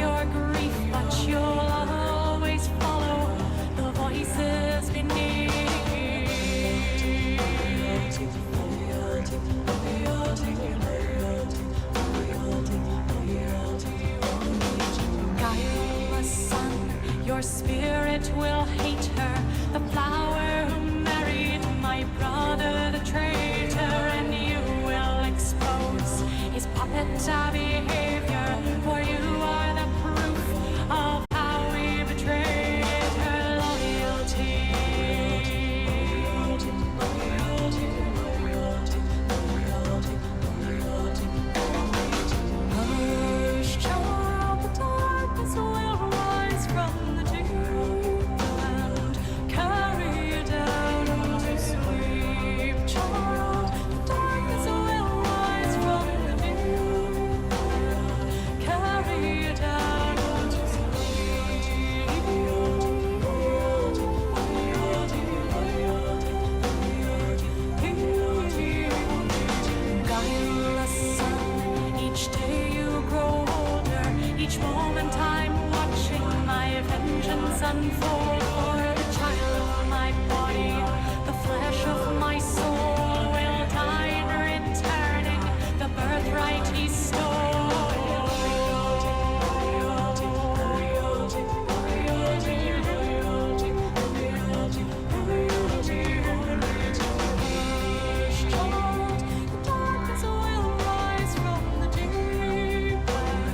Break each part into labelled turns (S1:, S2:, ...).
S1: your grief, but you'll always follow the voices beneath. Guileless son, your spirit will hate her, the flower who married my brother, the traitor, and you will expose his puppet behavior, for you are the proof of how we betrayed her loyalty. Hush, child, the darkness will rise from the deep and carry you down to sleep. Child, the darkness will rise from the deep and carry you down to sleep. Guileless son, each day you grow older, each moment I'm watching my vengeance unfold. For the child of my body, the flesh of my soul, will die in returning the birthright he stole. Hush, child, the darkness will rise from the deep and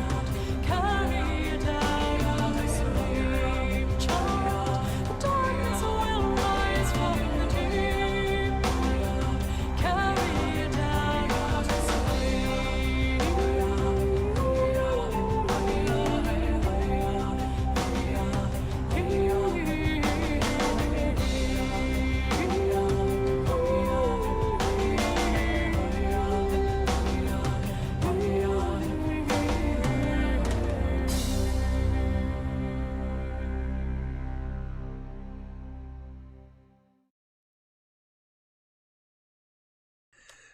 S1: carry you down to sleep. Child, the darkness will rise from the deep and carry you down to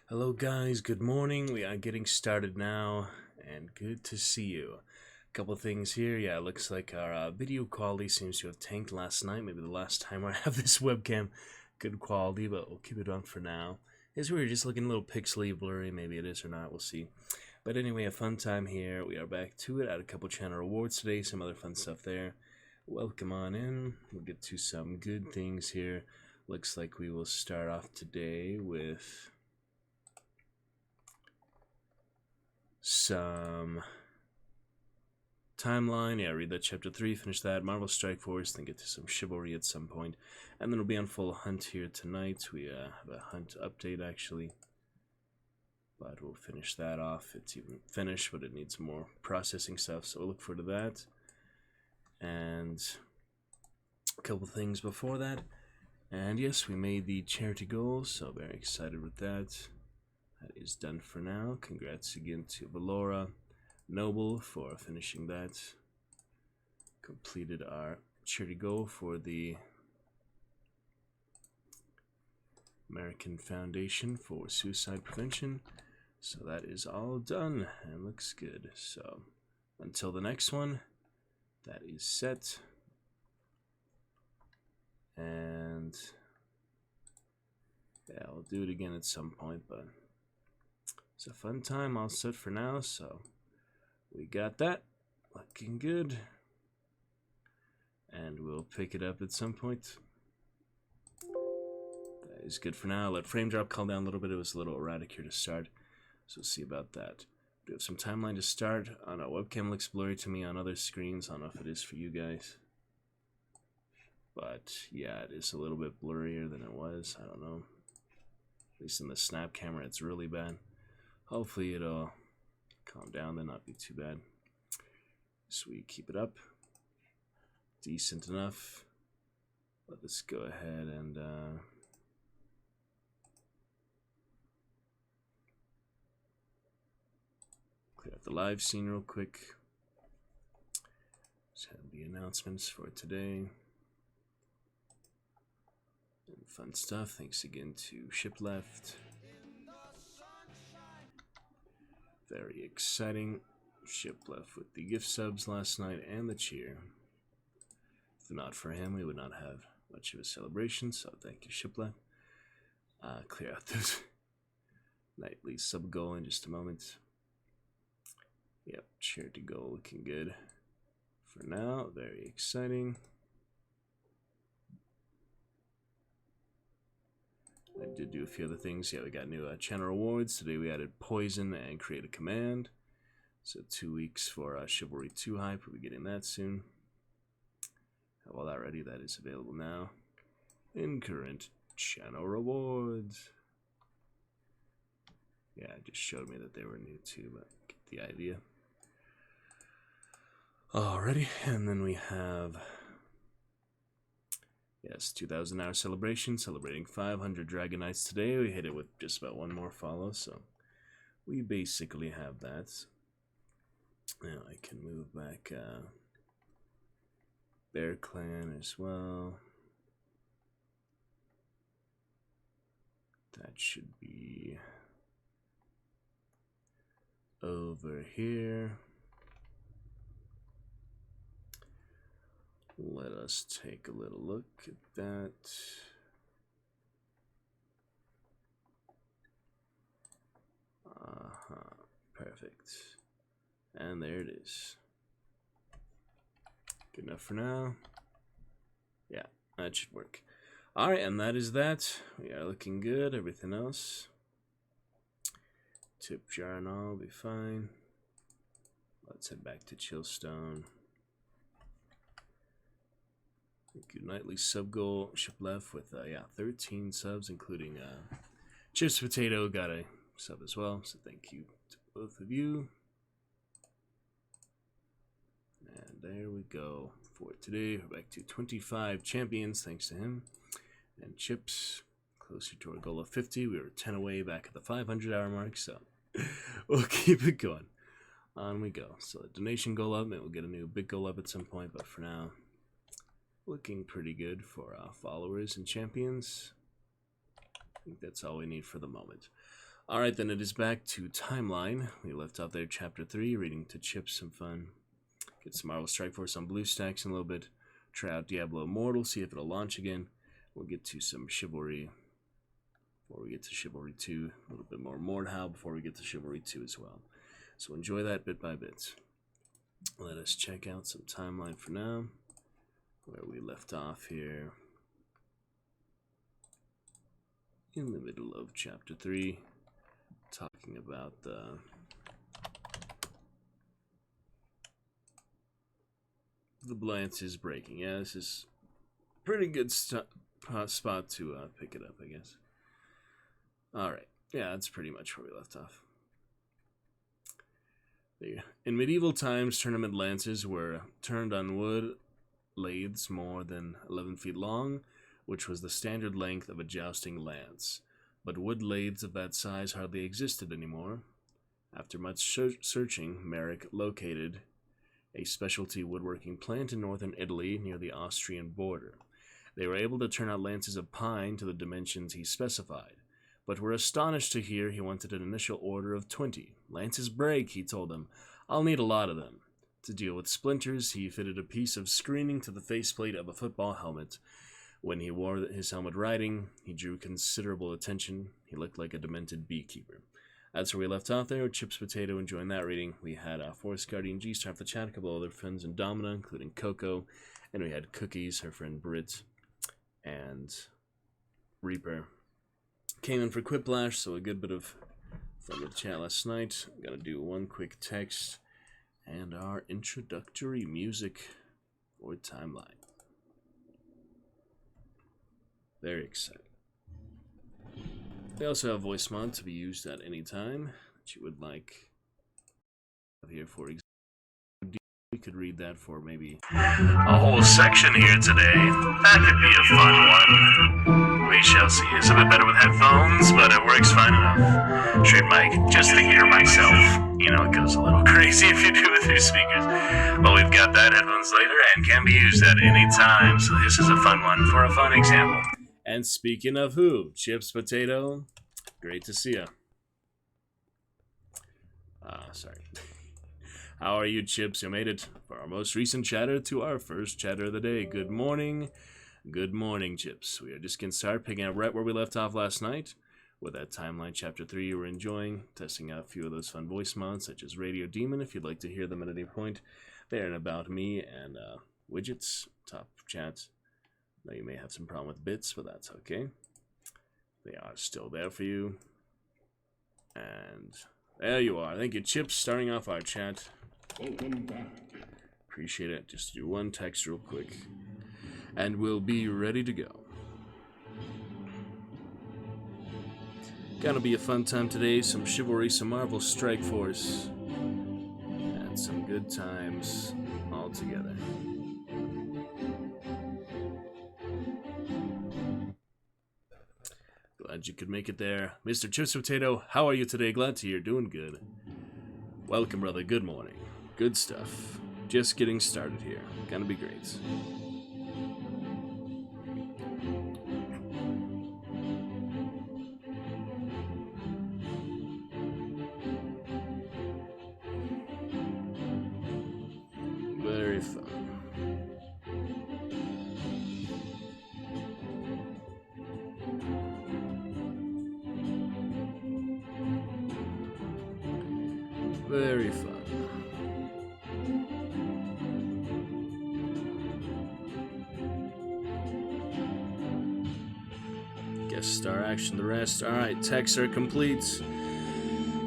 S2: Hello guys, good morning. We are getting started now, and good to see you. A couple things here. Yeah, it looks like our video quality seems to have tanked last night. Maybe the last time I have this webcam. Good quality, but we'll keep it on for now. It's weird, just looking a little pixely, blurry. Maybe it is or not, we'll see. But anyway, a fun time here. We are back to it. Had a couple channel rewards today, some other fun stuff there. Welcome on in. We'll get to some good things here. Looks like we will start off today with some timeline. Yeah, read that chapter 3, finish that. Marvel Strike Force, then get to some Chivalry at some point. And then we'll be on full hunt here tonight. We have a hunt update actually. But we'll finish that off. It's even finished, but it needs more processing stuff, so we'll look forward to that. And a couple things before that. And yes, we made the charity goal, so very excited with that. That is done for now. Congrats again to Valora Noble for finishing that. Completed our charity goal for the American Foundation for Suicide Prevention. So that is all done and looks good. So until the next one, that is set. And yeah, I'll do it again at some point, but it's a fun time, all set for now, so we got that. Looking good. And we'll pick it up at some point. That is good for now. Let frame drop calm down a little bit. It was a little erratic here to start, so we'll see about that. We have some timeline to start. On our webcam looks blurry to me on other screens. I don't know if it is for you guys. But yeah, it is a little bit blurrier than it was. I don't know. At least in the snap camera, it's really bad. Hopefully it'll calm down, then not be too bad. So we keep it up. Decent enough. Let us go ahead and clear up the live scene real quick. Just have the announcements for today. And fun stuff. Thanks again to Shipleft. Very exciting. Ship left with the gift subs last night and the cheer. If not for him, we would not have much of a celebration, so thank you, Shipla. Clear out this nightly sub goal in just a moment. Yep, cheer to go looking good for now. Very exciting. I did do a few other things. Yeah, we got new channel rewards. Today we added poison and create a command. So 2 weeks for Chivalry 2 hype. We'll be getting that soon. Have all that ready. That is available now in current channel rewards. Yeah, it just showed me that they were new too, but get the idea. Alrighty, and then we have, yes, 2,000 hour celebration, celebrating 500 Dragon Knights today. We hit it with just about one more follow, so we basically have that. Now I can move back Bear Clan as well. That should be over here. Let us take a little look at that. Perfect. And there it is. Good enough for now. Yeah, that should work. Alright, and that is that. We are looking good. Everything else. Tip jar and all will be fine. Let's head back to Chillstone. Good nightly sub goal. Ship left with 13 subs, including Chips Potato got a sub as well. So thank you to both of you. And there we go for today. We're back to 25 champions, thanks to him. And Chips, closer to our goal of 50. We were 10 away back at the 500 hour mark, so we'll keep it going. On we go. So the donation goal up, maybe we'll get a new big goal up at some point, but for now, looking pretty good for followers and champions. I think that's all we need for the moment. Alright, then it is back to Timeline. We left off there, Chapter 3, reading to Chips some fun. Get some Marvel Strike Force on blue stacks in a little bit. Try out Diablo Immortal, see if it'll launch again. We'll get to some Chivalry before we get to Chivalry 2. A little bit more Mordhau before we get to Chivalry 2 as well. So enjoy that bit by bit. Let us check out some Timeline for now. Where we left off here. In the middle of Chapter 3. Talking about the Blance is breaking. Yeah, this is pretty good spot to pick it up, I guess. Alright, yeah, that's pretty much where we left off. In medieval times, tournament lances were turned on wood lathes more than 11 feet long, which was the standard length of a jousting lance. But wood lathes of that size hardly existed anymore. After much searching, Merrick located a specialty woodworking plant in northern Italy near the Austrian border. They were able to turn out lances of pine to the dimensions he specified, but were astonished to hear he wanted an initial order of 20. Lances break, he told them. I'll need a lot of them. To deal with splinters, he fitted a piece of screening to the faceplate of a football helmet. When he wore his helmet riding, he drew considerable attention. He looked like a demented beekeeper. That's where we left off there with Chips Potato enjoying that reading. We had Forest Guardian G-Star for the chat, a couple other friends in Domina, including Coco, and we had Cookies, her friend Britt, and Reaper. Came in for Quiplash, so a good bit of fun with the chat last night. I'm going to do one quick text and our introductory music for Timeline. Very exciting. They also have voice mod to be used at any time that you would like. Here, for example, we could read that for maybe a whole section here today. That could be a fun one. We shall see. It's a bit better with headphones, but it works fine enough. Straight mic, just to hear myself. You know, it goes a little crazy if you do with your speakers. But we've got that headphones later and can be used at any time. So this is a fun one for a fun example. And speaking of who, Chips Potato, great to see ya. Sorry. How are you, Chips? You made it for our most recent chatter to our first chatter of the day. Good morning. Good morning, Chips. We are just getting started, picking up right where we left off last night with that Timeline Chapter 3 you were enjoying, testing out a few of those fun voice mods, such as Radio Demon, if you'd like to hear them at any point. There and About Me and Widgets, top chat. Now you may have some problem with bits, but that's okay. They are still there for you. And there you are. Thank you, Chips, starting off our chat.
S3: Welcome back.
S2: Appreciate it. Just do one text real quick. And we'll be ready to go. Gonna be a fun time today. Some Chivalry, some Marvel Strike Force. And some good times all together. Glad you could make it there. Mr. Chips Potato, how are you today? Glad to hear. Doing good. Welcome, brother. Good morning. Good stuff. Just getting started here. Gonna be great. Very fun. Very fun. Guest star action, the rest. Alright, texts are complete.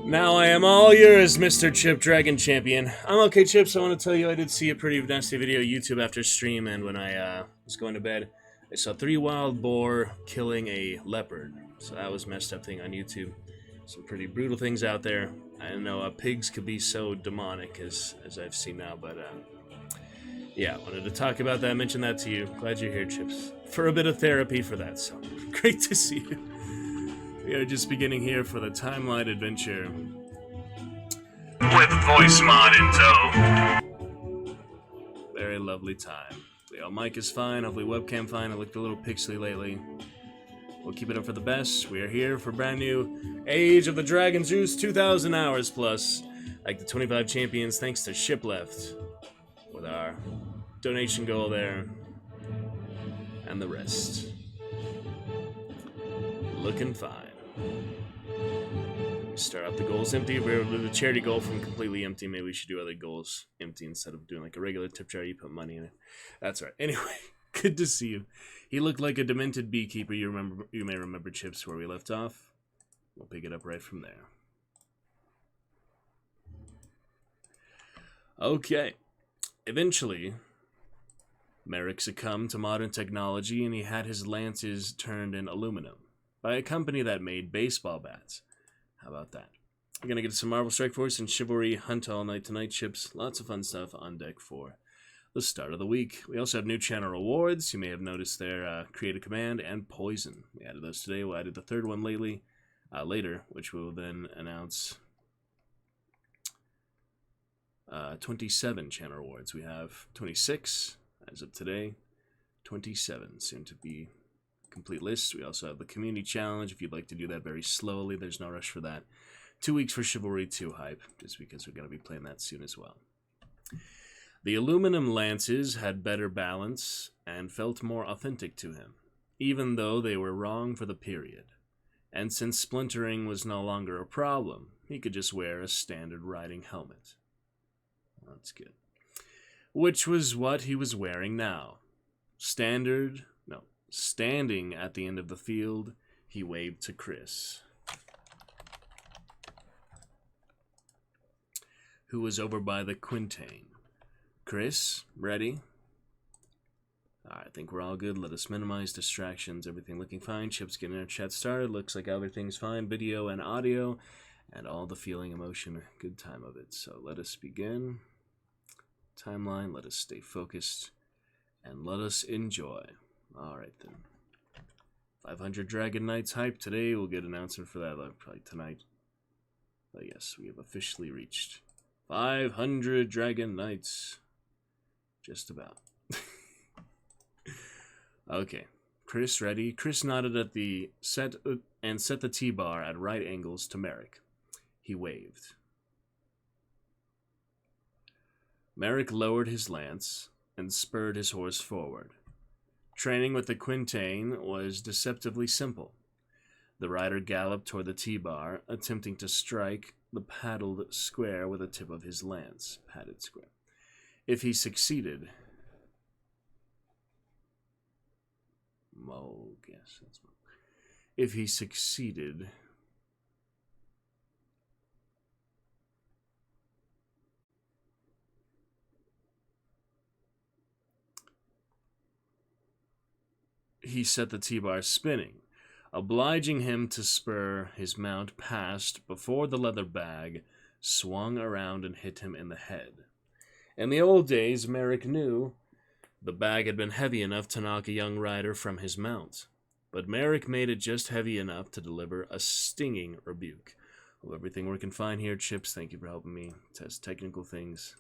S2: Now I am all yours, Mr. Chip Dragon Champion. I'm okay, Chips. I want to tell you I did see a pretty nasty video on YouTube after stream, and when I was going to bed, I saw 3 wild boar killing a leopard. So that was a messed up thing on YouTube. Some pretty brutal things out there. I know pigs could be so demonic as I've seen now, but yeah, wanted to talk about that, mention that to you. Glad you're here, Chips, for a bit of therapy for that, so great to see you. We are just beginning here for the Timeline adventure. With voice mod in tow. Very lovely time. The mic is fine, hopefully webcam fine. It looked a little pixely lately. We'll keep it up for the best. We are here for brand new Age of the Dragon Zeus 2,000 hours plus. Like the 25 champions, thanks to Shipleft. With our donation goal there. And the rest. Looking fine. Start out the goals empty. We're the charity goal from completely empty. Maybe we should do other goals empty instead of doing like a regular tip jar. You put money in it. That's right. Anyway, good to see you. He looked like a demented beekeeper. You may remember, Chips, where we left off. We'll pick it up right from there. Okay. Eventually, Merrick succumbed to modern technology, and he had his lances turned in aluminum by a company that made baseball bats. How about that? We're going to get some Marvel Strike Force and Chivalry Hunt all night tonight, Chips. Lots of fun stuff on deck for the start of the week. We also have new channel rewards. You may have noticed there, Create a Command and Poison. We added those today. We added the third one later, which we will then announce. 27 channel rewards. We have 26 as of today. 27 soon to be complete list. We also have the community challenge. If you'd like to do that very slowly, there's no rush for that. 2 weeks for Chivalry 2 hype, just because we're going to be playing that soon as well. The aluminum lances had better balance and felt more authentic to him, even though they were wrong for the period. And since splintering was no longer a problem, he could just wear a standard riding helmet. That's good. Which was what he was wearing now. Standing at the end of the field, he waved to Chris, who was over by the Quintain. Chris, ready? Alright, I think we're all good. Let us minimize distractions. Everything looking fine. Chips getting our chat started. Looks like everything's fine. Video and audio. And all the feeling, emotion. Good time of it. So let us begin. Timeline. Let us stay focused. And let us enjoy. Alright then. 500 Dragon Knights hype. Today we'll get an announcement for that. Probably tonight. But yes, we have officially reached 500 Dragon Knights. Just about. Okay. Chris ready. Chris nodded at the set and set the T-bar at right angles to Merrick. He waved. Merrick lowered his lance and spurred his horse forward. Training with the quintain was deceptively simple. The rider galloped toward the T-bar, attempting to strike the padded square with the tip of his lance. Padded square. If he succeeded... If he succeeded... He set the T-bar spinning, obliging him to spur his mount past before the leather bag swung around and hit him in the head. In the old days, Merrick knew the bag had been heavy enough to knock a young rider from his mount, but Merrick made it just heavy enough to deliver a stinging rebuke. Well, everything working fine here, Chips. Thank you for helping me test technical things.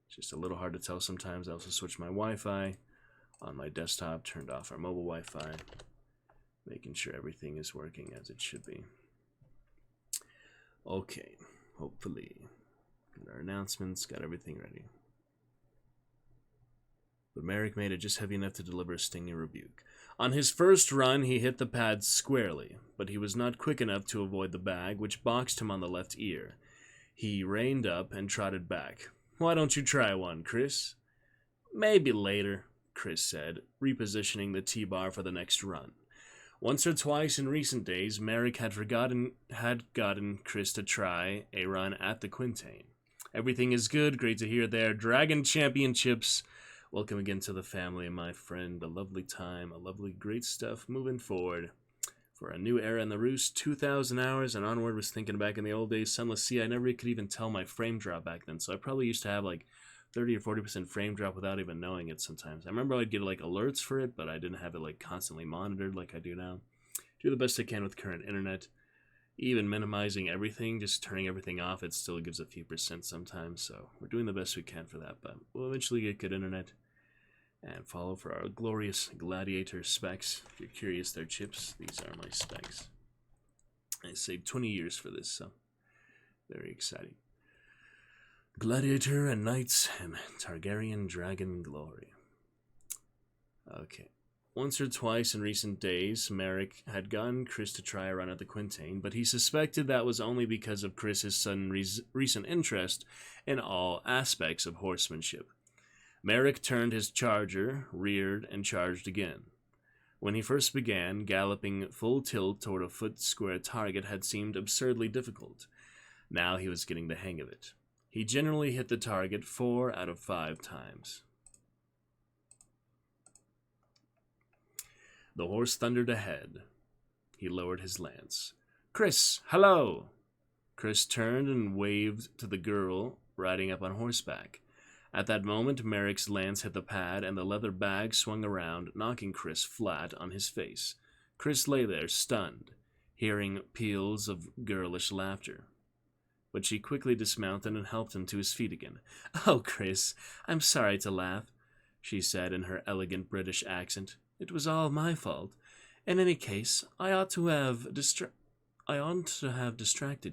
S2: It's just a little hard to tell sometimes. I also switched my Wi-Fi on my desktop, turned off our mobile Wi-Fi, making sure everything is working as it should be. Okay, hopefully. Got our announcements, got everything ready. But Merrick made it just heavy enough to deliver a stinging rebuke. On his first run, he hit the pad squarely, but he was not quick enough to avoid the bag, which boxed him on the left ear. He reined up and trotted back. "Why don't you try one, Chris?" "Maybe later," Chris said, repositioning the T-bar for the next run. Once or twice in recent days, Merrick had gotten Chris to try a run at the quintain. "Everything is good. Great to hear there. Dragon Championships. Welcome again to the family, my friend. A lovely time, a lovely, great stuff moving forward. For a new era in the Roost, 2,000 hours and onward." Was thinking back in the old days. Sunless Sea, I never could even tell my frame drop back then, so I probably used to have like 30 or 40% frame drop without even knowing it sometimes. I remember I'd get like alerts for it, but I didn't have it like constantly monitored like I do now. Do the best I can with current internet. Even minimizing everything, just turning everything off, it still gives a few percent sometimes, so we're doing the best we can for that, but we'll eventually get good internet and follow for our glorious Gladiator specs. If you're curious, they're Chips. These are my specs. I saved 20 years for this, so very exciting. Gladiator and Knights and Targaryen Dragon Glory. Okay. Once or twice in recent days, Merrick had gotten Chris to try a run at the quintain, but he suspected that was only because of Chris's sudden recent interest in all aspects of horsemanship. Merrick turned his charger, reared, and charged again. When he first began, galloping full tilt toward a foot-square target had seemed absurdly difficult. Now he was getting the hang of it. He generally hit the target 4 out of 5 times. The horse thundered ahead. He lowered his lance. "Chris, hello!" Chris turned and waved to the girl riding up on horseback. At that moment, Merrick's lance hit the pad, and the leather bag swung around, knocking Chris flat on his face. Chris lay there, stunned, hearing peals of girlish laughter. But she quickly dismounted and helped him to his feet again. "Oh, Chris, I'm sorry to laugh," she said in her elegant British accent. "It was all my fault. In any case, I oughtn't to have distracted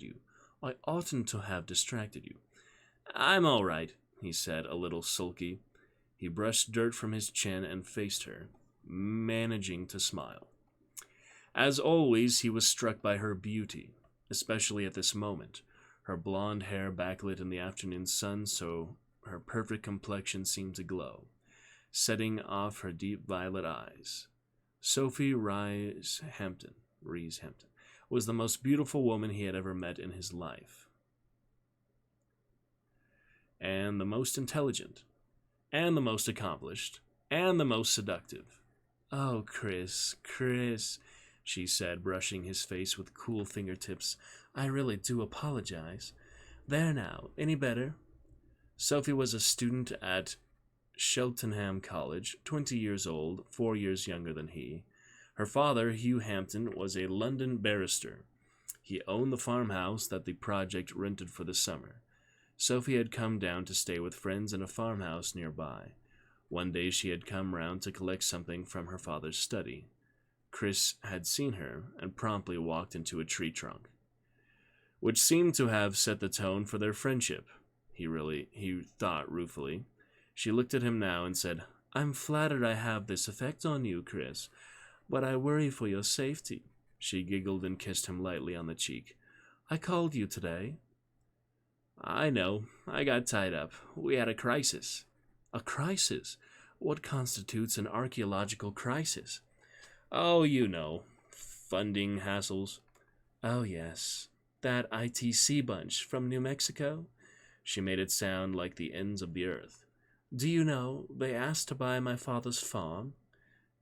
S2: you. I oughtn't to have distracted you." "I'm all right," he said, a little sulky. He brushed dirt from his chin and faced her, managing to smile. As always, he was struck by her beauty, especially at this moment. Her blonde hair backlit in the afternoon sun, so her perfect complexion seemed to glow, setting off her deep violet eyes. Sophie Rhys-Hampton was the most beautiful woman he had ever met in his life, and the most intelligent, and the most accomplished, and the most seductive. "Oh, Chris, she said, brushing his face with cool fingertips. "I really do apologize. There now, any better?" Sophie was a student at Cheltenham College, 20 years old, 4 years younger than he. Her father, Hugh Hampton, was a London barrister. He owned the farmhouse that the project rented for the summer. Sophie had come down to stay with friends in a farmhouse nearby. One day she had come round to collect something from her father's study. Chris had seen her and promptly walked into a tree trunk, which seemed to have set the tone for their friendship. he thought ruefully. She looked at him now and said, I'm flattered I have this effect on you, Chris, but I worry for your safety. She giggled and kissed him lightly on the cheek. I called you today. I know. I got tied up. We had a crisis. A crisis? What constitutes an archaeological crisis? Oh, you know. Funding hassles. Oh, yes. That ITC bunch from New Mexico? She made it sound like the ends of the earth. Do you know, they asked to buy my father's farm?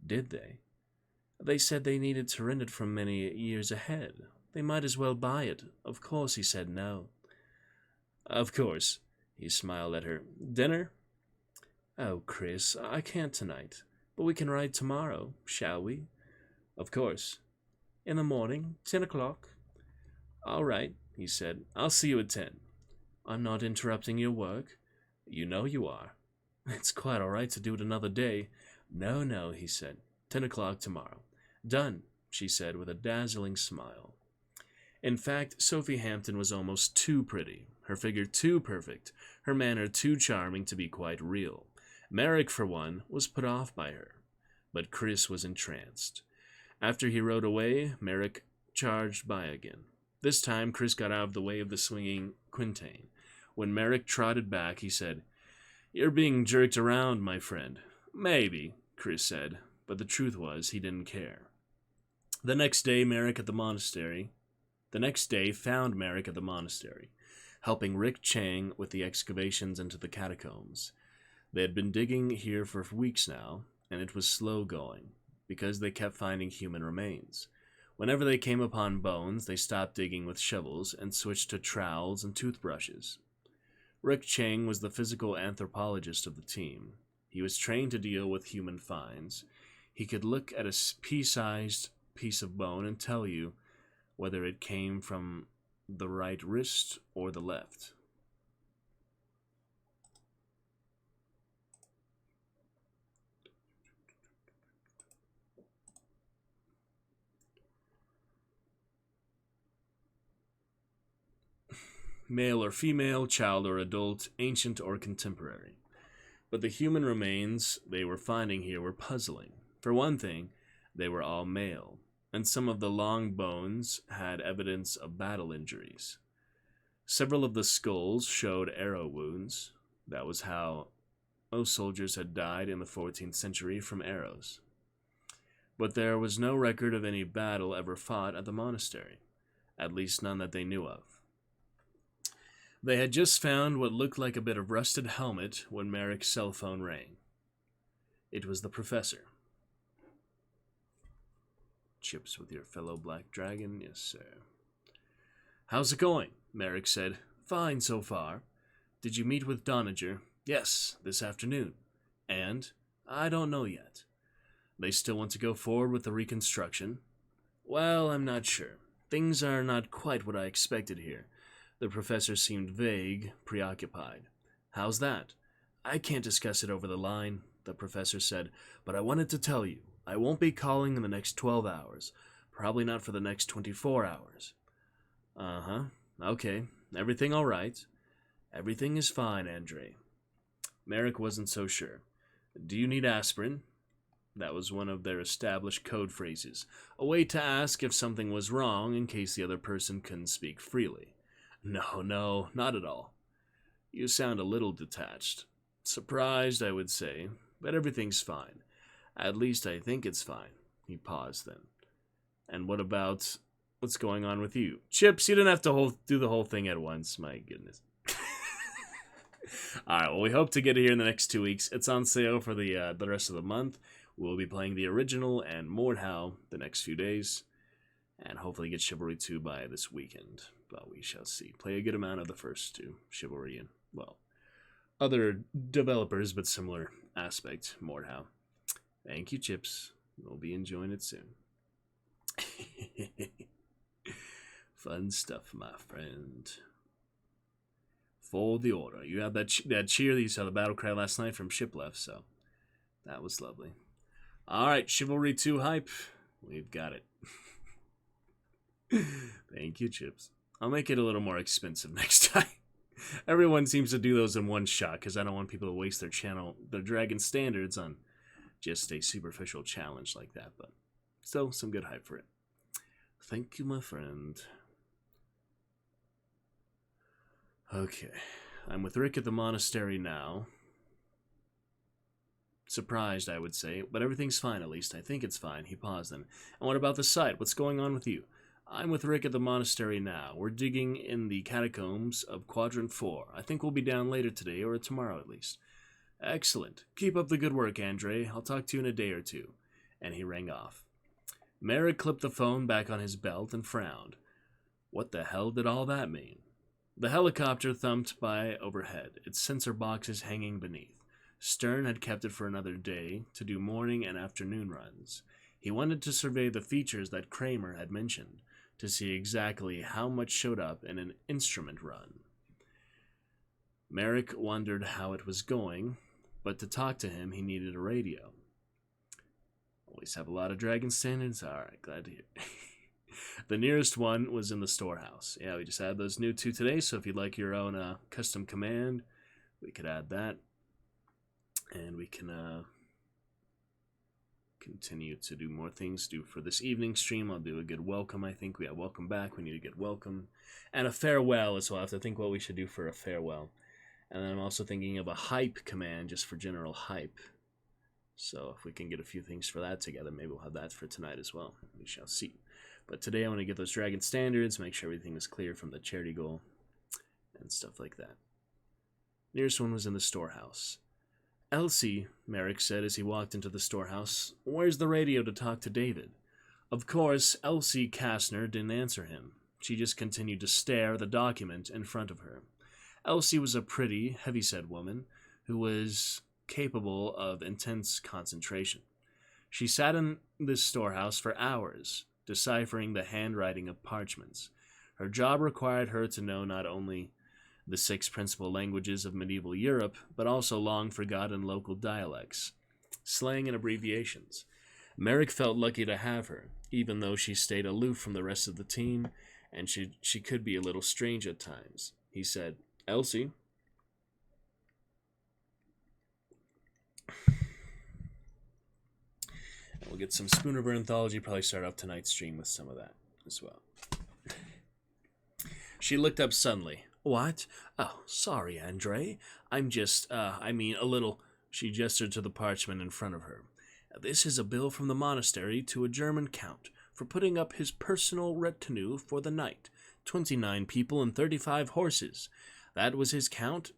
S2: Did they? They said they needed to rent it from many years ahead. They might as well buy it. Of course he said no. Of course. He smiled at her. Dinner? Oh, Chris, I can't tonight. But we can ride tomorrow, shall we? Of course. In the morning, 10 o'clock? All right, he said. I'll see you at 10. I'm not interrupting your work. You know you are. It's quite all right to do it another day. No, he said. 10 o'clock tomorrow. Done, she said with a dazzling smile. In fact, Sophie Hampton was almost too pretty, her figure too perfect, her manner too charming to be quite real. Merrick, for one, was put off by her, but Chris was entranced. After he rode away, Merrick charged by again. This time, Chris got out of the way of the swinging Quintain. When Merrick trotted back, he said, You're being jerked around, my friend. Maybe, Chris said, but the truth was he didn't care. The next day found Merrick at the monastery, helping Rick Chang with the excavations into the catacombs. They had been digging here for weeks now, and it was slow going, because they kept finding human remains. Whenever they came upon bones, they stopped digging with shovels and switched to trowels and toothbrushes. Rick Chang was the physical anthropologist of the team. He was trained to deal with human finds. He could look at a pea-sized piece of bone and tell you whether it came from the right wrist or the left. Male or female, child or adult, ancient or contemporary. But the human remains they were finding here were puzzling. For one thing, they were all male, and some of the long bones had evidence of battle injuries. Several of the skulls showed arrow wounds. That was how most soldiers had died in the 14th century from arrows. But there was no record of any battle ever fought at the monastery, at least none that they knew of. They had just found what looked like a bit of rusted helmet when Merrick's cell phone rang. It was the professor. Chips with your fellow Black Dragon? Yes, sir. How's it going? Merrick said. Fine so far. Did you meet with Doniger? Yes, this afternoon. And? I don't know yet. They still want to go forward with the reconstruction? Well, I'm not sure. Things are not quite what I expected here. The professor seemed vague, preoccupied. How's that? I can't discuss it over the line, the professor said, but I wanted to tell you, I won't be calling in the next 12 hours. Probably not for the next 24 hours. Uh-huh. Okay. Everything all right? Everything is fine, Andre. Merrick wasn't so sure. Do you need aspirin? That was one of their established code phrases, a way to ask if something was wrong in case the other person couldn't speak freely. No, not at all. You sound a little detached. Surprised, I would say, but everything's fine. At least I think it's fine. He paused then. And what about what's going on with you? Chips, you didn't have to do the whole thing at once. My goodness. Alright, well, we hope to get it here in the next 2 weeks. It's on sale for the rest of the month. We'll be playing the original and Mordhau the next few days. And hopefully get Chivalry 2 by this weekend. But we shall see. Play a good amount of the first two, Chivalry and, well, other developers, but similar aspect, Mordhau. Thank you, Chips. We'll be enjoying it soon. Fun stuff, my friend. For the order. You have that cheer that you saw the battle cry last night from Shipleft, so that was lovely. Alright, Chivalry 2 hype. We've got it. Thank you, Chips. I'll make it a little more expensive next time. Everyone seems to do those in one shot because I don't want people to waste their dragon standards on just a superficial challenge like that. But still, some good hype for it. Thank you, my friend. Okay, I'm with Rick at the monastery now. Surprised, I would say, but everything's fine, at least. I think it's fine. He paused then. And what about the site? What's going on with you? I'm with Rick at the monastery now. We're digging in the catacombs of Quadrant 4. I think we'll be down later today, or tomorrow at least. Excellent. Keep up the good work, Andre. I'll talk to you in a day or two. And he rang off. Merrick clipped the phone back on his belt and frowned. What the hell did all that mean? The helicopter thumped by overhead, its sensor boxes hanging beneath. Stern had kept it for another day to do morning and afternoon runs. He wanted to survey the features that Kramer had mentioned, to see exactly how much showed up in an instrument run. Merrick wondered how it was going, but to talk to him he needed a radio. Always have a lot of dragon standards? Alright, glad to hear. The nearest one was in the storehouse. Yeah, we just added those new two today, so if you'd like your own custom command, we could add that. And we can continue to do more things. Do for this evening stream, I'll do a good welcome, I think. We have welcome back, we need a good welcome. And a farewell as well. I have to think what we should do for a farewell. And then I'm also thinking of a hype command, just for general hype. So if we can get a few things for that together, maybe we'll have that for tonight as well. We shall see. But today I want to get those dragon standards, make sure everything is clear from the charity goal, and stuff like that. Nearest one was in the storehouse. Elsie, Merrick said as he walked into the storehouse, where's the radio to talk to David? Of course, Elsie Kastner didn't answer him. She just continued to stare at the document in front of her. Elsie was a pretty, heavy-set woman who was capable of intense concentration. She sat in this storehouse for hours, deciphering the handwriting of parchments. Her job required her to know not only the 6 principal languages of medieval Europe, but also long-forgotten local dialects, slang and abbreviations. Merrick felt lucky to have her, even though she stayed aloof from the rest of the team, and she could be a little strange at times. He said, Elsie? And we'll get some Spooniver Anthology, probably start off tonight's stream with some of that as well. She looked up suddenly. What? Oh, sorry, Andre. I'm just, a little... She gestured to the parchment in front of her. This is a bill from the monastery to a German count for putting up his personal retinue for the night. 29 people and 35 horses. That was his count.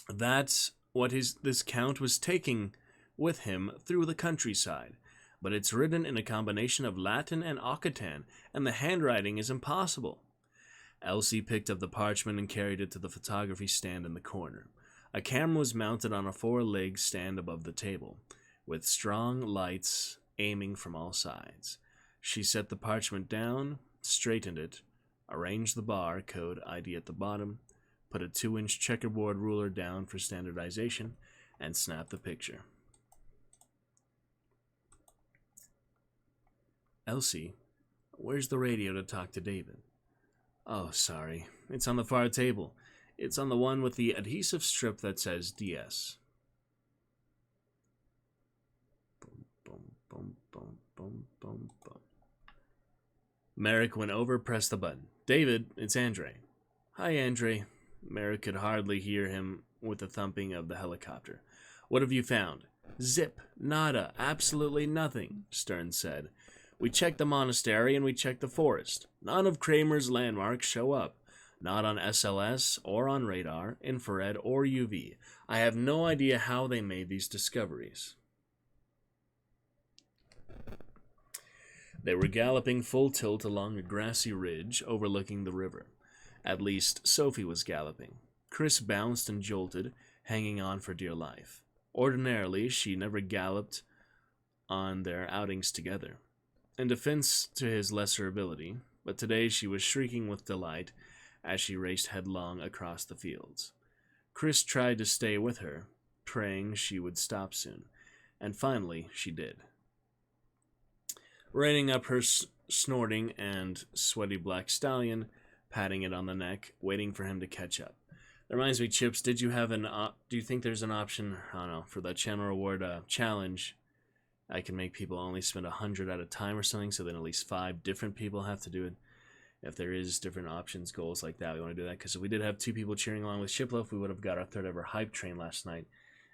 S2: That's what this count was taking with him through the countryside. But it's written in a combination of Latin and Occitan, and the handwriting is impossible. Elsie picked up the parchment and carried it to the photography stand in the corner. A camera was mounted on a 4-leg stand above the table, with strong lights aiming from all sides. She set the parchment down, straightened it, arranged the bar code ID at the bottom, put a 2-inch checkerboard ruler down for standardization, and snapped the picture. Elsie, where's the radio to talk to David? Oh, sorry. It's on the far table. It's on the one with the adhesive strip that says DS. Boom, boom, boom, boom, boom, boom, boom. Merrick went over, pressed the button. David, it's Andre. Hi, Andre. Merrick could hardly hear him with the thumping of the helicopter. What have you found? Zip. Nada. Absolutely nothing, Stern said. We checked the monastery and we checked the forest. None of Kramer's landmarks show up. Not on SLS or on radar, infrared or UV. I have no idea how they made these discoveries. They were galloping full tilt along a grassy ridge overlooking the river. At least, Sophie was galloping. Chris bounced and jolted, hanging on for dear life. Ordinarily, she never galloped on their outings together, in defense to his lesser ability, but today she was shrieking with delight as she raced headlong across the fields. Chris tried to stay with her, praying she would stop soon, and finally she did. Reining up her snorting and sweaty black stallion, patting it on the neck, waiting for him to catch up. That reminds me, Chips, did you have do you think there's an option, I don't know, for the channel reward challenge? I can make people only spend 100 at a time or something, so then at least 5 different people have to do it. If there is different options, goals like that, we want to do that. Because if we did have 2 people cheering along with Shiploaf, we would have got our 3rd ever hype train last night.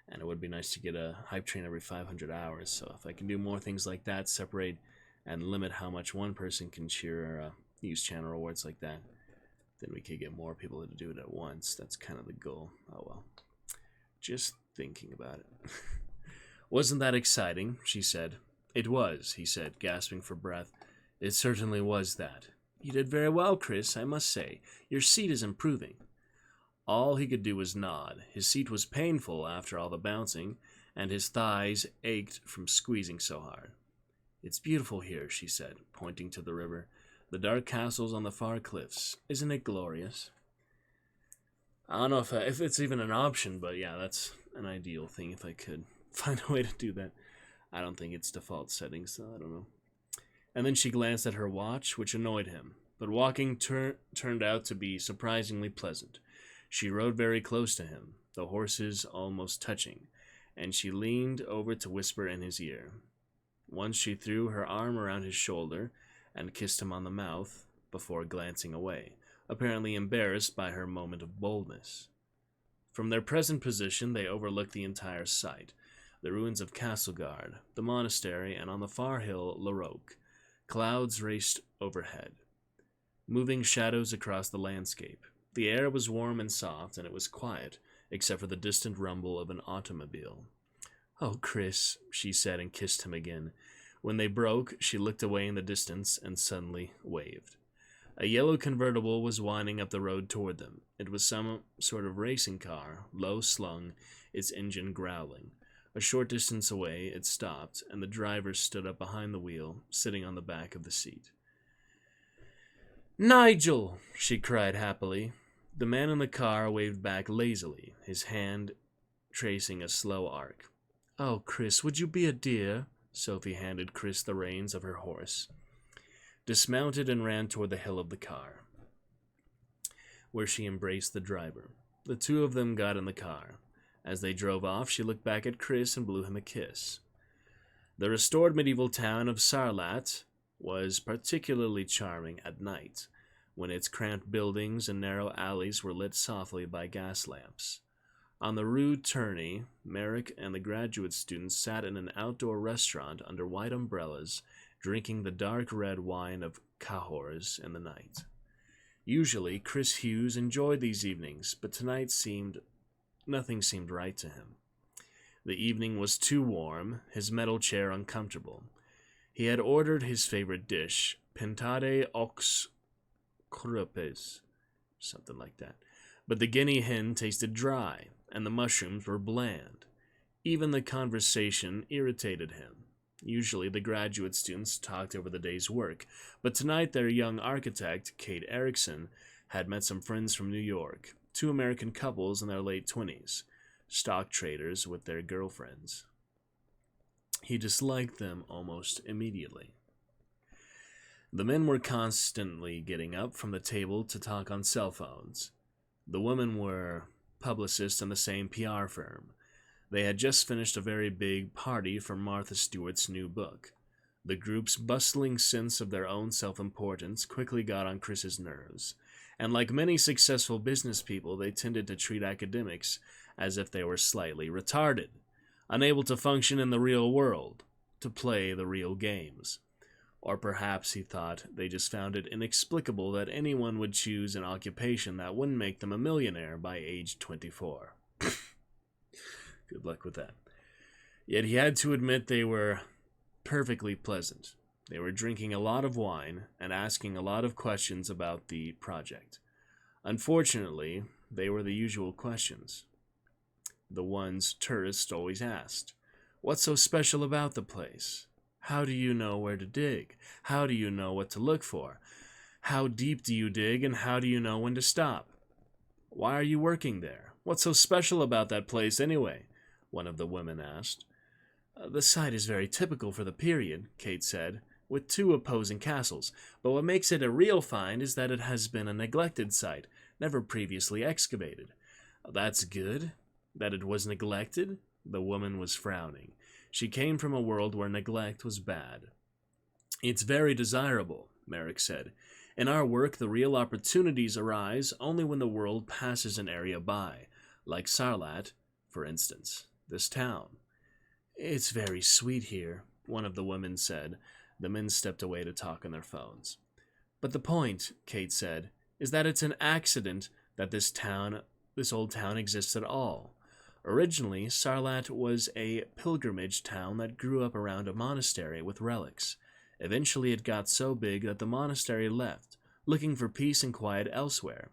S2: And it would be nice to get a hype train every 500 hours. So if I can do more things like that, separate and limit how much one person can cheer or use channel rewards like that, then we could get more people to do it at once. That's kind of the goal. Oh well. Just thinking about it. Wasn't that exciting? She said. It was, he said, gasping for breath. It certainly was that. You did very well, Chris, I must say. Your seat is improving. All he could do was nod. His seat was painful after all the bouncing, and his thighs ached from squeezing so hard. It's beautiful here, she said, pointing to the river. The dark castles on the far cliffs. Isn't it glorious? I don't know if it's even an option, but yeah, that's an ideal thing if I could find a way to do that. I don't think it's default settings, so I don't know. And then she glanced at her watch, which annoyed him. But walking turned out to be surprisingly pleasant. She rode very close to him, the horses almost touching, and she leaned over to whisper in his ear. Once she threw her arm around his shoulder and kissed him on the mouth before glancing away, apparently embarrassed by her moment of boldness. From their present position, they overlooked the entire site, the ruins of Castlegard, the monastery, and on the far hill, Laroque. Clouds raced overhead, moving shadows across the landscape. The air was warm and soft, and it was quiet, except for the distant rumble of an automobile. Oh, Chris, she said and kissed him again. When they broke, she looked away in the distance and suddenly waved. A yellow convertible was winding up the road toward them. It was some sort of racing car, low-slung, its engine growling. A short distance away, it stopped, and the driver stood up behind the wheel, sitting on the back of the seat. Nigel! She cried happily. The man in the car waved back lazily, his hand tracing a slow arc. Oh, Chris, would you be a dear? Sophie handed Chris the reins of her horse, dismounted and ran toward the hill of the car, where she embraced the driver. The 2 of them got in the car. As they drove off, she looked back at Chris and blew him a kiss. The restored medieval town of Sarlat was particularly charming at night, when its cramped buildings and narrow alleys were lit softly by gas lamps. On the Rue Tourney, Merrick and the graduate students sat in an outdoor restaurant under white umbrellas, drinking the dark red wine of Cahors in the night. Usually, Chris Hughes enjoyed these evenings, but tonight nothing seemed right to him. The evening was too warm, his metal chair uncomfortable. He had ordered his favorite dish, pintade aux crupes, something like that. But the guinea hen tasted dry, and the mushrooms were bland. Even the conversation irritated him. Usually the graduate students talked over the day's work, but tonight their young architect, Kate Erickson, had met some friends from New York, 2 American couples in their late 20s, stock traders with their girlfriends. He disliked them almost immediately. The men were constantly getting up from the table to talk on cell phones. The women were publicists in the same PR firm. They had just finished a very big party for Martha Stewart's new book. The group's bustling sense of their own self-importance quickly got on Chris's nerves, and like many successful business people, they tended to treat academics as if they were slightly retarded, unable to function in the real world, to play the real games. Or perhaps, he thought, they just found it inexplicable that anyone would choose an occupation that wouldn't make them a millionaire by age 24. Good luck with that. Yet he had to admit they were perfectly pleasant. They were drinking a lot of wine and asking a lot of questions about the project. Unfortunately, they were the usual questions, the ones tourists always asked. What's so special about the place? How do you know where to dig? How do you know what to look for? How deep do you dig, and how do you know when to stop? Why are you working there? What's so special about that place anyway? One of the women asked. The site is very typical for the period, Kate said, with 2 opposing castles, but what makes it a real find is that it has been a neglected site, never previously excavated. That's good. That it was neglected? The woman was frowning. She came from a world where neglect was bad. It's very desirable, Merrick said. In our work, the real opportunities arise only when the world passes an area by, like Sarlat, for instance, this town. It's very sweet here, one of the women said. The men stepped away to talk on their phones. But the point, Kate said, is that it's an accident that this old town exists at all. Originally, Sarlat was a pilgrimage town that grew up around a monastery with relics. Eventually it got so big that the monastery left, looking for peace and quiet elsewhere.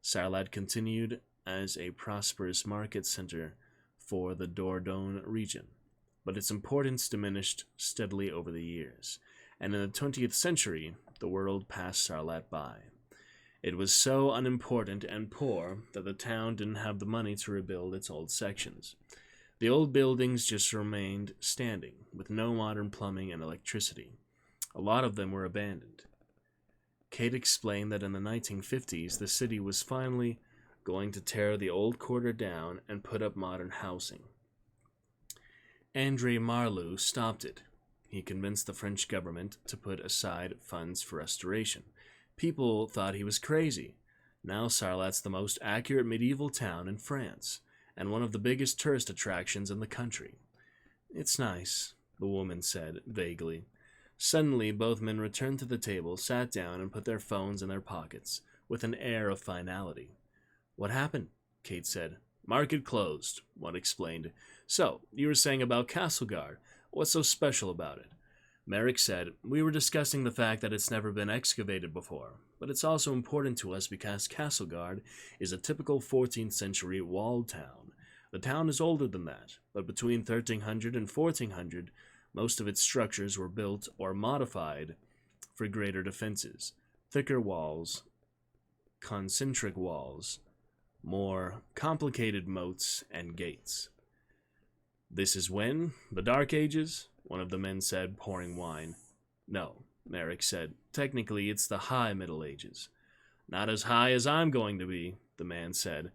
S2: Sarlat continued as a prosperous market center for the Dordogne region, but its importance diminished steadily over the years, and in the 20th century, the world passed Sarlat by. It was so unimportant and poor that the town didn't have the money to rebuild its old sections. The old buildings just remained standing, with no modern plumbing and electricity. A lot of them were abandoned. Kate explained that in the 1950s, the city was finally going to tear the old quarter down and put up modern housing. André Marlou stopped it. He convinced the French government to put aside funds for restoration. People thought he was crazy. Now Sarlat's the most accurate medieval town in France, and one of the biggest tourist attractions in the country. It's nice, the woman said, vaguely. Suddenly, both men returned to the table, sat down, and put their phones in their pockets, with an air of finality. What happened? Kate said. Market closed, one explained. So, you were saying about Castleguard. What's so special about it? Merrick said, we were discussing the fact that it's never been excavated before, but it's also important to us because Castleguard is a typical 14th century walled town. The town is older than that, but between 1300 and 1400, most of its structures were built or modified for greater defenses, thicker walls, concentric walls, more complicated moats and gates. This is when? The Dark Ages? One of the men said, pouring wine. No, Merrick said. Technically, it's the High Middle Ages. Not as high as I'm going to be, the man said.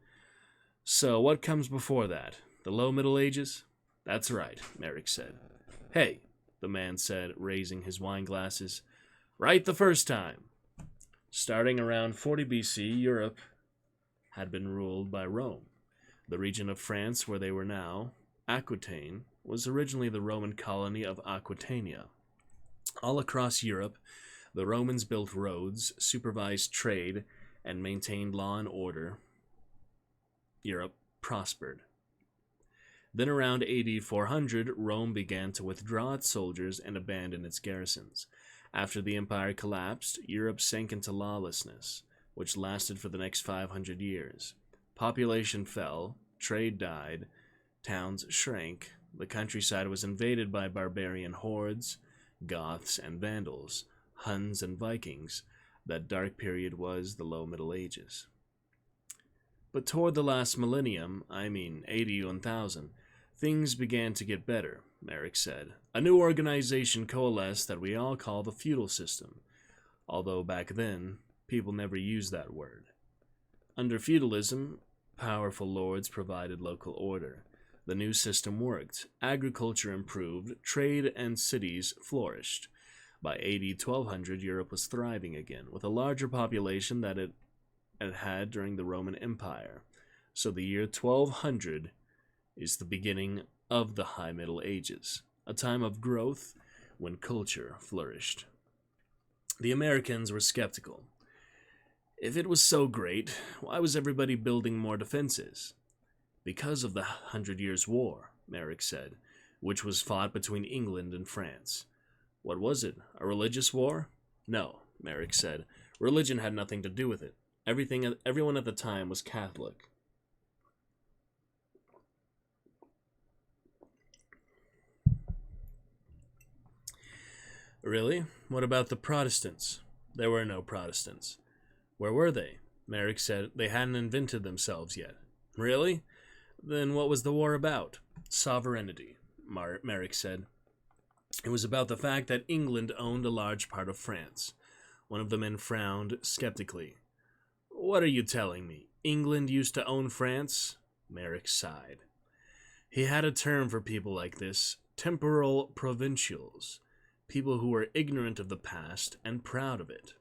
S2: So what comes before that? The Low Middle Ages? That's right, Merrick said. Hey, the man said, raising his wine glasses. Right the first time. Starting around 40 BC, Europe had been ruled by Rome. The region of France where they were now, Aquitaine, was originally the Roman colony of Aquitania. All across Europe, the Romans built roads, supervised trade, and maintained law and order. Europe prospered. Then around AD 400, Rome began to withdraw its soldiers and abandon its garrisons. After the empire collapsed, Europe sank into lawlessness, which lasted for the next 500 years. Population fell, trade died, towns shrank, the countryside was invaded by barbarian hordes, Goths and Vandals, Huns and Vikings. That dark period was the Low Middle Ages. But toward the last millennium, AD 1000, things began to get better, Merrick said. A new organization coalesced that we all call the feudal system, although back then, people never used that word. Under feudalism, powerful lords provided local order. The new system worked. Agriculture improved, trade and cities flourished. By AD 1200, Europe was thriving again, with a larger population than it had during the Roman Empire. So the year 1200 is the beginning of the High Middle Ages, a time of growth when culture flourished. The Americans were skeptical. If it was so great, why was everybody building more defenses? Because of the 100 Years' War, Merrick said, which was fought between England and France. What was it, a religious war? No, Merrick said. Religion had nothing to do with it. Everyone at the time was Catholic. Really? What about the Protestants? There were no Protestants. Where were they? Merrick said they hadn't invented themselves yet. Really? Then what was the war about? Sovereignty, Merrick said. It was about the fact that England owned a large part of France. One of the men frowned skeptically. What are you telling me? England used to own France? Merrick sighed. He had a term for people like this, temporal provincials, people who were ignorant of the past and proud of it.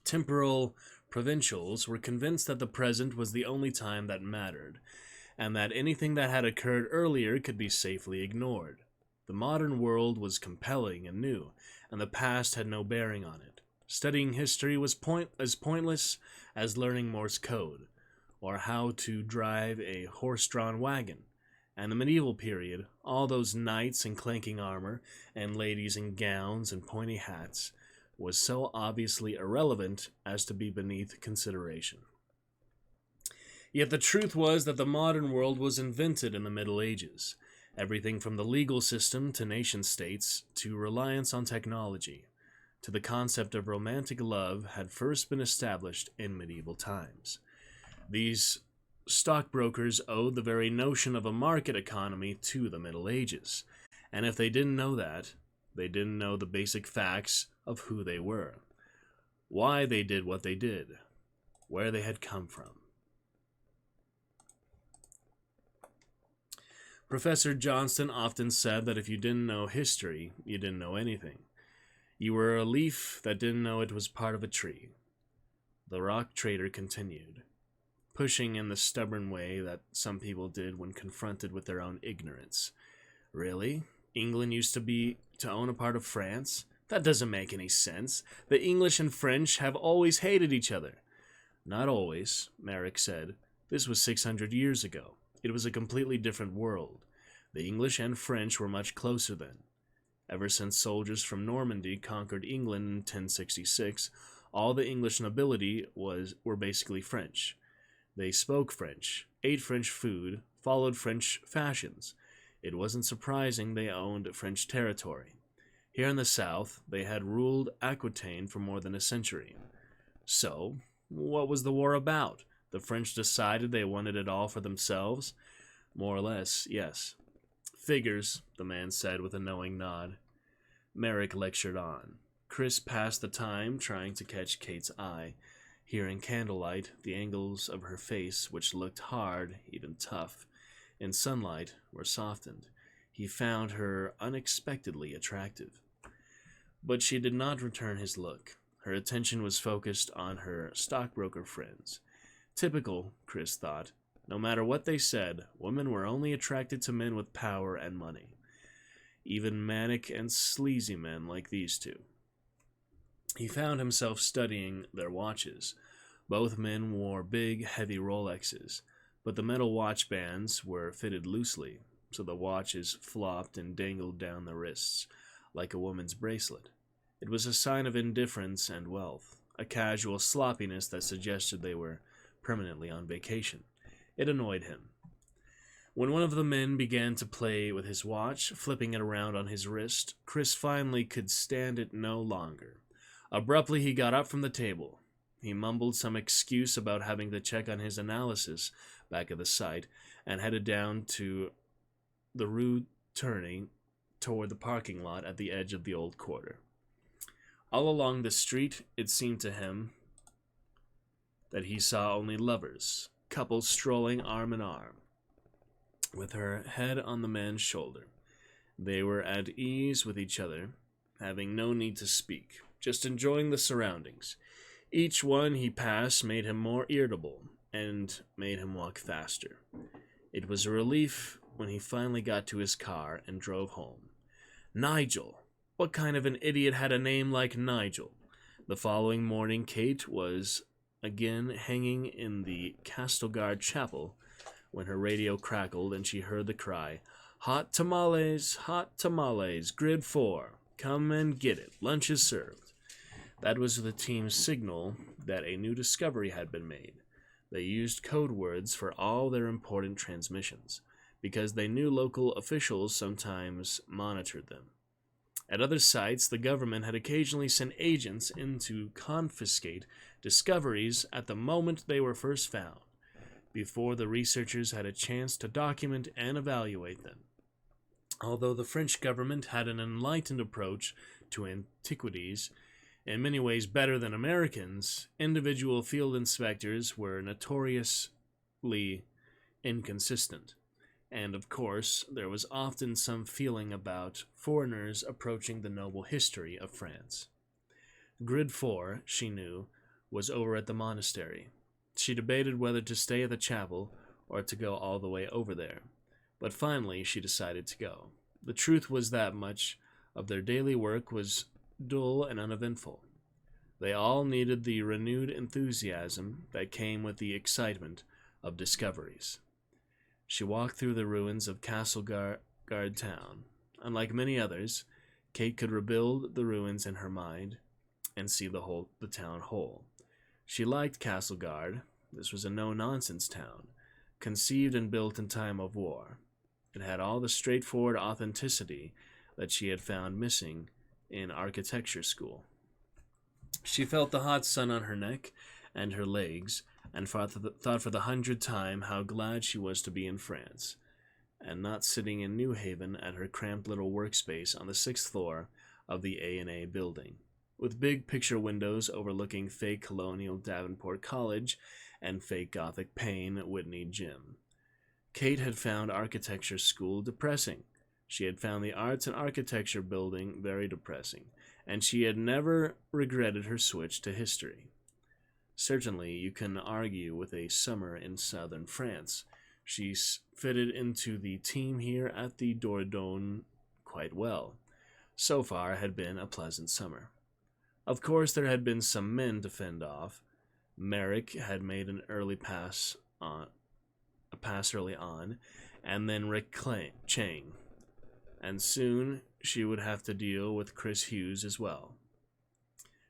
S2: Temporal provincials were convinced that the present was the only time that mattered, and that anything that had occurred earlier could be safely ignored. The modern world was compelling and new, and the past had no bearing on it. Studying history was as pointless as learning Morse code, or how to drive a horse-drawn wagon. And the medieval period, all those knights in clanking armor, and ladies in gowns and pointy hats, was so obviously irrelevant as to be beneath consideration. Yet the truth was that the modern world was invented in the Middle Ages. Everything from the legal system to nation-states to reliance on technology to the concept of romantic love had first been established in medieval times. These stockbrokers owed the very notion of a market economy to the Middle Ages, and if they didn't know that, they didn't know the basic facts of who they were, why they did what they did, where they had come from. Professor Johnston often said that if you didn't know history, you didn't know anything. You were a leaf that didn't know it was part of a tree. The rock trader continued, pushing in the stubborn way that some people did when confronted with their own ignorance. Really? England used to own a part of France? That doesn't make any sense. The English and French have always hated each other. Not always, Merrick said. This was 600 years ago. It was a completely different world. The English and French were much closer then. Ever since soldiers from Normandy conquered England in 1066, all the English nobility were basically French. They spoke French, ate French food, followed French fashions. It wasn't surprising they owned French territory. Here in the south, they had ruled Aquitaine for more than a century. So, what was the war about? The French decided they wanted it all for themselves? More or less, yes. Figures, the man said with a knowing nod. Merrick lectured on. Chris passed the time trying to catch Kate's eye. Here in candlelight, the angles of her face, which looked hard, even tough, in sunlight, were softened. He found her unexpectedly attractive. But she did not return his look. Her attention was focused on her stockbroker friends. Typical, Chris thought. No matter what they said, women were only attracted to men with power and money. Even manic and sleazy men like these two. He found himself studying their watches. Both men wore big, heavy Rolexes, but the metal watch bands were fitted loosely, so the watches flopped and dangled down the wrists, like a woman's bracelet. It was a sign of indifference and wealth, a casual sloppiness that suggested they were permanently on vacation. It annoyed him. When one of the men began to play with his watch, flipping it around on his wrist, Chris finally could stand it no longer. Abruptly, he got up from the table. He mumbled some excuse about having to check on his analysis back at the site and headed down to the rue turning toward the parking lot at the edge of the old quarter. All along the street, it seemed to him that he saw only lovers, couples strolling arm in arm, with her head on the man's shoulder. They were at ease with each other, having no need to speak, just enjoying the surroundings. Each one he passed made him more irritable and made him walk faster. It was a relief when he finally got to his car and drove home. Nigel! What kind of an idiot had a name like Nigel? The following morning, Kate was again hanging in the Castelgard chapel when her radio crackled and she heard the cry, hot tamales, grid 4, come and get it, lunch is served." That was the team's signal that a new discovery had been made. They used code words for all their important transmissions, because they knew local officials sometimes monitored them. At other sites, the government had occasionally sent agents in to confiscate discoveries at the moment they were first found, before the researchers had a chance to document and evaluate them. Although the French government had an enlightened approach to antiquities, In many ways better than Americans, individual field inspectors were notoriously inconsistent. And of course, there was often some feeling about foreigners approaching the noble history of France. Grid 4, she knew, was over at the monastery. She debated whether to stay at the chapel or to go all the way over there, but finally she decided to go. The truth was that much of their daily work was dull and uneventful. They all needed the renewed enthusiasm that came with the excitement of discoveries. She walked through the ruins of Castleguard Town. Unlike many others, Kate could rebuild the ruins in her mind and see the town whole. She liked Castleguard. This was a no-nonsense town, conceived and built in time of war. It had all the straightforward authenticity that she had found missing in architecture school. She felt the hot sun on her neck and her legs, and thought for the 100th time how glad she was to be in France, and not sitting in New Haven at her cramped little workspace on the 6th floor of the A&A building, with big picture windows overlooking fake colonial Davenport College and fake Gothic Payne Whitney Gym. Kate had found architecture school depressing. She had found the arts and architecture building very depressing, and she had never regretted her switch to history. Certainly, you can argue with a summer in southern France. She fitted into the team here at the Dordogne quite well. So far had been a pleasant summer. Of course, there had been some men to fend off. Merrick had made an early pass early on, and then Rick Chang. And soon she would have to deal with Chris Hughes as well.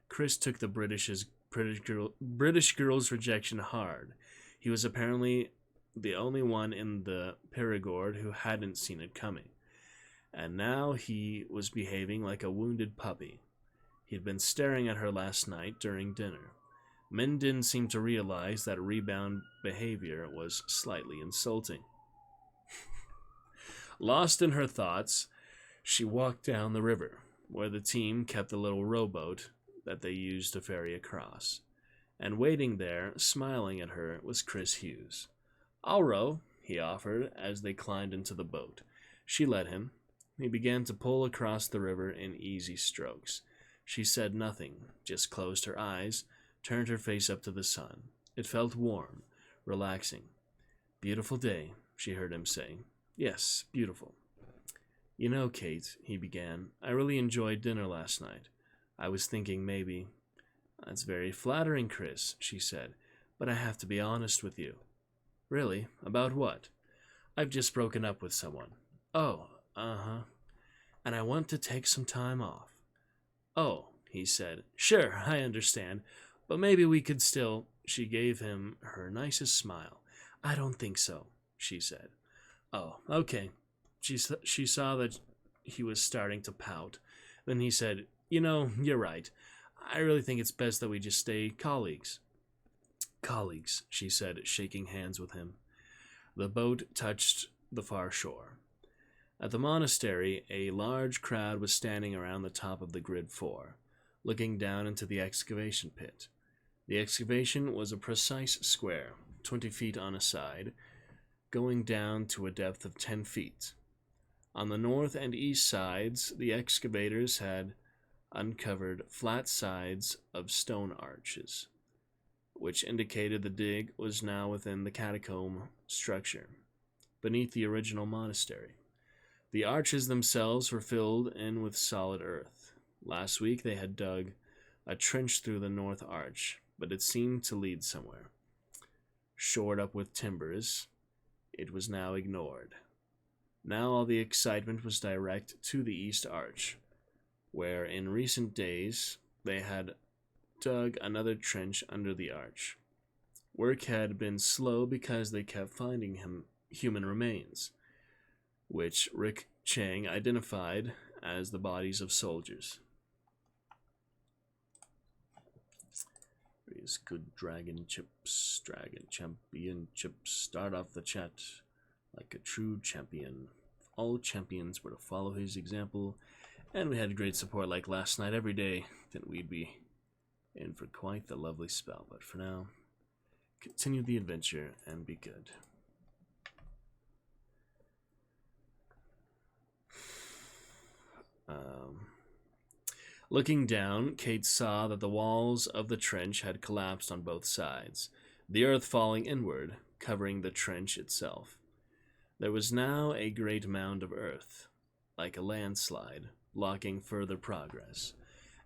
S2: Chris took the British girl's rejection hard. He was apparently the only one in the Perigord who hadn't seen it coming. And now he was behaving like a wounded puppy. He'd been staring at her last night during dinner. Men didn't seem to realize that rebound behavior was slightly insulting. Lost in her thoughts, she walked down the river, where the team kept the little rowboat that they used to ferry across. And waiting there, smiling at her, was Chris Hughes. "I'll row," he offered as they climbed into the boat. She let him. He began to pull across the river in easy strokes. She said nothing, just closed her eyes, turned her face up to the sun. It felt warm, relaxing. "Beautiful day," she heard him say. "Yes, beautiful." "You know, Kate," he began, "I really enjoyed dinner last night. I was thinking maybe—" "That's very flattering, Chris," she said, "but I have to be honest with you." "Really? About what?" "I've just broken up with someone." "Oh, uh-huh. And I want to take some time off." "Oh," he said, "sure, I understand, but maybe we could still—" She gave him her nicest smile. "I don't think so," she said. "Oh, okay." She saw that he was starting to pout. Then he said, "You know, you're right. I really think it's best that we just stay colleagues." "Colleagues," she said, shaking hands with him. The boat touched the far shore. At the monastery, a large crowd was standing around the top of the Grid 4, looking down into the excavation pit. The excavation was a precise square, 20 feet on a side, going down to a depth of 10 feet. On the north and east sides, the excavators had uncovered flat sides of stone arches, which indicated the dig was now within the catacomb structure, beneath the original monastery. The arches themselves were filled in with solid earth. Last week they had dug a trench through the north arch, but it seemed to lead somewhere. Shored up with timbers, it was now ignored. Now all the excitement was direct to the east arch, where in recent days they had dug another trench under the arch. Work had been slow because they kept finding human remains, which Rick Chang identified as the bodies of soldiers. These good dragon championships. Start off the chat like a true champion. If all champions were to follow his example, And we had great support like last night every day, then we'd be in for quite the lovely spell. But for now, continue the adventure and be good. Looking down, Kate saw that the walls of the trench had collapsed on both sides, the earth falling inward, covering the trench itself. There was now a great mound of earth, like a landslide, blocking further progress,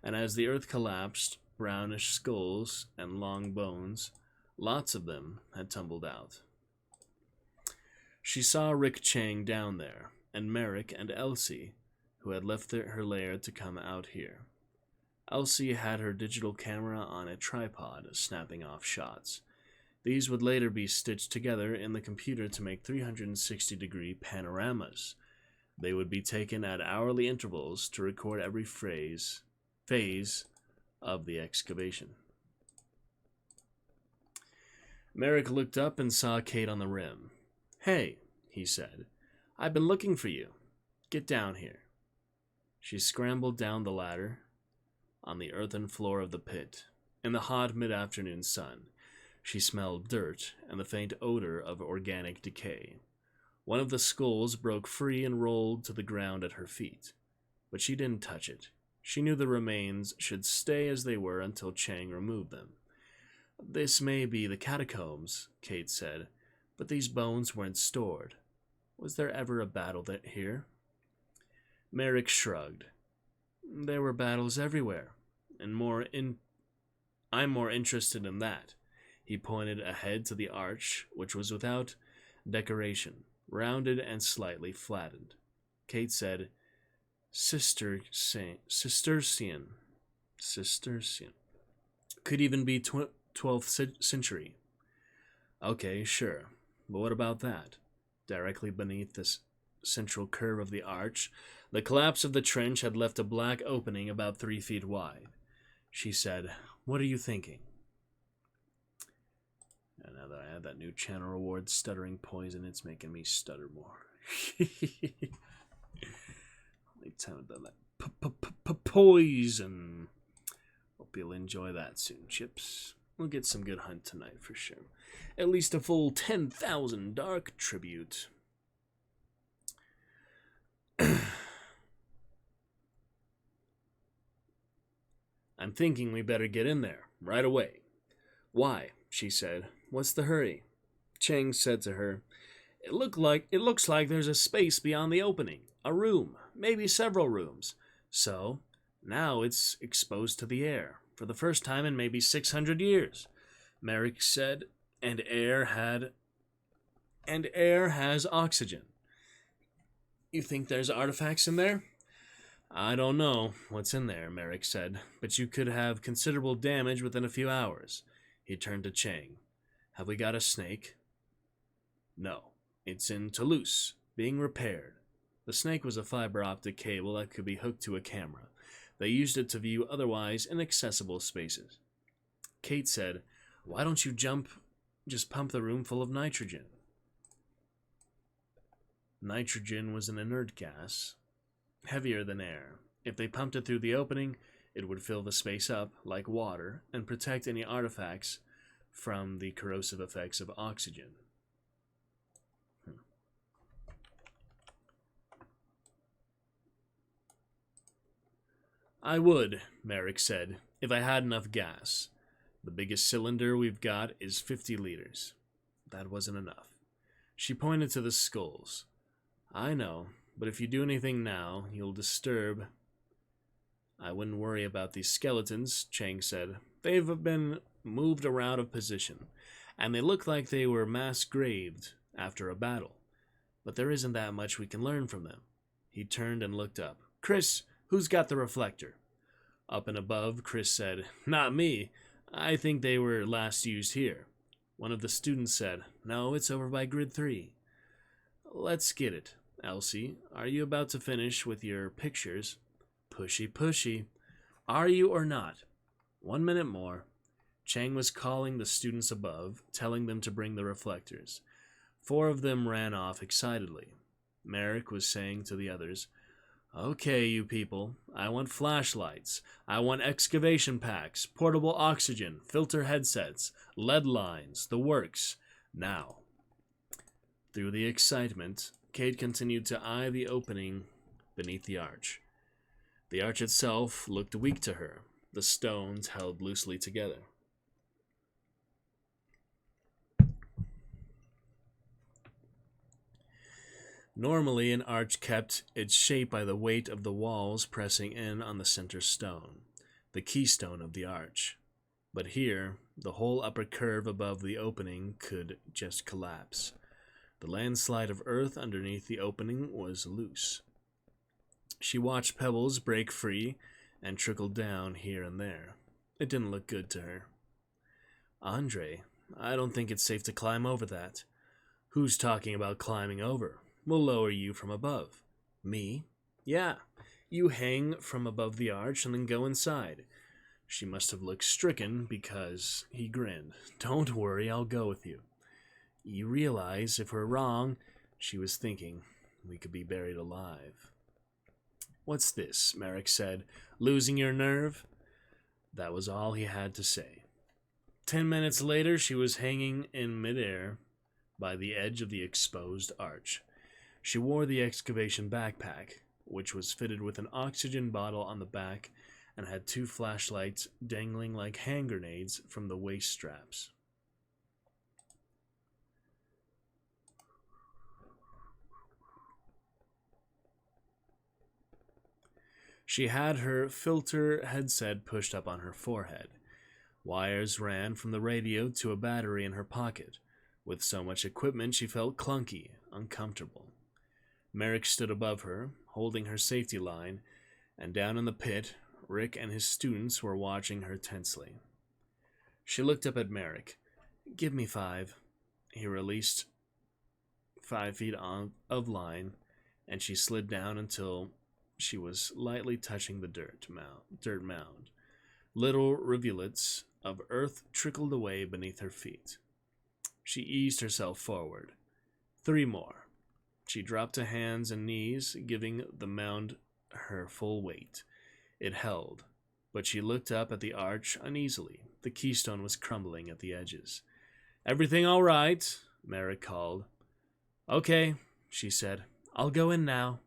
S2: and as the earth collapsed, brownish skulls and long bones, lots of them, had tumbled out. She saw Rick Chang down there, and Merrick and Elsie, who had left her lair to come out here. Elsie had her digital camera on a tripod, snapping off shots. These would later be stitched together in the computer to make 360-degree panoramas. They would be taken at hourly intervals to record every phase of the excavation. Merrick looked up and saw Kate on the rim. "Hey," he said, "I've been looking for you. Get down here." She scrambled down the ladder on the earthen floor of the pit. In the hot mid-afternoon sun, she smelled dirt and the faint odor of organic decay. One of the skulls broke free and rolled to the ground at her feet, but she didn't touch it. She knew the remains should stay as they were until Chang removed them. "This may be the catacombs," Kate said, "but these bones weren't stored. Was there ever a battle here?" Merrick shrugged. "There were battles everywhere, and I'm more interested in that." He pointed ahead to the arch, which was without decoration, rounded and slightly flattened. Kate said, Cistercian. Could even be 12th century. Okay, sure. But what about that? Directly beneath this central curve of the arch, the collapse of the trench had left a black opening about 3 feet wide. She said, "What are you thinking?" And now that I have that new channel reward, Stuttering Poison, it's making me stutter more. Only time I've done that. Poison. Hope you'll enjoy that soon, Chips. We'll get some good hunt tonight for sure. At least a full 10,000 dark tribute. I'm thinking we better get in there, right away. "Why?" she said. "What's the hurry?" Chang said to her, It looks like there's a space beyond the opening. A room, maybe several rooms. So, now it's exposed to the air, for the first time in maybe 600 years. Merrick said, and air has oxygen. You think there's artifacts in there? I don't know what's in there, Merrick said, but you could have considerable damage within a few hours. He turned to Chang. Have we got a snake? No. It's in Toulouse, being repaired. The snake was a fiber optic cable that could be hooked to a camera. They used it to view otherwise inaccessible spaces. Kate said, Why don't you just pump the room full of nitrogen? Nitrogen was an inert gas, heavier than air. If they pumped it through the opening, it would fill the space up like water and protect any artifacts from the corrosive effects of oxygen. I would, Merrick said, if I had enough gas. The biggest cylinder we've got is 50 liters. That wasn't enough. She pointed to the skulls. I know, but if you do anything now, you'll disturb. I wouldn't worry about these skeletons, Chang said. They've been moved around of position, and they look like they were mass-graved after a battle. But there isn't that much we can learn from them. He turned and looked up. Chris, who's got the reflector? Up and above, Chris said, Not me. I think they were last used here. One of the students said, No, it's over by grid 3. Let's get it. Elsie, are you about to finish with your pictures? Pushy, pushy. Are you or not? 1 minute more. Chang was calling the students above, telling them to bring the reflectors. 4 of them ran off excitedly. Merrick was saying to the others, Okay, you people, I want flashlights. I want excavation packs, portable oxygen, filter headsets, lead lines, the works. Now. Through the excitement, Kate continued to eye the opening beneath the arch. The arch itself looked weak to her, the stones held loosely together. Normally, an arch kept its shape by the weight of the walls pressing in on the center stone, the keystone of the arch. But here, the whole upper curve above the opening could just collapse. The landslide of earth underneath the opening was loose. She watched pebbles break free and trickle down here and there. It didn't look good to her. Andre, I don't think it's safe to climb over that. Who's talking about climbing over? We'll lower you from above. Me? Yeah. You hang from above the arch and then go inside. She must have looked stricken because he grinned. Don't worry, I'll go with you. You realize if we're wrong, she was thinking, we could be buried alive. What's this? Merrick said. Losing your nerve? That was all he had to say. 10 minutes later, she was hanging in midair by the edge of the exposed arch. She wore the excavation backpack, which was fitted with an oxygen bottle on the back and had 2 flashlights dangling like hand grenades from the waist straps. She had her filter headset pushed up on her forehead. Wires ran from the radio to a battery in her pocket. With so much equipment, she felt clunky, uncomfortable. Merrick stood above her, holding her safety line, and down in the pit, Rick and his students were watching her tensely. She looked up at Merrick. Give me 5. He released 5 feet of line, and she slid down until she was lightly touching the dirt mound. Little rivulets of earth trickled away beneath her feet. She eased herself forward. 3 more. She dropped to hands and knees, giving the mound her full weight. It held, but she looked up at the arch uneasily. The keystone was crumbling at the edges. Everything all right? Merrick called. Okay, she said. I'll go in now.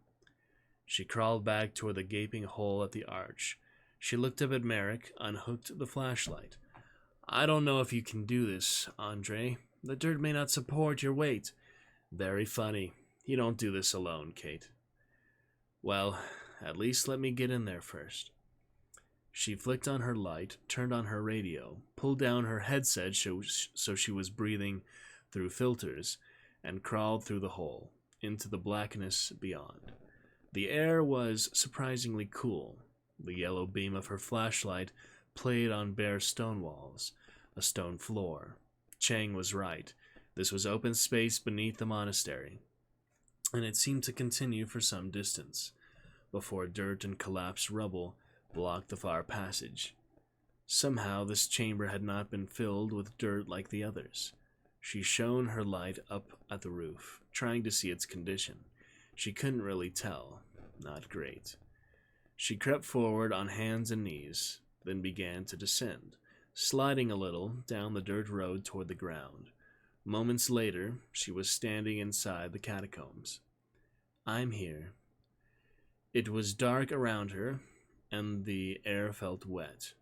S2: She crawled back toward the gaping hole at the arch. She looked up at Merrick, unhooked the flashlight. I don't know if you can do this, Andre. The dirt may not support your weight. Very funny. You don't do this alone, Kate. Well, at least let me get in there first. She flicked on her light, turned on her radio, pulled down her headset so she was breathing through filters, and crawled through the hole, into the blackness beyond. The air was surprisingly cool. The yellow beam of her flashlight played on bare stone walls, a stone floor. Chang was right. This was open space beneath the monastery, and it seemed to continue for some distance, before dirt and collapsed rubble blocked the far passage. Somehow this chamber had not been filled with dirt like the others. She shone her light up at the roof, trying to see its condition. She couldn't really tell. Not great. She crept forward on hands and knees, then began to descend, sliding a little down the dirt road toward the ground. Moments later, she was standing inside the catacombs. I'm here. It was dark around her, and the air felt wet.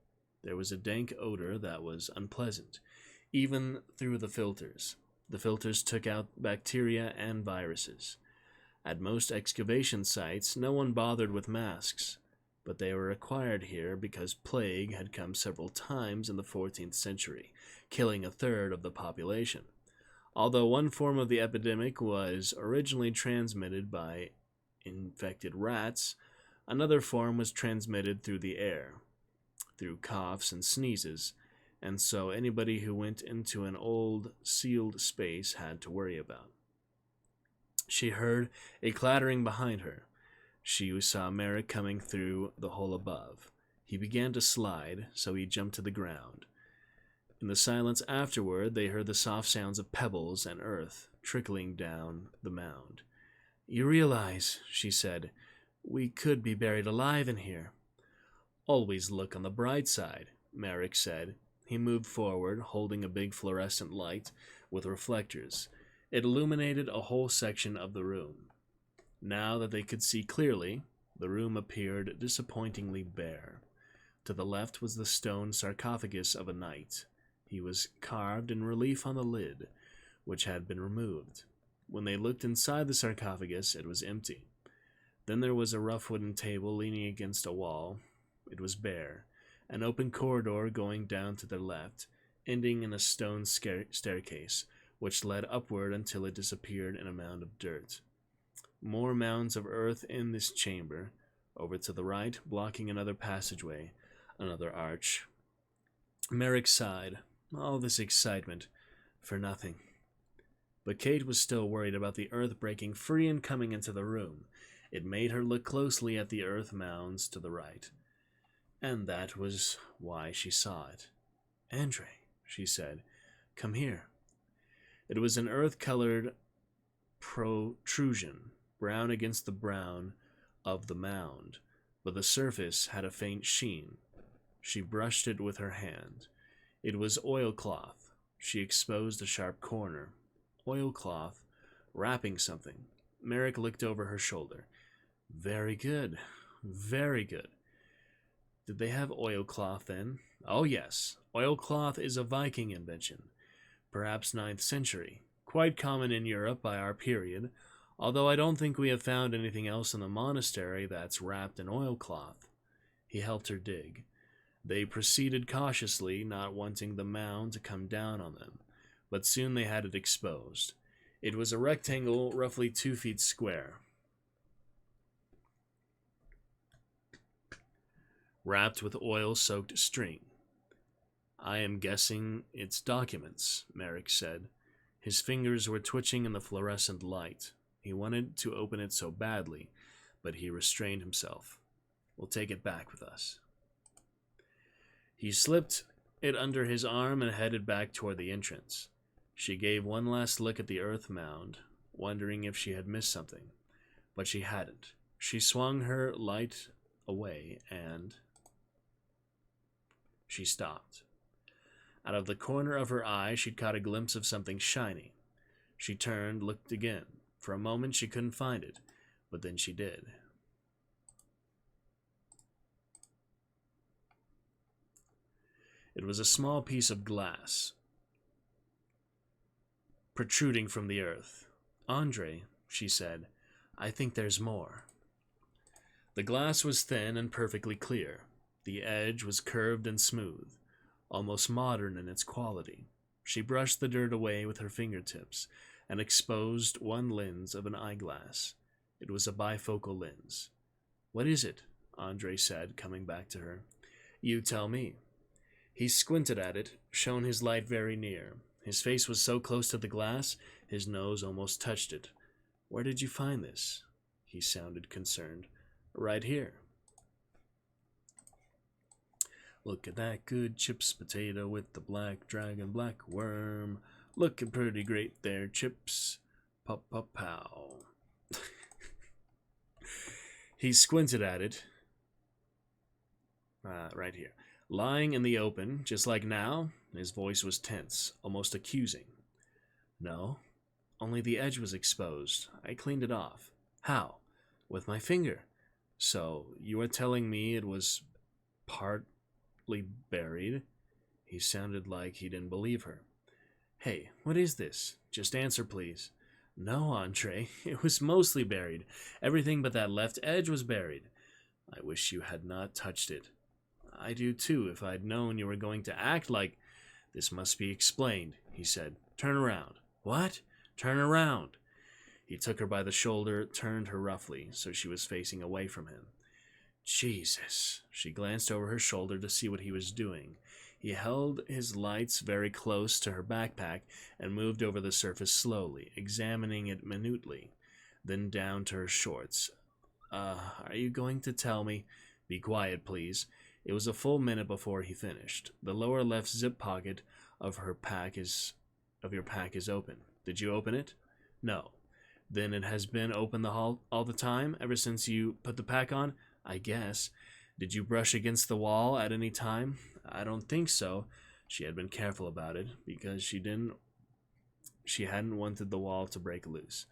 S2: There was a dank odor that was unpleasant, even through the filters. The filters took out bacteria and viruses. At most excavation sites, no one bothered with masks, but they were required here because plague had come several times in the 14th century, killing 1/3 of the population. Although one form of the epidemic was originally transmitted by infected rats, another form was transmitted through the air, through coughs and sneezes, and so anybody who went into an old, sealed space had to worry about. She heard a clattering behind her. She saw Merrick coming through the hole above. He began to slide, so he jumped to the ground. In the silence afterward, they heard the soft sounds of pebbles and earth trickling down the mound. You realize, she said, We could be buried alive in here. Always look on the bright side, Merrick said. He moved forward, holding a big fluorescent light with reflectors. It illuminated a whole section of the room. Now that they could see clearly, the room appeared disappointingly bare. To the left was the stone sarcophagus of a knight. He was carved in relief on the lid, which had been removed. When they looked inside the sarcophagus, it was empty. Then there was a rough wooden table leaning against a wall. It was bare. An open corridor going down to the left, ending in a stone staircase, which led upward until it disappeared in a mound of dirt. More mounds of earth in this chamber. Over to the right, blocking another passageway, another arch. Merrick sighed. All this excitement for nothing. But Kate was still worried about the earth breaking free and coming into the room. It made her look closely at the earth mounds to the right. And that was why she saw it. Andre, she said, come here. It was an earth-colored protrusion, brown against the brown of the mound, but the surface had a faint sheen. She brushed it with her hand. It was oilcloth. She exposed a sharp corner. Oilcloth, wrapping something. Merrick looked over her shoulder. Very good. Very good. Did they have oilcloth then? Oh yes. Oilcloth is a Viking invention. Perhaps 9th century. Quite common in Europe by our period, although I don't think we have found anything else in the monastery that's wrapped in oilcloth. He helped her dig. They proceeded cautiously, not wanting the mound to come down on them, but soon they had it exposed. It was a rectangle roughly 2 feet square, wrapped with oil-soaked string. I am guessing it's documents, Merrick said. His fingers were twitching in the fluorescent light. He wanted to open it so badly, but he restrained himself. We'll take it back with us. He slipped it under his arm and headed back toward the entrance. She gave one last look at the earth mound, wondering if she had missed something, but she hadn't. She swung her light away and she stopped. Out of the corner of her eye, she'd caught a glimpse of something shiny. She turned, looked again. For a moment, she couldn't find it, but then she did. It was a small piece of glass, protruding from the earth. Andre, she said, I think there's more. The glass was thin and perfectly clear. The edge was curved and smooth, almost modern in its quality. She brushed the dirt away with her fingertips and exposed one lens of an eyeglass. It was a bifocal lens. What is it? Andre said, coming back to her. You tell me. He squinted at it, shone his light very near. His face was so close to the glass, his nose almost touched it. Where did you find this? He sounded concerned. Right here. Look at that good chips potato with the black dragon, black worm. Looking pretty great there, Chips. Pow. He squinted at it. Right here. Lying in the open, just like now, his voice was tense, almost accusing. No, only the edge was exposed. I cleaned it off. How? With my finger. So, you are telling me it was partly buried? He sounded like he didn't believe her. Hey, what is this? Just answer, please. No, Andre, it was mostly buried. Everything but that left edge was buried. I wish you had not touched it. I do too, if I'd known you were going to act like... This must be explained, he said. Turn around. What? Turn around. He took her by the shoulder, turned her roughly, so she was facing away from him. Jesus. She glanced over her shoulder to see what he was doing. He held his lights very close to her backpack and moved over the surface slowly, examining it minutely, then down to her shorts. Are you going to tell me? Be quiet, please. It was a full minute before he finished. The lower left zip pocket of your pack is open. Did you open it? No. Then it has been open the hall all the time, ever since you put the pack on? I guess. Did you brush against the wall at any time? I don't think so. She had been careful about it, because she hadn't wanted the wall to break loose.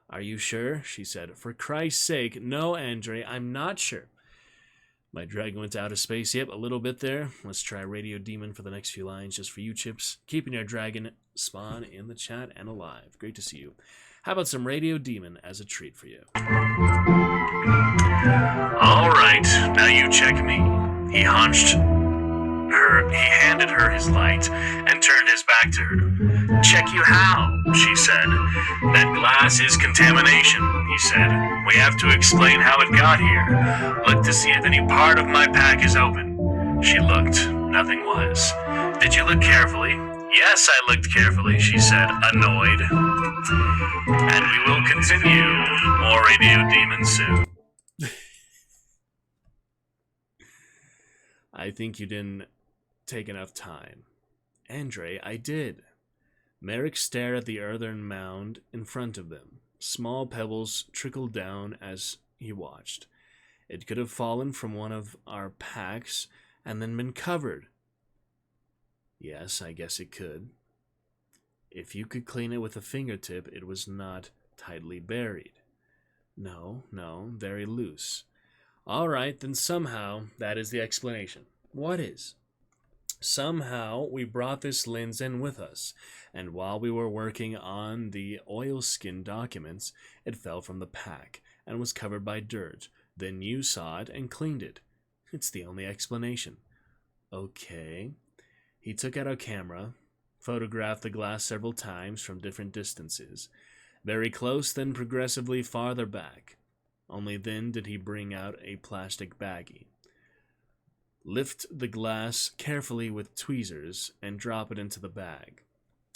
S2: Are you sure? She said. For Christ's sake, no, Andre, I'm not sure. My dragon went to outer space. Yep, a little bit there. Let's try Radio Demon for the next few lines, just for you, Chips. Keeping your dragon spawn in the chat and alive. Great to see you. How about some Radio Demon as a treat for you? All right, now you check me. He handed her his light and turned his back to her. Check you how, she said. That glass is contamination, he said. We have to explain how it got here. Look to see if any part of my pack is open. She looked. Nothing was. Did you look carefully? Yes, I looked carefully, she said, annoyed. And we will continue. More Radio Demon soon. I think you didn't take enough time. Andre, I did. Merrick stared at the earthen mound in front of them. Small pebbles trickled down as he watched. It could have fallen from one of our packs and then been covered. Yes, I guess it could. If you could clean it with a fingertip, it was not tightly buried. No, very loose. All right, then somehow that is the explanation. What is? Somehow we brought this lens in with us, and while we were working on the oilskin documents, it fell from the pack and was covered by dirt. Then you saw it and cleaned it. It's the only explanation. Okay. He took out a camera, photographed the glass several times from different distances, very close, then progressively farther back. Only then did he bring out a plastic baggie. Lift the glass carefully with tweezers and drop it into the bag.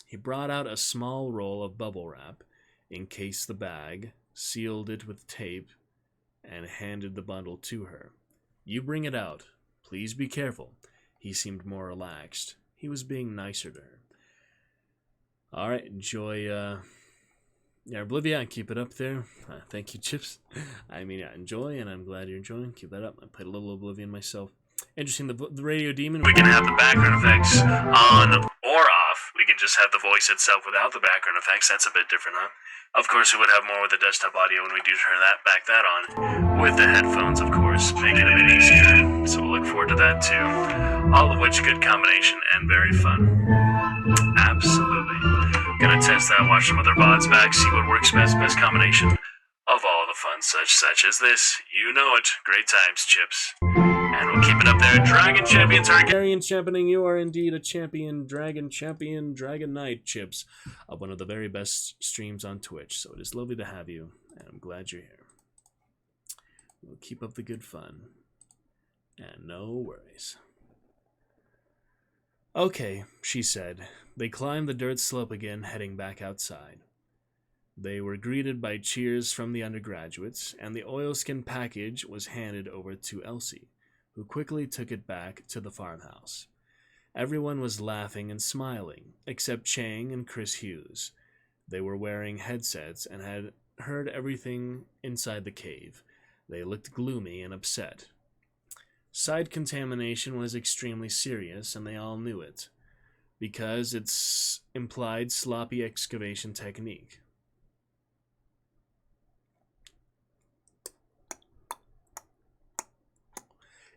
S2: He brought out a small roll of bubble wrap, encased the bag, sealed it with tape, and handed the bundle to her. You bring it out. Please be careful. He seemed more relaxed. He was being nicer to her. All right, enjoy Oblivion, keep it up there. Thank you, Chips. Enjoy, and I'm glad you're enjoying. Keep that up. I played a little Oblivion myself. Interesting, the Radio Demon, we can have the background effects on or off. We can just have the voice itself without the background effects. That's a bit different, huh? Of course, we would have more with the desktop audio when we do turn that on. With the headphones, of course, make it a bit easier. So we'll look forward to that, too. All of which, good combination and very fun. Absolutely. Gonna test that, watch some other VODs back, see what works best combination of all the fun such as this. You know it. Great times, Chips. And we'll keep it up there. Dragon Champion Targaryen championing. You are indeed a champion, Dragon Knight, Chips, of one of the very best streams on Twitch. So it is lovely to have you, and I'm glad you're here. We'll keep up the good fun. And no worries. Okay, she said. They climbed the dirt slope again, heading back outside. They were greeted by cheers from the undergraduates, and the oilskin package was handed over to Elsie, who quickly took it back to the farmhouse. Everyone was laughing and smiling, except Chang and Chris Hughes. They were wearing headsets and had heard everything inside the cave. They looked gloomy and upset. Side contamination was extremely serious, and they all knew it, because it's implied sloppy excavation technique.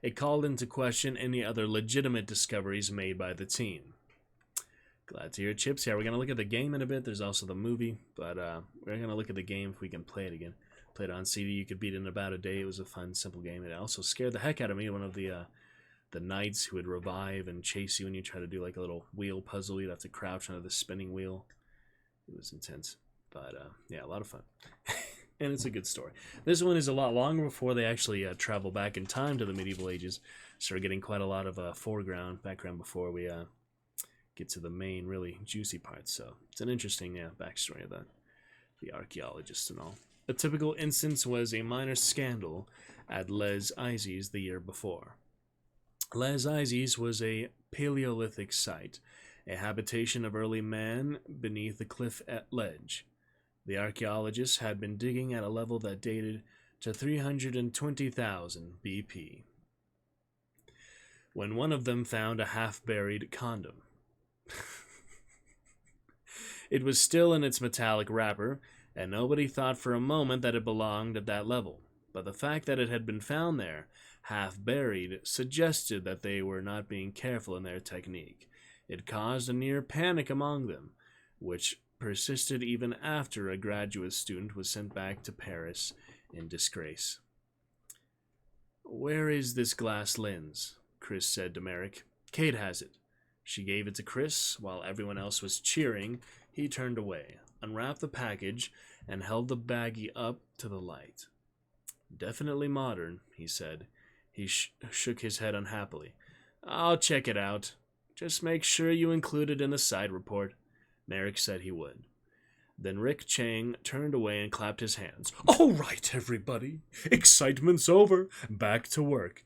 S2: It called into question any other legitimate discoveries made by the team. Glad to hear, Chips. Yeah, we're going to look at the game in a bit. There's also the movie, but we're going to look at the game if we can play it again. Played it on CD. You could beat it in about a day. It was a fun, simple game. It also scared the heck out of me. One of the knights who would revive and chase you when you try to do like a little wheel puzzle. You'd have to crouch under the spinning wheel. It was intense, but yeah, a lot of fun. And it's a good story. This one is a lot longer before they actually travel back in time to the medieval ages. So we're getting quite a lot of background before we get to the main, really juicy parts. So it's an interesting backstory of the archaeologists and all. A typical instance was a minor scandal at Les Izes the year before. Les Izes was a Paleolithic site, a habitation of early man beneath the cliff at ledge. The archaeologists had been digging at a level that dated to 320,000 BP, when one of them found a half-buried condom. It was still in its metallic wrapper, and nobody thought for a moment that it belonged at that level. But the fact that it had been found there, half-buried, suggested that they were not being careful in their technique. It caused a near panic among them, which persisted even after a graduate student was sent back to Paris in disgrace. "Where is this glass lens?" Chris said to Merrick. "Kate has it." She gave it to Chris. While everyone else was cheering, he turned away, unwrapped the package, and held the baggie up to the light. "Definitely modern," he said. He shook his head unhappily. "I'll check it out. Just make sure you include it in the side report." Merrick said he would. Then Rick Chang turned away and clapped his hands. "All right, everybody. Excitement's over. Back to work."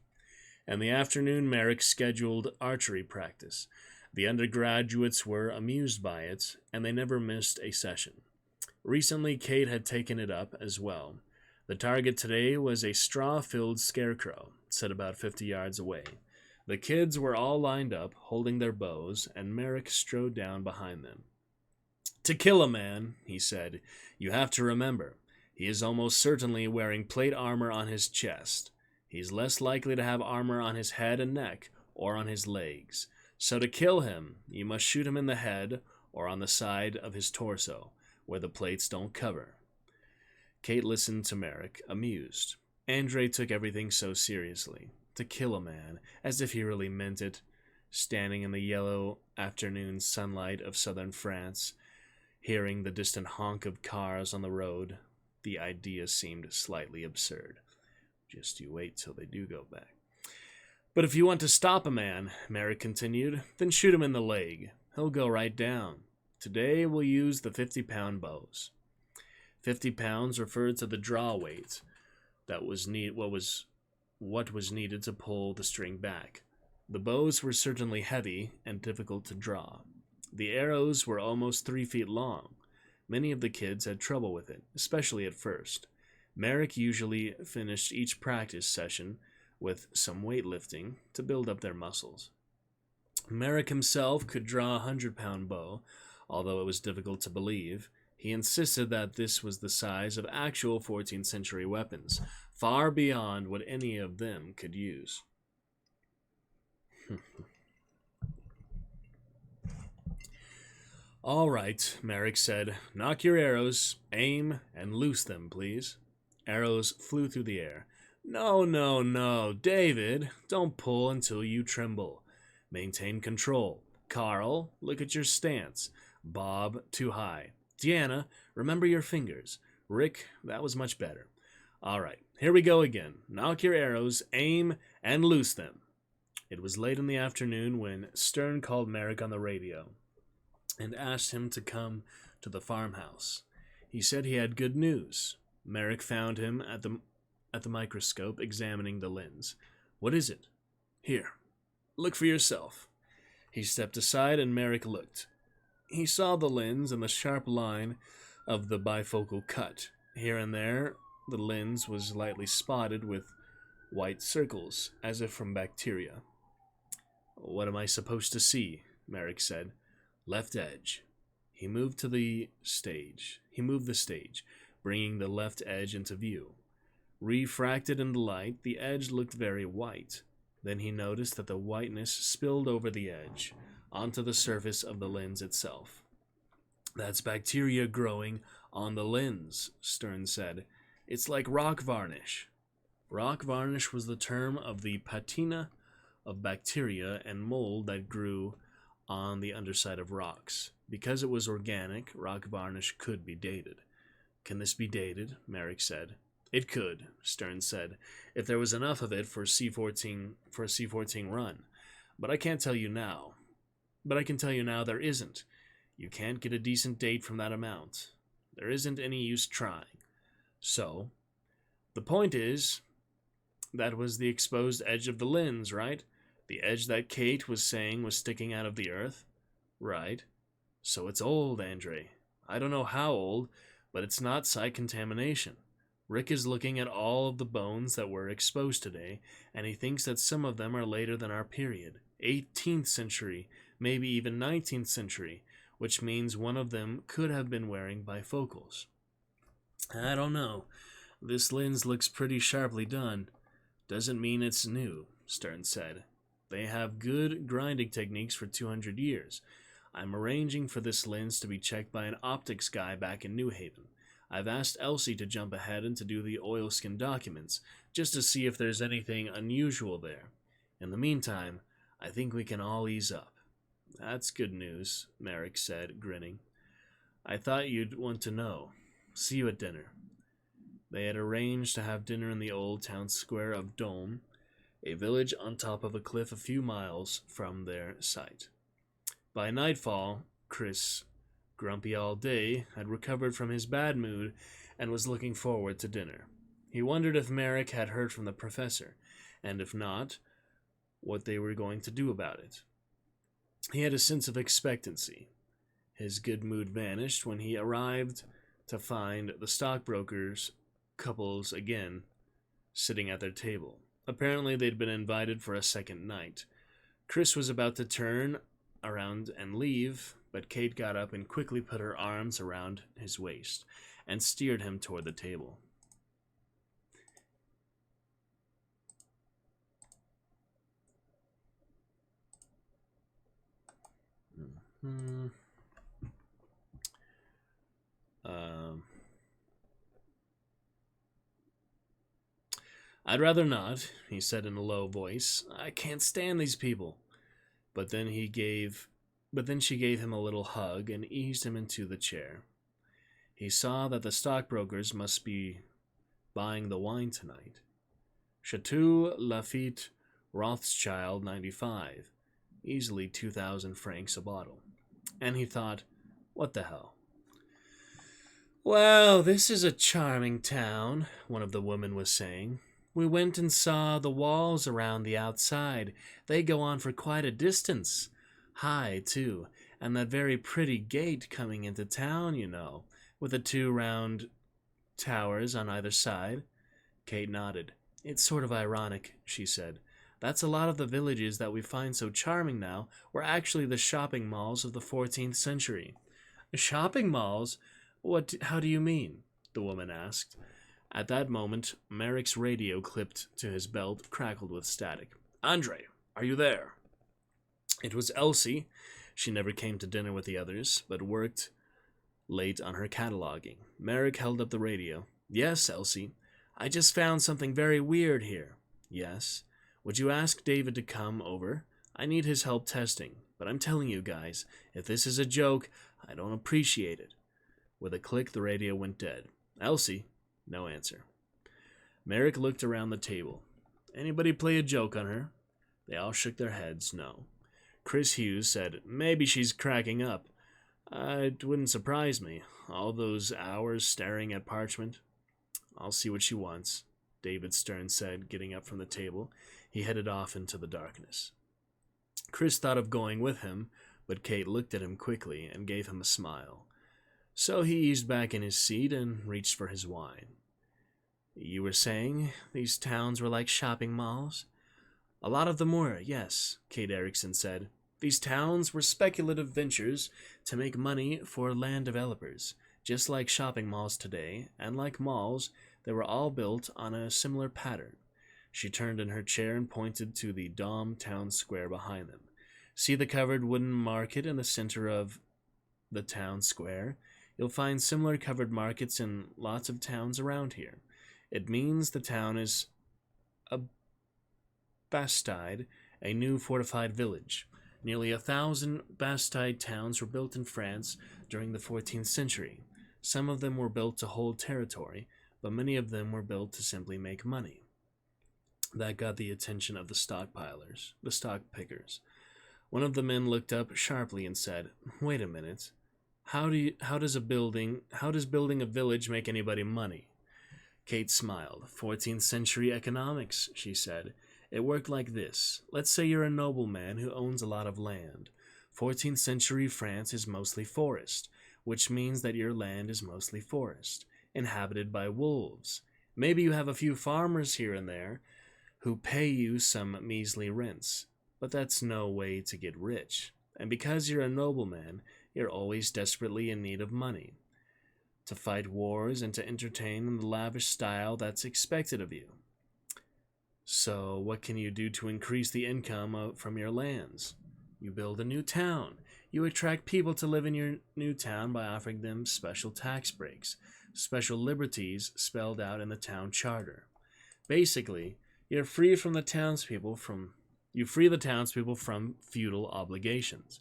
S2: In the afternoon, Merrick scheduled archery practice. The undergraduates were amused by it, and they never missed a session. Recently, Kate had taken it up as well. The target today was a straw-filled scarecrow, set about 50 yards away. The kids were all lined up, holding their bows, and Merrick strode down behind them. "To kill a man," he said, "you have to remember, he is almost certainly wearing plate armor on his chest. He's less likely to have armor on his head and neck, or on his legs. So to kill him, you must shoot him in the head, or on the side of his torso, where the plates don't cover." Kate listened to Merrick, amused. Andre took everything so seriously. To kill a man, as if he really meant it. Standing in the yellow afternoon sunlight of southern France, hearing the distant honk of cars on the road, the idea seemed slightly absurd. Just you wait till they do go back. "But if you want to stop a man," Merrick continued, "then shoot him in the leg. He'll go right down. Today we'll use the 50-pound bows." 50 pounds referred to the draw weight. That was what was needed to pull the string back. The bows were certainly heavy and difficult to draw. The arrows were almost 3 feet long. Many of the kids had trouble with it, especially at first. Merrick usually finished each practice session with some weightlifting to build up their muscles. Merrick himself could draw a 100-pound bow, although it was difficult to believe. He insisted that this was the size of actual 14th century weapons, far beyond what any of them could use. "All right," Merrick said. "Knock your arrows, aim, and loose them, please." Arrows flew through the air. No, David, don't pull until you tremble. Maintain control. Carl, look at your stance. Bob, too high. Deanna, remember your fingers. Rick, that was much better. All right, here we go again. Knock your arrows, aim, and loose them." It was late in the afternoon when Stern called Merrick on the radio and asked him to come to the farmhouse. He said he had good news. Merrick found him at the microscope examining the lens. "What is it?" "Here, look for yourself." He stepped aside and Merrick looked. He saw the lens and the sharp line of the bifocal cut. Here and there, the lens was lightly spotted with white circles, as if from bacteria. "What am I supposed to see?" Merrick said. "Left edge." He moved the stage, bringing the left edge into view. Refracted in the light, the edge looked very white. Then he noticed that the whiteness spilled over the edge, onto the surface of the lens itself. "That's bacteria growing on the lens," Stern said. "It's like rock varnish." Rock varnish was the term of the patina of bacteria and mold that grew on the underside of rocks. Because it was organic, rock varnish could be dated. "Can this be dated?" Merrick said. "It could," Stern said, "if there was enough of it for a C-14 run. But I can't tell you now. But I can tell you now there isn't. You can't get a decent date from that amount. There isn't any use trying. So, the point is, that was the exposed edge of the lens, right? The edge that Kate was saying was sticking out of the earth? Right. So it's old, Andre. I don't know how old, But it's not site contamination. Rick is looking at all of the bones that were exposed today, and he thinks that some of them are later than our period. 18th century, maybe even 19th century, which means one of them could have been wearing bifocals. I don't know. This lens looks pretty sharply done. Doesn't mean it's new, Stern said. They have good grinding techniques for 200 years. I'm arranging for this lens to be checked by an optics guy back in New Haven. I've asked Elsie to jump ahead and to do the oilskin documents, just to see if there's anything unusual there. In the meantime, I think we can all ease up. That's good news, Merrick said, grinning. I thought you'd want to know. See you at dinner. They had arranged to have dinner in the old town square of Dome, a village on top of a cliff a few miles from their site. By nightfall, Chris, grumpy all day, had recovered from his bad mood and was looking forward to dinner. He wondered if Merrick had heard from the professor, and if not, what they were going to do about it. He had a sense of expectancy. His good mood vanished when he arrived to find the stockbrokers couples again sitting at their table. Apparently they'd been invited for a second night. Chris was about to turn around and leave, but Kate got up and quickly put her arms around his waist and steered him toward the table. I'd rather not, he said in a low voice. I can't stand these people. But then she gave him a little hug and eased him into the chair. He saw that the stockbrokers must be buying the wine tonight. Chateau Lafite Rothschild 95, easily 2,000 francs a bottle. And he thought, what the hell? Well, this is a charming town, one of the women was saying. We went and saw the walls around the outside. They go on for quite a distance. High, too, and that very pretty gate coming into town, you know, with the 2 round towers on either side. Kate nodded. It's sort of ironic, she said. That's a lot of the villages that we find so charming now were actually the shopping malls of the 14th century. Shopping malls? How do you mean? The woman asked. At that moment, Merrick's radio clipped to his belt crackled with static. Andre, are you there? It was Elsie. She never came to dinner with the others, but worked late on her cataloging. Merrick held up the radio. Yes, Elsie. I just found something very weird here. Yes. Would you ask David to come over? I need his help testing. But I'm telling you guys, if this is a joke, I don't appreciate it. With a click, the radio went dead. Elsie? No answer. Merrick looked around the table. Anybody play a joke on her? They all shook their heads, no. Chris Hughes said, maybe she's cracking up. It wouldn't surprise me. All those hours staring at parchment. I'll see what she wants, David Stern said, getting up from the table. He headed off into the darkness. Chris thought of going with him, but Kate looked at him quickly and gave him a smile. So he eased back in his seat and reached for his wine. You were saying these towns were like shopping malls? A lot of them were, yes, Kate Erickson said. These towns were speculative ventures to make money for land developers, just like shopping malls today, and like malls, they were all built on a similar pattern. She turned in her chair and pointed to the Dom town square behind them. See the covered wooden market in the center of the town square? You'll find similar covered markets in lots of towns around here. It means the town is a bastide, a new fortified village. Nearly 1,000 bastide towns were built in France during the 14th century. Some of them were built to hold territory, but many of them were built to simply make money. That got the attention of the stock pickers. One of the men looked up sharply and said, "Wait a minute. How does building a village make anybody money?" Kate smiled. 14th century economics, she said. It worked like this. Let's say you're a nobleman who owns a lot of land. 14th century France is mostly forest. which means that your land is mostly forest, inhabited by wolves. Maybe you have a few farmers here and there who pay you some measly rents, but that's no way to get rich. And because you're a nobleman, you're always desperately in need of money to fight wars and to entertain in the lavish style that's expected of you. So, what can you do to increase the income from your lands? You build a new town. You attract people to live in your new town by offering them special tax breaks, special liberties spelled out in the town charter. Basically, you free the townspeople from feudal obligations.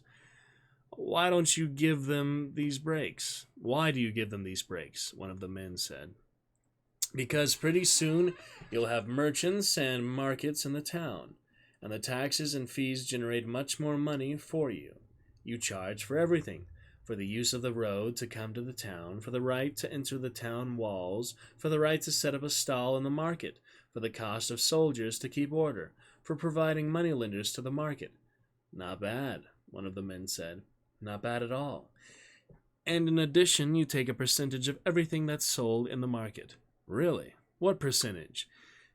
S2: Why don't you give them these breaks? Why do you give them these breaks? One of the men said. Because pretty soon you'll have merchants and markets in the town, and the taxes and fees generate much more money for you. You charge for everything, for the use of the road to come to the town, for the right to enter the town walls, for the right to set up a stall in the market, for the cost of soldiers to keep order, for providing moneylenders to the market. Not bad, one of the men said. Not bad at all. And in addition, you take a percentage of everything that's sold in the market. Really? What percentage?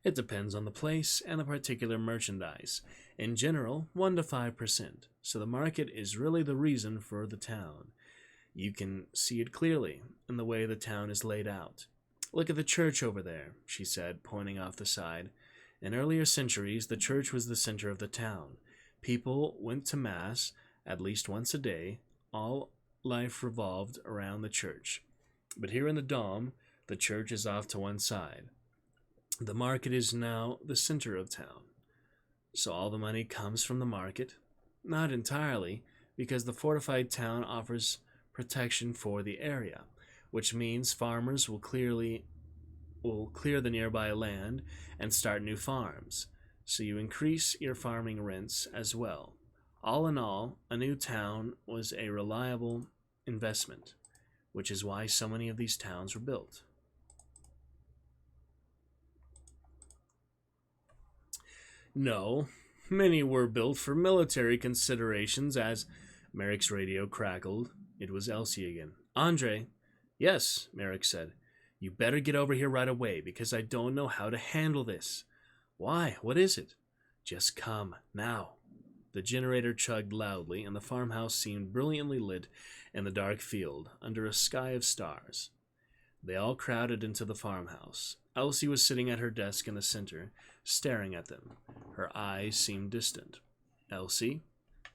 S2: It depends on the place and the particular merchandise. In general, 1 to 5%. So the market is really the reason for the town. You can see it clearly in the way the town is laid out. Look at the church over there, she said, pointing off the side. In earlier centuries, the church was the center of the town. People went to Mass at least once a day. All life revolved around the church. But here in the Dome, the church is off to one side. The market is now the center of town. So all the money comes from the market? Not entirely, because the fortified town offers protection for the area, which means farmers will clear the nearby land and start new farms. So you increase your farming rents as well. All in all, a new town was a reliable investment, which is why so many of these towns were built. No, many were built for military considerations as Merrick's radio crackled. It was Elsie again. Andre? Yes, Merrick said. You better get over here right away because I don't know how to handle this. Why? What is it? Just come, now. The generator chugged loudly, and the farmhouse seemed brilliantly lit in the dark field, under a sky of stars. They all crowded into the farmhouse. Elsie was sitting at her desk in the center, staring at them. Her eyes seemed distant. Elsie?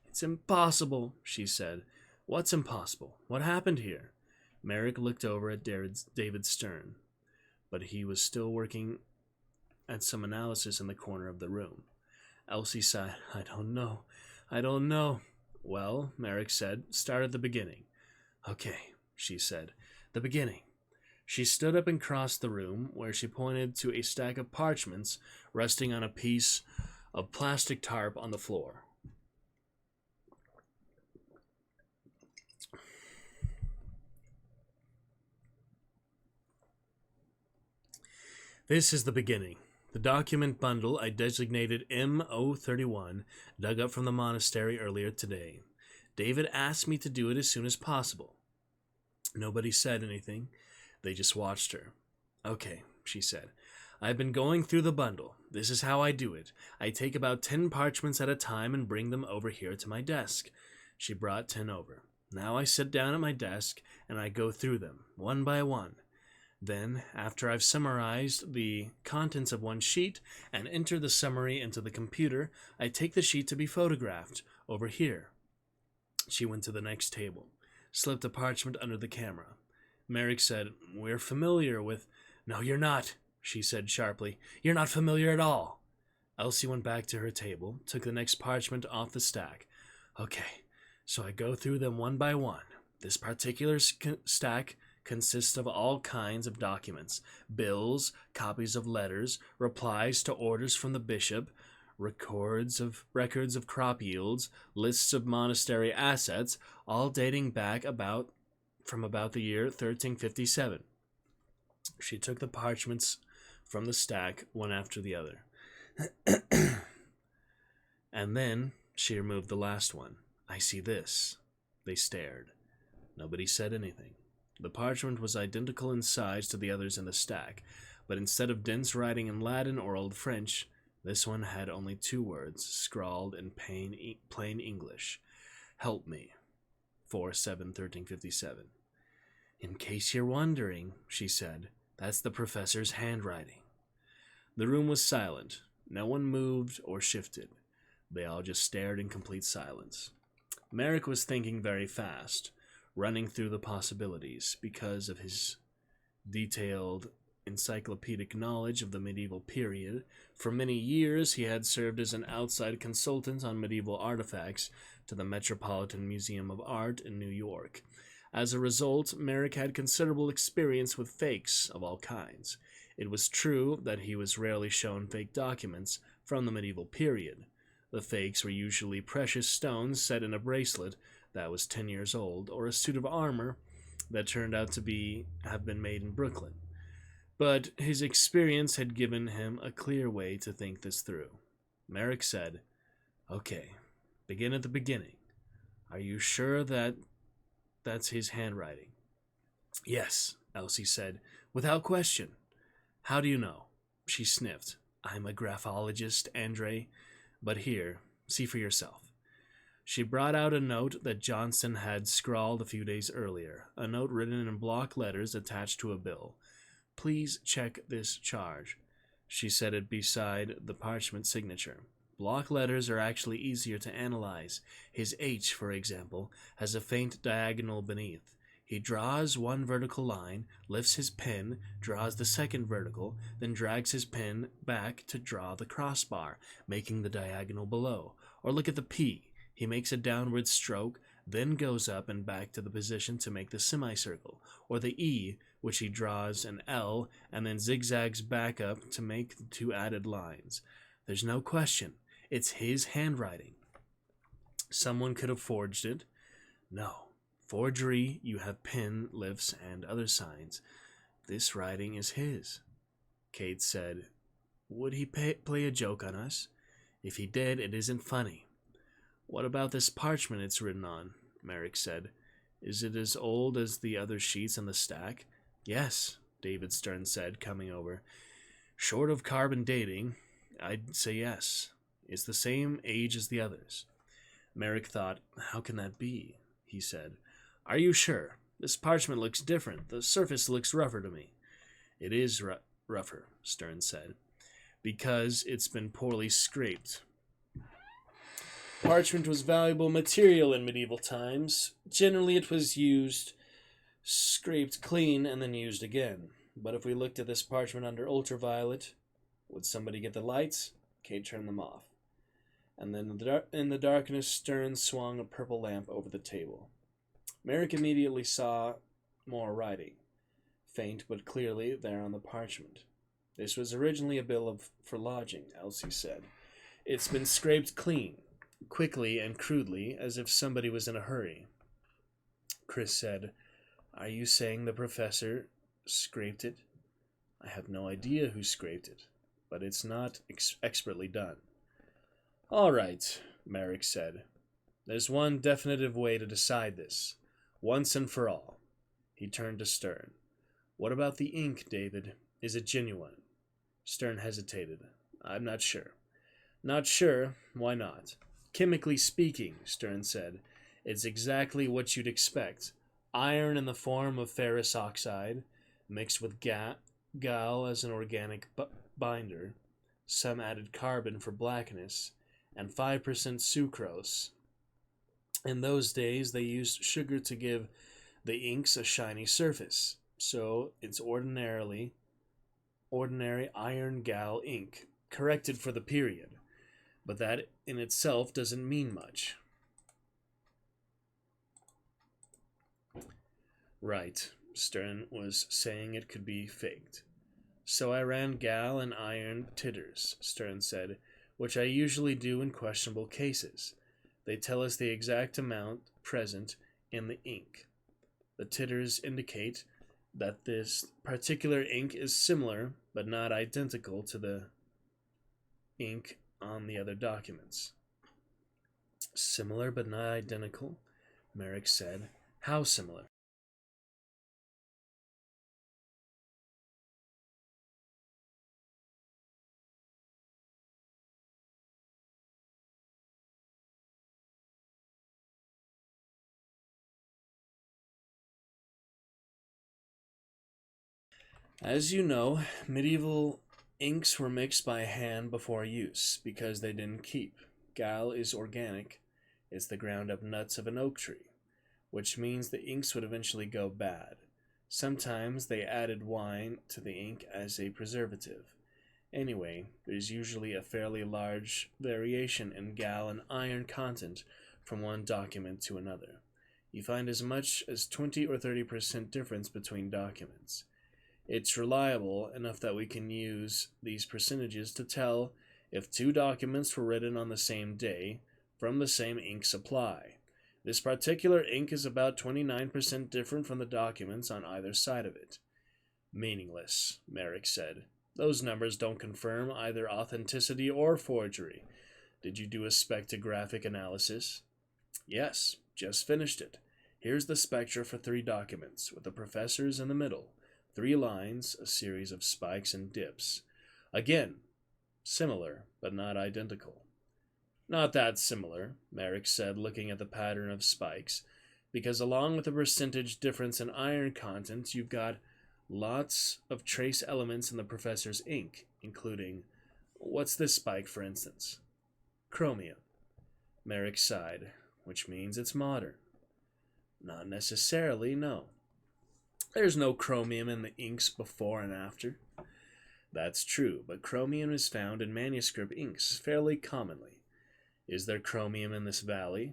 S2: It's impossible, she said. What's impossible? What happened here? Merrick looked over at David Stern, but he was still working at some analysis in the corner of the room. Elsie sighed. I don't know. Well, Merrick said, start at the beginning. Okay, she said. The beginning. She stood up and crossed the room, where she pointed to a stack of parchments resting on a piece of plastic tarp on the floor. This is the beginning. The document bundle I designated M031 dug up from the monastery earlier today. David asked me to do it as soon as possible. Nobody said anything. They just watched her. Okay, she said. I've been going through the bundle. This is how I do it. I take about 10 parchments at a time and bring them over here to my desk. She brought 10 over. Now I sit down at my desk and I go through them, one by one. Then, after I've summarized the contents of one sheet and enter the summary into the computer, I take the sheet to be photographed, over here. She went to the next table, slipped a parchment under the camera. Merrick said, We're familiar with... No, you're not, she said sharply. You're not familiar at all. Elsie went back to her table, took the next parchment off the stack. Okay, so I go through them one by one. This particular stack consists of all kinds of documents, bills, copies of letters, replies to orders from the bishop, records of crop yields, lists of monastery assets, all dating back from about the year 1357. She took the parchments from the stack one after the other. And then she removed the last one. I see this. They stared. Nobody said anything. The parchment was identical in size to the others in the stack, but instead of dense writing in Latin or Old French, this one had only 2 words, scrawled in plain English. Help me. 4/7/1357. In case you're wondering, she said, that's the professor's handwriting. The room was silent. No one moved or shifted. They all just stared in complete silence. Merrick was thinking very fast, running through the possibilities because of his detailed encyclopedic knowledge of the medieval period. For many years, he had served as an outside consultant on medieval artifacts to the Metropolitan Museum of Art in New York. As a result, Merrick had considerable experience with fakes of all kinds. It was true that he was rarely shown fake documents from the medieval period. The fakes were usually precious stones set in a bracelet that was 10 years old, or a suit of armor that turned out to have been made in Brooklyn. But his experience had given him a clear way to think this through. Merrick said, "Okay, begin at the beginning. Are you sure that that's his handwriting?" "Yes," Elsie said, "without question." "How do you know?" She sniffed. "I'm a graphologist, Andre. But here, see for yourself." She brought out a note that Johnson had scrawled a few days earlier, a note written in block letters attached to a bill. "Please check this charge." She set it beside the parchment signature. Block letters are actually easier to analyze. His H, for example, has a faint diagonal beneath. He draws one vertical line, lifts his pen, draws the second vertical, then drags his pen back to draw the crossbar, making the diagonal below. Or look at the P. He makes a downward stroke, then goes up and back to the position to make the semicircle. Or the E, which he draws an L and then zigzags back up to make the 2 added lines. There's no question. It's his handwriting. Someone could have forged it. No. Forgery, you have pen lifts and other signs. This writing is his. Kate said, "Would he play a joke on us? If he did, it isn't funny." "What about this parchment it's written on?" Merrick said. "Is it as old as the other sheets in the stack?" "Yes," David Stern said, coming over. "Short of carbon dating, I'd say yes. It's the same age as the others." Merrick thought, "How can that be?" He said, "Are you sure? This parchment looks different. The surface looks rougher to me." "It is rougher," Stern said, "because it's been poorly scraped. Parchment was valuable material in medieval times. Generally, it was scraped clean, and then used again. But if we looked at this parchment under ultraviolet, would somebody get the lights?" Kate turned them off. And then in the darkness, Stern swung a purple lamp over the table. Merrick immediately saw more writing, faint but clearly there on the parchment. "This was originally a bill for lodging," Elsie said. "It's been scraped clean, quickly and crudely, as if somebody was in a hurry." Chris said, "Are you saying the professor scraped it?" "I have no idea who scraped it, but it's not expertly done." "All right," Merrick said. "There's one definitive way to decide this, once and for all." He turned to Stern. "What about the ink, David? Is it genuine?" Stern hesitated. "I'm not sure." "Not sure? Why not?" "Chemically speaking," Stern said, "it's exactly what you'd expect. Iron in the form of ferrous oxide, mixed with gal as an organic binder, some added carbon for blackness, and 5% sucrose. In those days, they used sugar to give the inks a shiny surface, so it's ordinary iron gal ink, corrected for the period. But that in itself doesn't mean much." "Right," Stern was saying it could be faked. "So I ran gal and iron titters," Stern said, "which I usually do in questionable cases. They tell us the exact amount present in the ink. The titters indicate that this particular ink is similar but not identical to the ink on the other documents." "Similar but not identical?" Merrick said. "How similar?" As you know, medieval inks were mixed by hand before use because they didn't keep. Gall is organic. It's the ground up nuts of an oak tree, which means the inks would eventually go bad. Sometimes they added wine to the ink as a preservative. Anyway, there's usually a fairly large variation in gall and iron content from one document to another. You find as much as 20 or 30% difference between documents. It's reliable enough that we can use these percentages to tell if two documents were written on the same day from the same ink supply. This particular ink is about 29% different from the documents on either side of it. Meaningless, Merrick said. Those numbers don't confirm either authenticity or forgery. Did you do a spectrographic analysis? Yes, just finished it. Here's the spectra for 3 documents, with the professors in the middle. 3 lines, a series of spikes and dips. Again, similar, but not identical. Not that similar, Merrick said, looking at the pattern of spikes, because along with the percentage difference in iron content, you've got lots of trace elements in the professor's ink, including, what's this spike, for instance? Chromium. Merrick sighed, which means it's modern. Not necessarily, no. There's no chromium in the inks before and after. That's true, but chromium is found in manuscript inks fairly commonly. Is there chromium in this valley?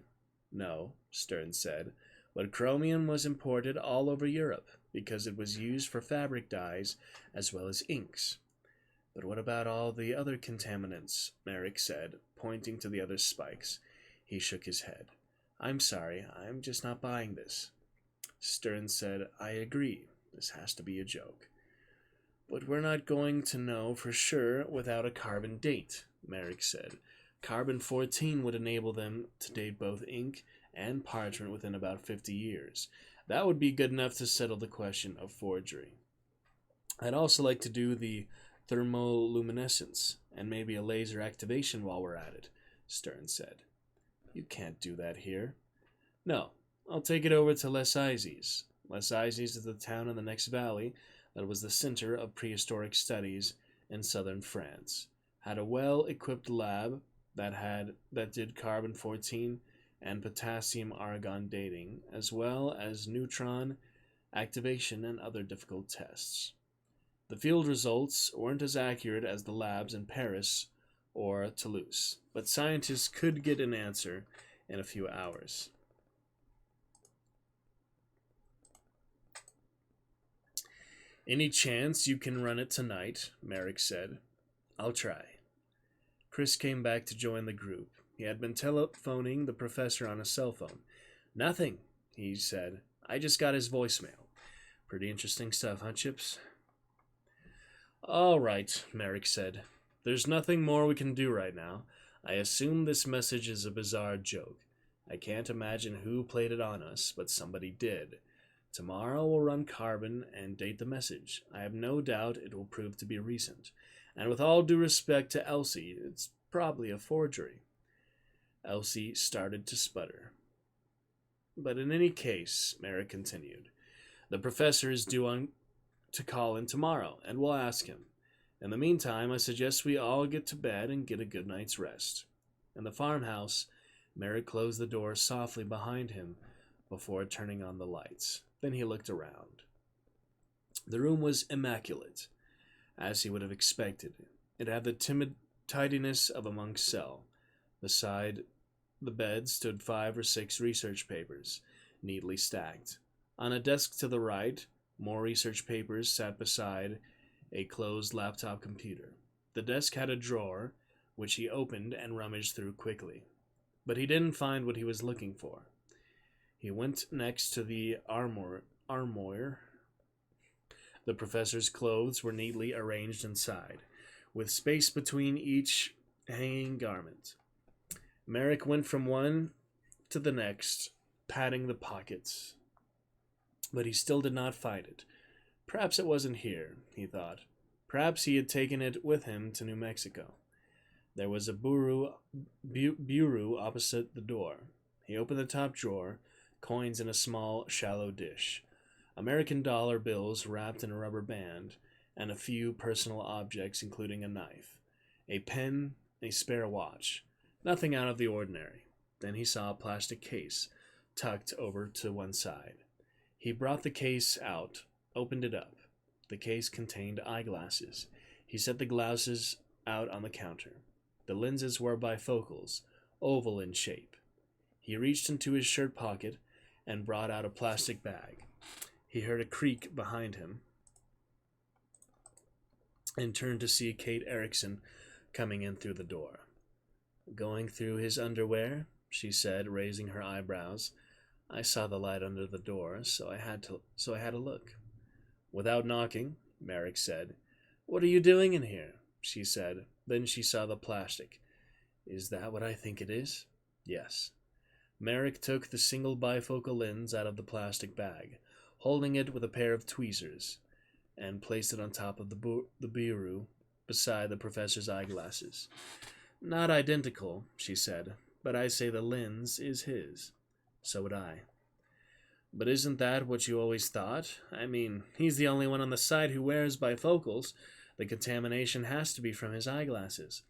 S2: No, Stern said, but chromium was imported all over Europe because it was used for fabric dyes as well as inks. But what about all the other contaminants? Merrick said, pointing to the other spikes. He shook his head. I'm sorry, I'm just not buying this. Stern said, I agree. This has to be a joke. But we're not going to know for sure without a carbon date, Merrick said. Carbon-14 would enable them to date both ink and parchment within about 50 years. That would be good enough to settle the question of forgery. I'd also like to do the thermoluminescence and maybe a laser activation while we're at it, Stern said. You can't do that here. No, I'll take it over to Les Izes. Les Izes is the town in the next valley that was the center of prehistoric studies in southern France. Had a well-equipped lab that did carbon-14 and potassium-argon dating, as well as neutron activation and other difficult tests. The field results weren't as accurate as the labs in Paris or Toulouse, but scientists could get an answer in a few hours. Any chance you can run it tonight? Merrick said. I'll try. Chris came back to join the group. He had been telephoning the professor on a cell phone. Nothing, he said. I just got his voicemail. Pretty interesting stuff, huh, Chips? All right, Merrick said. There's nothing more we can do right now. I assume this message is a bizarre joke. I can't imagine who played it on us, but somebody did. Tomorrow we'll run carbon and date the message. I have no doubt it will prove to be recent. And with all due respect to Elsie, it's probably a forgery. Elsie started to sputter. But in any case, Merrick continued, the professor is due to call in tomorrow, and we'll ask him. In the meantime, I suggest we all get to bed and get a good night's rest. In the farmhouse, Merrick closed the door softly behind him before turning on the lights. Then he looked around. The room was immaculate, as he would have expected. It had the timid tidiness of a monk's cell. Beside the bed stood 5 or 6 research papers, neatly stacked. On a desk to the right, more research papers sat beside a closed laptop computer. The desk had a drawer, which he opened and rummaged through quickly. But he didn't find what he was looking for. He went next to the armoire. The professor's clothes were neatly arranged inside, with space between each hanging garment. Merrick went from one to the next, patting the pockets. But he still did not find it. Perhaps it wasn't here, he thought. Perhaps he had taken it with him to New Mexico. There was a bureau opposite the door. He opened the top drawer, coins in a small, shallow dish, American dollar bills wrapped in a rubber band, and a few personal objects, including a knife, a pen, a spare watch. Nothing out of the ordinary. Then he saw a plastic case tucked over to one side. He brought the case out, opened it up. The case contained eyeglasses. He set the glasses out on the counter. The lenses were bifocals, oval in shape. He reached into his shirt pocket and brought out a plastic bag. He heard a creak behind him and turned to see Kate Erickson coming in through the door. "Going through his underwear?" she said, raising her eyebrows. "I saw the light under the door, so I had to look." "Without knocking," Merrick said. "What are you doing in here?" she said. Then she saw the plastic. "Is that what I think it is?" "Yes." Merrick took the single bifocal lens out of the plastic bag, holding it with a pair of tweezers, and placed it on top of the bureau beside the professor's eyeglasses. "Not identical," she said, "but I say the lens is his." "So would I." "But isn't that what you always thought? I mean, he's the only one on the site who wears bifocals. The contamination has to be from his eyeglasses."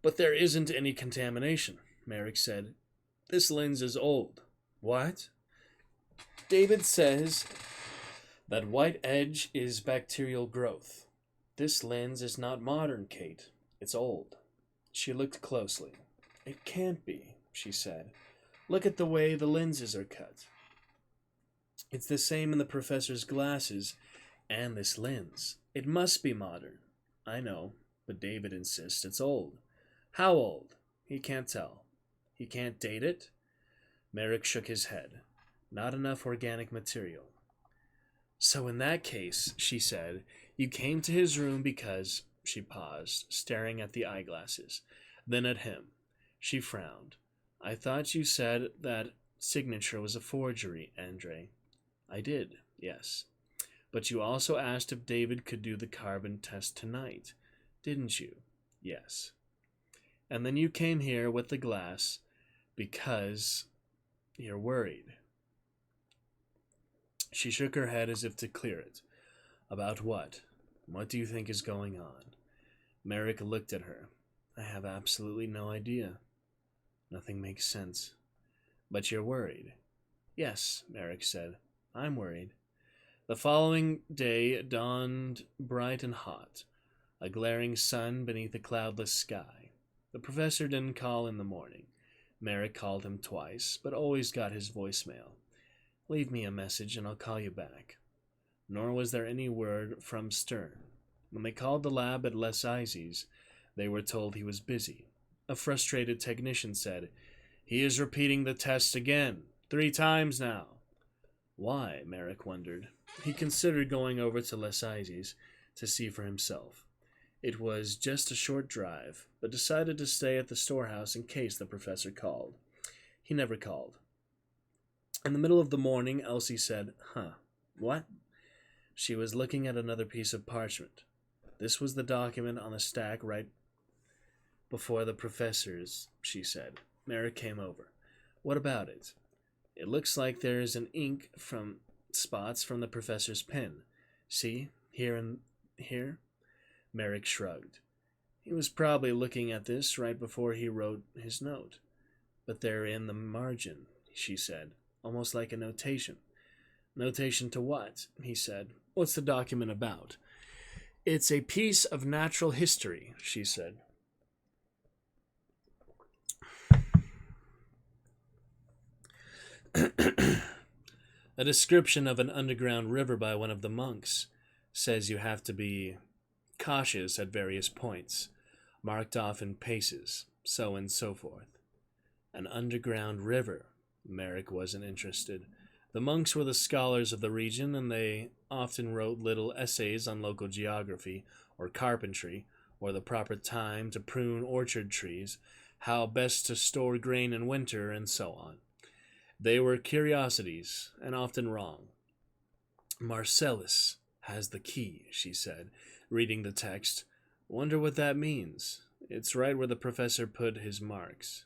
S2: "But there isn't any contamination," Merrick said. "This lens is old." "What?" "David says that white edge is bacterial growth. This lens is not modern, Kate. It's old." She looked closely. "It can't be," she said. "Look at the way the lenses are cut. It's the same in the professor's glasses and this lens. It must be modern." "I know, but David insists it's old." "How old?" "He can't tell." "He can't date it?" Merrick shook his head. "Not enough organic material." "So in that case," she said, "you came to his room because—" She paused, staring at the eyeglasses, then at him. She frowned. "I thought you said that signature was a forgery, Andre." "I did, yes. But you also asked if David could do the carbon test tonight, didn't you?" "Yes." "And then you came here with the glass because you're worried." She shook her head as if to clear it. "About what? What do you think is going on?" Merrick looked at her. "I have absolutely no idea. Nothing makes sense." "But you're worried." "Yes," Merrick said. "I'm worried." The following day dawned bright and hot, a glaring sun beneath a cloudless sky. The professor didn't call in the morning. Merrick called him twice, but always got his voicemail. "Leave me a message and I'll call you back." Nor was there any word from Stern. When they called the lab at Les Izzy's, they were told he was busy. A frustrated technician said, "He is repeating the test again, 3 times now." Why, Merrick wondered. He considered going over to Les Izzy's to see for himself. It was just a short drive, but decided to stay at the storehouse in case the professor called. He never called. In the middle of the morning, Elsie said, "Huh, what?" She was looking at another piece of parchment. This was the document on the stack right before the professor's, she said. Merrick came over. "What about it?" "It looks like there is an ink from spots from the professor's pen. See, here and here?" Merrick shrugged. He was probably looking at this right before he wrote his note. "But they're in the margin," she said, "almost like a notation." "Notation to what?" he said. "What's the document about?" "It's a piece of natural history," she said. "A description of an underground river by one of the monks. Says you have to be cautious at various points, marked off in paces, so and so forth." An underground river. Merrick wasn't interested. The monks were the scholars of the region, and they often wrote little essays on local geography, or carpentry, or the proper time to prune orchard trees, how best to store grain in winter, and so on. They were curiosities, and often wrong. "Marcellus has the key," she said, reading the text. "Wonder what that means. It's right where the professor put his marks."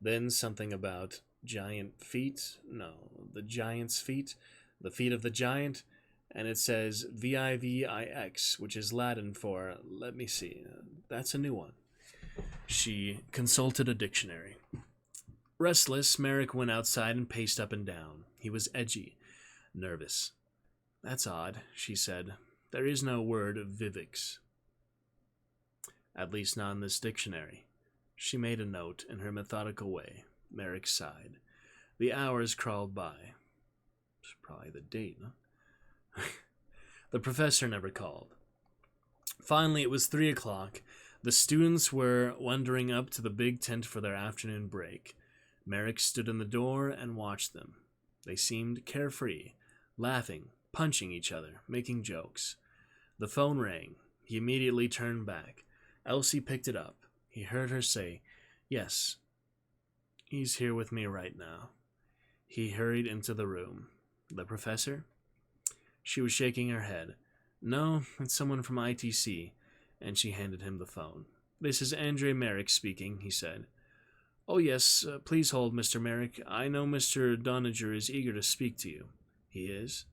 S2: Then something about giant feet. No, the giant's feet. The feet of the giant. and it says VIVIX, which is Latin for, let me see, that's a new one. She consulted a dictionary. Restless, Merrick went outside and paced up and down. He was edgy, nervous. That's odd, she said. There is no word vivix. At least not in this dictionary. She made a note in her methodical way. Merrick sighed. The hours crawled by. It's probably the date, huh? The professor never called. Finally, it was 3 o'clock. The students were wandering up to the big tent for their afternoon break. Merrick stood in the door and watched them. They seemed carefree, laughing, punching each other, making jokes. The phone rang. He immediately turned back. Elsie picked it up. He heard her say, "Yes, he's here with me right now." He hurried into the room. The professor? She was shaking her head. "No, it's someone from ITC," and she handed him the phone. "This is Andre Merrick speaking," he said. "Oh, yes, please hold, Mr. Merrick. I know Mr. Doniger is eager to speak to you." "He is?"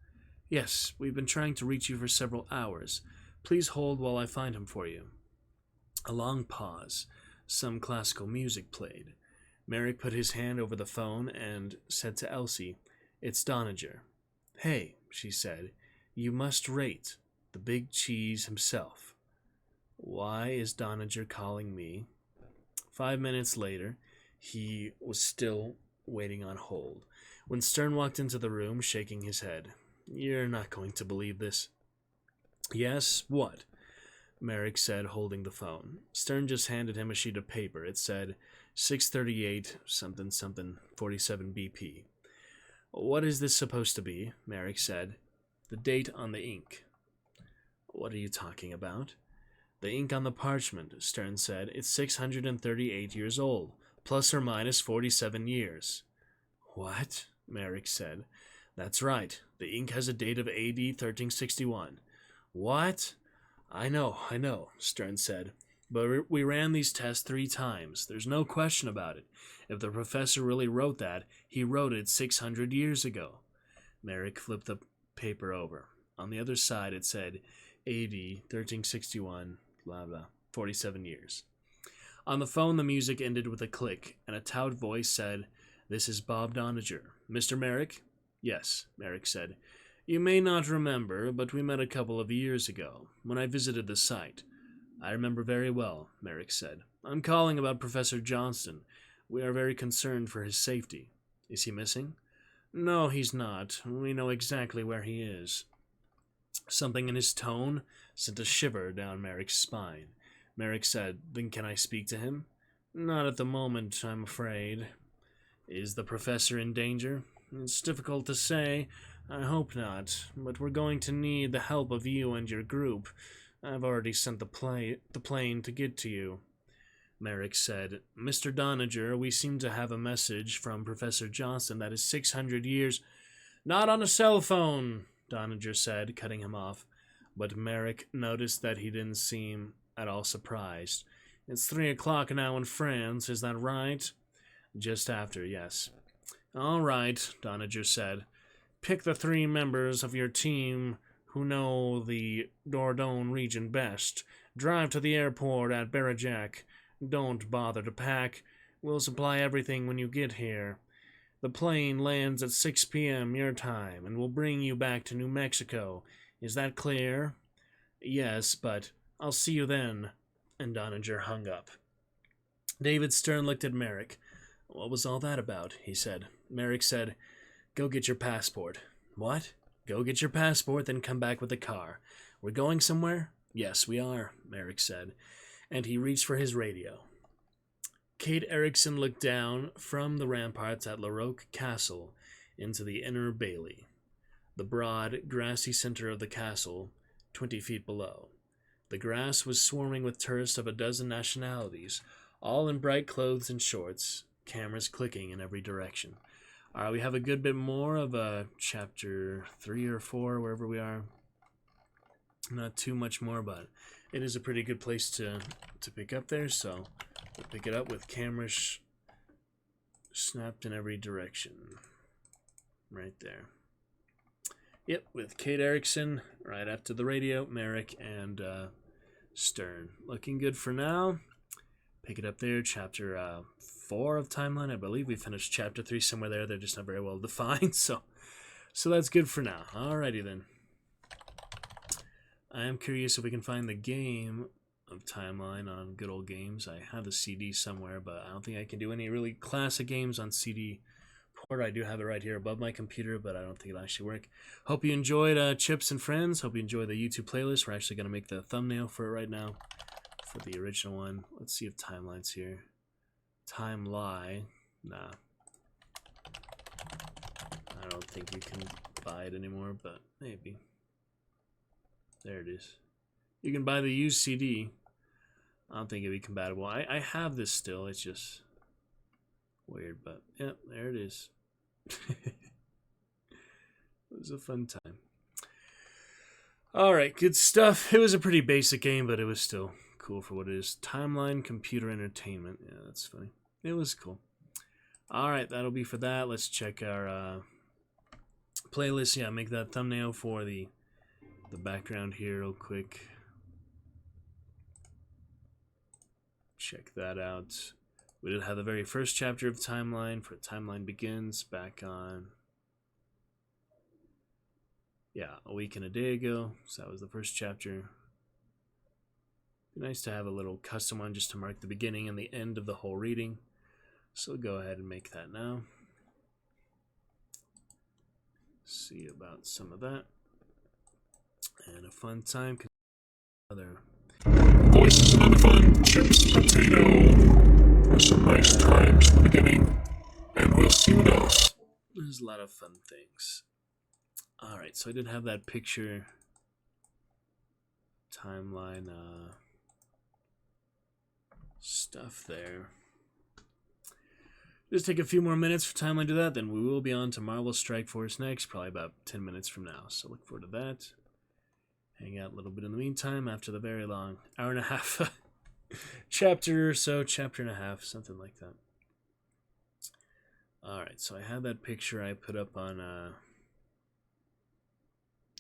S2: "Yes, we've been trying to reach you for several hours. Please hold while I find him for you." A long pause. Some classical music played. Merrick put his hand over the phone and said to Elsie, "It's Doniger." "Hey," she said, "you must rate the big cheese himself." "Why is Doniger calling me?" 5 minutes later, he was still waiting on hold, when Stern walked into the room, shaking his head. "You're not going to believe this." "Yes, what?" Merrick said, holding the phone. Stern just handed him a sheet of paper. It said 638 something something 47 BP. "What is this supposed to be?" Merrick said. "The date on the ink." "What are you talking about?" "The ink on the parchment," Stern said. "It's 638 years old, plus or minus 47 years. "What?" Merrick said. "That's right. The ink has a date of AD 1361. "What?" I know, Stern said. "But we ran these tests 3 times. There's no question about it. If the professor really wrote that, he wrote it 600 years ago." Merrick flipped the paper over. On the other side it said AD 1361, blah blah, 47 years. On the phone the music ended with a click, and a tout voice said, "This is Bob Doniger. Mr. Merrick?" "Yes," Merrick said. "You may not remember, but we met a couple of years ago, when I visited the site." "I remember very well," Merrick said. "I'm calling about Professor Johnston. We are very concerned for his safety." "Is he missing?" "No, he's not. We know exactly where he is." Something in his tone sent a shiver down Merrick's spine. Merrick said, "Then can I speak to him?" "Not at the moment, I'm afraid." "Is the professor in danger?" "It's difficult to say. I hope not, but we're going to need the help of you and your group. I've already sent the plane to get to you." Merrick said, "Mr. Doniger, we seem to have a message from Professor Johnston that is 600 years—" "Not on a cell phone," Doniger said, cutting him off. But Merrick noticed that he didn't seem at all surprised. "It's 3 o'clock now in France, is that right?" "Just after, yes." "All right," Doniger said. "Pick the 3 members of your team who know the Dordogne region best. Drive to the airport at Barajac. Don't bother to pack. We'll supply everything when you get here. The plane lands at 6 p.m. your time and will bring you back to New Mexico. Is that clear?" "Yes, but I'll see you then." And Doniger hung up. David Stern looked at Merrick. "What was all that about?" he said. Merrick said, "Go get your passport." "What?" "Go get your passport, then come back with the car. We're going somewhere?" "Yes, we are," Merrick said, and he reached for his radio. Kate Erickson looked down from the ramparts at Laroque Castle into the inner bailey, the broad, grassy center of the castle, 20 feet below. The grass was swarming with tourists of a dozen nationalities, all in bright clothes and shorts, cameras clicking in every direction. All right, we have a good bit more of chapter 3 or 4, wherever we are. Not too much more, but it is a pretty good place to pick up there, so we'll pick it up with cameras snapped in every direction. Right there. Yep, with Kate Erickson, right after the radio, Merrick, and Stern. Looking good for now. Pick it up there, chapter 4 of Timeline. I believe we finished chapter 3 somewhere there. They're just not very well defined, so that's good for now. Alrighty then. I am curious if we can find the game of Timeline on Good Old Games. I have the CD somewhere, but I don't think I can do any really classic games on CD port. I do have it right here above my computer, but I don't think it'll actually work. Hope you enjoyed Chips and Friends. Hope you enjoyed the YouTube playlist. We're actually going to make the thumbnail for it right now for the original one. Let's see if Timeline's here. Timeline. Nah. I don't think you can buy it anymore, but maybe. There it is. You can buy the used CD. I don't think it'd be compatible. I have this still. It's just weird, but yeah, there it is. It was a fun time. Alright, good stuff. It was a pretty basic game, but it was still cool for what it is. Timeline Computer Entertainment. Yeah, that's funny. It was cool. Alright, that'll be for that. Let's check our playlist. Yeah, make that thumbnail for the background here real quick. Check that out. We did have the very first chapter of Timeline for Timeline Begins back on, yeah, a week and a day ago. So that was the first chapter. Be nice to have a little custom one just to mark the beginning and the end of the whole reading. So we'll go ahead and make that now. See about some of that. And a fun time. Other
S3: voices and other fun, chips, potato, with some nice times in the beginning, and we'll see what else.
S2: There's a lot of fun things. Alright, so I did have that picture timeline stuff there. Just take a few more minutes for Timeline to do that, then we will be on to Marvel Strike Force next, probably about 10 minutes from now. So look forward to that. Hang out a little bit in the meantime after the very long hour and a half chapter or so, chapter and a half, something like that. Alright, so I had that picture I put up on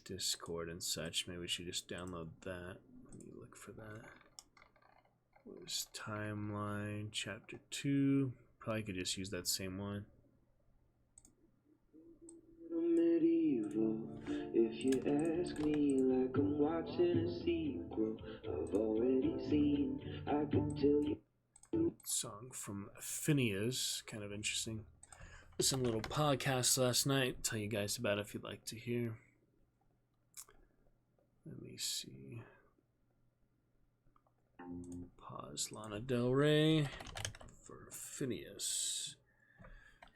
S2: Discord and such. Maybe we should just download that. Let me look for that. What was Timeline, chapter 2? Probably could just use that same one.
S4: Medieval, if you ask me, like I'm watching a sequel I've already seen. I could tell you.
S2: Song from Phineas, kind of interesting. Listened to a little podcast last night. Tell you guys about it if you'd like to hear. Let me see. Pause Lana Del Rey for Phineas.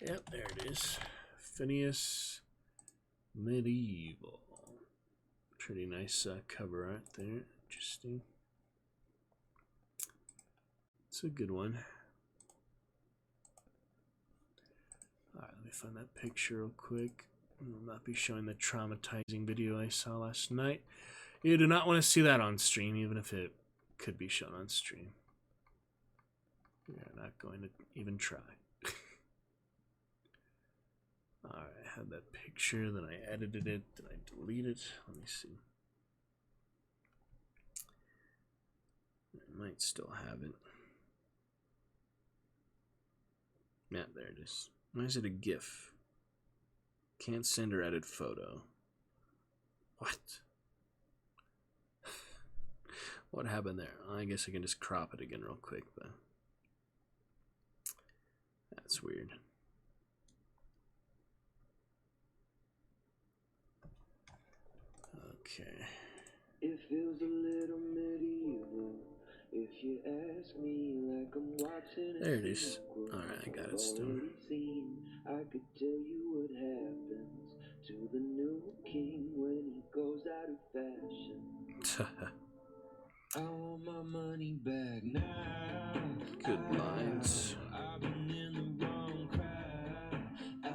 S2: Yep, there it is. Phineas Medieval. Pretty nice cover art there. Interesting. It's a good one. Alright, let me find that picture real quick. I'll not be showing the traumatizing video I saw last night. You do not want to see that on stream, even if it could be shown on stream. We are not going to even try. Alright, I had that picture, then I edited it, then I deleted it. Let me see. I might still have it. Yeah, there it is. Why is it a GIF? Can't send or edit photo. What? What happened there? I guess I can just crop it again real quick, but that's weird. Okay.
S4: It feels a little medieval, if you ask me, like I'm watching a
S2: There it is.
S4: sequel
S2: Alright, I got
S4: I've
S2: it still.
S4: already seen. I could tell you what happens to the new king when he goes out of fashion. I want my money back now.
S2: Good lines.
S4: I've been in the wrong crowd.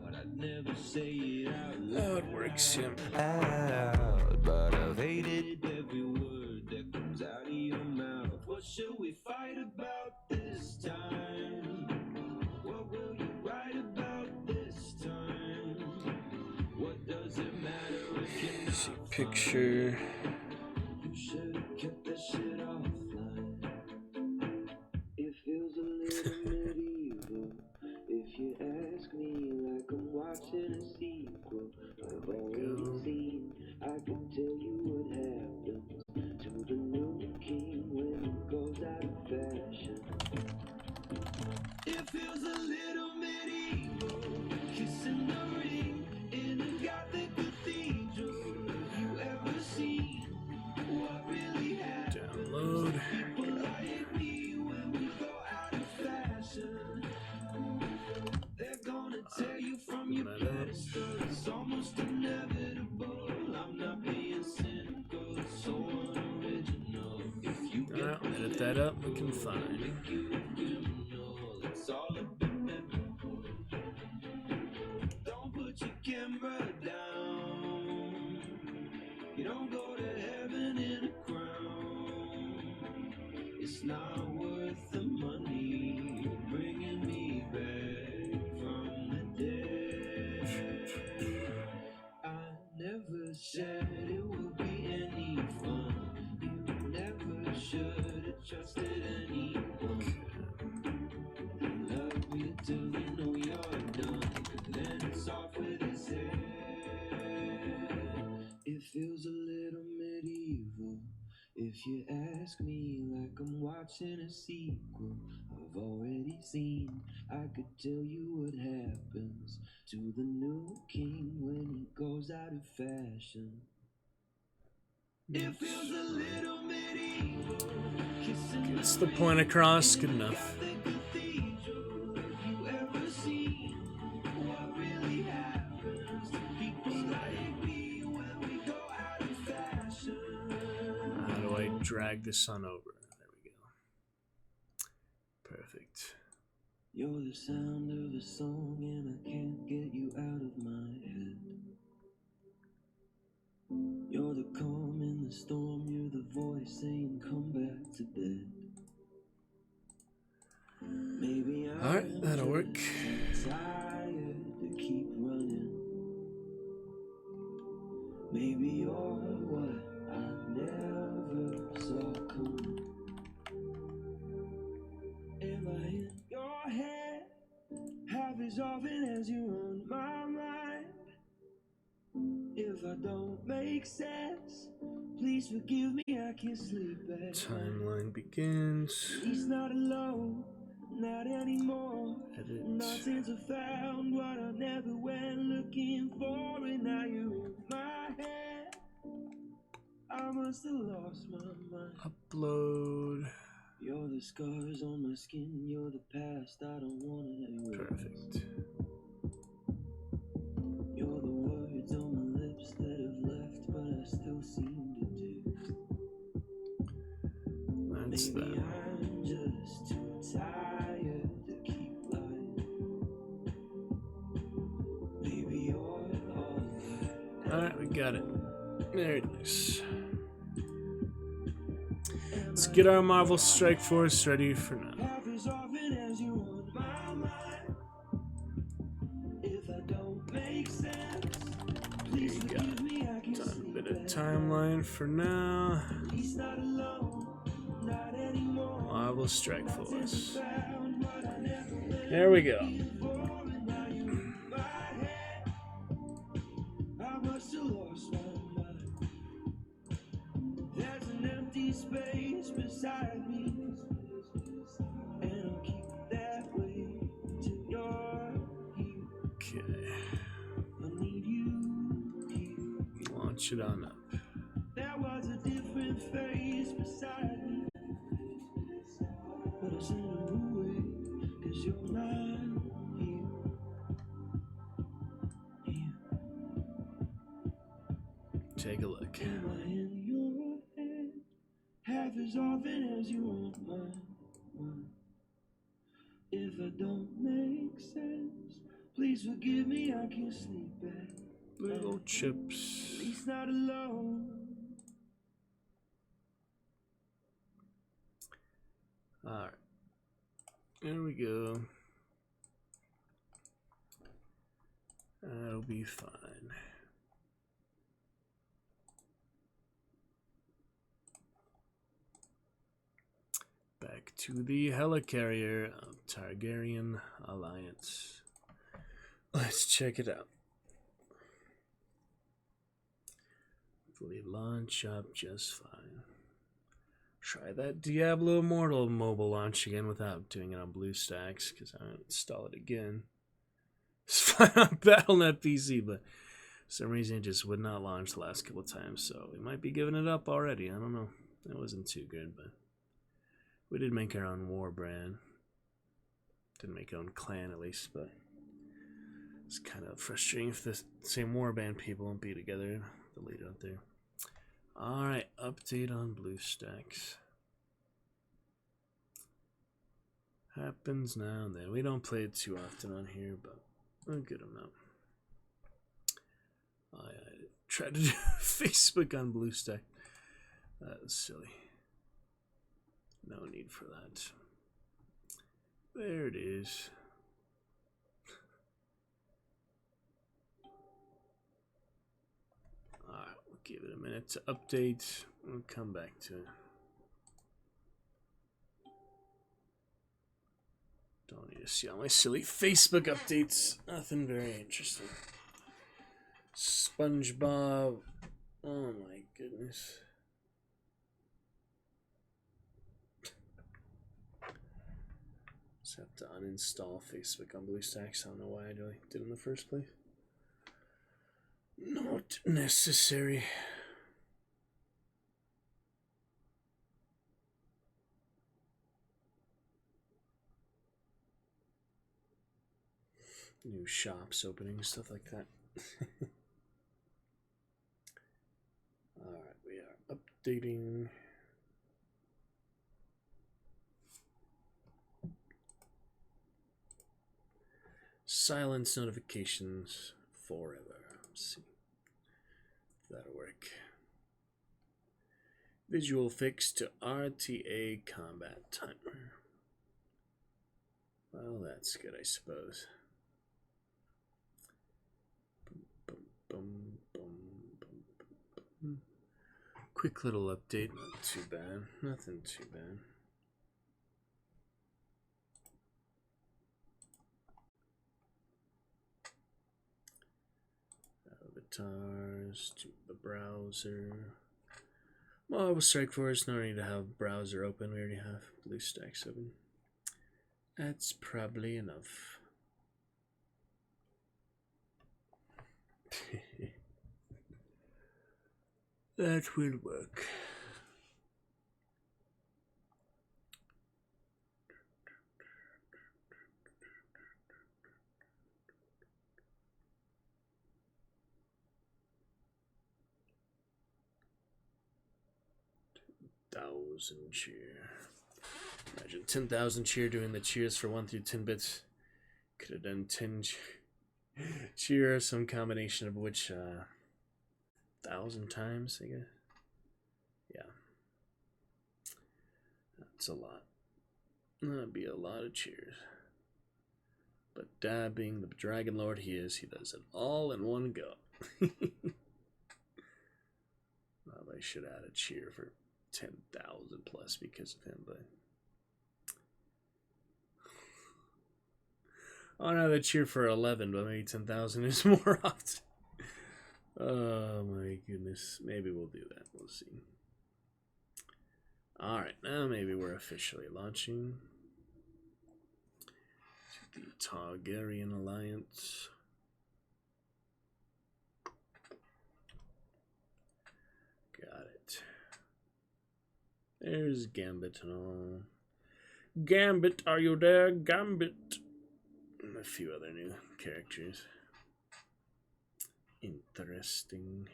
S4: But I'd never say it out loud.
S2: Oh, it works, yeah.
S4: Out, but I've hated every word that comes out of your mouth. What should we fight about this time? What will you write about this time? What does it matter?
S2: See picture.
S4: You should have kept that shit offline. It feels a little medieval. If you ask me, like I'm watching a sequel I've already seen. I could tell you what happens to the new king when he goes out of fashion. It feels a little medieval, kissing the ring in a gothic cathedral. Have you ever seen what really happens?
S2: Download.
S4: People like me when we go out of fashion. They're gonna tear you from your pedestal. It's almost inevitable. I'm not being cynical. It's so unoriginal. If you get
S2: Edit that up. We can find.
S4: it's all a bit memorable. Don't put your camera down. You don't go to heaven in a crown. It's not worth the money bringing me back from the dead. I never said it would be any fun. You never should have trusted anyone. Love you till you know you're done. Then it's off with his head. It feels a little medieval. If you ask me, like I'm watching a sequel I've already seen. I could tell you what happens to the new king when he goes out of fashion. It feels a little medieval.
S2: Gets the point across. Good enough. How do I drag this on over? There we go. Perfect.
S4: You're the sound of a song and I can't get you out of my head. You're the calm in the storm, you're the voice saying come back to bed. Maybe I'm
S2: Alright, that'll work.
S4: tired to keep running. Maybe you're what I never saw coming. Am I in your head half as often as you're on my mind? If I don't make sense, please forgive me, I can't sleep at night.
S2: Timeline begins.
S4: He's not alone, not anymore.
S2: Edit.
S4: Not since I found what I never went looking for, and now you're in my head. I must have lost my mind.
S2: Upload.
S4: You're the scars on my skin, you're the past I don't want to erase.
S2: Perfect.
S4: You're the words on my lips that have left, but I still seem to do.
S2: That's
S4: Maybe
S2: that.
S4: I'm just too tired to keep lying. Maybe you're all
S2: Alright, we got it. There it is. Let's get our Marvel Strike Force ready for now.
S4: half as often as you on my mind. If I don't make sense, please
S2: You got
S4: forgive me, I can
S2: Done a
S4: sleep
S2: bit of
S4: at
S2: timeline for now.
S4: He's not alone, not anymore.
S2: Marvel Strike Force.
S4: Found what I never went
S2: There we go.
S4: for, and now you're in my head. I must have lost my mind. There's an empty space beside me, and I'll keep it that way till you're here.
S2: Okay.
S4: I need you here.
S2: Launch it on up.
S4: There was a different face beside me, but I sent her away, 'cause you're not here. Here.
S2: Take a look.
S4: Am I in your head half as often as you on mine? If I don't make sense, please forgive me, I can't sleep at
S2: Little chips.
S4: least not alone.
S2: Alright. There we go. That'll be fine. Back to the helicarrier of Targaryen Alliance. Let's check it out. Hopefully launch up just fine. Try that Diablo Immortal mobile launch again without doing it on BlueStacks, because I don't install it again. It's fine on Battle.net PC, but for some reason it just would not launch the last couple times, so we might be giving it up already. I don't know. It wasn't too good, but we did make our own war brand. Didn't make our own clan, at least, but it's kind of frustrating if the same warband people won't be together. The lead out there. Alright, update on BlueStacks. Happens now and then. We don't play it too often on here, but a good amount. I tried to do Facebook on BlueStack. That was silly. No need for that. There it is. Alright, we'll give it a minute to update. We'll come back to it. Don't need to see all my silly Facebook updates. Nothing very interesting. SpongeBob. Oh my goodness. Just have to uninstall Facebook on BlueStacks. I don't know why I did in the first place. Not necessary. New shops opening, stuff like that. Alright, we are updating. Silence notifications forever. Let's see if that'll work. Visual fix to RTA combat timer. Well, that's good, I suppose. Boom, boom, boom, boom, boom. Quick little update, not too bad. Nothing too bad. Avatars to the browser. Well, with Strike Force, no need to have browser open. We already have BlueStacks open. That's probably enough. That will work. $10,000 cheer. Imagine 10,000 cheer doing the cheers for 1 through 10 bits. Could have done 10 cheer, some combination of which 1,000 times, I guess. Yeah. That's a lot. That'd be a lot of cheers. But Dad, being the Dragon Lord he is, he does it all in one go. Well, they should add a cheer for 10,000 plus because of him, but oh no, they cheer for 11, but maybe 10,000 is more often. Oh my goodness. Maybe we'll do that. We'll see. Alright, now maybe we're officially launching to the Targaryen Alliance. Got it. There's Gambit and all. Gambit, are you there? Gambit. And a few other new characters. Interesting.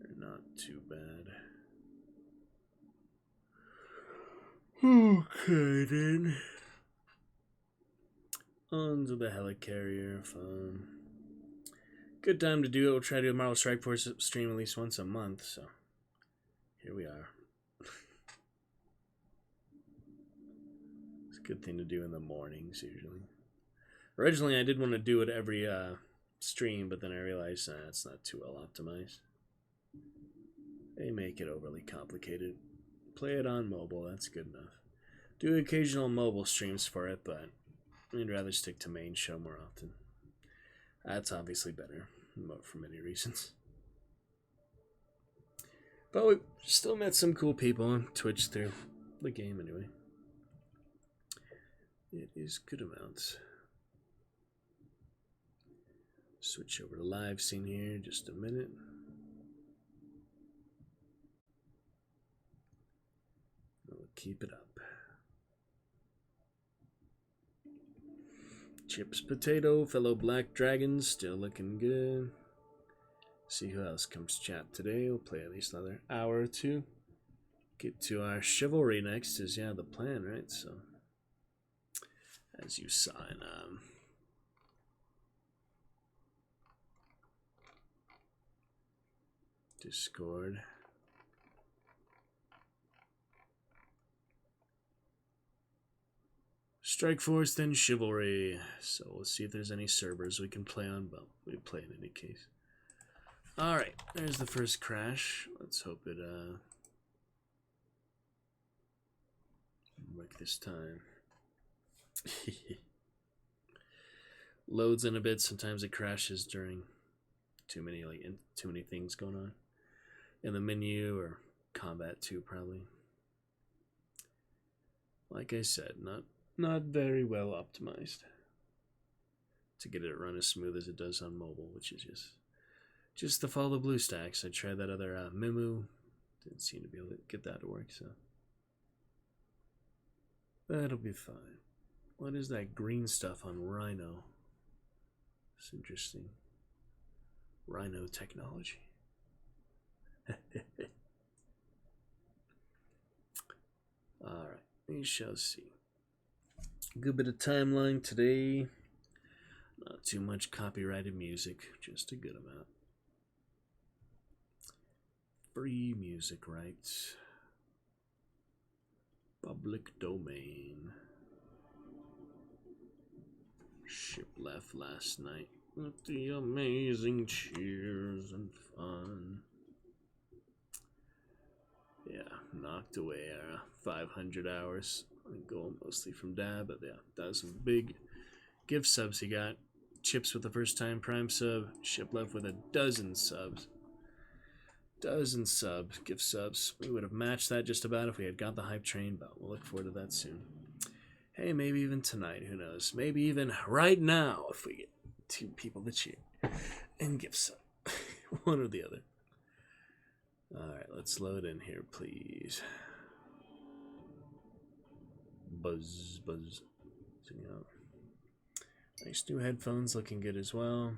S2: They're not too bad. Okay then. On to the helicarrier phone. Good time to do it. We'll try to do a Marvel Strike Force stream at least once a month, so here we are. It's a good thing to do in the mornings usually. Originally I did want to do it every stream, but then I realized it's not too well optimized. They make it overly complicated. Play it on mobile, that's good enough. Do occasional mobile streams for it, but I'd rather stick to main show more often. That's obviously better, for many reasons. But we still met some cool people on Twitch through the game anyway. It is good amounts. Switch over to live scene here in just a minute. We'll keep it up. Chips Potato, fellow Black Dragons, still looking good. See who else comes to chat today. We'll play at least another hour or two. Get to our Chivalry next is, yeah, the plan, right? So, as you saw in Discord. Strike Force, then Chivalry. So we'll see if there's any servers we can play on, but we play in any case. Alright, there's the first crash. Let's hope it work this time. Loads in a bit, sometimes it crashes during too many things going on. In the menu or combat too, probably. Like I said, not very well optimized to get it run as smooth as it does on mobile, which is just to follow the BlueStacks. I tried that other Mimu, didn't seem to be able to get that to work, so that'll be fine. What is that green stuff on Rhino? It's interesting. Rhino technology. Alright, we shall see. Good bit of timeline today. Not too much copyrighted music, just a good amount. Free music rights. Public domain. Ship left last night with the amazing cheers and fun. Yeah, knocked away our 500 hours. Goal mostly from Dad, but yeah, that was some big gift subs he got. Chips with the first time Prime sub. Ship left with a dozen subs. Gift subs. We would have matched that just about if we had got the hype train, but we'll look forward to that soon. Hey, maybe even tonight, who knows? Maybe even right now if we get 2 people to cheer and gift sub. One or the other. Alright, let's load in here, please. Buzz. Nice new headphones, looking good as well.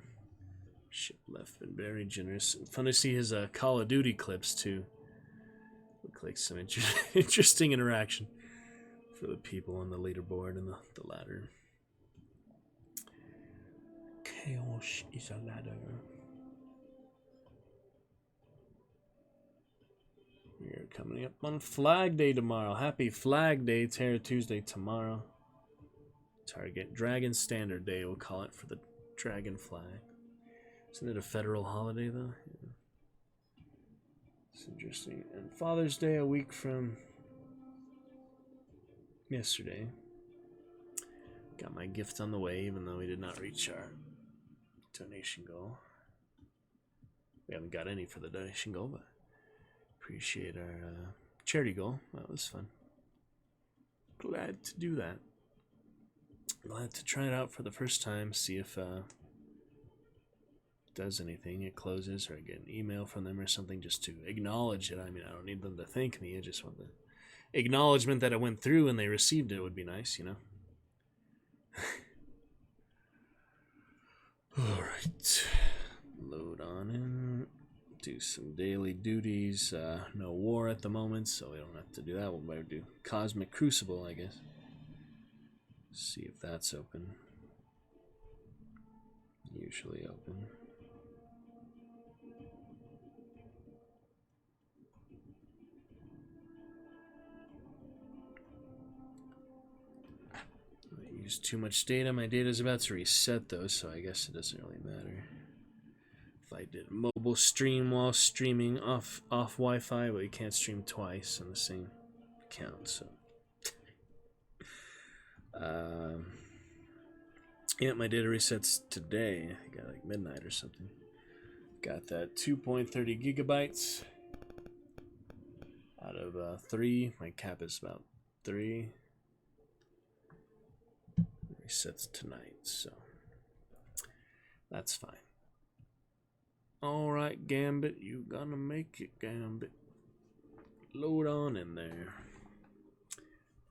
S2: Ship left been very generous. Fun to see his Call of Duty clips too. Look like some interesting interaction for the people on the leaderboard and the ladder. Chaos is a ladder. We're coming up on Flag Day tomorrow. Happy Flag Day, Terror Tuesday tomorrow. Target Dragon Standard Day, we'll call it, for the dragon flag. Isn't it a federal holiday, though? Yeah. It's interesting. And Father's Day, a week from yesterday. Got my gift on the way, even though we did not reach our donation goal. We haven't got any for the donation goal, but appreciate our charity goal. That was fun. Glad to do that. Glad to try it out for the first time, see if it does anything. It closes, or I get an email from them or something just to acknowledge it. I mean, I don't need them to thank me. I just want the acknowledgement that it went through and they received it. Would be nice, you know? Alright. Load on in. Do some daily duties. No war at the moment, so we don't have to do that. We'll better do Cosmic Crucible, I guess. See if that's open. Usually open. I used too much data. My data is about to reset though, so I guess it doesn't really matter. I did mobile stream while streaming off Wi-Fi, but you can't stream twice on the same account. So, yeah, my data resets today. I got like midnight or something. Got that 2.30 gigabytes out of 3. My cap is about 3. Resets tonight, so that's fine. Alright, Gambit, you gonna make it, Gambit. Load on in there.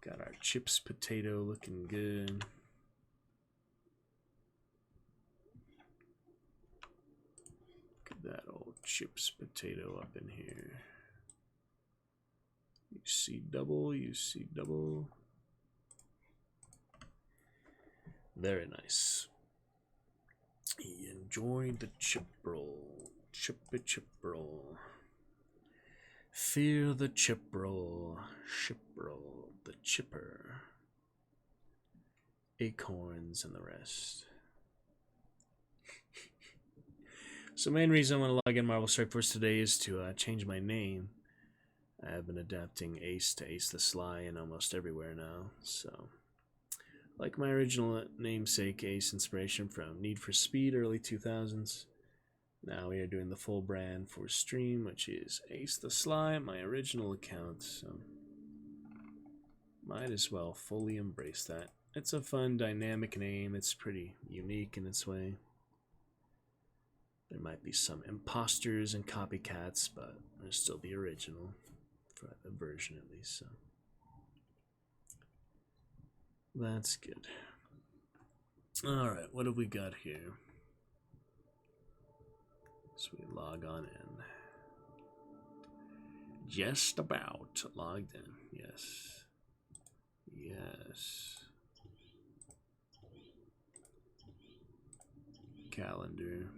S2: Got our chips potato looking good. Look at that old chips potato up in here. You see double, you see double. Very nice. Enjoy the chip roll. Chip roll. Fear the chip roll. Chip roll. The chipper. Acorns and the rest. So main reason I want to log in Marvel Strike Force today is to change my name. I have been adapting Ace to Ace the Sly in almost everywhere now, so... Like my original namesake, Ace inspiration from Need for Speed, early 2000s. Now we are doing the full brand for stream, which is Ace the Sly, my original account, so might as well fully embrace that. It's a fun, dynamic name. It's pretty unique in its way. There might be some imposters and copycats, but there's still the original, for the version at least, so... That's good. Alright, what have we got here? So we log on in. Just about logged in. Yes. Yes. Calendar.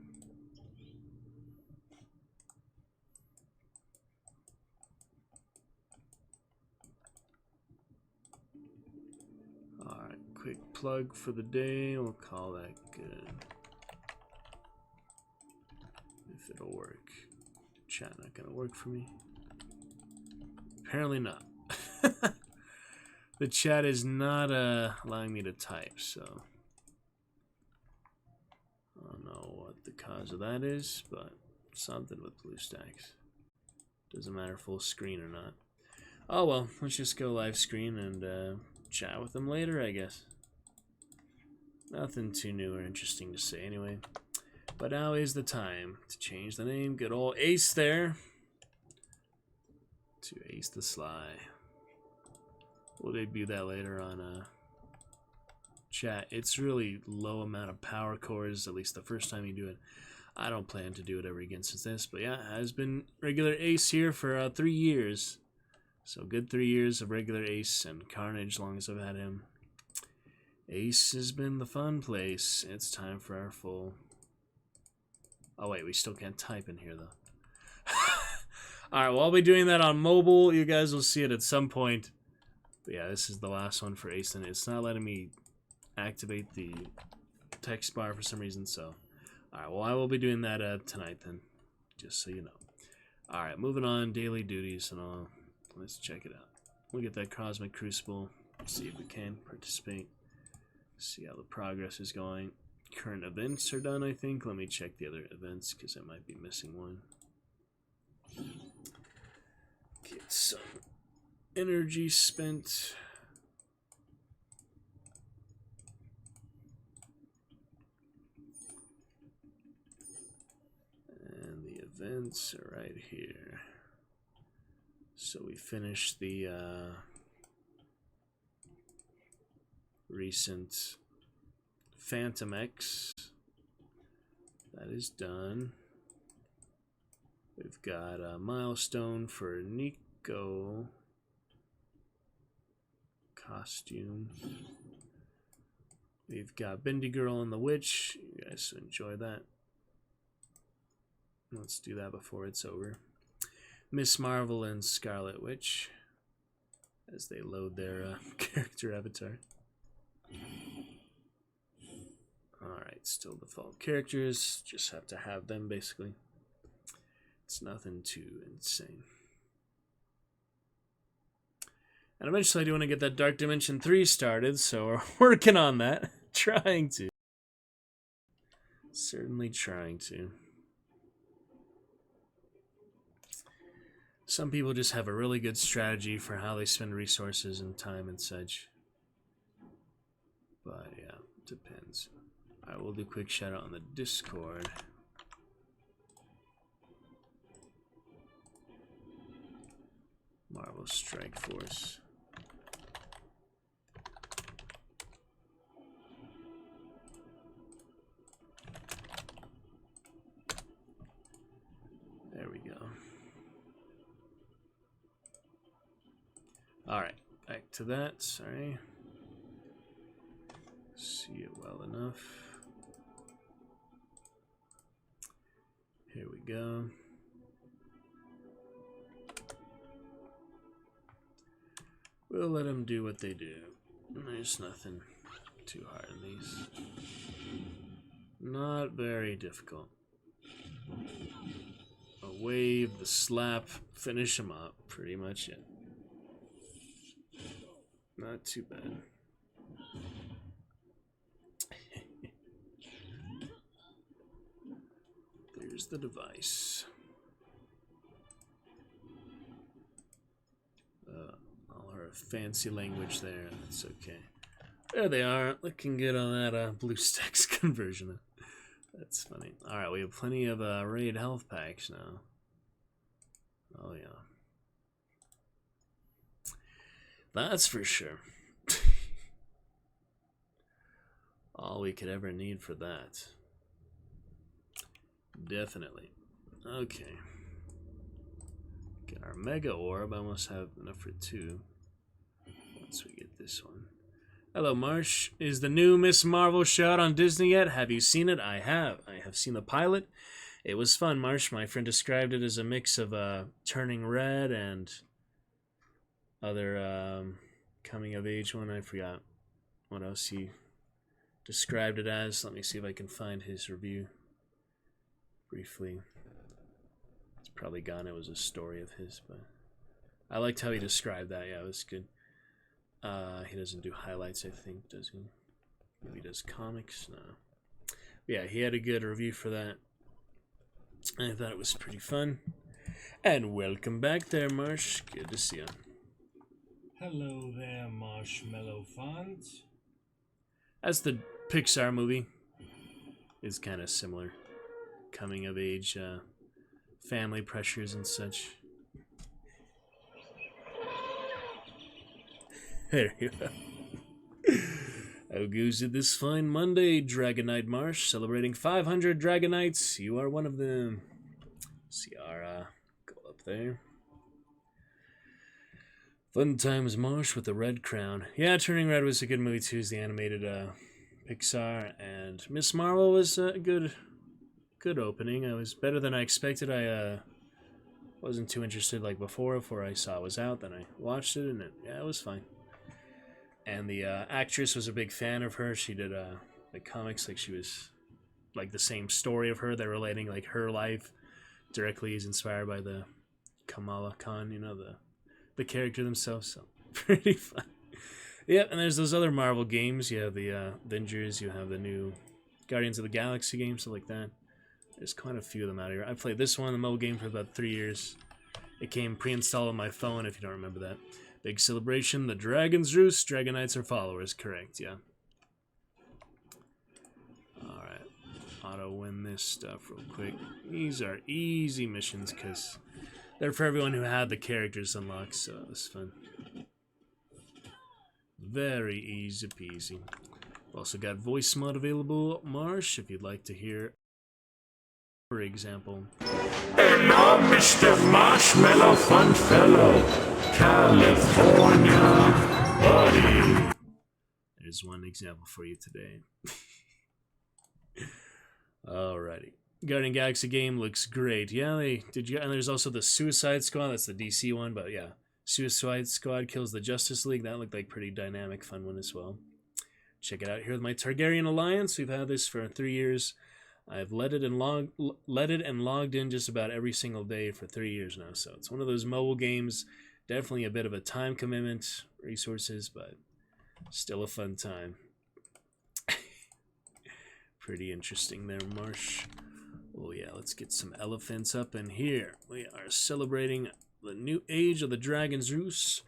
S2: Alright, quick plug for the day. We'll call that good. If it'll work. Chat not gonna work for me. Apparently not. The chat is not allowing me to type, so I don't know what the cause of that is, but something with BlueStacks. Doesn't matter full screen or not. Oh well, let's just go live screen and chat with them later, I guess. Nothing too new or interesting to say anyway. But now is the time to change the name. Good old Ace there. To Ace the Sly. We'll debut that later on chat. It's really low amount of power cores, at least the first time you do it. I don't plan to do it ever again since this, but yeah, has been regular Ace here for 3 years. So good 3 years of regular Ace and Carnage, as long as I've had him. Ace has been the fun place. It's time for our full... Oh wait, we still can't type in here though. Alright, well I'll be doing that on mobile. You guys will see it at some point. But yeah, this is the last one for Ace, and it's not letting me activate the text bar for some reason, so... Alright, well I will be doing that tonight then, just so you know. Alright, moving on, daily duties and all. Let's check it out. We'll get that Cosmic Crucible, see if we can participate, see how the progress is going. Current events are done, I think. Let me check the other events, because I might be missing one. Get some energy spent. And the events are right here. So we finished the recent Phantom X. That is done. We've got a milestone for Nico costume. We've got Bendy Girl and the Witch. You guys enjoy that. Let's do that before it's over. Miss Marvel and Scarlet Witch as they load their character avatar. Alright, still default characters. Just have to have them, basically. It's nothing too insane. And eventually I do want to get that Dark Dimension 3 started, so we're working on that. Trying to. Certainly trying to. Some people just have a really good strategy for how they spend resources and time and such. But yeah, depends. I will do a quick shout out on the Discord. Marvel Strike Force. There we go. Alright, back to that, sorry. See it well enough. Here we go. We'll let them do what they do. There's nothing too hard in these. Not very difficult. A wave, the slap, finish them up, pretty much it. Not too bad. There's the device. All her fancy language there, that's okay. There they are, looking good on that BlueStacks conversion. That's funny. Alright, we have plenty of raid health packs now. Oh yeah. That's for sure. All we could ever need for that. Definitely. Okay. Get our Mega Orb. I almost have enough for 2. Once we get this one. Hello, Marsh. Is the new Miss Marvel shot on Disney yet? Have you seen it? I have. I have seen the pilot. It was fun, Marsh. My friend described it as a mix of Turning Red and other coming of age one. I forgot what else he described it as. Let me see if I can find his review briefly. It's probably gone. It was a story of his, but I liked how he described that. Yeah, it was good. He doesn't do highlights, I think, does he? Maybe he does comics? No. Yeah, he had a good review for that. I thought it was pretty fun. And welcome back there, Marsh. Good to see you.
S5: Hello there, Marshmallow Font.
S2: As the Pixar movie is kind of similar. Coming of age, family pressures and such. There you go. How goes it this fine Monday, Dragonite Marsh? Celebrating 500 Dragonites. You are one of them. See our go up there. Fun times Marsh with the Red Crown. Yeah, Turning Red was a good movie too. It's the animated Pixar, and Miss Marvel was a good opening. It was better than I expected. I wasn't too interested like before I saw it was out. Then I watched it, and it was fine. And the actress was a big fan of her. She did like comics, like she was like the same story of her. They're relating like her life directly is inspired by the Kamala Khan, you know, the character themselves. So pretty fun. Yeah, and there's those other Marvel games. You have the Avengers. You have the new Guardians of the Galaxy game, stuff like that. There's quite a few of them out here. I played this one, the mobile game, for about 3 years. It came pre-installed on my phone, if you don't remember that. Big celebration, the Dragon's Roost. Dragonites are followers, correct, yeah. Alright, auto win this stuff real quick. These are easy missions, because they're for everyone who had the characters unlocked, so it was fun. Very easy peasy. Also got voice mod available, Marsh, if you'd like to hear, for example.
S3: Hello, Mr. Marshmallow Fun Fellow. California, buddy.
S2: There's one example for you today. Alrighty. Guardian Galaxy game looks great. Yeah, and there's also the Suicide Squad. That's the DC one, but yeah. Suicide Squad kills the Justice League. That looked like pretty dynamic, fun one as well. check it out here with my Targaryen Alliance. We've had this for 3 years. I've led it and logged in just about every single day for 3 years now. So it's one of those mobile games. Definitely a bit of a time commitment, resources, but still a fun time. Pretty interesting there, Marsh. Oh yeah, let's get some elephants up in here. We are celebrating the new age of the Dragon's Roost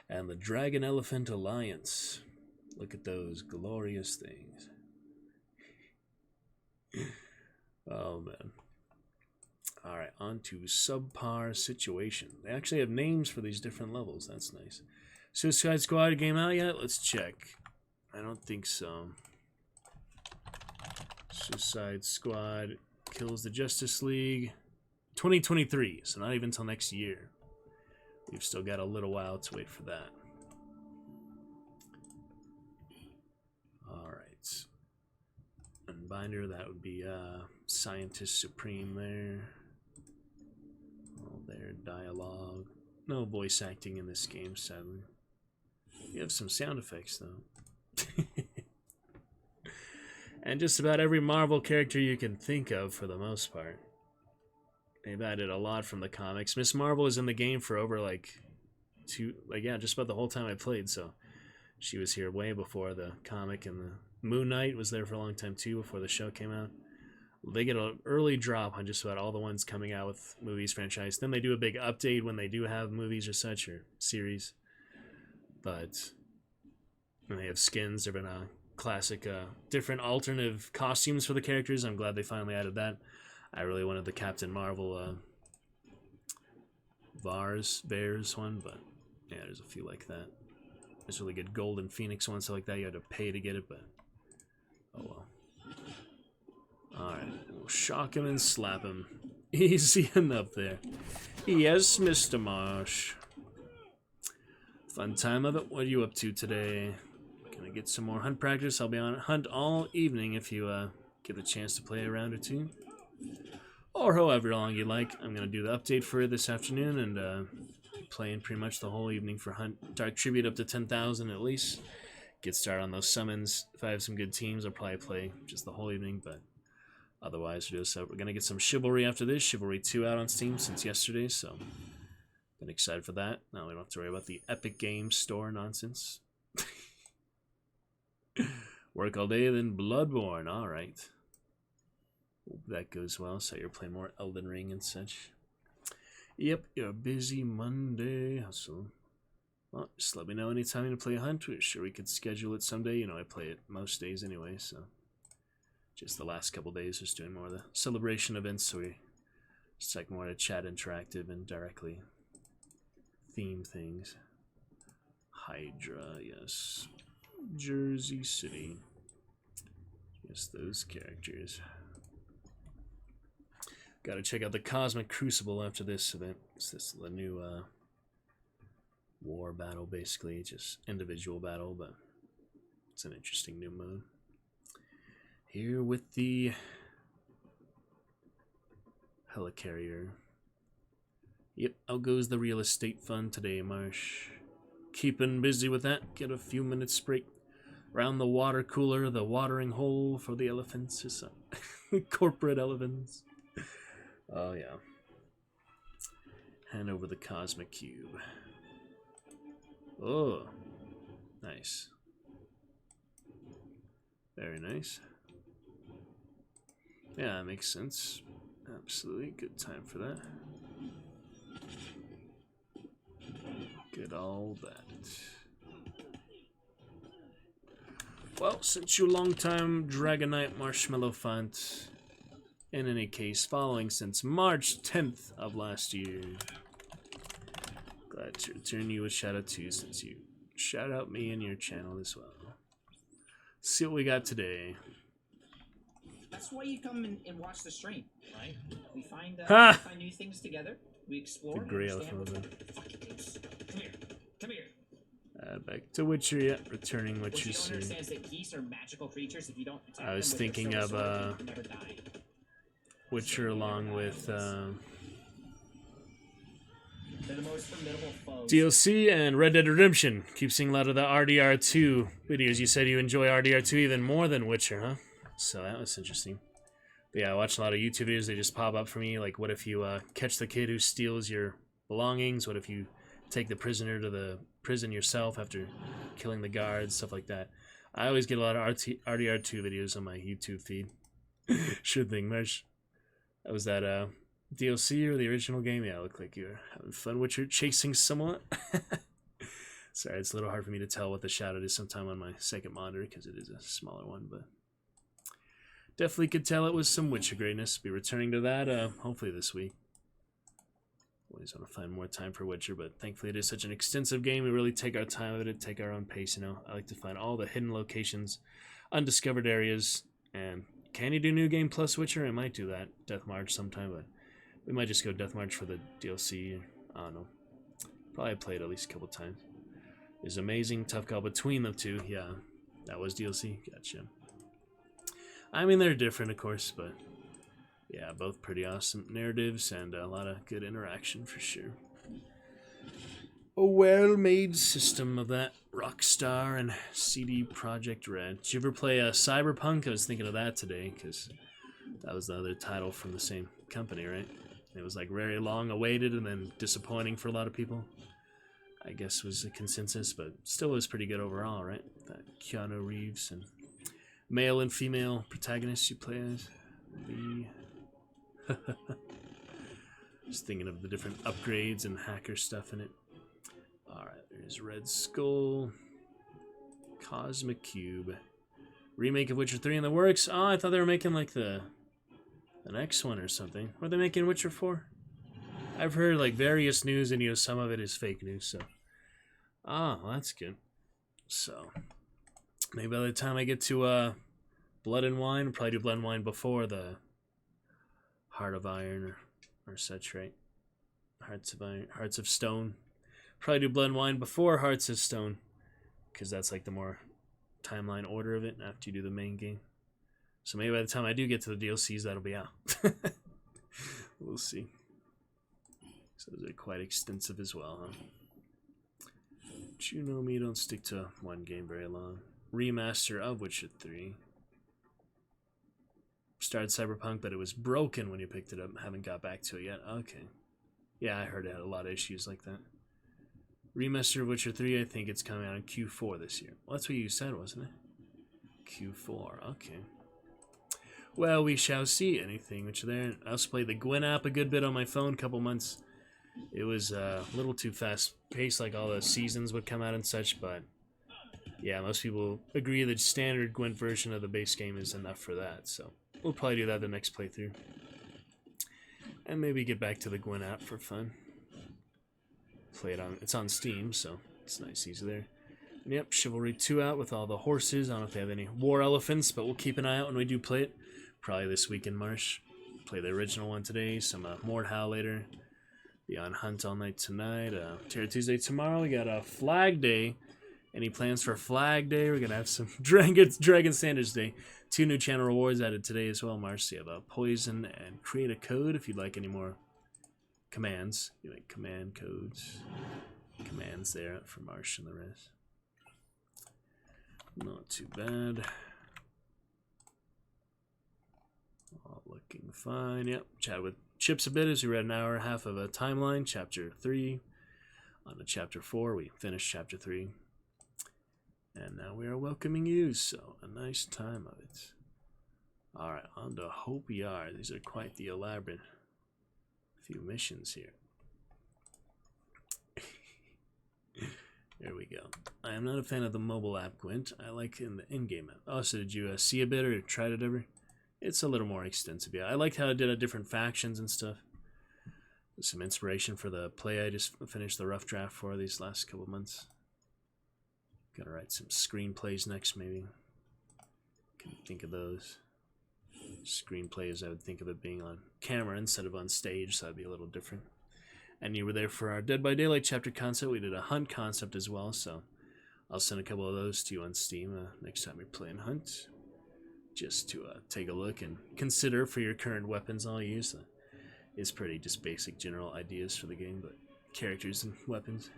S2: and the Dragon Elephant Alliance. Look at those glorious things. Oh man. Alright, on to subpar situation. They actually have names for these different levels. That's nice. Suicide Squad game out yet? Let's check. I don't think so. Suicide Squad kills the Justice League. 2023, so not even until next year. We've still got a little while to wait for that. Alright. Unbinder, that would be Scientist Supreme there. All their dialogue. No voice acting in this game, sadly. You have some sound effects, though. And just about every Marvel character you can think of, for the most part. They've added a lot from the comics. Miss Marvel is in the game for over, just about the whole time I played, so she was here way before the comic, and the Moon Knight was there for a long time, too, before the show came out. They get an early drop on just about all the ones coming out with movies franchise. Then they do a big update when they do have movies or such, or series. But when they have skins, there have been a classic, different alternative costumes for the characters. I'm glad they finally added that. I really wanted the Captain Marvel Bears one, but yeah, there's a few like that. There's really good Golden Phoenix ones like that. You had to pay to get it, but oh well. Alright, we'll shock him and slap him. Easy enough there. Yes, Mr. Marsh. Fun time of it. What are you up to today? Gonna get some more hunt practice. I'll be on hunt all evening if you get the chance to play a round or two. Or however long you like. I'm gonna do the update for it this afternoon and playing pretty much the whole evening for hunt. Dark Tribute up to 10,000 at least. Get started on those summons. If I have some good teams, I'll probably play just the whole evening, but otherwise we're gonna get some Chivalry after this. Chivalry 2 out on Steam since yesterday, so been excited for that. Now we don't have to worry about the Epic Games Store nonsense. Work all day, then Bloodborne. Alright. Hope that goes well. So you're playing more Elden Ring and such. Yep, you're a busy Monday. Hustle. Well, just let me know anytime to play a hunt. We're sure we could schedule it someday. You know, I play it most days anyway, so just the last couple days just doing more of the celebration events, so we just like more to chat interactive and directly theme things. Hydra, yes. Jersey City. Yes, those characters. Gotta check out the Cosmic Crucible after this event. This is the new war battle, basically. Just individual battle, but it's an interesting new mode. Here with the helicarrier. Yep, out goes the real estate fund today, Marsh. Keeping busy with that. Get a few minutes break. Around the water cooler, the watering hole for the elephants or something. Corporate elephants. Oh, yeah. Hand over the Cosmic Cube. Oh, nice. Very nice. Yeah, that makes sense. Absolutely. Good time for that. Get all that. Well, since you long-time Dragonite Marshmallow Font, in any case, following since March 10th of last year. Glad to return you a shout-out too, since you shout-out me in your channel as well. Let's see what we got today.
S6: That's why you come and watch the stream, right? We find new things together. We explore.
S2: The gray elephant.
S6: Come here. Come here.
S2: Back to Witcher, yeah. Returning
S6: What
S2: Witcher
S6: you don't
S2: soon.
S6: understand is that geese are magical creatures. If you don't attack
S2: I was
S6: them with
S2: thinking
S6: your
S2: of
S6: silver sword, they never die.
S2: Witcher along with
S6: The the most formidable foes.
S2: DLC and Red Dead Redemption. Keep seeing a lot of the RDR2 videos. You said you enjoy RDR2 even more than Witcher, huh? So that was interesting. But yeah, I watch a lot of YouTube videos. They just pop up for me. Like, what if you catch the kid who steals your belongings? What if you take the prisoner to the prison yourself after killing the guards? Stuff like that. I always get a lot of RDR2 videos on my YouTube feed. Sure thing, Marsh. That was that DLC or the original game? Yeah, it looked like you were having fun with your chasing someone. Sorry, it's a little hard for me to tell what the shadow is sometime on my second monitor because it is a smaller one, but definitely could tell it was some Witcher greatness. Be returning to that hopefully this week. Always want to find more time for Witcher, but thankfully it is such an extensive game. We really take our time with it, take our own pace, you know. I like to find all the hidden locations, undiscovered areas, and can you do New Game plus Witcher? I might do that. Death March sometime, but we might just go Death March for the DLC. I don't know. Probably play it at least a couple times. There's amazing tough call between the two. Yeah, that was DLC. Gotcha. I mean, they're different, of course, but yeah, both pretty awesome narratives and a lot of good interaction for sure. A well-made system of that Rockstar and CD Projekt Red. Did you ever play Cyberpunk? I was thinking of that today because that was the other title from the same company, right? It was like very long awaited and then disappointing for a lot of people. I guess was the consensus, but still was pretty good overall, right? That Keanu Reeves and male and female protagonists you play as. Just thinking of the different upgrades and hacker stuff in it. Alright, there's Red Skull. Cosmic Cube. Remake of Witcher 3 in the works. Oh, I thought they were making like the next one or something. What are they making Witcher 4? I've heard like various news and some of it is fake news, so. Oh, well, that's good. So, maybe by the time I get to Blood and Wine, I'll probably do Blood and Wine before the Heart of Iron or such, right? Hearts of Iron, Hearts of Stone. Probably do Blood and Wine before Hearts of Stone, because that's like the more timeline order of it after you do the main game. So maybe by the time I do get to the DLCs, that'll be out. We'll see. So those are quite extensive as well, huh? But you know me, don't stick to one game very long. Remaster of Witcher 3. Started Cyberpunk, but it was broken when you picked it up. Haven't got back to it yet. Okay. Yeah, I heard it had a lot of issues like that. Remaster of Witcher 3, I think it's coming out in Q4 this year. Well, that's what you said, wasn't it? Q4, okay. Well, we shall see. Anything which there. I also played the Gwyn app a good bit on my phone, couple months. It was a little too fast paced, like all the seasons would come out and such, but yeah, most people agree that standard Gwent version of the base game is enough for that, so we'll probably do that the next playthrough. And maybe get back to the Gwent app for fun. Play it on, it's on Steam, so it's nice, easy there. And yep, Chivalry 2 out with all the horses. I don't know if they have any war elephants, but we'll keep an eye out when we do play it. Probably this week in March. Play the original one today, some Mordhau later. Be on Hunt all night tonight. Terror Tuesday tomorrow. We got a Flag Day. Any plans for Flag Day? We're going to have some Dragon Standards Day. 2 new channel rewards added today as well, March. So you have Poison and Create a Code if you'd like any more commands. You like command codes. Commands there for Marsh and the rest. Not too bad. All looking fine. Yep. Chat with Chips a bit as we read an hour and a half of a timeline. Chapter 3. On to Chapter 4. We finished Chapter 3. And now we are welcoming you. So, a nice time of it. Alright, on to Hope Yard. These are quite the elaborate few missions here. There we go. I am not a fan of the mobile app, Gwent. I like in the in-game app. Oh, so did you see a bit or tried it ever? It's a little more extensive, yeah. I liked how it did different factions and stuff. Some inspiration for the play I just finished the rough draft for these last couple months. Gotta write some screenplays next, maybe. Can think of those. Screenplays, I would think of it being on camera instead of on stage, so that'd be a little different. And you were there for our Dead by Daylight chapter concept. We did a Hunt concept as well, so I'll send a couple of those to you on Steam next time we play in Hunt. Just to take a look and consider for your current weapons I'll use. It's pretty just basic general ideas for the game, but characters and weapons.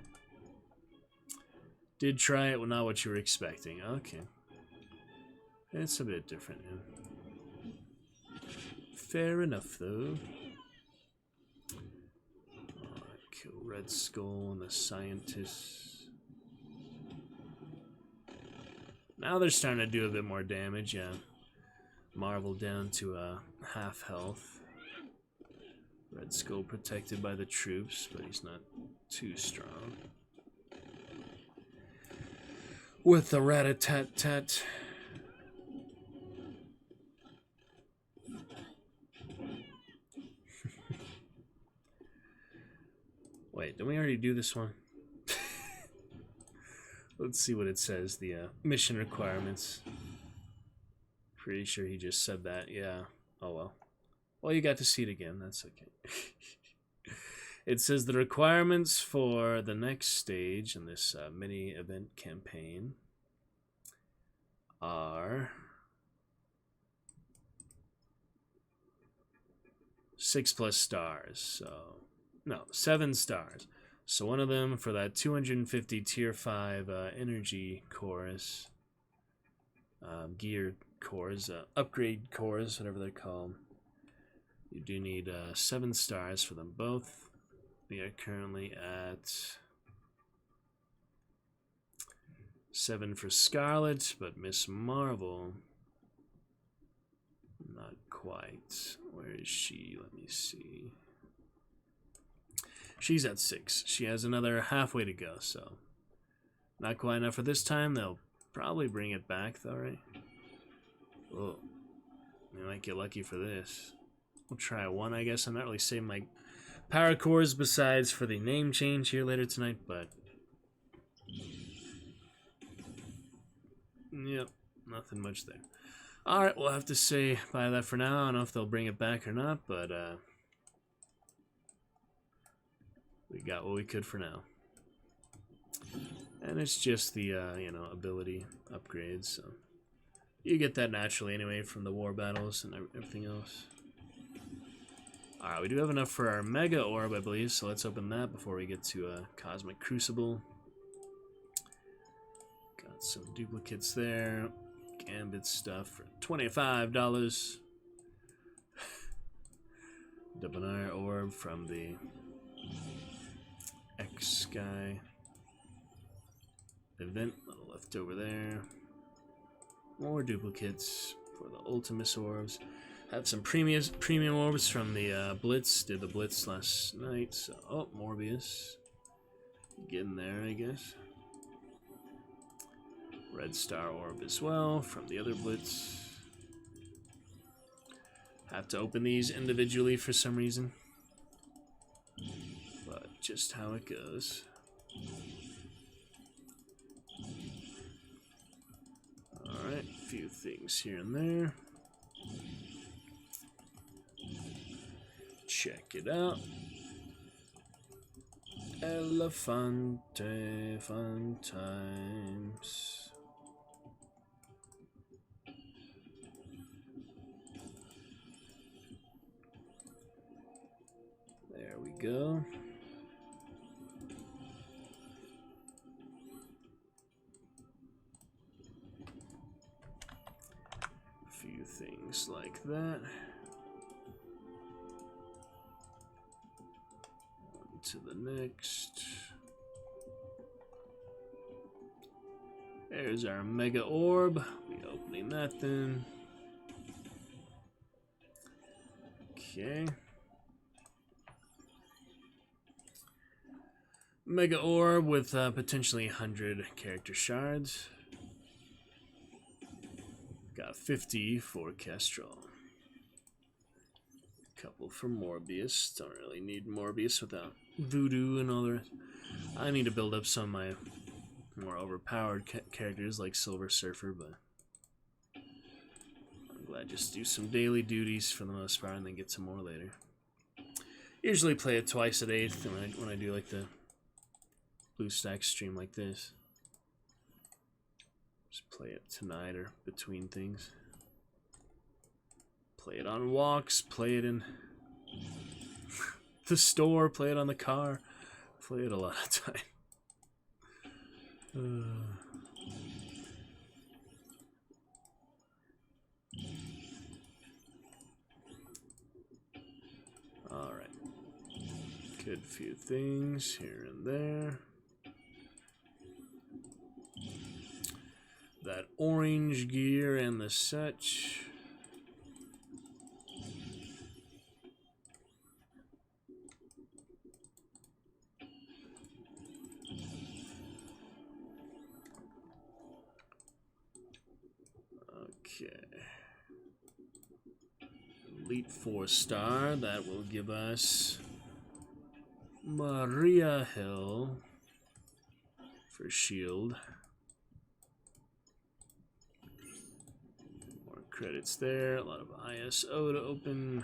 S2: Did try it, well, not what you were expecting. Okay. It's a bit different, yeah. Fair enough, though. Kill Red Skull and the scientists. Now they're starting to do a bit more damage, yeah. Marvel down to half health. Red Skull protected by the troops, but he's not too strong. With the rat-a-tat-tat. Wait, didn't we already do this one? Let's see what it says, the mission requirements. Pretty sure he just said that, yeah. Oh well. Well, you got to see it again, that's okay. It says the requirements for the next stage in this mini-event campaign are 6+ stars, so... No, 7 stars. So one of them for that 250 tier 5 energy cores, gear cores, upgrade cores, whatever they're called. You do need 7 stars for them both. We are currently at 7 for Scarlet, but Miss Marvel, not quite. Where is she? Let me see. She's at 6. She has another halfway to go, so not quite enough for this time. They'll probably bring it back, though, right? Oh, we might get lucky for this. We'll try 1, I guess. I'm not really saving my power cores besides for the name change here later tonight, but yep, nothing much there. Alright, we'll have to say bye to that for now. I don't know if they'll bring it back or not, but we got what we could for now. And it's just the, you know, ability upgrades, so you get that naturally anyway from the war battles and everything else. Alright, we do have enough for our Mega Orb, I believe, so let's open that before we get to Cosmic Crucible. Got some duplicates there. Gambit stuff for $25. Debonair Orb from the X-Sky event, little left over there. More duplicates for the Ultimus Orbs. Have some premium orbs from the Blitz. Did the Blitz last night. So, oh, Morbius. Getting there, I guess. Red Star Orb as well from the other Blitz. Have to open these individually for some reason. But just how it goes. Alright, a few things here and there. Check it out. Elefante, fun times. There we go. A few things like that. To the next. There's our Mega Orb. We opening that then. Okay. Mega Orb with potentially 100 character shards. Got 50 for Kestrel. Couple for Morbius. Don't really need Morbius without Voodoo and all the rest. I need to build up some of my more overpowered characters like Silver Surfer, but I'm glad just do some daily duties for the most part and then get some more later. Usually play it twice a day when I do like the BlueStack stream like this. Just play it tonight or between things. Play it on walks, play it in the store, play it on the car, Hopefully at a lot of time. Alright. Good few things here and there. That orange gear and the such. Okay. Elite 4-star, that will give us Maria Hill for shield. More credits there, a lot of ISO to open.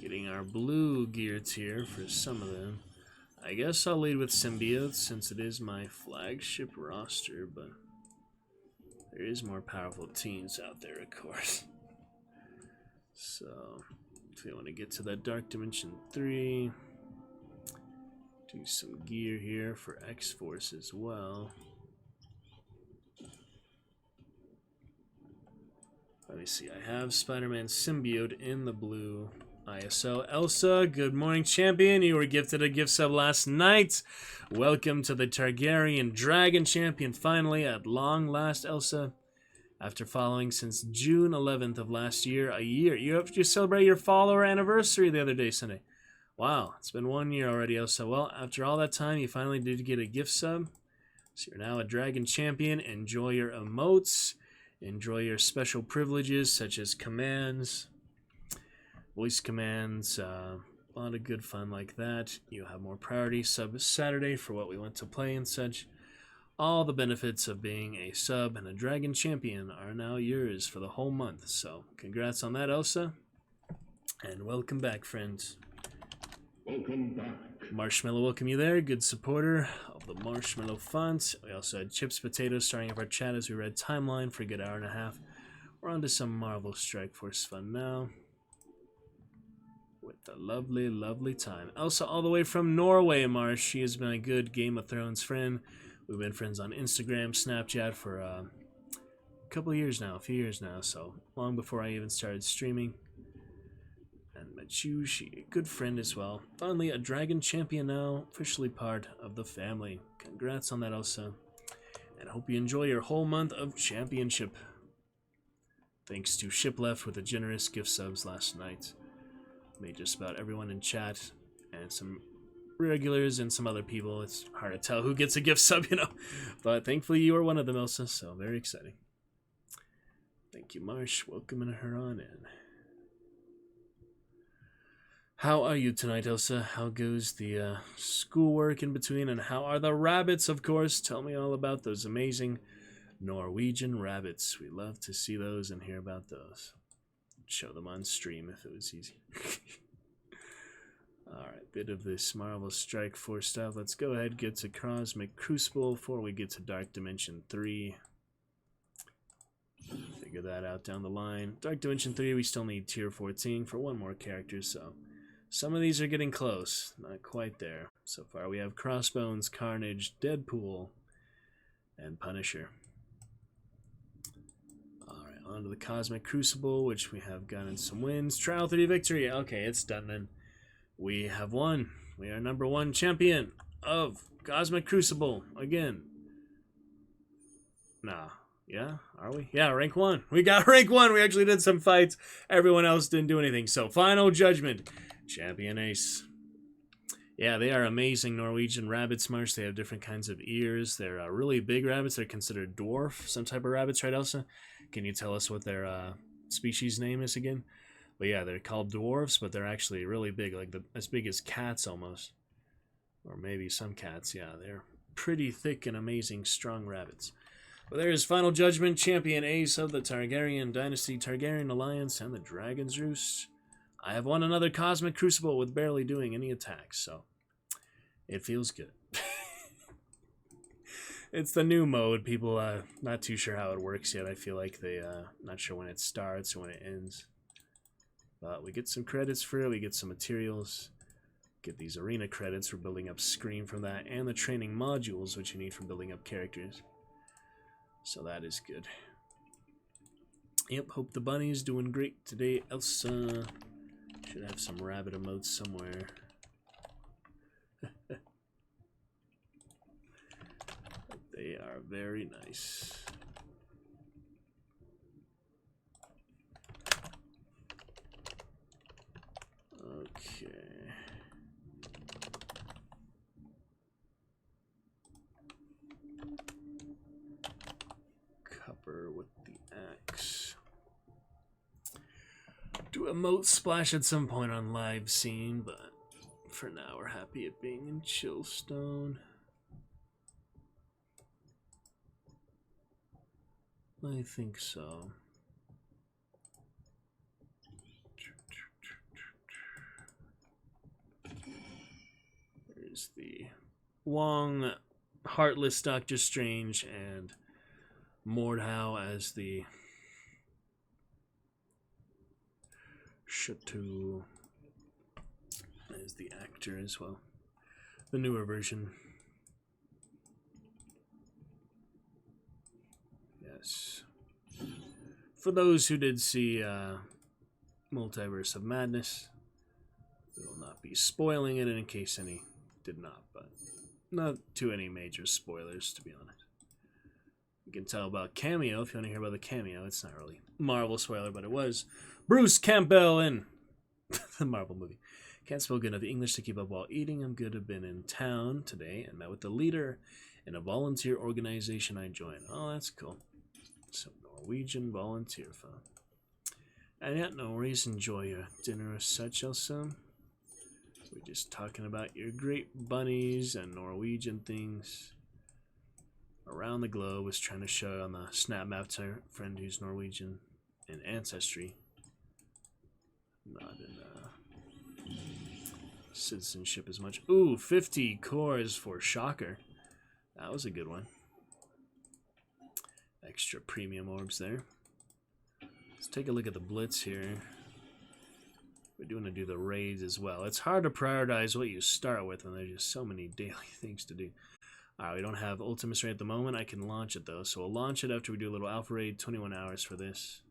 S2: Getting our blue gear tier for some of them. I guess I'll lead with Symbiote since it is my flagship roster, but there is more powerful teams out there, of course. So, if you want to get to that Dark Dimension 3, do some gear here for X-Force as well. Let me see, I have Spider-Man Symbiote in the blue ISO. Elsa, good morning, champion. You were gifted a gift sub last night. Welcome to the Targaryen Dragon Champion, finally, at long last, Elsa. After following since June 11th of last year, a year. You have to celebrate your follower anniversary the other day, Sunday. Wow, it's been 1 year already, Elsa. Well, after all that time, you finally did get a gift sub. So you're now a Dragon Champion. Enjoy your emotes. Enjoy your special privileges, such as commands, voice commands, a lot of good fun like that. You have more priority sub Saturday for what we want to play and such. All the benefits of being a sub and a Dragon Champion are now yours for the whole month. So, congrats on that, Elsa. And welcome back, friends.
S3: Welcome back.
S2: Marshmallow, welcome you there. Good supporter of the Marshmallow font. We also had Chips Potatoes starting up our chat as we read Timeline for a good hour and a half. We're on to some Marvel Strike Force fun now. With a lovely, lovely time. Elsa all the way from Norway, Marsh. She has been a good Game of Thrones friend. We've been friends on Instagram, Snapchat for a couple of years now, a few years now, so long before I even started streaming. And met you, she a good friend as well. Finally, a Dragon Champion now, officially part of the family. Congrats on that, Elsa. And I hope you enjoy your whole month of championship. Thanks to Shipleft with the generous gift subs last night. Made just about everyone in chat and some regulars and some other people. It's hard to tell who gets a gift sub, you know. But thankfully you are one of them, Elsa, so very exciting. Thank you, Marsh. Welcoming her on in. How are you tonight, Elsa? How goes the schoolwork in between? And how are the rabbits, of course? Tell me all about those amazing Norwegian rabbits. We love to see those and hear about those. Show them on stream if it was easy. Alright, bit of this Marvel Strike Force stuff. Let's go ahead and get to Cosmic Crucible before we get to Dark Dimension 3. Figure that out down the line. Dark Dimension 3, we still need tier 14 for one more character, so some of these are getting close. Not quite there. So far we have Crossbones, Carnage, Deadpool, and Punisher. Alright, on to the Cosmic Crucible, which we have gotten some wins. Trial 3 victory. Okay, it's done then. We have won. We are #1 champion of Cosmic Crucible again. Nah. Yeah, are we? Yeah, rank 1. We got rank 1. We actually did some fights. Everyone else didn't do anything. So, final judgment. Champion Ace. Yeah, they are amazing Norwegian rabbits, Marsh. They have different kinds of ears. They're really big rabbits. They're considered dwarf, some type of rabbits, right, Elsa? Can you tell us what their species name is again? But yeah, they're called dwarfs, but they're actually really big, like as big as cats almost. Or maybe some cats, yeah. They're pretty thick and amazing, strong rabbits. But there is Final Judgment, Champion Ace of the Targaryen Dynasty, Targaryen Alliance, and the Dragon's Roost. I have won another Cosmic Crucible with barely doing any attacks, so it feels good. It's the new mode. People not too sure how it works yet. I feel like they not sure when it starts or when it ends. But we get some credits for it. We get some materials. Get these arena credits for building up Scream from that, and the training modules, which you need for building up characters. So that is good. Yep, hope the bunny is doing great today. Elsa should have some rabbit emotes somewhere. They are very nice. Okay. Copper with the axe. Do emote splash at some point on live scene, but for now we're happy at being in Chillstone. I think so. There's the Wong, Heartless Doctor Strange, and Mordhau as the Shatu as the actor as well. The newer version. Yes. For those who did see Multiverse of Madness, we will not be spoiling it in case any did not, but not too any major spoilers, to be honest. You can tell about cameo if you want to hear about the cameo. It's not really Marvel spoiler, but it was Bruce Campbell in the Marvel movie. Can't spell good enough English to keep up while eating. I'm good. I've been in town today and met with the leader in a volunteer organization I joined. Oh, that's cool. Some Norwegian volunteer fun. And yet, no worries. Enjoy your dinner as such, Elsa. We're just talking about your great bunnies and Norwegian things around the globe. Was trying to show on the snap map to our friend who's Norwegian in ancestry, not in citizenship as much. Ooh, 50 cores for Shocker. That was a good one. Extra premium orbs there. Let's take a look at the Blitz here. We're going to do the raids as well. It's hard to prioritize what you start with when there's just so many daily things to do. Alright, we don't have Ultimus Raid at the moment. I can launch it though. So we'll launch it after we do a little Alpha Raid. 21 hours for this.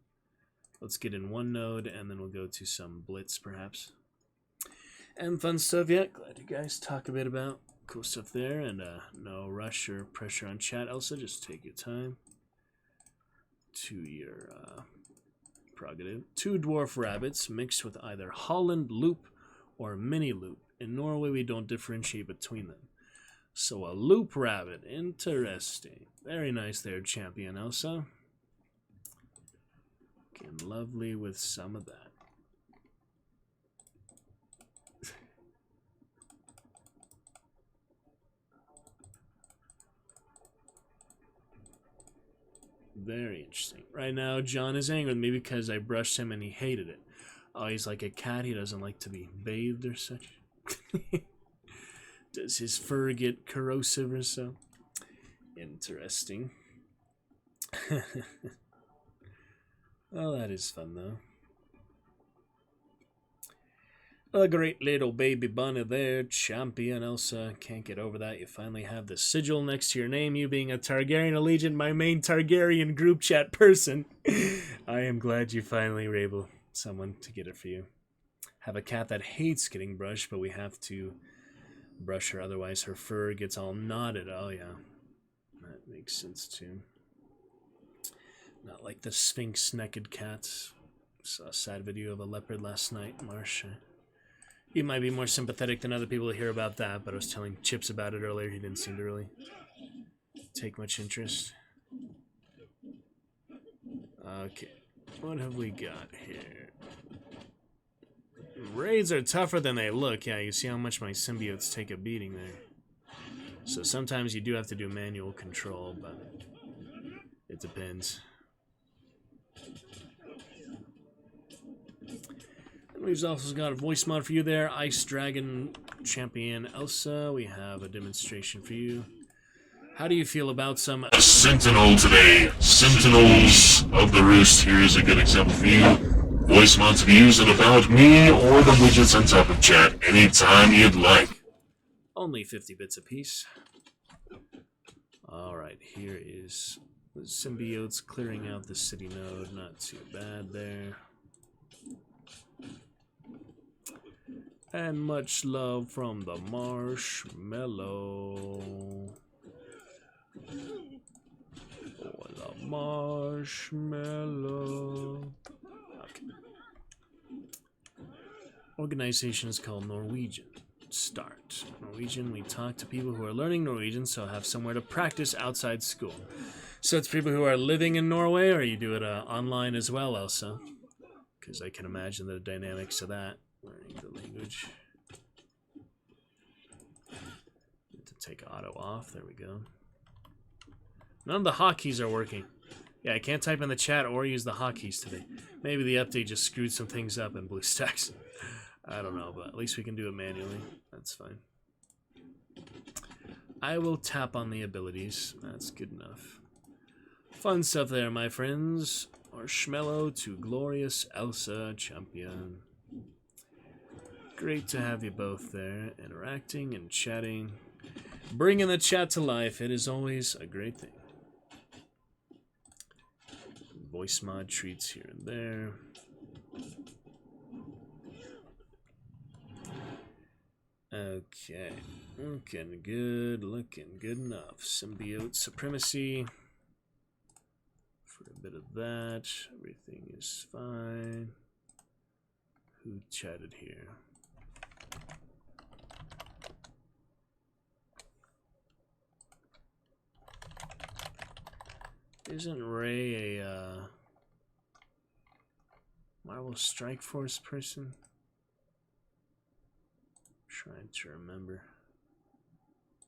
S2: Let's get in one node and then we'll go to some Blitz perhaps. And fun stuff, yeah. Glad you guys talk a bit about cool stuff there. And no rush or pressure on chat, Elsa. Just take your time to your prerogative. 2 dwarf rabbits mixed with either Holland loop or mini loop. In Norway, we don't differentiate between them. So a loop rabbit. Interesting. Very nice there, Champion Elsa. Getting lovely with some of that. Very interesting. Right now, John is angry with me because I brushed him and he hated it. Oh, he's like a cat. He doesn't like to be bathed or such. Does his fur get corrosive or so? Interesting. Oh, that is fun, though. A great little baby bunny there, Champion Elsa. Can't get over that. You finally have the sigil next to your name. You being a Targaryen Allegiant, my main Targaryen group chat person. I am glad you finally were able, someone to get it for you. Have a cat that hates getting brushed, but we have to brush her, otherwise her fur gets all knotted. Oh, yeah. That makes sense, too. Not like the Sphinx naked cats. Saw a sad video of a leopard last night, Marsha. You might be more sympathetic than other people to hear about that, but I was telling Chips about it earlier. He didn't seem to really take much interest. Okay, what have we got here? Raids are tougher than they look. Yeah, you see how much my symbiotes take a beating there. So sometimes you do have to do manual control, but it depends. We've also got a voice mod for you there, Ice Dragon Champion Elsa. We have a demonstration for you. How do you feel about some
S3: Sentinel today? Sentinels of the Roost. Here is a good example for you. Voice mods views and about me or the widgets on top of chat anytime you'd like.
S2: Only 50 bits apiece. Alright, here is the symbiotes clearing out the city node. Not too bad there. And much love from the marshmallow. Oh, the marshmallow. Okay. Organization is called Norwegian. Start. Norwegian, we talk to people who are learning Norwegian, so have somewhere to practice outside school. So it's people who are living in Norway, or you do it online as well, Elsa? Because I can imagine the dynamics of that. Learning the language. Need to take auto off. There we go. None of the hotkeys are working. Yeah, I can't type in the chat or use the hotkeys today. Maybe the update just screwed some things up in BlueStacks. I don't know, but at least we can do it manually. That's fine. I will tap on the abilities. That's good enough. Fun stuff there, my friends. Marshmallow to glorious Elsa champion. Great to have you both there, interacting and chatting. Bringing the chat to life. It is always a great thing. Voice mod treats here and there. Okay, looking good enough. Symbiote supremacy. For a bit of that, everything is fine. Who chatted here? Isn't Ray a Marvel Strike Force person? Trying to remember.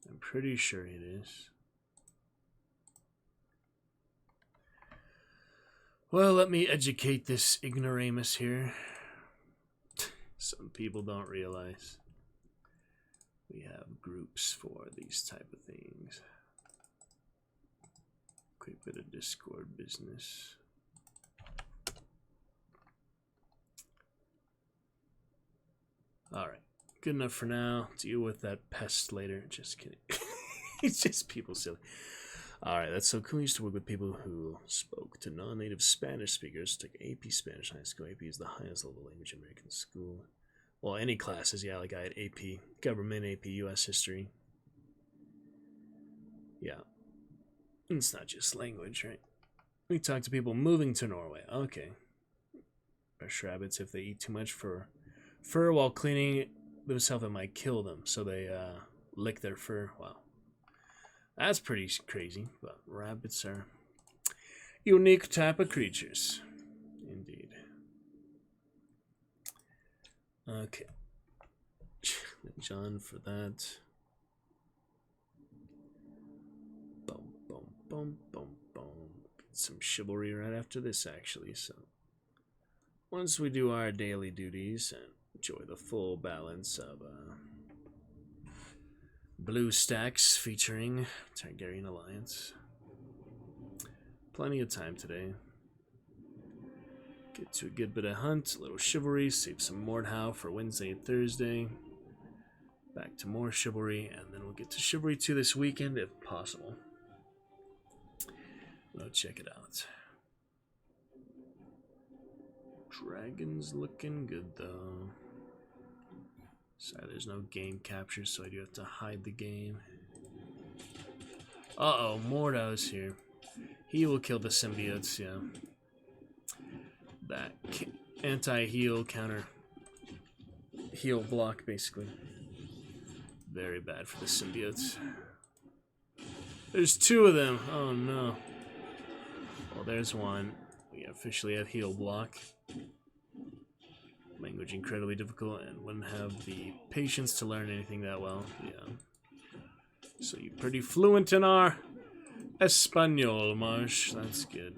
S2: I'm pretty sure it is. Well, let me educate this ignoramus here. Some people don't realize we have groups for these type of things. Quick bit of Discord business. Alright. Good enough for now. Deal with that pest later. Just kidding. It's just people silly. Alright, that's so cool. I used to work with people who spoke to non-native Spanish speakers. Took AP Spanish in high school. AP is the highest level language in American school. Well, any classes, yeah, like I had AP. Government, AP, US History. Yeah. It's not just language, right? We talk to people moving to Norway. Okay. Fresh rabbits, if they eat too much fur while cleaning themselves, it might kill them, so they lick their fur. Wow, that's pretty crazy. But rabbits are unique type of creatures, indeed. Okay, John for that. Boom, boom, boom, boom, boom. Get some chivalry right after this, actually. So once we do our daily duties and enjoy the full balance of BlueStacks featuring Targaryen Alliance. Plenty of time today. Get to a good bit of hunt, a little chivalry, save some Mordhau for Wednesday and Thursday. Back to more chivalry, and then we'll get to chivalry 2 this weekend if possible. We'll check it out. Dragon's looking good though. Sorry, there's no game capture, so I do have to hide the game. Uh-oh, Mordau's here. He will kill the symbiotes, yeah. That anti-heal counter. Heal block, basically. Very bad for the symbiotes. There's 2 of them. Oh, no. Well, there's one. We officially have heal block. Language incredibly difficult and wouldn't have the patience to learn anything that well. Yeah. So you're pretty fluent in our Espanol, Marsh. That's good.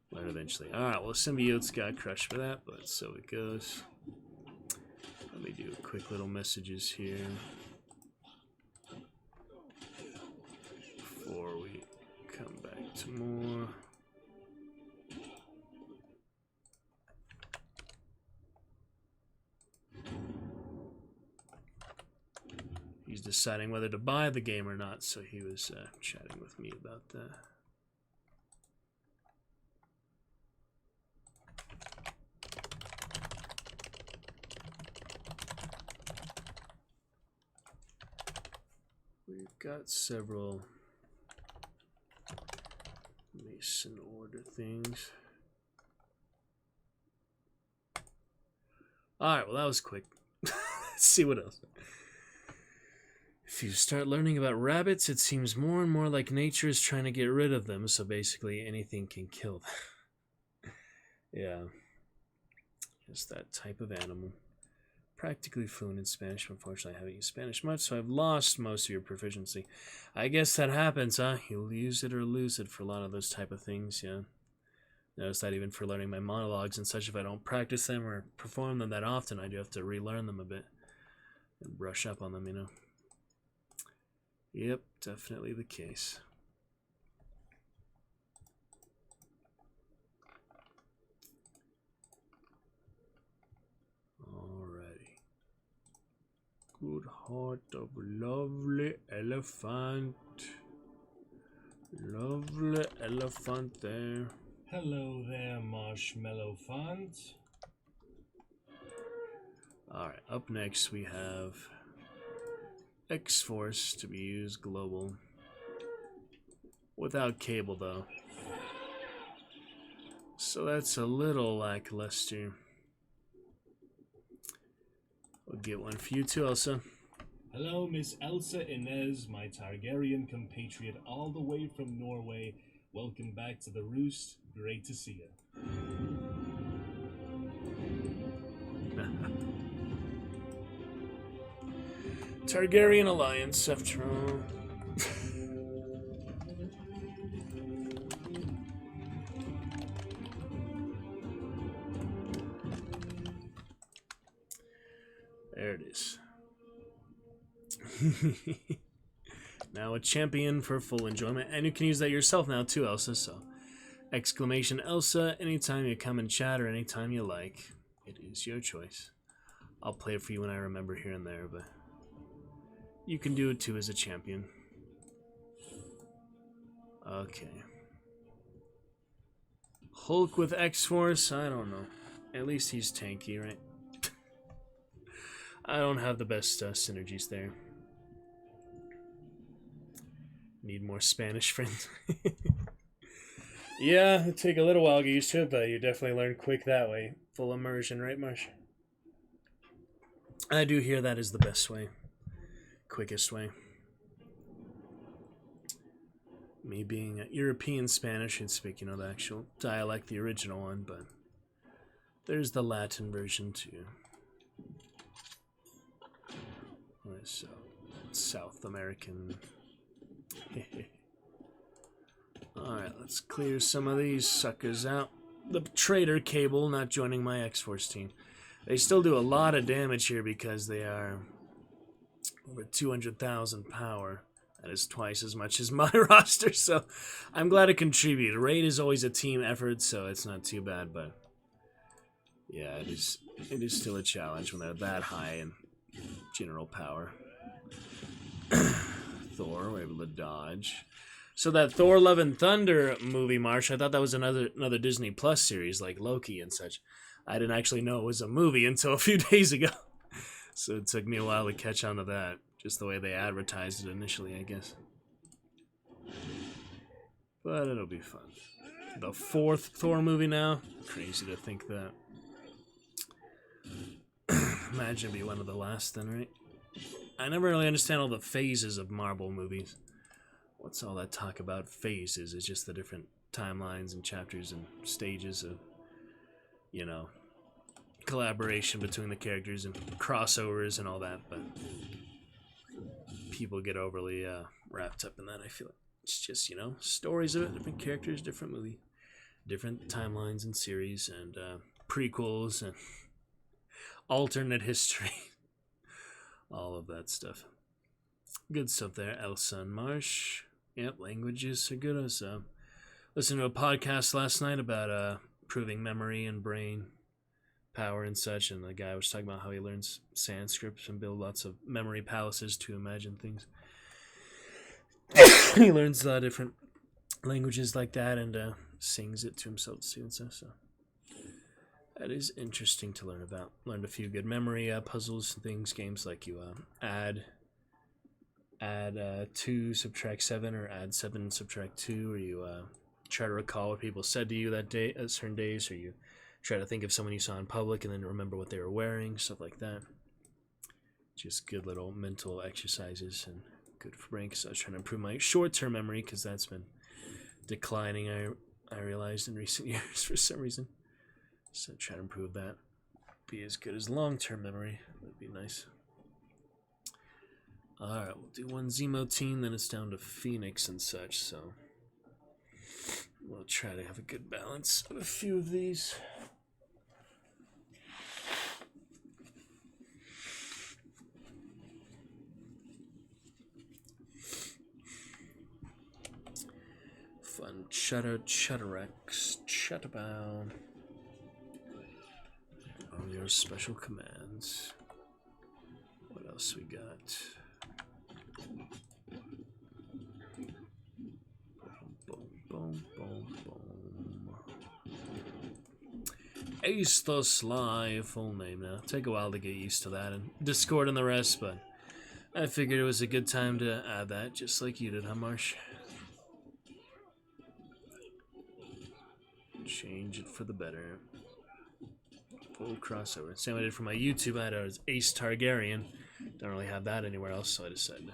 S2: Learn eventually. Alright, well, symbiotes got crushed for that, but so it goes. Let me do quick little messages here before we come back to more. deciding whether to buy the game or not, so he was chatting with me about that. We've got several Mason order things. Alright, well that was quick. Let's see what else. If you start learning about rabbits, it seems more and more like nature is trying to get rid of them, so basically anything can kill them. Yeah. Just that type of animal. Practically fluent in Spanish. Unfortunately, I haven't used Spanish much, so I've lost most of your proficiency. I guess that happens, huh? You'll use it or lose it for a lot of those type of things, yeah. Notice that even for learning my monologues and such, if I don't practice them or perform them that often, I do have to relearn them a bit and brush up on them, you know. Yep, definitely the case. Alrighty. Good heart of lovely elephant. Lovely elephant there.
S5: Hello there, Marshmallow Font.
S2: Alright, up next we have X-Force to be used global. Without cable though. So that's a little lackluster. We'll get one for you too, Elsa.
S5: Hello, Miss Elsa Inez, my Targaryen compatriot all the way from Norway. Welcome back to the Roost. Great to see you.
S2: Targaryen Alliance, after all. There it is. Now a champion for full enjoyment, and you can use that yourself now too, Elsa, so exclamation Elsa anytime you come and chat or anytime you like. It is your choice. I'll play it for you when I remember here and there, but you can do it too as a champion. Okay. Hulk with X-Force? I don't know. At least he's tanky, right? I don't have the best synergies there. Need more Spanish friends. Yeah, it'll take a little while to get used to it, but you definitely learn quick that way. Full immersion, right, Marsh? I do hear that is the best way. Quickest way. Me being European Spanish and speaking of the actual dialect, the original one, but there's the Latin version too. So, South American. Alright, let's clear some of these suckers out. The traitor cable not joining my X-Force team. They still do a lot of damage here because they are over 200,000 power. That is twice as much as my roster, so I'm glad to contribute. Raid is always a team effort, so it's not too bad, but yeah, it is still a challenge when they're that high in general power. Thor, we're able to dodge. So that Thor Love and Thunder movie, Marsh, I thought that was another Disney Plus series like Loki and such. I didn't actually know it was a movie until a few days ago. So it took me a while to catch on to that. Just the way they advertised it initially, I guess. But it'll be fun. The 4th Thor movie now? Crazy to think that. Imagine it'd be one of the last then, right? I never really understand all the phases of Marvel movies. What's all that talk about phases? It's just the different timelines and chapters and stages of, you know, collaboration between the characters and crossovers and all that, but people get overly wrapped up in that, I feel like. It's just, you know, stories of it, different characters, different movie, different timelines and series and prequels and alternate history. All of that stuff. Good stuff there, Elsa and Marsh. Yep, languages are good. I was listening to a podcast last night about improving memory and brain power and such, and the guy was talking about how he learns Sanskrit and build lots of memory palaces to imagine things. He learns different languages like that and sings it to himself too and stuff. So that is interesting to learn about. Learned a few good memory puzzles and things. Games like you add 2, subtract 7, or add 7, subtract 2, or you try to recall what people said to you that day at certain days, or you try to think of someone you saw in public and then remember what they were wearing, stuff like that. Just good little mental exercises and good for brain, because I was trying to improve my short-term memory, because that's been declining, I realized, in recent years for some reason. So try to improve that. Be as good as long-term memory. That'd be nice. Alright, we'll do one Zemotine, then it's down to Phoenix and such, so we'll try to have a good balance of a few of these. Fun Chutterex, Chutterbound. All your special commands. What else we got? Boom, boom, boom, boom. Ace the Sly, full name now. Take a while to get used to that, and Discord and the rest, but I figured it was a good time to add that, just like you did, huh, Marsh? Change it for the better. Full crossover. Same I did for my YouTube. I had a Ace Targaryen. Don't really have that anywhere else, so I decided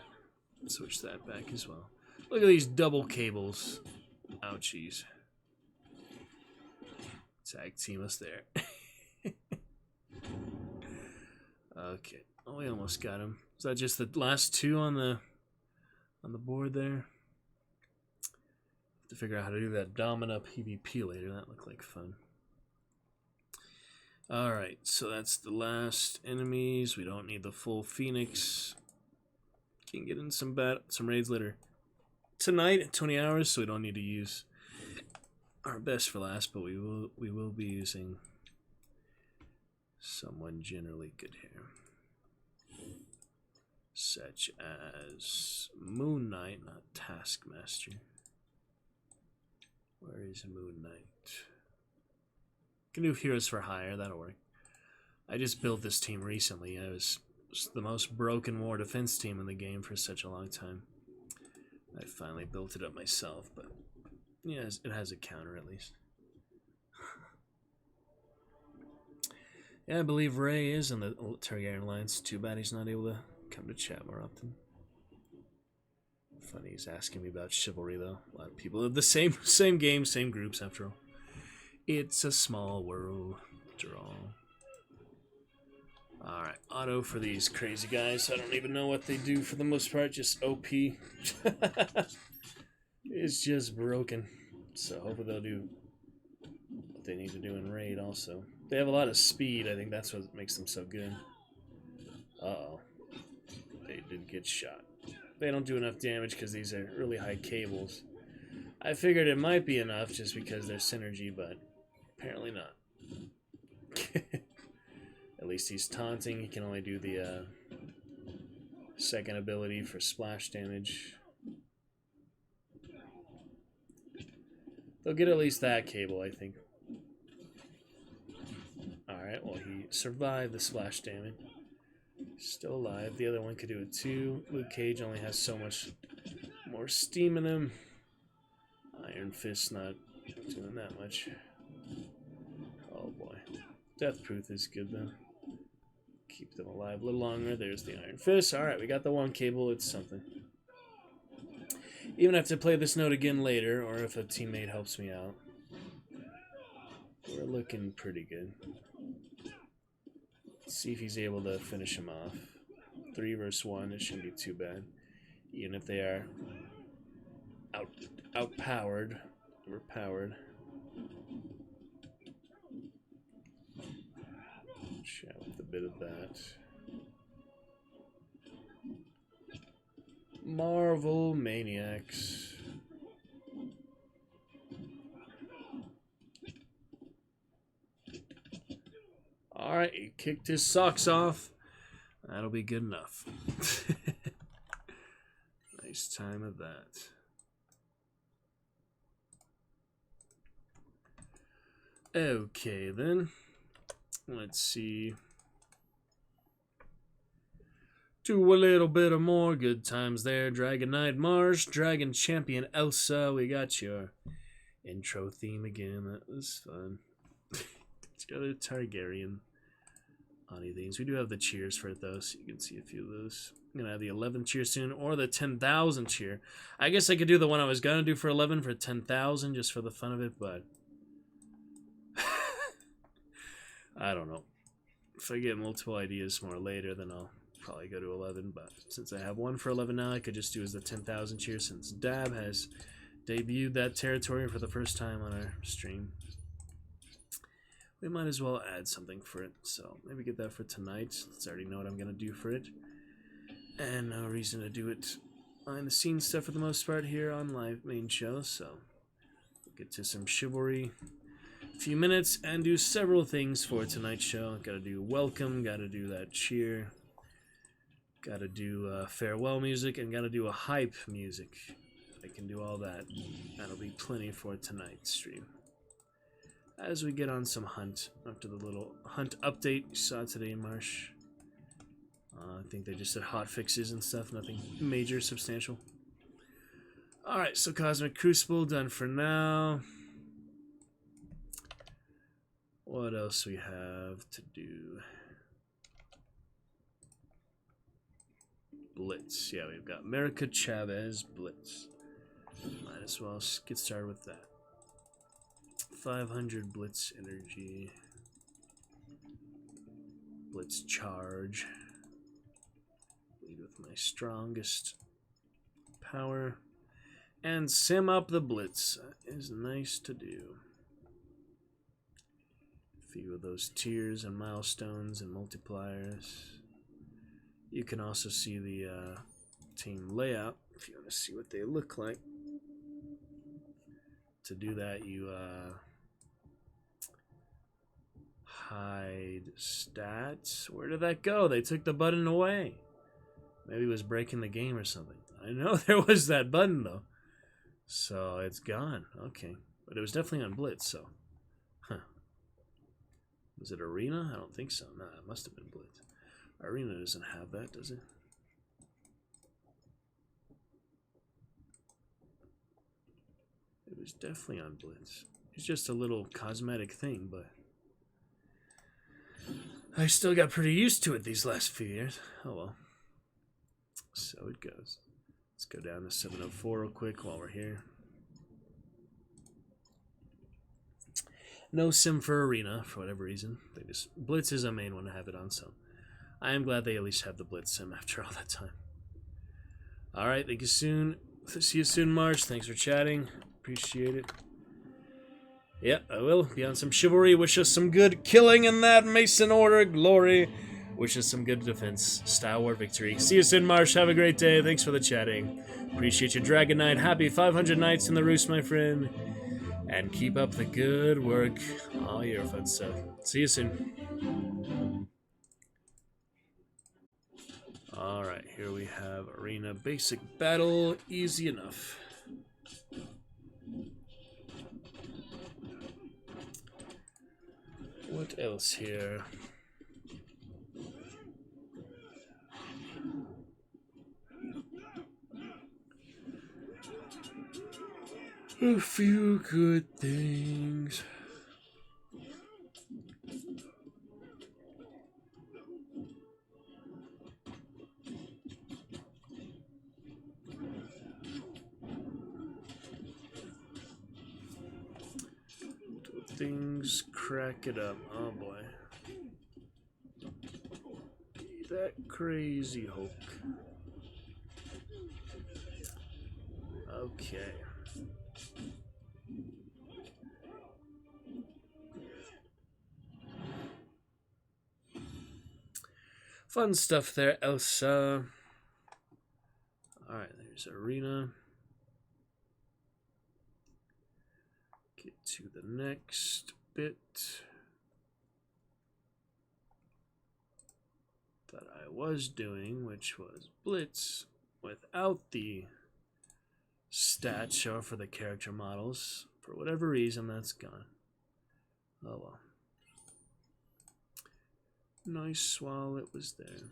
S2: to switch that back as well. Look at these double cables. Ouchies. Tag team us there. Okay. Oh, we almost got him. Is that just the last 2 on the board there? To figure out how to do that Domina PvP later. That looked like fun. Alright, so that's the last enemies. We don't need the full Phoenix. Can get in some raids later tonight at 20 hours, so we don't need to use our best for last, but we will be using someone generally good here. Such as Moon Knight, not Taskmaster. Where is Moon Knight? Can do Heroes for Hire, that'll work. I just built this team recently. It was the most broken war defense team in the game for such a long time. I finally built it up myself, but yeah, it has a counter at least. Yeah, I believe Ray is in the Targaryen Alliance. Too bad he's not able to come to chat more often. Funny, he's asking me about Chivalry, though. A lot of people have the same game, same groups, after all. It's a small world, after all. Alright, auto for these crazy guys. I don't even know what they do for the most part, just OP. It's just broken. So hopefully they'll do what they need to do in Raid also. They have a lot of speed, I think that's what makes them so good. Uh-oh. They did get shot. They don't do enough damage because these are really high cables. I figured it might be enough just because they're synergy, but apparently not. At least he's taunting. He can only do the second ability for splash damage. They'll get at least that cable, I think. Alright, well, he survived the splash damage. Still alive. The other one could do it too. Luke Cage only has so much more steam in him. Iron Fist not doing that much. Oh boy. Death Proof is good though. Keep them alive a little longer. There's the Iron Fist. Alright, we got the one cable. It's something. Even have to play this note again later, or if a teammate helps me out. We're looking pretty good. See if he's able to finish him off. 3 versus 1, it shouldn't be too bad. Even if they are overpowered. Chat with a bit of that. Marvel Maniacs. Alright, he kicked his socks off. That'll be good enough. Nice time of that. Okay, then. Let's see. Do a little bit of more good times there. Dragon Knight Marsh, Dragon Champion Elsa. We got your intro theme again. That was fun. It's got a Targaryen honey things. We do have the cheers for it though, so you can see a few of those. I'm gonna have the 11th cheer soon, or the 10,000 cheer. I guess I could do the one I was gonna do for 11 for 10,000 just for the fun of it, but I don't know. If I get multiple ideas more later, then I'll probably go to 11, but since I have one for 11 now, I could just do as the 10,000 cheer since Dab has debuted that territory for the first time on our stream. We might as well add something for it, so maybe get that for tonight. Let's already know what I'm going to do for it. And no reason to do it behind the scenes stuff for the most part here on live main show, so we'll get to some Chivalry. A few minutes and do several things for tonight's show. Gotta do welcome, gotta do that cheer, gotta do farewell music, and gotta do a hype music. I can do all that. That'll be plenty for tonight's stream. As we get on some hunt, after the little hunt update you saw today in Marsh. I think they just said hot fixes and stuff, nothing major, substantial. Alright, so Cosmic Crucible done for now. What else we have to do? Blitz. Yeah, we've got America Chavez Blitz. Might as well get started with that. 500 Blitz energy. Blitz charge. Lead with my strongest power. And sim up the Blitz. That is nice to do. Few of those tiers and milestones and multipliers. You can also see the team layout if you want to see what they look like. To do that, you hide stats. Where did that go? They took the button away. Maybe it was breaking the game or something. I know there was that button though, so it's gone. Okay, but it was definitely on Blitz, so. Was it Arena? I don't think so. Nah, it must have been Blitz. Arena doesn't have that, does it? It was definitely on Blitz. It's just a little cosmetic thing, but I still got pretty used to it these last few years. Oh well. So it goes. Let's go down to 704 real quick while we're here. No sim for Arena, for whatever reason. They just Blitz is a main one to have it on, so I am glad they at least have the Blitz sim after all that time. Alright, thank you soon. See you soon, March. Thanks for chatting. Appreciate it. Yeah, I will. Be on some Chivalry. Wish us some good killing in that Mason Order glory. Wish us some good defense. Style War victory. See you soon, Marsh. Have a great day. Thanks for the chatting. Appreciate you, Dragon Knight. Happy 500 nights in the Roost, my friend. And keep up the good work all year, fun stuff. See you soon. Alright, here we have Arena Basic Battle. Easy enough. What else here? A few good things. Things crack it up. Oh boy. Be that crazy Hulk. Okay. Fun stuff there, Elsa. Alright, there's Arena. Get to the next bit. that I was doing, which was Blitz without the stats show for the character models. For whatever reason, that's gone. Oh well. Nice while it was there.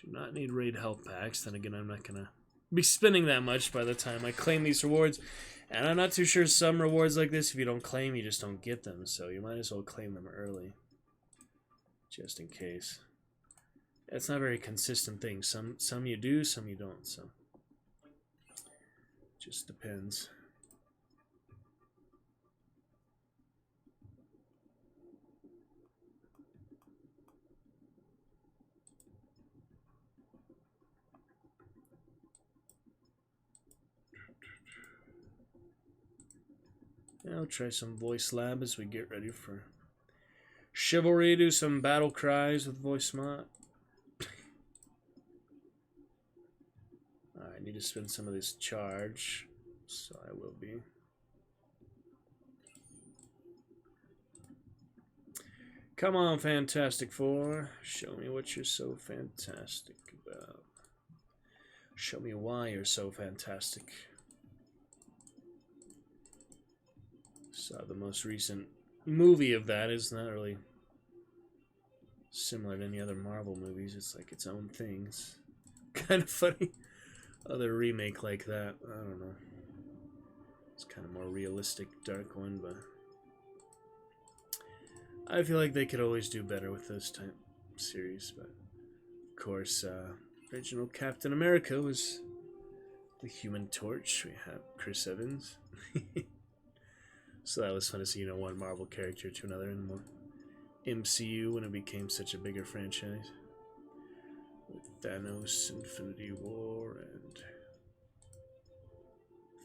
S2: Do not need raid health packs. Then again, I'm not gonna be spending that much by the time I claim these rewards. And I'm not too sure some rewards like this, if you don't claim, you just don't get them. So you might as well claim them early. Just in case. It's not a very consistent thing. Some you do, some you don't. So just depends. Yeah, I'll try some voice lab as we get ready for Chivalry. Do some battle cries with voice mod. I need to spend some of this charge, so I will be. Come on, Fantastic Four. Show me what you're so fantastic about. Show me why you're so fantastic. Saw the most recent movie of that. Is not really similar to any other Marvel movies. It's like its own thing. It's kind of funny. Other remake like that, I don't know. It's kind of more realistic, dark one, but I feel like they could always do better with those type series. But of course, original Captain America was the Human Torch. We have Chris Evans. So that was fun to see, you know, one Marvel character to another in more MCU when it became such a bigger franchise. With Thanos, Infinity War, and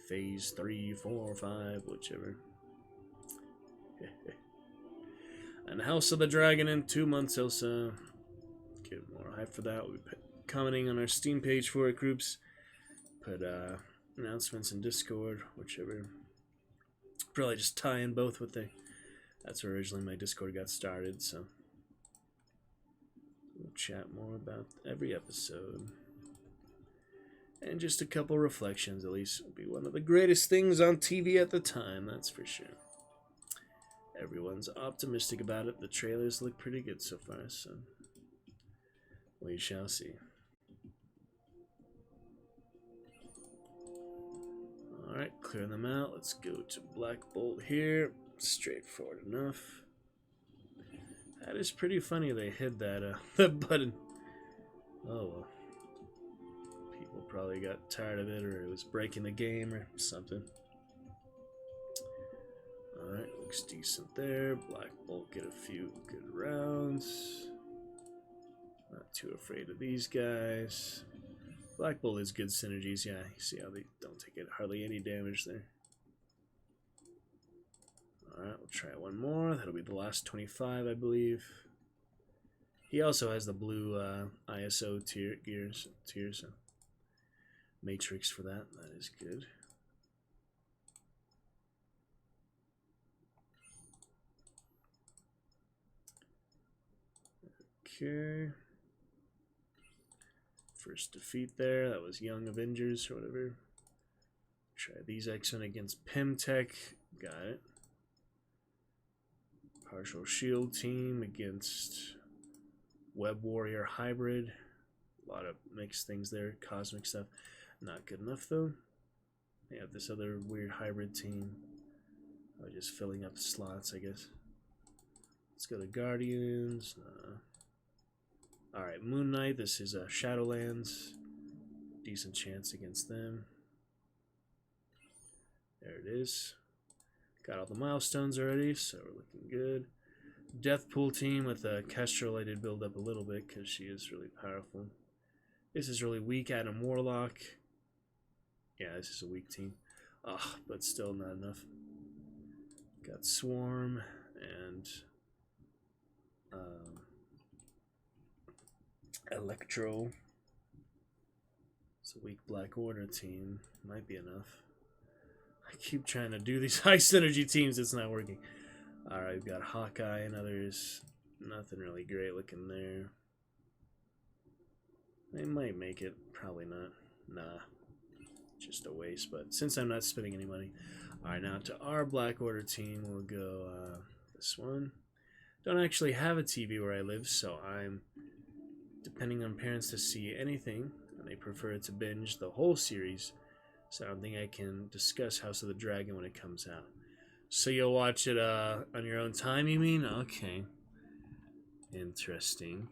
S2: Phase 3, 4, 5, whichever. And House of the Dragon in 2 months, Elsa. Get more hype for that. We'll be commenting on our Steam page for it, groups. Put announcements in Discord, whichever. Probably just tie in both with the... That's where originally my Discord got started, so... We'll chat more about every episode. And just a couple reflections, at least. It'll be one of the greatest things on TV at the time, that's for sure. Everyone's optimistic about it. The trailers look pretty good so far, so... we shall see. Alright, clearing them out. Let's go to Black Bolt here. Straightforward enough. That is pretty funny they hid that that button. Oh well. People probably got tired of it, or it was breaking the game or something. Alright, looks decent there. Black Bolt get a few good rounds. Not too afraid of these guys. Black Bolt is good synergies, yeah. You see how they don't take it hardly any damage there. Alright, we'll try one more. That'll be the last 25, I believe. He also has the blue ISO tier, so matrix for that. That is good. Okay. First defeat there. That was Young Avengers or whatever. Try these X-Men against Pimtech. Got it. Partial Shield team against Web Warrior Hybrid. A lot of mixed things there. Cosmic stuff. Not good enough though. They have this other weird hybrid team. Just filling up the slots, I guess. Let's go to Guardians. Alright, Moon Knight. This is Shadowlands. Decent chance against them. There it is. Got all the milestones already, so we're looking good. Deathpool team with Kestrel I did build up a little bit because she is really powerful. This is really weak. Adam Warlock. Yeah, this is a weak team. But still not enough. Got Swarm and Electro. It's a weak Black Order team. Might be enough. I keep trying to do these high synergy teams. It's not working. Alright, we've got Hawkeye and others. Nothing really great looking there. They might make it, probably not. Nah, just a waste. But since I'm not spending any money, all right, now to our Black Order team, we'll go this one. Don't actually have a TV where I live, so I'm depending on parents to see anything, and they prefer to binge the whole series. So I don't think I can discuss House of the Dragon when it comes out. So you'll watch it on your own time, you mean? Okay. Interesting.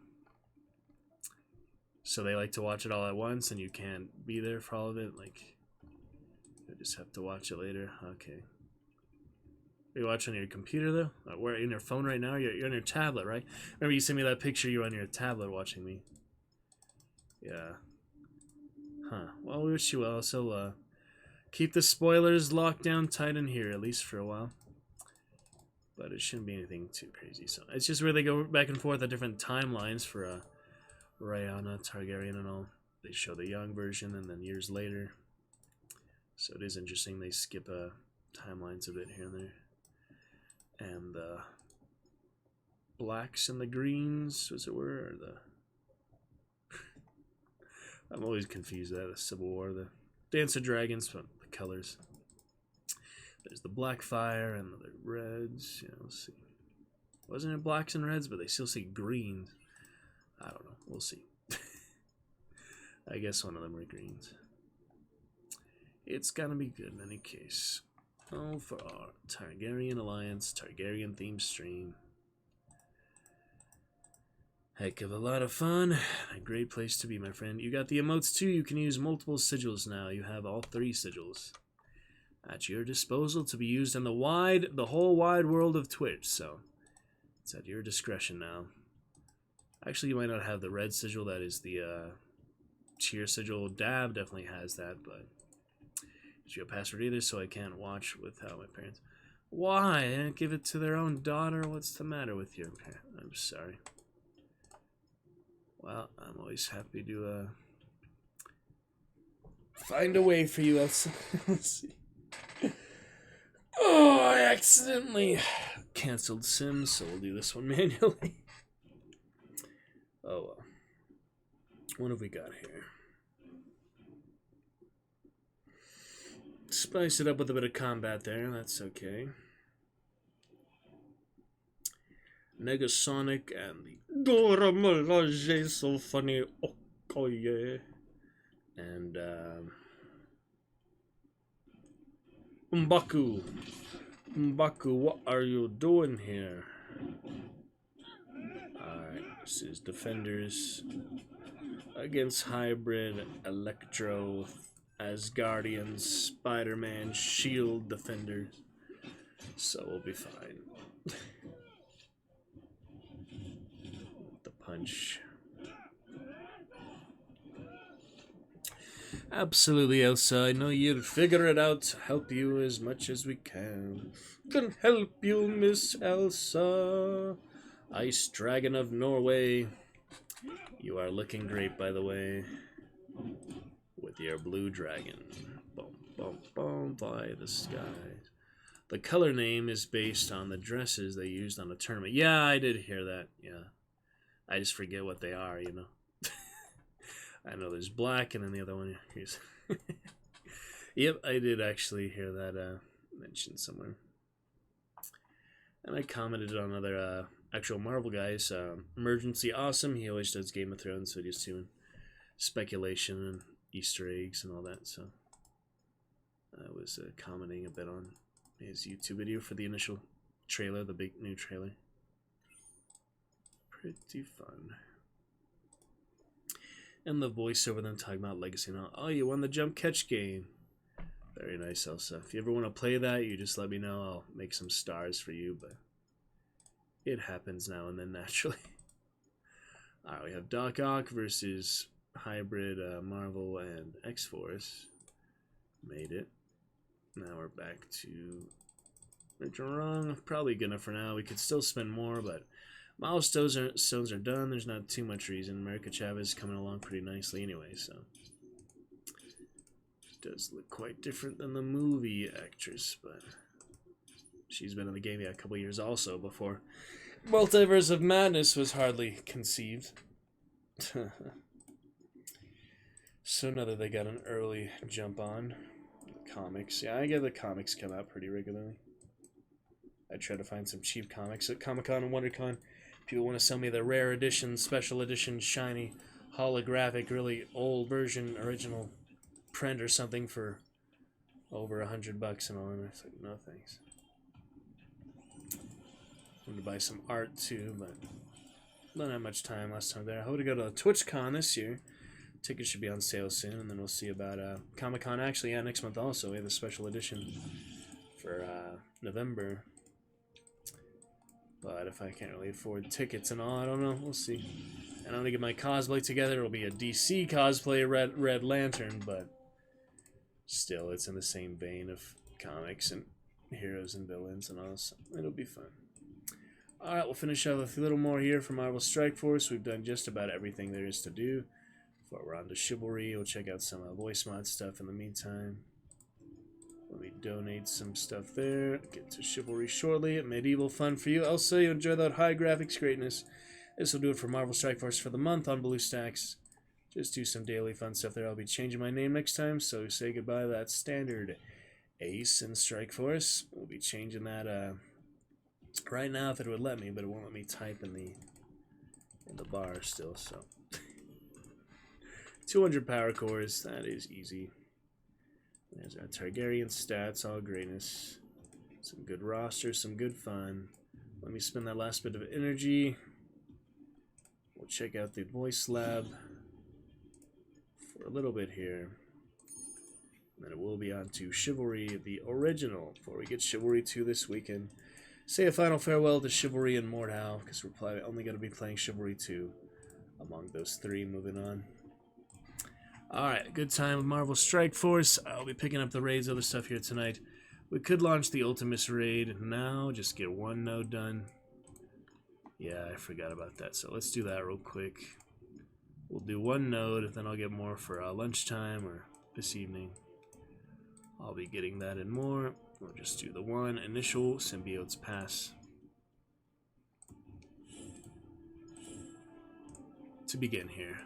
S2: So they like to watch it all at once, and you can't be there for all of it? Like, you just have to watch it later? Okay. Are you watching on your computer, though? Where, in your phone right now? You're on your tablet, right? Remember you sent me that picture, you were on your tablet watching me. Yeah. Huh. Well, we wish you well. So, keep the spoilers locked down tight in here, at least for a while. But it shouldn't be anything too crazy. So it's just where they go back and forth at different timelines for Rhaenyra Targaryen and all. They show the young version and then years later. So it is interesting. They skip timelines a bit here and there. And the blacks and the greens, as it were, or the... I'm always confused at the Civil War, the Dance of Dragons, but the colors. There's the black fire and the reds. Yeah, let's see. Wasn't it blacks and reds, but they still say greens. I don't know. We'll see. I guess one of them were greens. It's gonna be good in any case. Oh, for our Targaryen Alliance, Targaryen themed stream. Heck of a lot of fun. A great place to be, my friend. You got the emotes too. You can use multiple sigils now. You have all 3 sigils at your disposal to be used in the whole wide world of Twitch. So it's at your discretion now. Actually, you might not have the red sigil. That is the cheer sigil. Dab definitely has that, but you have a password either, so I can't watch without my parents. Why? They didn't give it to their own daughter? What's the matter with you? Okay, I'm sorry. Well, I'm always happy to find a way for you, Elsa. Let's see. Oh, I accidentally canceled Sims, so we'll do this one manually. Oh well. What have we got here? Spice it up with a bit of combat there, that's okay. Negasonic and the Dora Milaje, so funny. Oh yeah. And M'Baku. M'Baku, what are you doing here? Alright, this is Defenders against Hybrid, Electro, Asgardians, Spider-Man, Shield Defenders. So we'll be fine. The punch. Absolutely, Elsa. I know you'll figure it out to help you as much as we can. Can help you, Miss Elsa. Ice Dragon of Norway. You are looking great, by the way. With your blue dragon. Boom, boom, boom, by the skies. The color name is based on the dresses they used on the tournament. Yeah, I did hear that. Yeah. I just forget what they are, you know. I know there's black and then the other one here's Yep, I did actually hear that mentioned somewhere. And I commented on other actual Marvel guys. Emergency Awesome, he always does Game of Thrones videos too, and speculation and Easter eggs and all that, so I was commenting a bit on his YouTube video for the initial trailer, the big new trailer. Pretty fun. And the voiceover then talking about Legacy now. Oh, you won the jump catch game. Very nice, Elsa. If you ever want to play that, you just let me know. I'll make some stars for you, but it happens now and then naturally. Alright, we have Doc Ock versus Hybrid, Marvel, and X-Force. Made it. Now we're back to right or wrong. Probably good enough for now. We could still spend more, but milestones are done. There's not too much reason. America Chavez coming along pretty nicely anyway, so she does look quite different than the movie actress, but she's been in the game a couple years also before Multiverse of Madness was hardly conceived. So now that they got an early jump on comics, yeah, I get the comics come out pretty regularly. I try to find some cheap comics at Comic-Con and WonderCon. People want to sell me the rare edition, special edition, shiny, holographic, really old version, original print or something for over $100 and all. And it's like, no thanks. I'm going to buy some art too, but don't have much time last time there. I hope to go to TwitchCon this year. Tickets should be on sale soon, and then we'll see about Comic-Con. Actually, yeah, next month also. We have a special edition for November. But if I can't really afford tickets and all, I don't know. We'll see. And I'm going to get my cosplay together. It'll be a DC cosplay, Red Lantern, but still, it's in the same vein of comics and heroes and villains and all, so it'll be fun. Alright, we'll finish up with a little more here from Marvel Strike Force. We've done just about everything there is to do. Before we're on to Chivalry, we'll check out some voice mod stuff in the meantime. Let me donate some stuff there. Get to Chivalry shortly. Medieval fun for you. Elsa, you enjoy that high graphics greatness. This will do it for Marvel Strike Force for the month on BlueStacks. Just do some daily fun stuff there. I'll be changing my name next time, so say goodbye to that standard Ace in Strike Force. We'll be changing that right now if it would let me, but it won't let me type in the bar still, so 200 power cores, that is easy. There's our Targaryen stats, all greatness. Some good roster, some good fun. Let me spend that last bit of energy. We'll check out the voice lab for a little bit here. And then it will be on to Chivalry, the original, before we get Chivalry 2 this weekend. Say a final farewell to Chivalry and Mordhau, because we're probably only going to be playing Chivalry 2 among those three moving on. Alright, good time with Marvel Strike Force. I'll be picking up the raids, other stuff here tonight. We could launch the Ultimus raid now, just get one node done. Yeah, I forgot about that, so let's do that real quick. We'll do one node, then I'll get more for lunchtime or this evening. I'll be getting that and more. We'll just do the one initial Symbiotes pass. To begin here.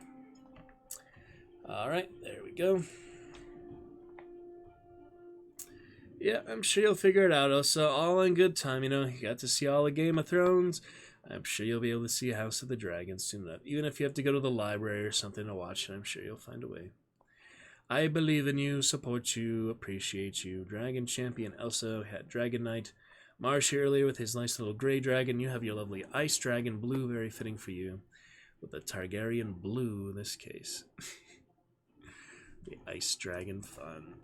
S2: Alright, there we go. Yeah, I'm sure you'll figure it out. Also, all in good time, you know. You got to see all of Game of Thrones. I'm sure you'll be able to see House of the Dragon soon enough. Even if you have to go to the library or something to watch it, I'm sure you'll find a way. I believe in you, support you, appreciate you. Dragon Champion Elsa had Dragon Knight. Marsh here earlier with his nice little gray dragon. You have your lovely Ice Dragon Blue, very fitting for you. With the Targaryen Blue in this case. The Ice Dragon fun.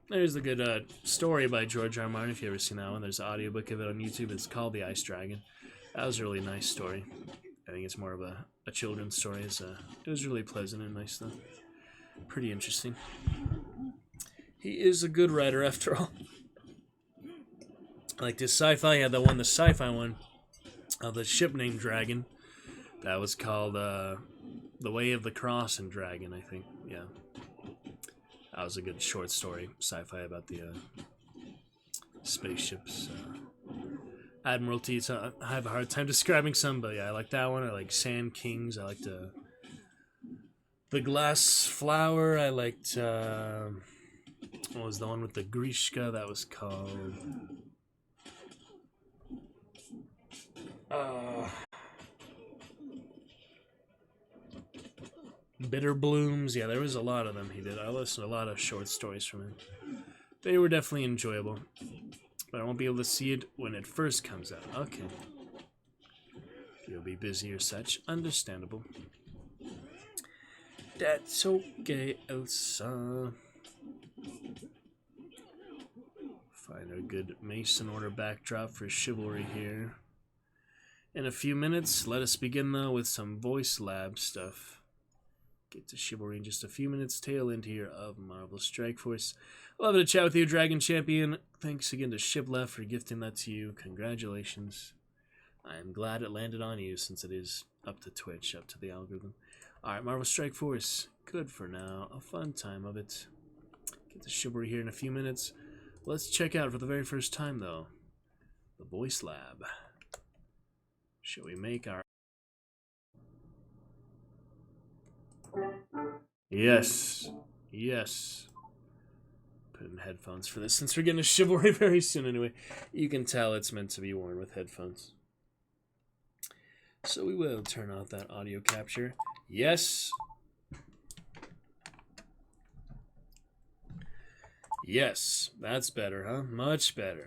S2: There's the good story by George R. R. Martin, if you've ever seen that one. There's an audiobook of it on YouTube. It's called The Ice Dragon. That was a really nice story. I think it's more of a children's story. It was really pleasant and nice, though. Pretty interesting. He is a good writer, after all. Like this sci-fi, yeah, the sci-fi one, the ship named Dragon. That was called The Way of the Cross and Dragon, I think. Yeah. That was a good short story, sci-fi, about the spaceships. Admiralty, so I have a hard time describing some, but yeah, I like that one. I like Sand Kings. I liked the Glass Flower. I liked, what was the one with the Grishka? That was called... Bitter Blooms. Yeah, there was a lot of them he did. I listened to a lot of short stories from him. They were definitely enjoyable. But I won't be able to see it when it first comes out. Okay. You'll be busy or such. Understandable. That's okay, Elsa. Find a good Mason Order backdrop for Chivalry here. In a few minutes, let us begin though with some voice lab stuff. Get to Chivalry in just a few minutes. Tail end here of Marvel Strike Force. Love to chat with you, Dragon Champion. Thanks again to Shiplef for gifting that to you. Congratulations. I'm glad it landed on you since it is up to Twitch, up to the algorithm. Alright, Marvel Strike Force. Good for now. A fun time of it. Get to Chivalry here in a few minutes. Let's check out for the very first time, though, the Voice Lab. Shall we make our... Yes. Yes. Put in headphones for this, since we're getting a Chivalry very soon anyway. You can tell it's meant to be worn with headphones. So we will turn off that audio capture. Yes. Yes. That's better, huh? Much better.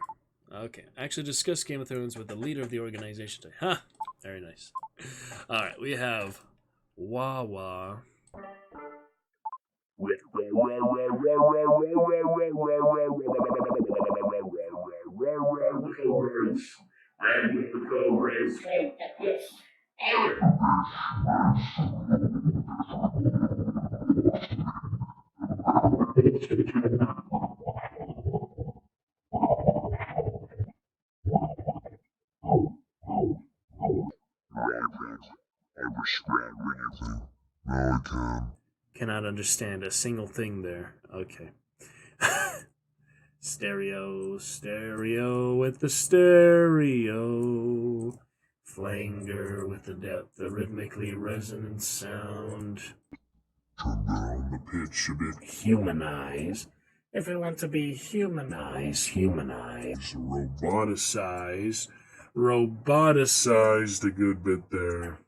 S2: Okay. Actually discuss Game of Thrones with the leader of the organization today. Huh. Very nice. Alright, we have Wawa.
S3: Now I can.
S2: Cannot understand a single thing there. Okay. Stereo, stereo with the stereo. Flanger with the depth, the rhythmically resonant sound.
S3: Turn down the pitch a bit.
S2: Humanize. If we want to be humanized, humanize.
S3: Roboticize. Roboticized a good bit there.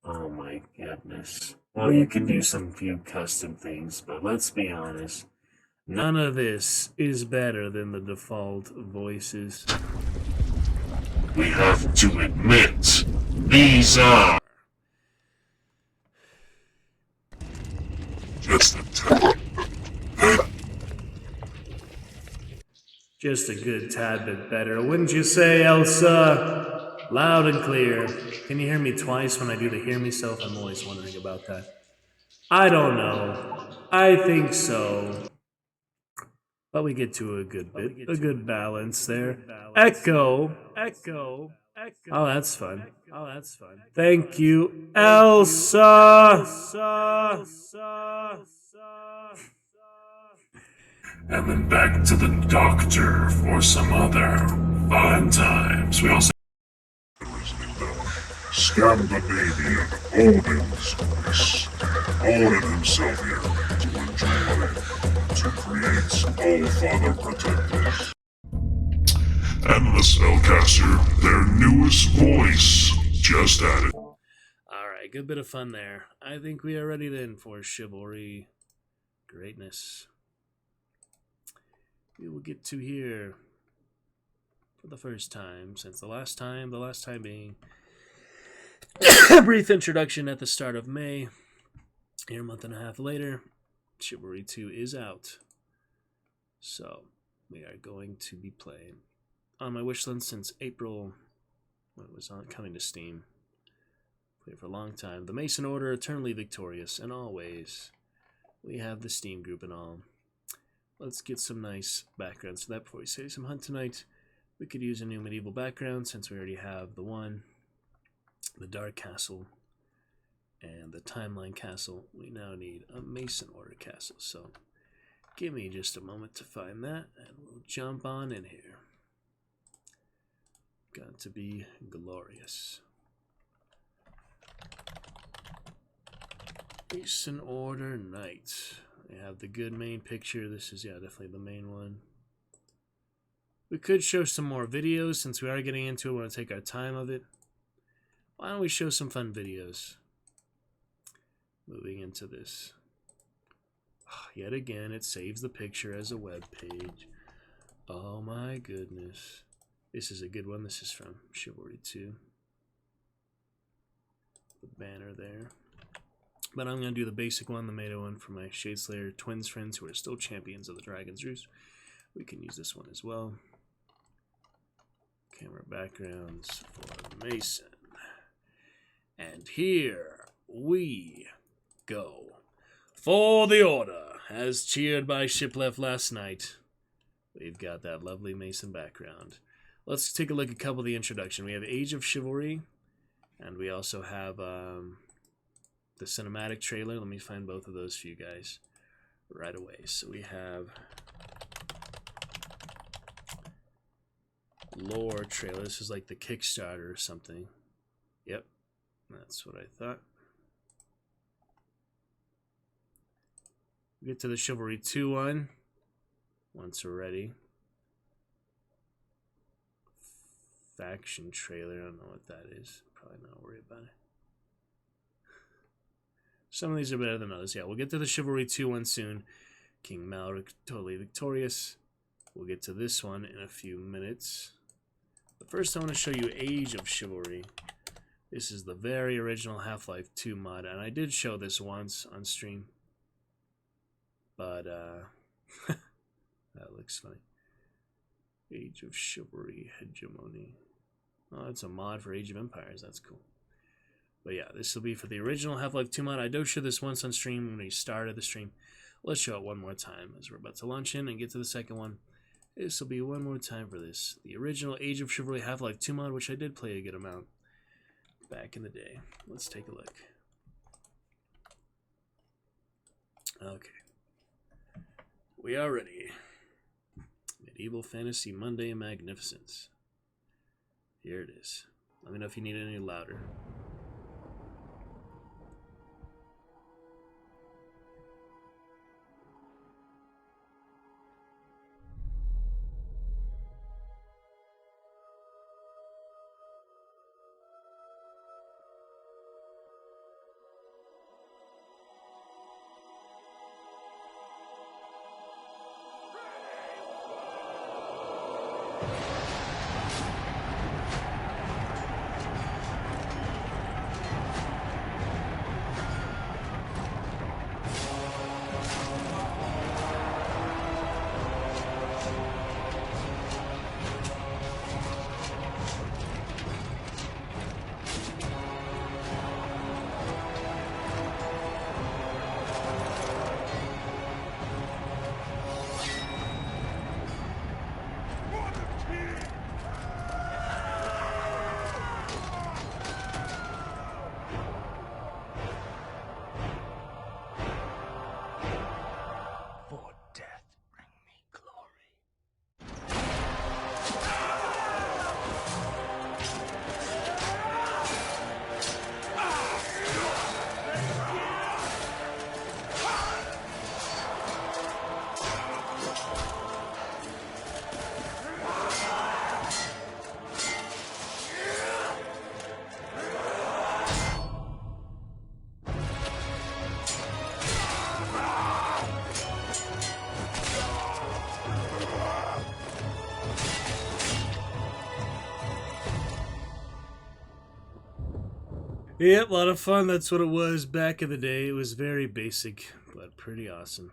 S2: Oh my goodness. Well, you can do some few custom things, but let's be honest. None of this is better than the default voices.
S3: We have to admit, these are just a
S2: Just a good tad bit better, wouldn't you say, Elsa? Loud and clear. Can you hear me twice when I do the hear me self? I'm always wondering about that. I don't know. I think so. But we get to a good bit, a good balance there. Echo, echo, echo. Oh, that's fun. Oh, that's fun. Thank you, Elsa.
S3: And then back to the doctor for some other fun times. We also scam the baby of Odin's voice. Odin himself here to enjoy, to create All-Father Protectors. And the Spellcaster, their newest voice, just added.
S2: Alright, good bit of fun there. I think we are ready then for Chivalry greatness. We will get to here for the first time since the last time being a brief introduction at the start of May. Here a month and a half later, Chivalry 2 is out. So, we are going to be playing on my wishlist since April when it was coming to Steam. Played for a long time. The Mason Order, eternally victorious, and always we have the Steam group and all. Let's get some nice backgrounds to that before we say some hunt tonight. We could use a new medieval background since we already have the one, the Dark Castle, and the Timeline Castle. We now need a Mason Order Castle, so give me just a moment to find that, and we'll jump on in here. Got to be glorious. Mason Order Knight. We have the good main picture. This is, yeah, definitely the main one. We could show some more videos since we are getting into it. We want to take our time of it. Why don't we show some fun videos? Moving into this. Yet again, it saves the picture as a web page. Oh my goodness. This is a good one. This is from Chivalry 2. The banner there. But I'm going to do the basic one, the meta one, for my Shadeslayer twins friends who are still champions of the Dragon's Roost. We can use this one as well. Camera backgrounds for Mason. And here we go. For the Order, as cheered by Ship Left last night, we've got that lovely Mason background. Let's take a look at a couple of the introduction. We have Age of Chivalry, and we also have the cinematic trailer. Let me find both of those for you guys right away. So we have lore trailer. This is like the Kickstarter or something. Yep, that's what I thought. Get to the Chivalry 2 one once we're ready. Faction trailer, I don't know what that is. Probably not worry about it. Some of these are better than others. Yeah, we'll get to the Chivalry 2 one soon. King Malric totally victorious. We'll get to this one in a few minutes. But first I want to show you Age of Chivalry. This is the very original Half-Life 2 mod, and I did show this once on stream. But, that looks funny. Age of Chivalry Hegemony. Oh, that's a mod for Age of Empires. That's cool. But yeah, this will be for the original Half-Life 2 mod. I did show this once on stream when we started the stream. Let's show it one more time as we're about to launch in and get to the second one. This will be one more time for this. The original Age of Chivalry Half-Life 2 mod, which I did play a good amount back in the day. Let's take a look. Okay. We are ready. Medieval Fantasy Monday Magnificence. Here it is. Let me know if you need it any louder. Yep, a lot of fun. That's what it was back in the day. It was very basic, but pretty awesome.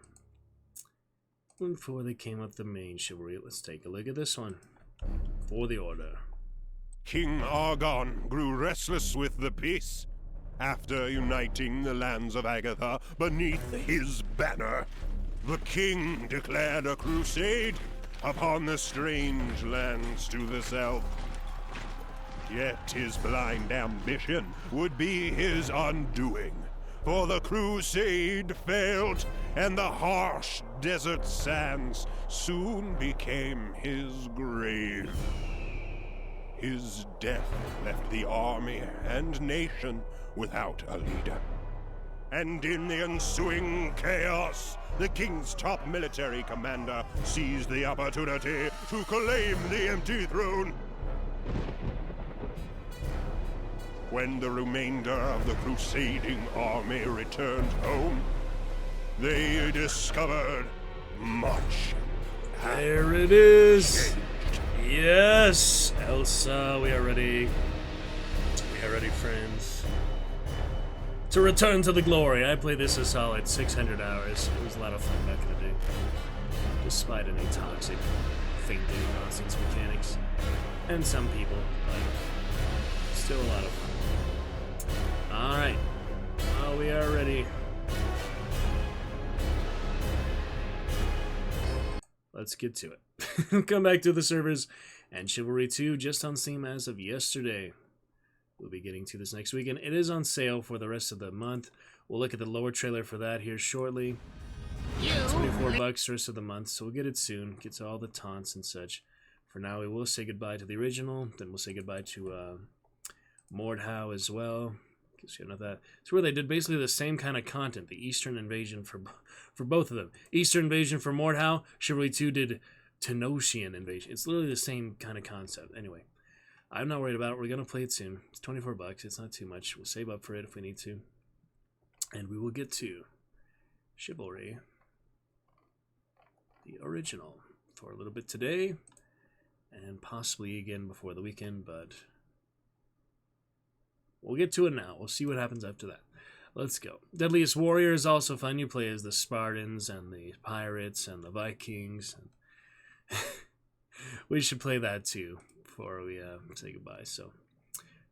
S2: Before they came up the main chivalry, let's take a look at this one. For the Order.
S7: King Argon grew restless with the peace. After uniting the lands of Agatha beneath his banner, the king declared a crusade upon the strange lands to the south. Yet his blind ambition would be his undoing, for the crusade failed, and the harsh desert sands soon became his grave. His death left the army and nation without a leader. And in the ensuing chaos, the king's top military commander seized the opportunity to claim the empty throne. When the remainder of the crusading army returned home, they discovered much.
S2: There it is. Yes, Elsa, we are ready. We are ready, friends. To return to the glory. I played this a solid 600 hours. It was a lot of fun back in the day. Despite any toxic, fainting nonsense mechanics. And some people, but still a lot of fun. Alright. Oh, we are ready. Let's get to it. Come back to the servers, and Chivalry 2 just on Steam as of yesterday. We'll be getting to this next weekend. It is on sale for the rest of the month. We'll look at the lower trailer for that here shortly. $24 the rest of the month, so we'll get it soon. Get to all the taunts and such For now, we will say goodbye to the original. Then we'll say goodbye to Mordhau as well. Because you know that it's where they did basically the same kind of content. The Eastern Invasion for both of them. Eastern Invasion for Mordhau. Chivalry 2 did Tenosian Invasion. It's literally the same kind of concept. Anyway, I'm not worried about it. We're gonna play it soon. It's $24. It's not too much. We'll save up for it if we need to, and we will get to Chivalry, the original, for a little bit today, and possibly again before the weekend, but we'll get to it now. We'll see what happens after that. Let's go. Deadliest Warrior is also fun. You play as the Spartans and the Pirates and the Vikings. We should play that too before we say goodbye. So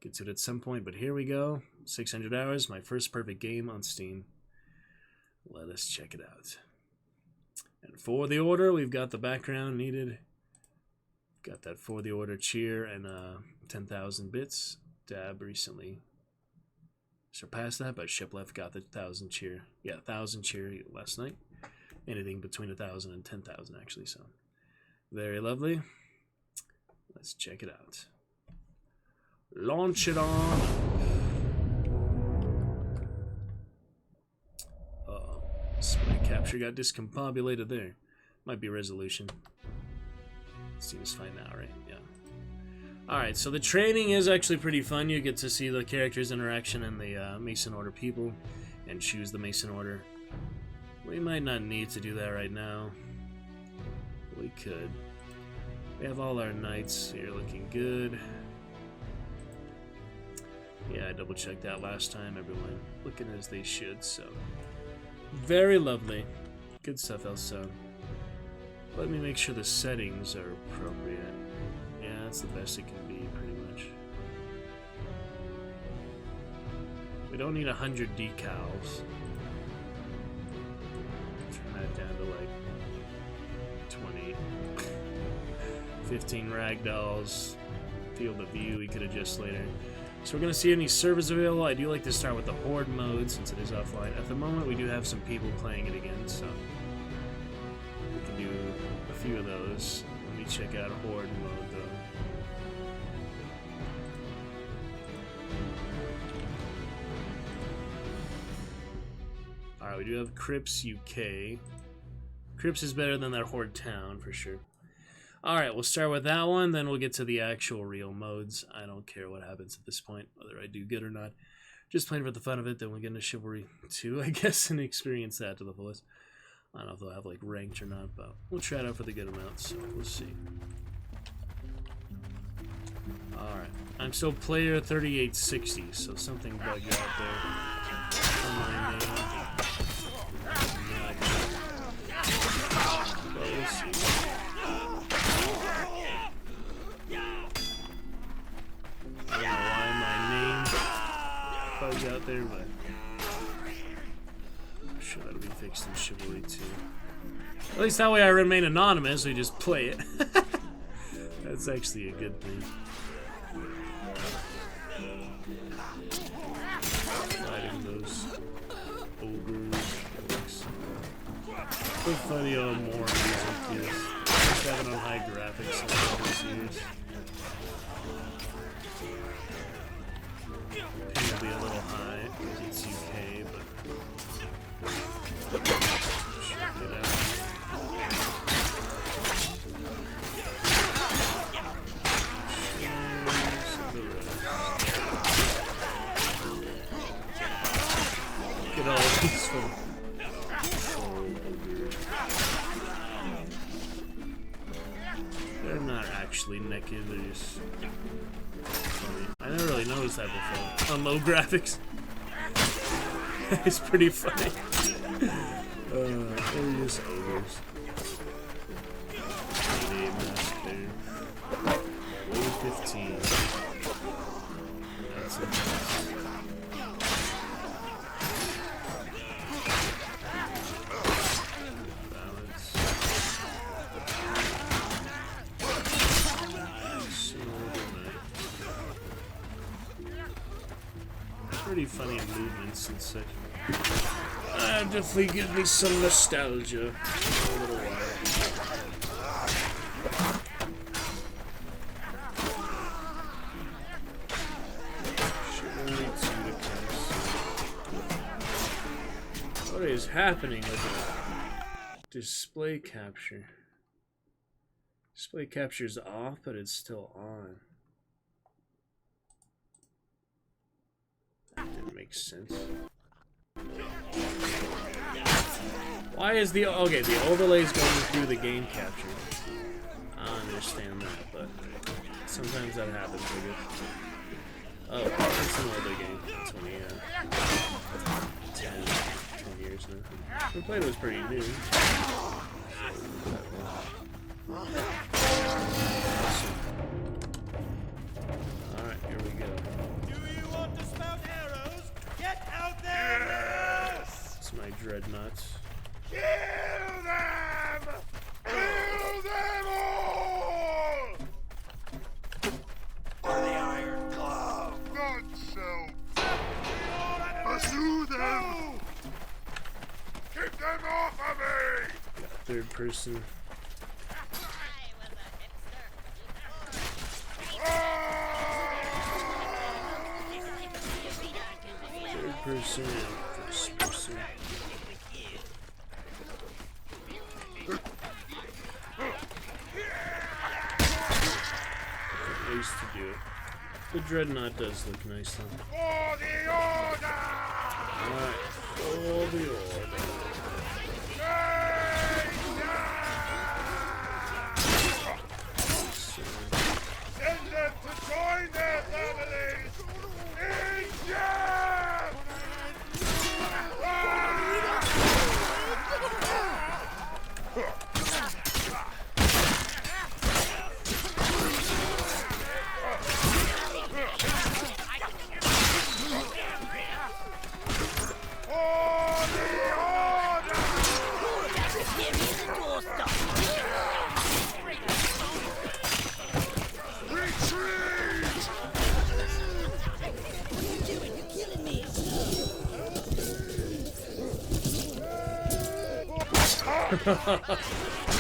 S2: get to it at some point. But here we go. 600 hours. My first perfect game on Steam. Let us check it out. And for the order, we've got the background needed. Got that for the order cheer and 10,000 bits. Dab recently surpassed that, but Shiplef got the 1,000 cheer. Yeah, 1,000 cheer last night. Anything between 1,000 and 10,000 actually. So very lovely. Let's check it out. Launch it on. Uh-oh. Spray capture got discombobulated there. Might be resolution. Seems fine now, right? Yeah. Alright, so the training is actually pretty fun. You get to see the characters' interaction and the Mason Order people and choose the Mason Order. We might not need to do that right now. We could. We have all our knights here looking good. Yeah, I double checked that last time. Everyone looking as they should, so. Very lovely. Good stuff, Elsa. Let me make sure the settings are appropriate. Yeah, that's the best it can be, pretty much. We don't need 100 decals. Turn that down to like 20. 15 ragdolls. Field of view we could adjust later. So we're going to see any servers available. I do like to start with the Horde mode since it is offline. At the moment we do have some people playing it again, so we can do a few of those. Let me check out Horde mode though. Alright, we do have Crips UK. Crips is better than that Horde Town for sure. Alright, we'll start with that one, then we'll get to the actual real modes. I don't care what happens at this point, whether I do good or not. Just playing for the fun of it, then we'll get into Chivalry 2, I guess, and experience that to the fullest. I don't know if they'll have like ranked or not, but we'll try it out for the good amount, so we'll see. Alright, I'm still player 3860, so something bugged out there. On my name. But we'll see. I don't know why my name bugged out there, but I'm sure that'll be fixed in Chivalry 2. At least that way I remain anonymous, we just play it. That's actually a good thing. Fighting those ogres. Put funny on more music, yes. Just having on high graphics in all these years. Ping will be a little high because it's UK, but check it out. Look at all these from they're not actually naked, they're just funny. I never really noticed that before. On low graphics. It's pretty funny. They're just ogres. Wave 15. That's it. Pretty funny movements and such. Definitely gives me some nostalgia for a little while. What is happening with the display capture? Display capture's off, but it's still on. That didn't make sense. Why is the overlay's going through the game capture? I understand that, but sometimes that happens, I guess. Oh, that's an older game. It's only 10 years now. We played it was pretty new. Alright, here we go.
S8: Do you want to spout arrows? Get out there!
S7: Yes!
S2: It's my dreadnoughts.
S7: Kill them! Kill them all! For the Iron Glove! Not so! Pursue them! Keep them off of me!
S2: Third person. Third person. First person. Ways to do it. The dreadnought does look nice though.
S7: For the order!
S2: Alright, for the order.
S7: Send them to join their families! In death!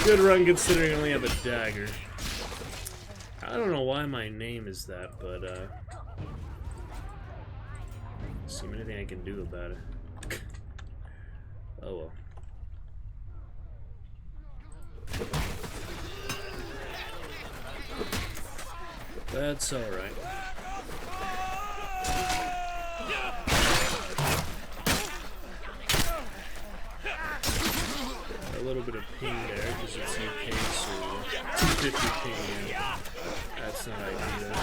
S2: Good run considering I only have a dagger. I don't know why my name is that, but see anything I can do about it. Oh well. That's alright. A little bit of ping there because it's UK, so 250 ping. Yeah. That's not ideal.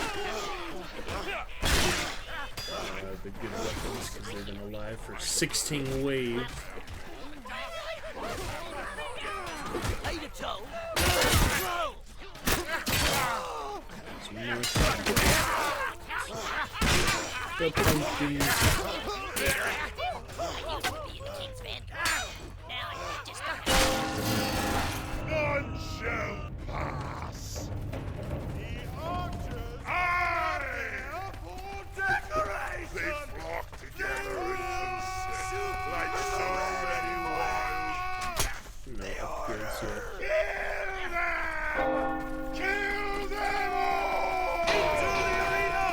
S2: The good weapons because they've been alive for 16 waves. The pumpkins.
S7: None shall pass. The archers are for decoration. They flock together in sunset like so many wild.
S2: No upgrades yet.
S7: Kill them all! To the arena!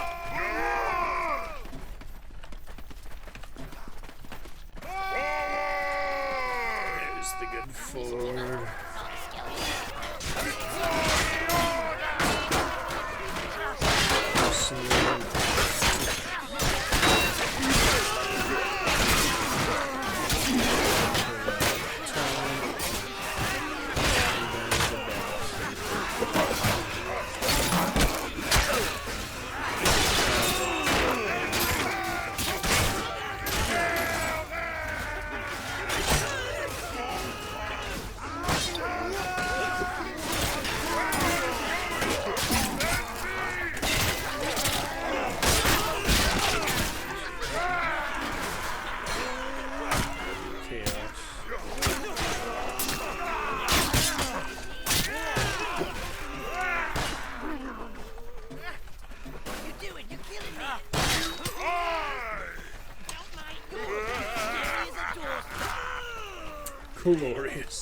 S2: There's the good forward. Glorious.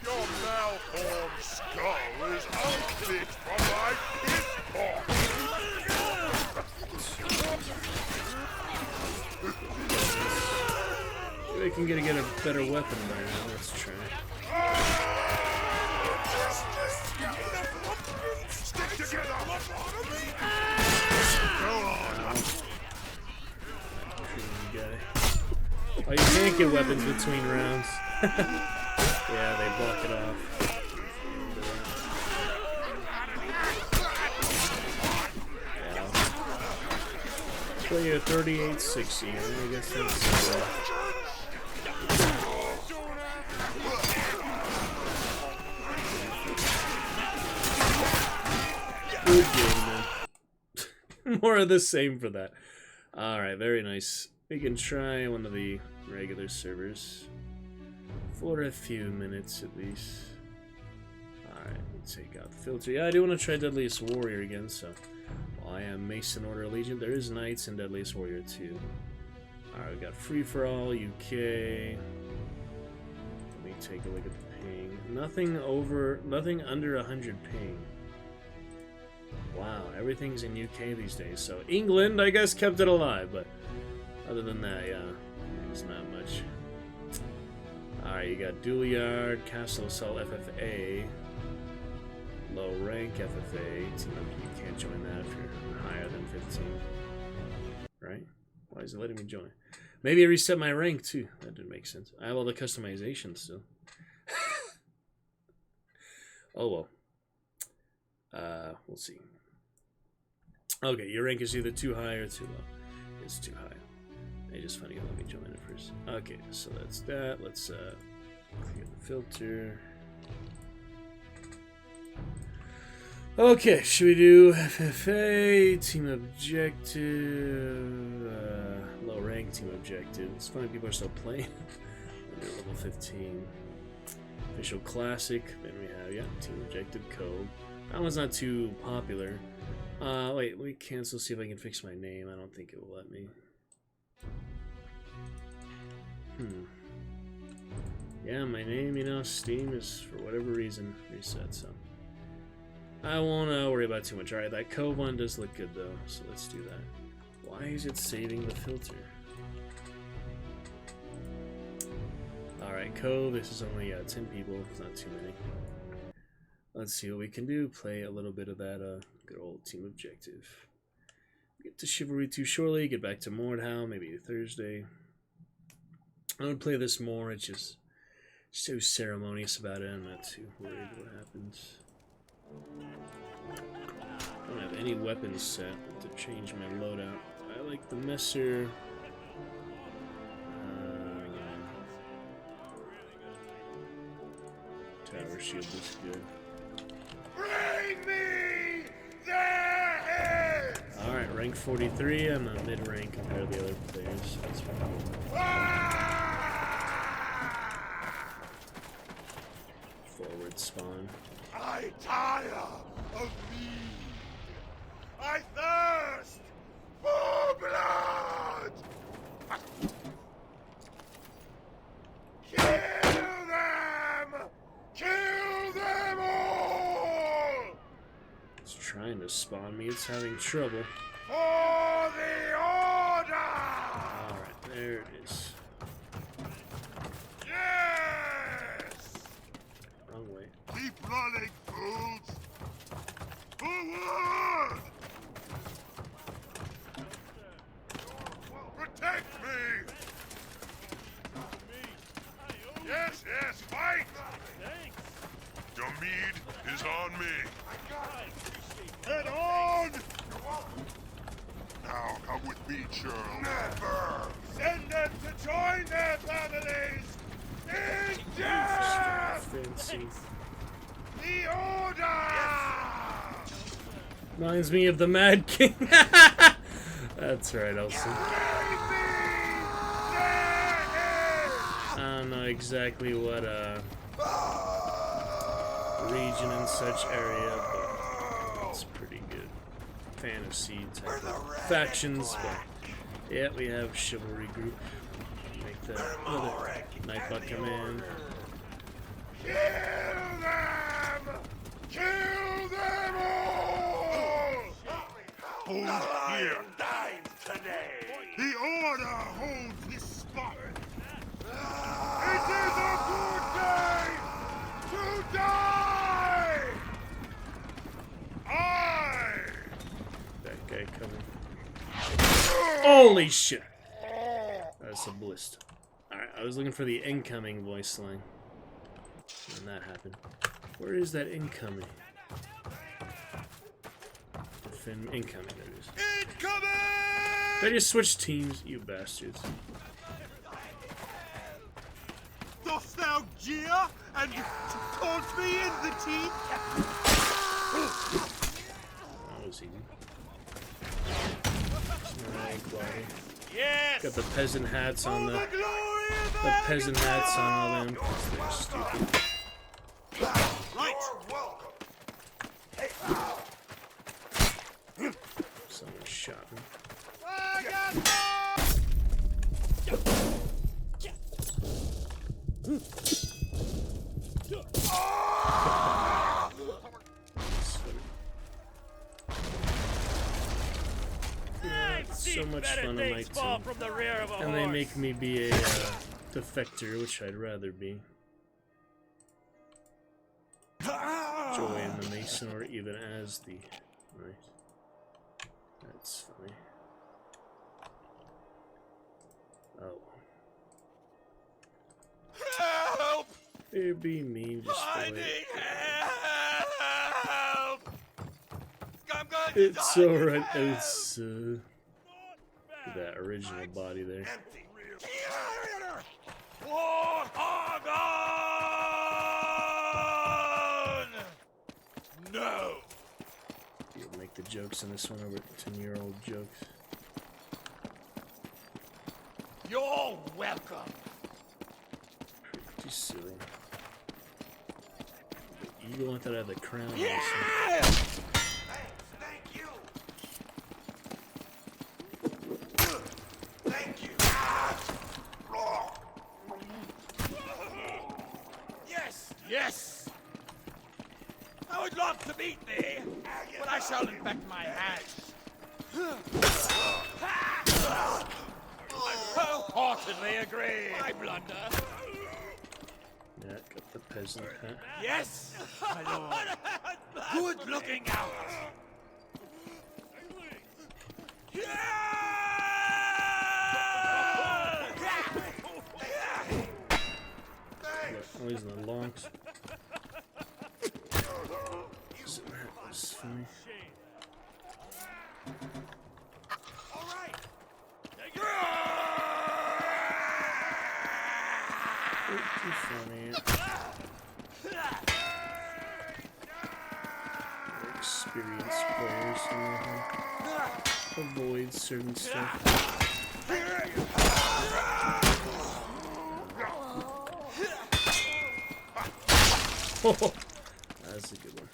S7: Your malformed skull is unfit for my pit pot.
S2: I can get a better weapon by now. Let's try.
S7: Stick together!
S2: Guy. Oh, you can't get weapons between rounds. Yeah, they block it off. 3860. I guess that's. Good game, man. More of the same for that. Alright, very nice. We can try one of the regular servers for a few minutes at least. Alright, we'll take out the filter. Yeah, I do want to try Deadliest Warrior again, so while I am Mason Order Allegiant, there is Knights in Deadliest Warrior 2. Alright, we got Free for All, UK. Let me take a look at the ping. Nothing under 100 ping. Wow, everything's in UK these days. So England, I guess, kept it alive, but other than that, yeah, it's not much. Alright, you got Dual Yard, Castle Assault FFA, low rank FFA. You can't join that if you're higher than 15. Right? Why is it letting me join? Maybe I reset my rank too. That didn't make sense. I have all the customizations still. Oh well. We'll see. Okay, your rank is either too high or too low. It's too high. They just funny. Let me join it first. Okay, so that's that. Let's get the filter. Okay, should we do FFA, team objective, low rank team objective? It's funny people are still playing. Under level 15. Official classic. Then we have, yeah, team objective code. That one's not too popular. Wait, let me cancel, see if I can fix my name. I don't think it will let me. Yeah, my name, you know, Steam is, for whatever reason, reset, so I won't worry about too much. Alright, that Cove one does look good, though, so let's do that. Why is it saving the filter? Alright, Cove, this is only 10 people, it's not too many. Let's see what we can do. Play a little bit of that good old team objective. Get to Chivalry 2 shortly, get back to Mordhau, maybe Thursday. I would play this more, it's just so ceremonious about it, I'm not too worried what happens. I don't have any weapons set to change my loadout. I like the Messer. Tower shield is good.
S7: Bring me their heads!
S2: Alright, rank 43. I'm a mid-rank compared to the other players. That's fine. Forward spawn.
S7: I tire of me. I thirst for blood. Kill them! Kill them all!
S2: It's trying to spawn me. It's having trouble.
S7: For the order!
S2: Alright, there it is.
S7: Yes!
S2: Wrong way.
S7: Keep running, fools! Forward! Protect me! Yes, yes, fight! Your mead is on me. Head on! Now come with me, churl. Never! Send them to join their families! In death!
S2: Fancy.
S7: The order!
S2: Reminds me of the Mad King. That's right, Elson. I don't know exactly what region and such area, but it's pretty good. Fantasy type of factions, but yeah, we have Chivalry group. Make the other Nightbot come in.
S7: Kill them! Kill them all! Hold here. The order holds this spot.
S2: Holy shit! That's a ballista. Alright, I was looking for the incoming voice line. And that happened. Where is that incoming? Incoming, there it is.
S8: Incoming!
S2: They just switched teams, you bastards.
S8: Dost thou jeer and taunt me in the teeth?
S2: That was easy. Snake body.
S8: Yes!
S2: Got the peasant hats on
S8: For
S2: the
S8: glory of
S2: peasant
S8: Agatha!
S2: hats on all them. 'Cause they're stupid.
S8: Right!
S2: Someone shot me. So much fun on my team. And they make me be a defector, which I'd rather be. Joy in the Mason, or even as the... Right. That's funny. Oh.
S8: Help!
S2: It'd be me just
S8: I
S2: the way.
S8: need help! I'm going to
S2: It's
S8: die.
S2: alright. It's that original body there.
S8: Warhagon! No!
S2: You'll make the jokes in this one over 10-year-old jokes.
S8: You're welcome.
S2: Pretty silly. The eagle, I thought I had the crown. Also.
S8: Thank you. Thank you. Yes, yes. I would love to meet thee, but I shall infect my hands. I wholeheartedly agree. I blunder.
S2: Yeah, got the peasant hat.
S8: Yes, my lord. Good looking out.
S2: Oh, he's in the longs. That's funny. Pretty funny. Experienced players who avoid certain stuff. Oh, that's a good one.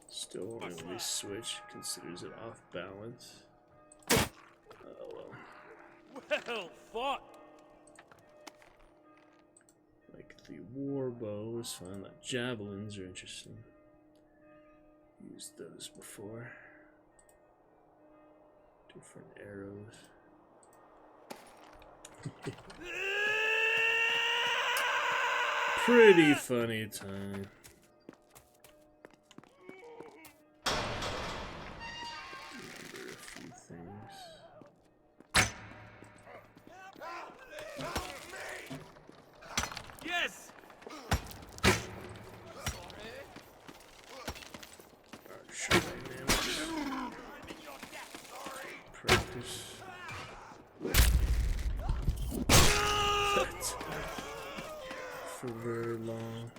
S2: Still won't really switch. Considers it off balance. Oh well.
S8: Well fought.
S2: Like the war bow is fun. The javelins are interesting. Used those before. Different arrows. Pretty funny time. Remember a few things.
S8: Yes.
S2: Archer dynamics. Practice. That's for very long.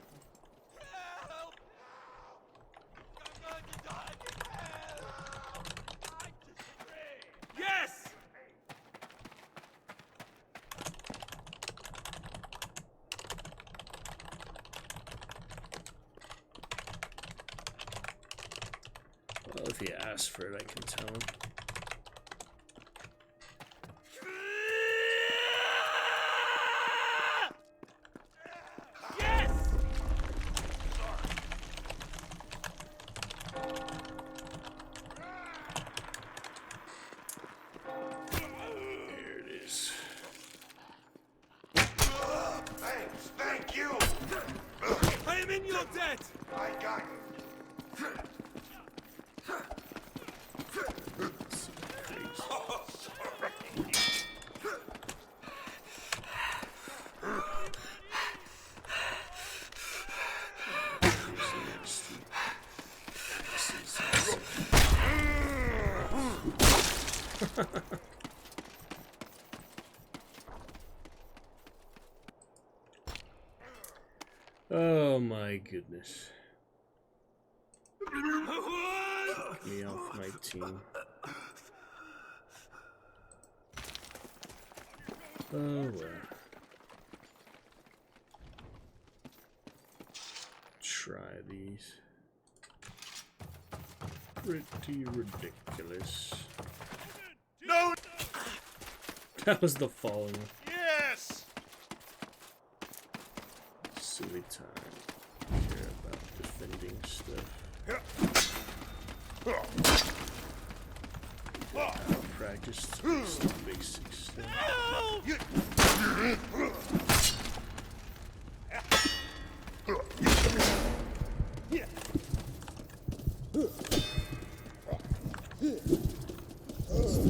S8: Yes.
S2: Well, if he asks for it, I can tell him.
S8: Yes.
S2: There it is.
S8: Thank you. I am in your debt. I got you.
S2: Oh my goodness. Get me off my team. Oh well. Try these. Pretty ridiculous.
S7: No!
S2: That was the falling one.
S7: Yes!
S2: Silly time. Care about defending stuff. Practice some basic stuff.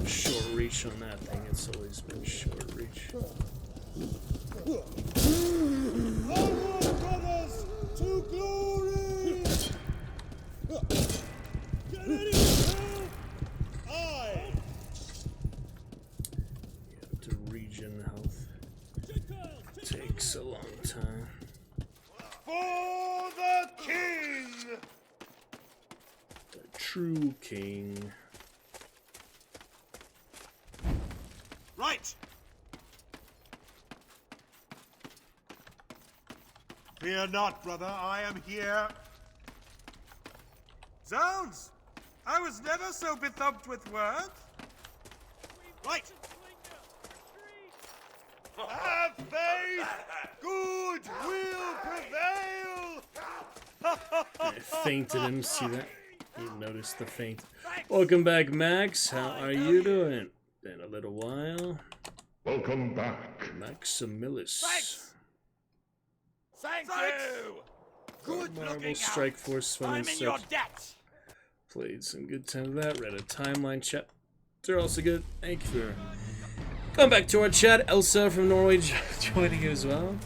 S2: Short reach on that thing, it's always been short reach.
S7: Onward, brothers, to glory! Get any help? Aye!
S2: Yeah, to regen health takes a long time.
S7: For the king!
S2: The true king.
S7: Right! Fear not, brother, I am here. Zounds! I was never so bethumped with words. Right! Have faith! Good will prevail!
S2: I fainted him, see that? You noticed the feint. Welcome back, Max. How are you doing? Been a little while.
S3: Welcome back.
S2: Maximilus.
S8: Thanks! Thank you! Good
S2: Marvel
S8: looking
S2: Strike
S8: out.
S2: Force fun
S8: I'm
S2: and
S8: in your
S2: such.
S8: debt.
S2: Played some good time with that. Read a timeline chat. They're also good. Thank you for coming back to our chat. Elsa from Norway joining as well.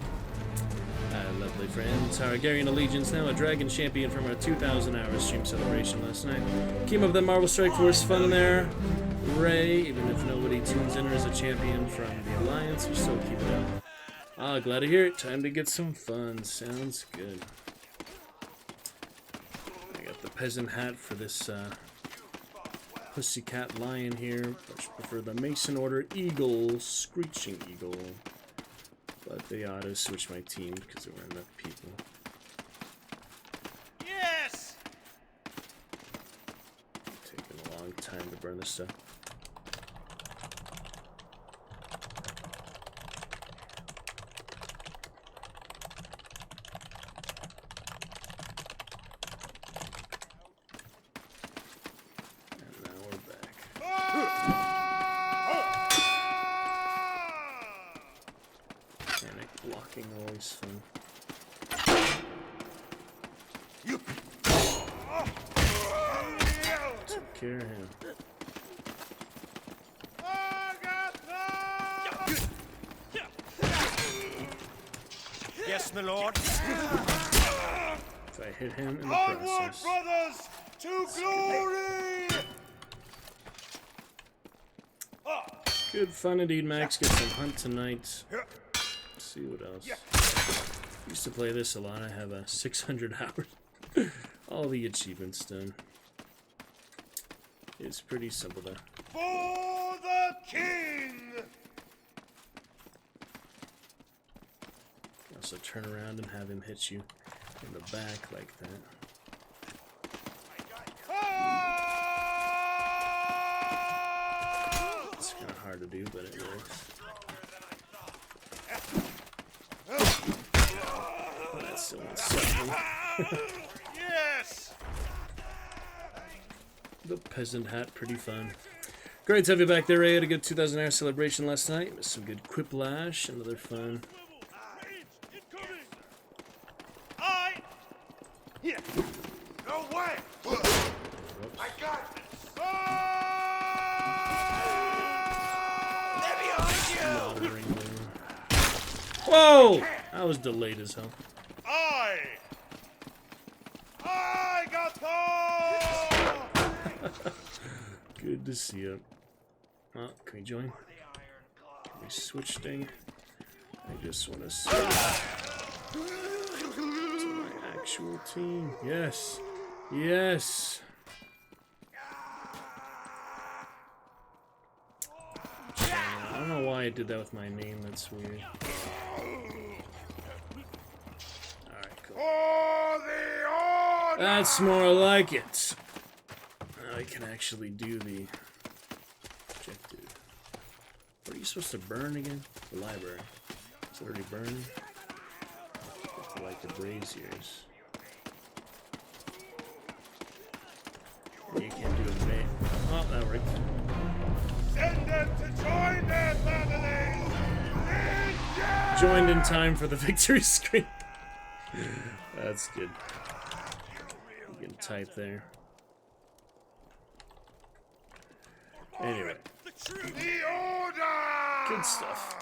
S2: Our lovely friend. Targaryen Allegiance, now a Dragon Champion from our 2,000 hour stream celebration last night. Came up with that Marvel Strike Force fun in there. Ray, even if nobody tunes in as a champion from the Alliance, we still keep it up. Ah, glad to hear it. Time to get some fun. Sounds good. I got the peasant hat for this pussycat lion here. I prefer the Mason Order Eagle, Screeching Eagle. But they ought to switch my team because there weren't enough people.
S7: Yes!
S2: Taking a long time to burn this stuff. And now we're back. Panic blocking always fun. Took care of him.
S7: Yes, my lord.
S2: If I hit him in the
S7: Onward,
S2: process.
S7: brothers, to glory!
S2: Good fun indeed, Max. Get some hunt tonight. See what else. Used to play this a lot. I have 600 hours. All the achievements done. It's pretty simple though.
S7: For the king!
S2: Also turn around and have him hit you in the back like that. It's kind of hard to do, but it works. Oh, that's still unsettling.
S7: Yes!
S2: The peasant hat, pretty fun. Great to have you back there, Ray. Had a good 2,000 hour celebration last night. Missed some good quiplash, another fun.
S7: I... Here! No way! I got this! They're behind you!
S2: Whoa! That was delayed as hell.
S7: I got them!
S2: Good to see you. Oh, can we join? Can we switch thing? I just want to switch to my actual team. Yes. Yes. I don't know why I did that with my name. That's weird. Alright, cool. That's more like it. Now I can actually do the objective. What are you supposed to burn again? The library. It's already burned. Have to light the braziers. You can't do a bait. Oh, that worked.
S7: Send them to join their families!
S2: Joined in time for the victory screen. That's good. You can type there. Anyway.
S7: The order!
S2: Good stuff.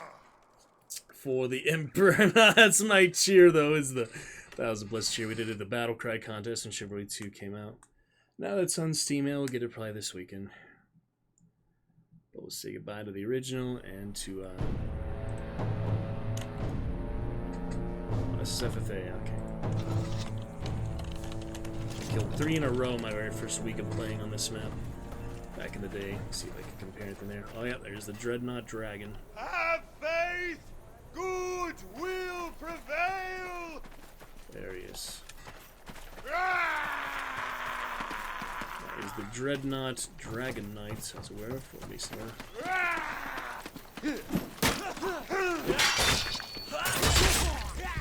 S2: For the Emperor. That's my cheer, though, is the... That was a blessed cheer. We did it at the Battle Cry contest when Chivalry 2 came out. Now that's on Steam, we'll get it probably this weekend. But we'll say goodbye to the original and to, SFFA, okay. I killed 3 in a row my very first week of playing on this map. Back in the day. Let's see if I can compare anything there. Oh yeah, there's the Dreadnought Dragon.
S7: Have faith! Good will prevail!
S2: There he is. There's the Dreadnought Dragon Knight. As aware of for me, sir.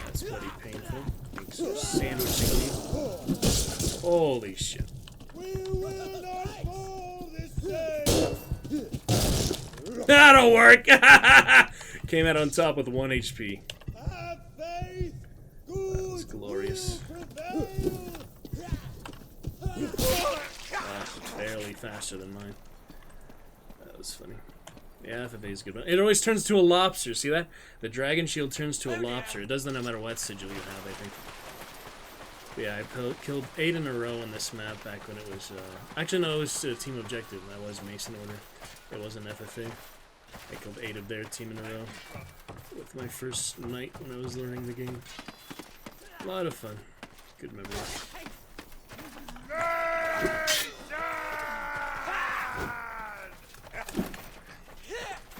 S2: That's bloody painful. Makes some sandwiching me. Holy shit. That'll work! Came out on top with 1 HP. That was glorious. Barely faster than mine. That was funny. Yeah, FFA is good. It always turns to a lobster. See that? The dragon shield turns to a lobster. It does that no matter what sigil you have, I think. But yeah, I killed 8 in a row on this map back when it was... Actually, no, it was team objective. That was Mason Order. It wasn't FFA. I killed 8 of their team in a row with my first night when I was learning the game. A lot of fun. Good memories.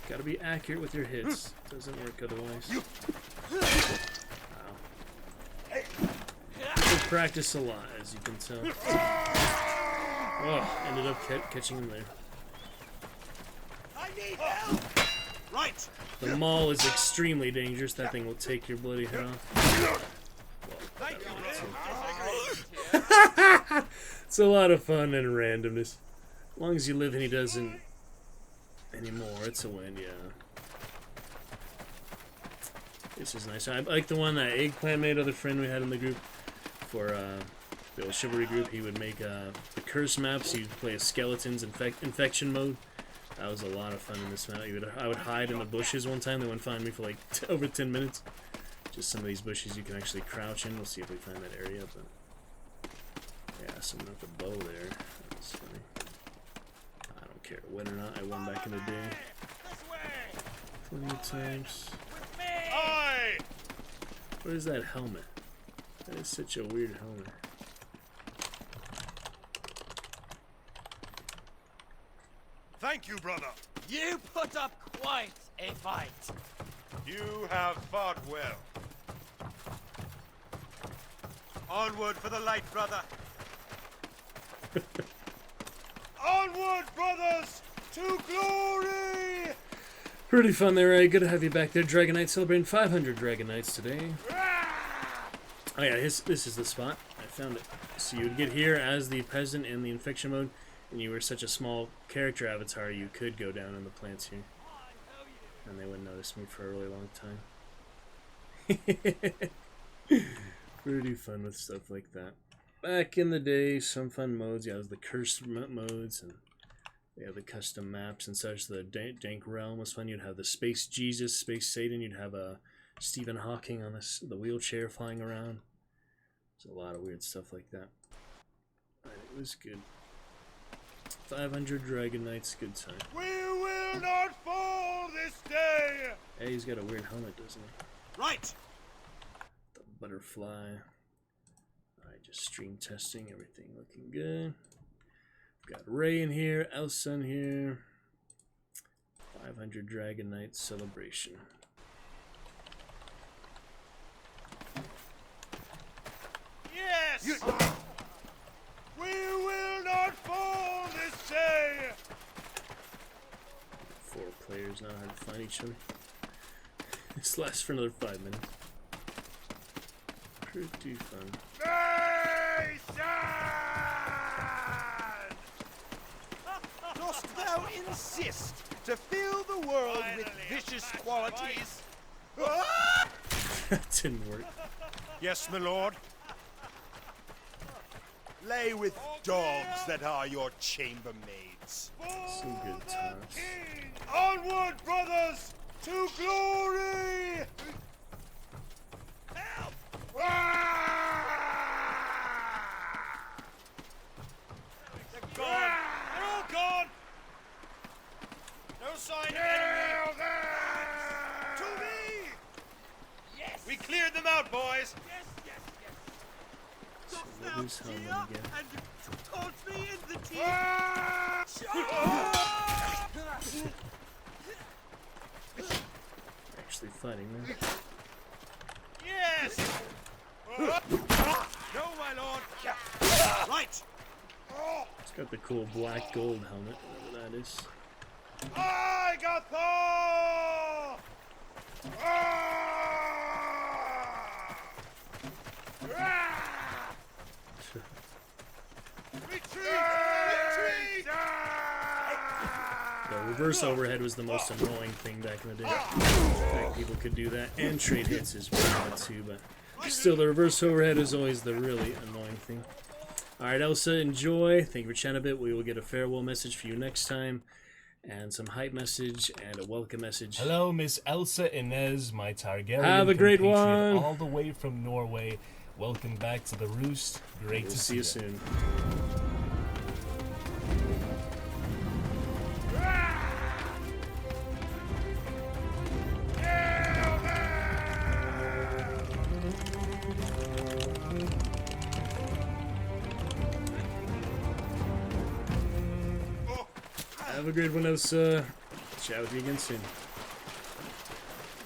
S2: Gotta be accurate with your hits. Doesn't work otherwise. Wow. I practice a lot, as you can tell. Oh, ended up catching him there.
S8: I need help! Right!
S2: The maul is extremely dangerous. That thing will take your bloody head off. Well, it's a lot of fun and randomness. As long as you live and he doesn't anymore, it's a win, yeah. This is nice. I like the one that Eggplant made, other friend we had in the group for the old Chivalry group. He would make the curse maps. He'd play a skeletons infection mode. That was a lot of fun in this map. I would hide in the bushes one time. They wouldn't find me for like over 10 minutes. Just some of these bushes you can actually crouch in. We'll see if we find that area. But yeah, someone with a bow there. That's funny. I don't care, win or not. I won back in the day. Plenty of times. What is that helmet? That is such a weird helmet.
S7: Thank you, brother.
S8: You put up quite a fight.
S7: You have fought well. Onward for the light, brother. Onward, brothers, to glory!
S2: Pretty fun there, Ray. Good to have you back there. Dragon Knight celebrating 500 Dragon Knights today. Oh yeah, this is the spot. I found it. So you would get here as the peasant in the infection mode, and you were such a small character avatar, you could go down in the plants here. And they wouldn't notice me for a really long time. Pretty fun with stuff like that. Back in the day, some fun modes. Yeah, it was the curse modes, and they have the custom maps and such. The Dank Realm was fun. You'd have the Space Jesus, Space Satan. You'd have Stephen Hawking on the wheelchair flying around. There's a lot of weird stuff like that. But it was good. 500 Dragon Knights, good time.
S7: We will will not fall this day!
S2: Hey, he's got a weird helmet, doesn't he?
S8: Right!
S2: The butterfly. Alright, just stream testing, everything looking good. We've got Ray in here, Elsa in here. 500 Dragon Knight celebration.
S7: Yes! We will not fall this day!
S2: 4 players now how to find each other. This lasts for another 5 minutes. Pretty fun.
S7: Nation!
S8: Dost thou insist to fill the world with vicious qualities?
S2: That didn't work.
S7: Yes, my lord. Lay with dogs that are your chambermaids.
S2: Some good times.
S7: Onward, brothers, to glory!
S8: Help!
S7: They're gone. They're all gone. No sign of enemy. To me!
S8: Yes!
S7: We cleared them out, boys.
S8: Yes, yes, yes!
S2: So
S8: Dost
S2: what
S8: thou
S2: is helmet
S8: jeer
S2: again?
S8: and taunt me in the teeth?
S2: Actually fighting them.
S7: Yes! No, my lord.
S8: Right!
S2: It's got the cool black gold helmet, whatever that is.
S7: I got Thor! Retreat!
S2: The reverse overhead was the most annoying thing back in the day. In fact, people could do that and trade hits as well too, but still the reverse overhead is always the really annoying thing. Alright, Elsa, enjoy. Thank you for chatting a bit. We will get a farewell message for you next time, and some hype message, and a welcome message.
S5: Hello, Miss Elsa Inez, my Targaryen
S2: Have a great
S5: compatriot,
S2: one.
S5: all the way from Norway. Welcome back to the Roost. Great
S2: We'll
S5: to
S2: see you soon. Have a great one, Elsa. Chat with you again soon.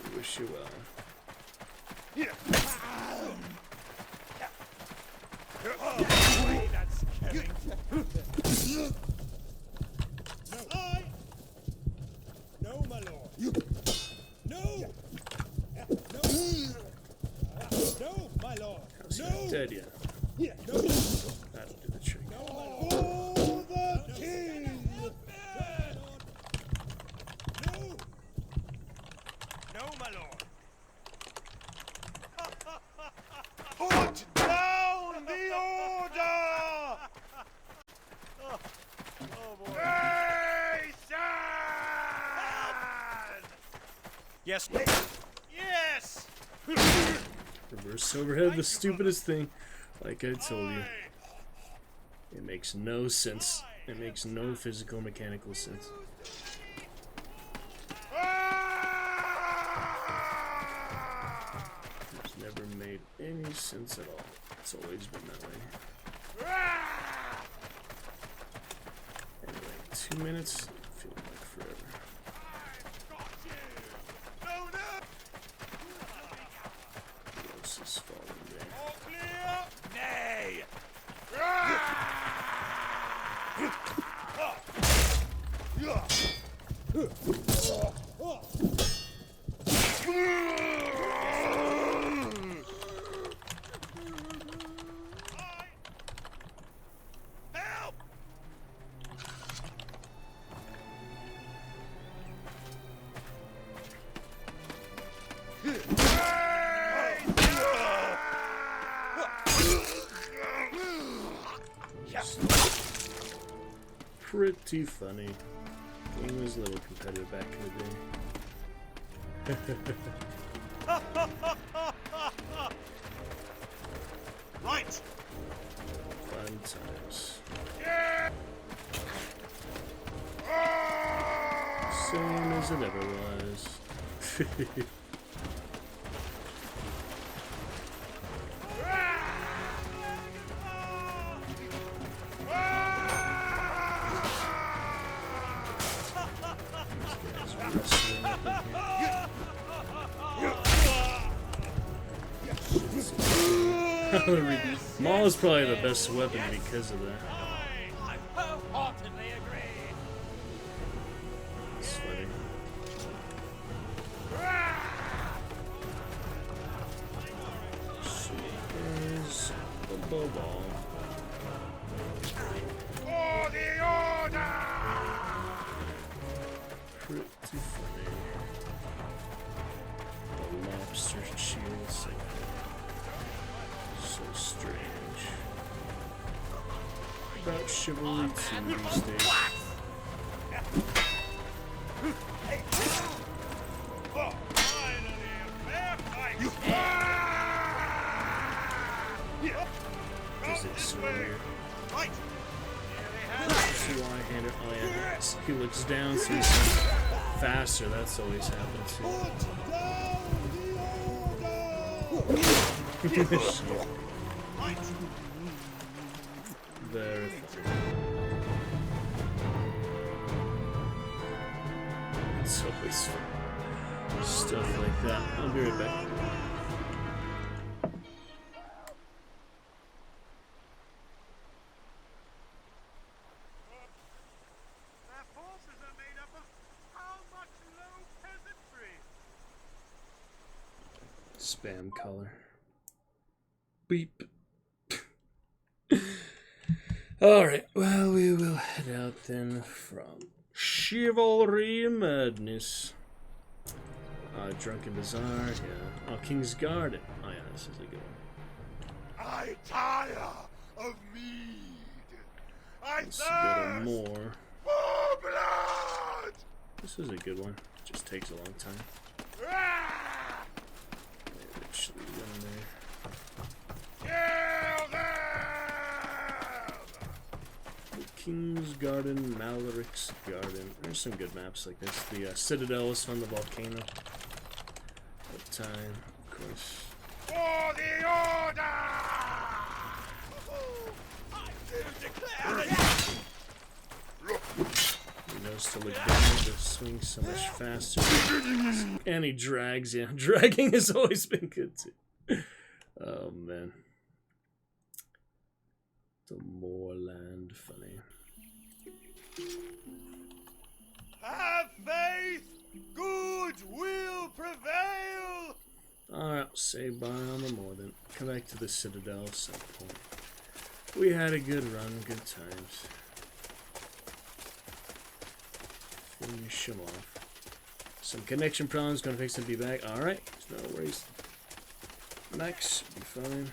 S2: We wish you well.
S7: That's killing. No, my lord. No! No, my lord.
S2: How's he not dead yet?
S7: No!
S2: That'll do the trick.
S7: For the king! No! No, my lord. Put down the order! Oh boy. Yes. Yes!
S2: Reverse overhead, the stupidest thing. Like I told you. It makes no sense. It makes no physical, mechanical sense. It's never made any sense at all. It's always been that way. Anyway, 2 minutes. Feels like forever.
S7: No, no!
S2: Who else is falling there?
S7: All clear! Nay! Help!
S2: Pretty funny. Game was a little competitive back in the day.
S7: Right!
S2: Fun times.
S7: Yeah!
S2: See Same as it ever was. Maul is probably the best weapon because of that.
S8: I wholeheartedly agree.
S2: It's funny. She is the bow ball.
S8: For the order!
S2: Pretty funny. The lobster shield, so strange. About Chivalry 2 these days. Physics so weird. See why I hand it. Oh yeah, he looks down, so he's faster. That's always happened too. Very funny. It's always fun. Stuff like that. I'll be right back.
S8: Their forces are made up of how much low peasantry?
S2: Spam color. Beep. Alright, well, we will head out then from Chivalry Madness. Drunken Bazaar, yeah. Oh, King's Garden. Oh, yeah, this is a good one.
S8: I tire of mead. I
S2: Let's go to
S8: thirst
S2: more.
S8: for blood.
S2: This is a good one. Just takes a long time. Actually, run there.
S8: Kill them!
S2: King's Garden, Malaric's Garden. There's some good maps like this. The Citadel is fun, the volcano. What time, of course.
S8: For the order! I do declare it!
S2: He knows to look down to swing so much faster. And he drags, yeah. Dragging has always been good too. Oh man. The Moorland funny.
S8: Have faith! Good will prevail!
S2: Alright, I'll say bye on the moor then. Come back to the Citadel at some point. We had a good run, good times. Finish him off. Some connection problems, gonna fix it, be back. Alright, no worries. Max, be fine.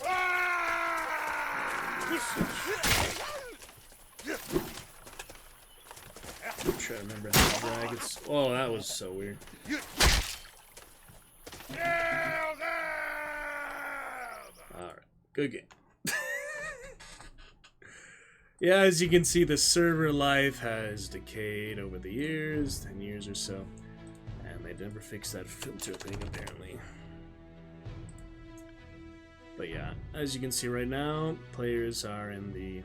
S2: I'm trying to remember how to drag it. Oh, that was so weird. Alright, good game. Yeah, as you can see, the server life has decayed over the years, 10 years or so. And they never fixed that filter thing, apparently. But yeah, as you can see right now, players are in the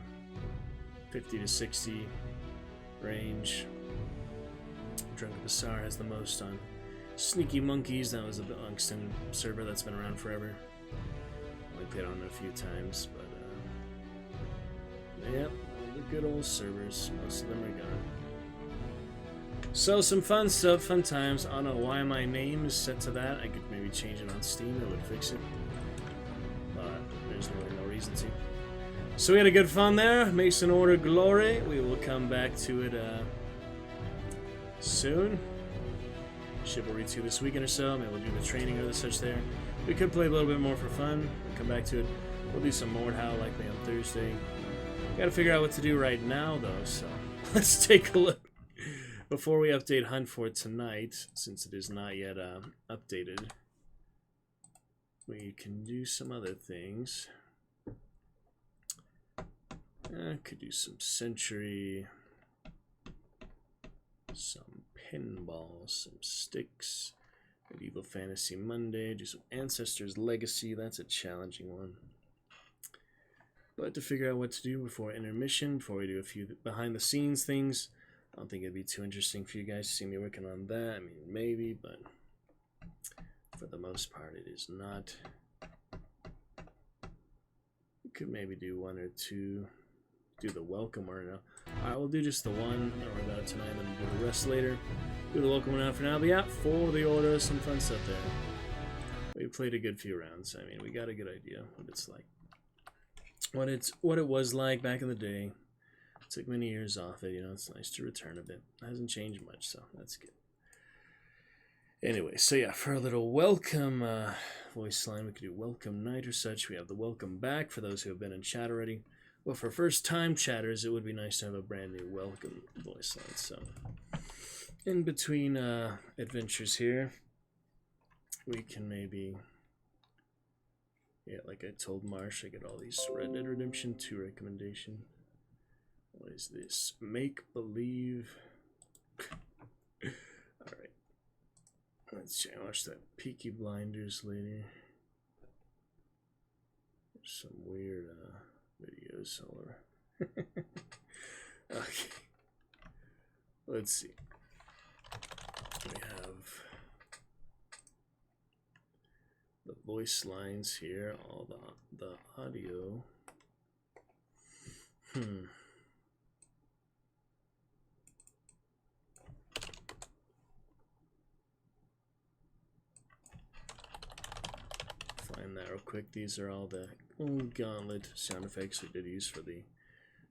S2: 50 to 60 range. Drunken Bazaar has the most on Sneaky Monkeys. That was a bit extended server that's been around forever. Only played on it a few times, but yep, the good old servers. Most of them are gone. So some fun stuff, fun times. I don't know why my name is set to that. I could maybe change it on Steam. It would fix it. But there's really no reason to. So we had a good fun there. Mason Order Glory. We will come back to it soon. Chivalry 2 this weekend or so. Maybe we'll do the training or the such there. We could play a little bit more for fun. We'll come back to it. We'll do some Mordhau likely on Thursday. Gotta figure out what to do right now though, so let's take a look. Before we update Hunt for tonight, since it is not yet updated, we can do some other things. Could do some Century, some pinball, some sticks. Medieval Fantasy Monday, do some Ancestors Legacy. That's a challenging one. But to figure out what to do before intermission, before we do a few behind the scenes things, I don't think it'd be too interesting for you guys to see me working on that. I mean, maybe, but for the most part, it is not. We could maybe do one or two, do the welcome or no. Alright, we'll do just the one. Don't worry about it tonight, then we'll do the rest later. Do the welcome one out for now, but yeah, for the order, some fun stuff there. We played a good few rounds. I mean, we got a good idea what it's like. What it was like back in the day. Took many years off it, you know, it's nice to return a bit. It hasn't changed much, so that's good. Anyway, so yeah, for a little welcome voice line, we could do welcome night or such. We have the welcome back for those who have been in chat already. Well, for first-time chatters, it would be nice to have a brand new welcome voice line. So, in between adventures here, we can maybe, yeah, like I told Marsh, I get all these Red Dead Redemption 2 recommendation. What is this? Make believe. Alright. Let's see. I watched that Peaky Blinders later. There's some weird videos all over. Okay. Let's see. We have the voice lines here, all the audio. Find that real quick. These are all the gauntlet sound effects we did use for the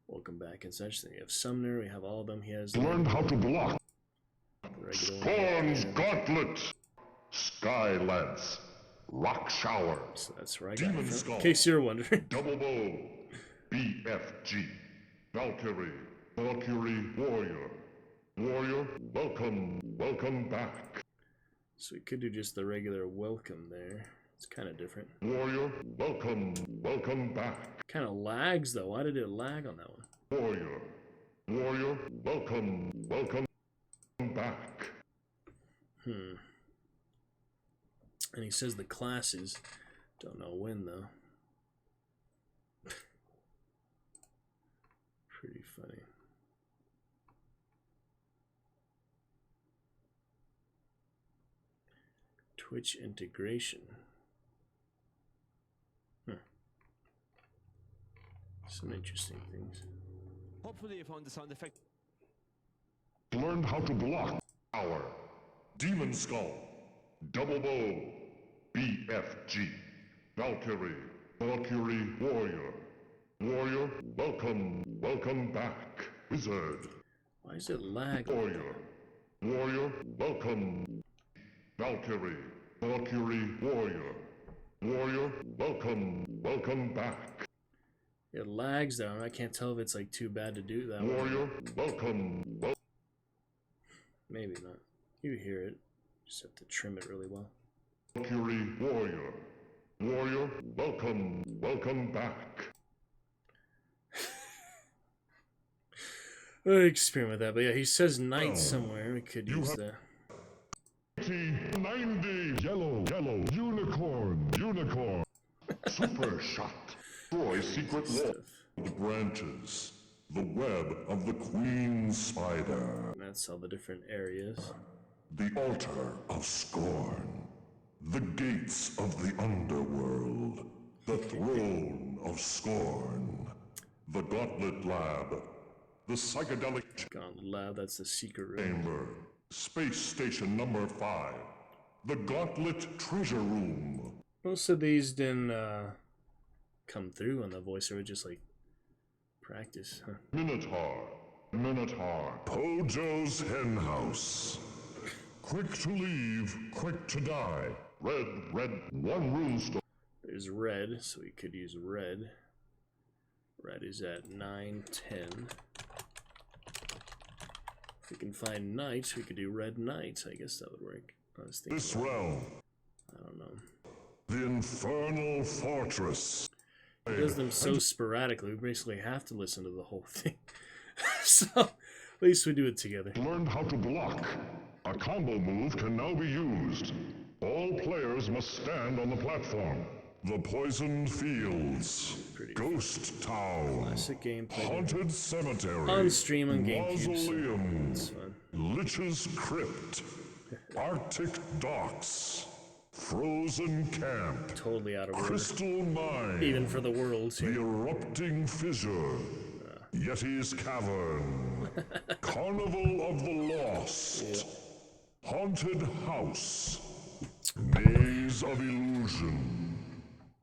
S2: welcome back and such. Then you have Sumner. We have all of them. He has
S3: Learn how to block.
S2: regular
S3: Storm's Gauntlet. Sky Lance. Rock Shower.
S2: So that's where I got it
S3: Demon
S2: from,
S3: Skull.
S2: in case you're wondering.
S3: Double Bow. BFG. Valkyrie. Valkyrie Warrior. Warrior, welcome back.
S2: So we could do just the regular welcome there. It's kind of different.
S3: Warrior, welcome back.
S2: Kind of lags though. Why did it lag on that one?
S3: Warrior, welcome back.
S2: And he says the classes. Don't know when though. Pretty funny. Twitch integration. Some interesting things.
S9: Hopefully you found the sound effect.
S3: Learned how to block. Power. Demon Skull. Double Bow. BFG. Valkyrie. Valkyrie Warrior. Warrior, welcome back. Wizard.
S2: Why is it lag?
S3: Warrior. Warrior, welcome. Valkyrie. Valkyrie Warrior. Warrior, welcome back.
S2: It lags though. I can't tell if it's like too bad to do that.
S3: Warrior, welcome.
S2: Maybe not. You hear it. Just have to trim it really well.
S3: Valkyrie Warrior. Warrior, welcome back.
S2: I'll experiment with that, but yeah, he says night somewhere. We could use that.
S3: 90 yellow unicorn. Super shot. Destroy secret wall. The branches. The web of the queen spider.
S2: And that's all the different areas.
S3: The altar of scorn. The gates of the underworld. The throne of scorn. The gauntlet lab. The psychedelic
S2: Gauntlet lab, that's the secret room.
S3: chamber. Space station number 5. The gauntlet treasure room.
S2: Most of these didn't come through on the voiceover, just like practice, huh?
S3: Minotaur. Pojo's henhouse. Quick to leave, quick to die. Red, one runestone.
S2: There's red, so we could use red. Red is at 9, 10. If we can find night, we could do red night. I guess that would work. I was thinking
S3: This realm.
S2: I don't know.
S3: The infernal fortress.
S2: He does them so sporadically, we basically have to listen to the whole thing. So, at least we do it together.
S3: Learned how to block. A combo move can now be used. All players must stand on the platform. The Poisoned Fields, Ghost Town,
S2: Classic gameplay.
S3: Haunted Cemetery,
S2: On stream on GameCube,
S3: Mausoleum,
S2: so it's fun.
S3: Lich's Crypt, Arctic Docks, Frozen Camp,
S2: Totally out of order.
S3: Crystal Mine,
S2: Even for the worlds
S3: the
S2: here.
S3: Erupting Fissure, Yeti's Cavern, Carnival of the Lost, Haunted House, Maze of Illusion,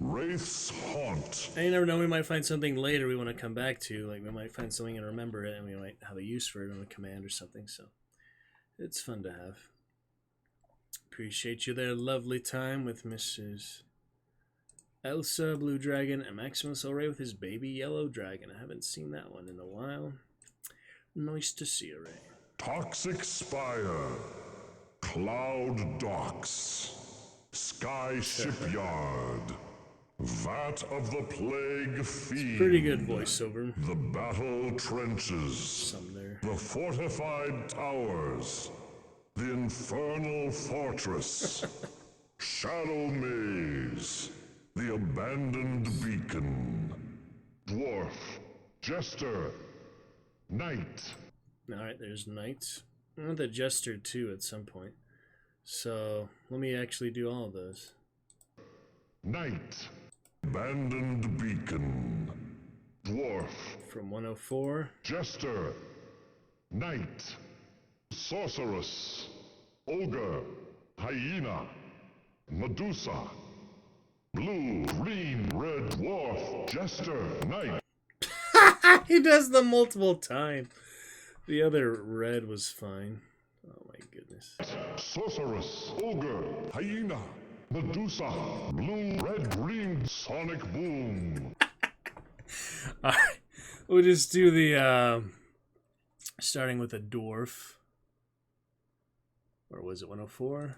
S3: Wraith's Haunt.
S2: And you never know, we might find something later we want to come back to. Like, we might find something and remember it, and we might have a use for it on a command or something, so it's fun to have. Appreciate you there. Lovely time with Mrs. Elsa, Blue Dragon, and Maximus O'Ray with his baby Yellow Dragon. I haven't seen that one in a while. Nice to see you, Ray.
S3: Toxic Spire, Cloud Docks, Sky Shipyard, Vat of the Plague Fiend.
S2: Pretty good voiceover.
S3: The Battle Trenches.
S2: Some there.
S3: The Fortified Towers. The Infernal Fortress. Shadow Maze. The Abandoned Beacon. Dwarf. Jester. Knight.
S2: Alright, there's Knight. I want the Jester too at some point. So, let me actually do all of those.
S3: Knight. Abandoned Beacon. Dwarf.
S2: From 104.
S3: Jester. Knight. Sorceress. Ogre. Hyena. Medusa. Blue, green, red, dwarf, jester, knight.
S2: He does them multiple times. The other red was fine. Oh my goodness.
S3: Sorceress, ogre, hyena, Medusa, blue, red, green, sonic boom.
S2: Alright, we'll just do the, starting with a dwarf. Or was it 104?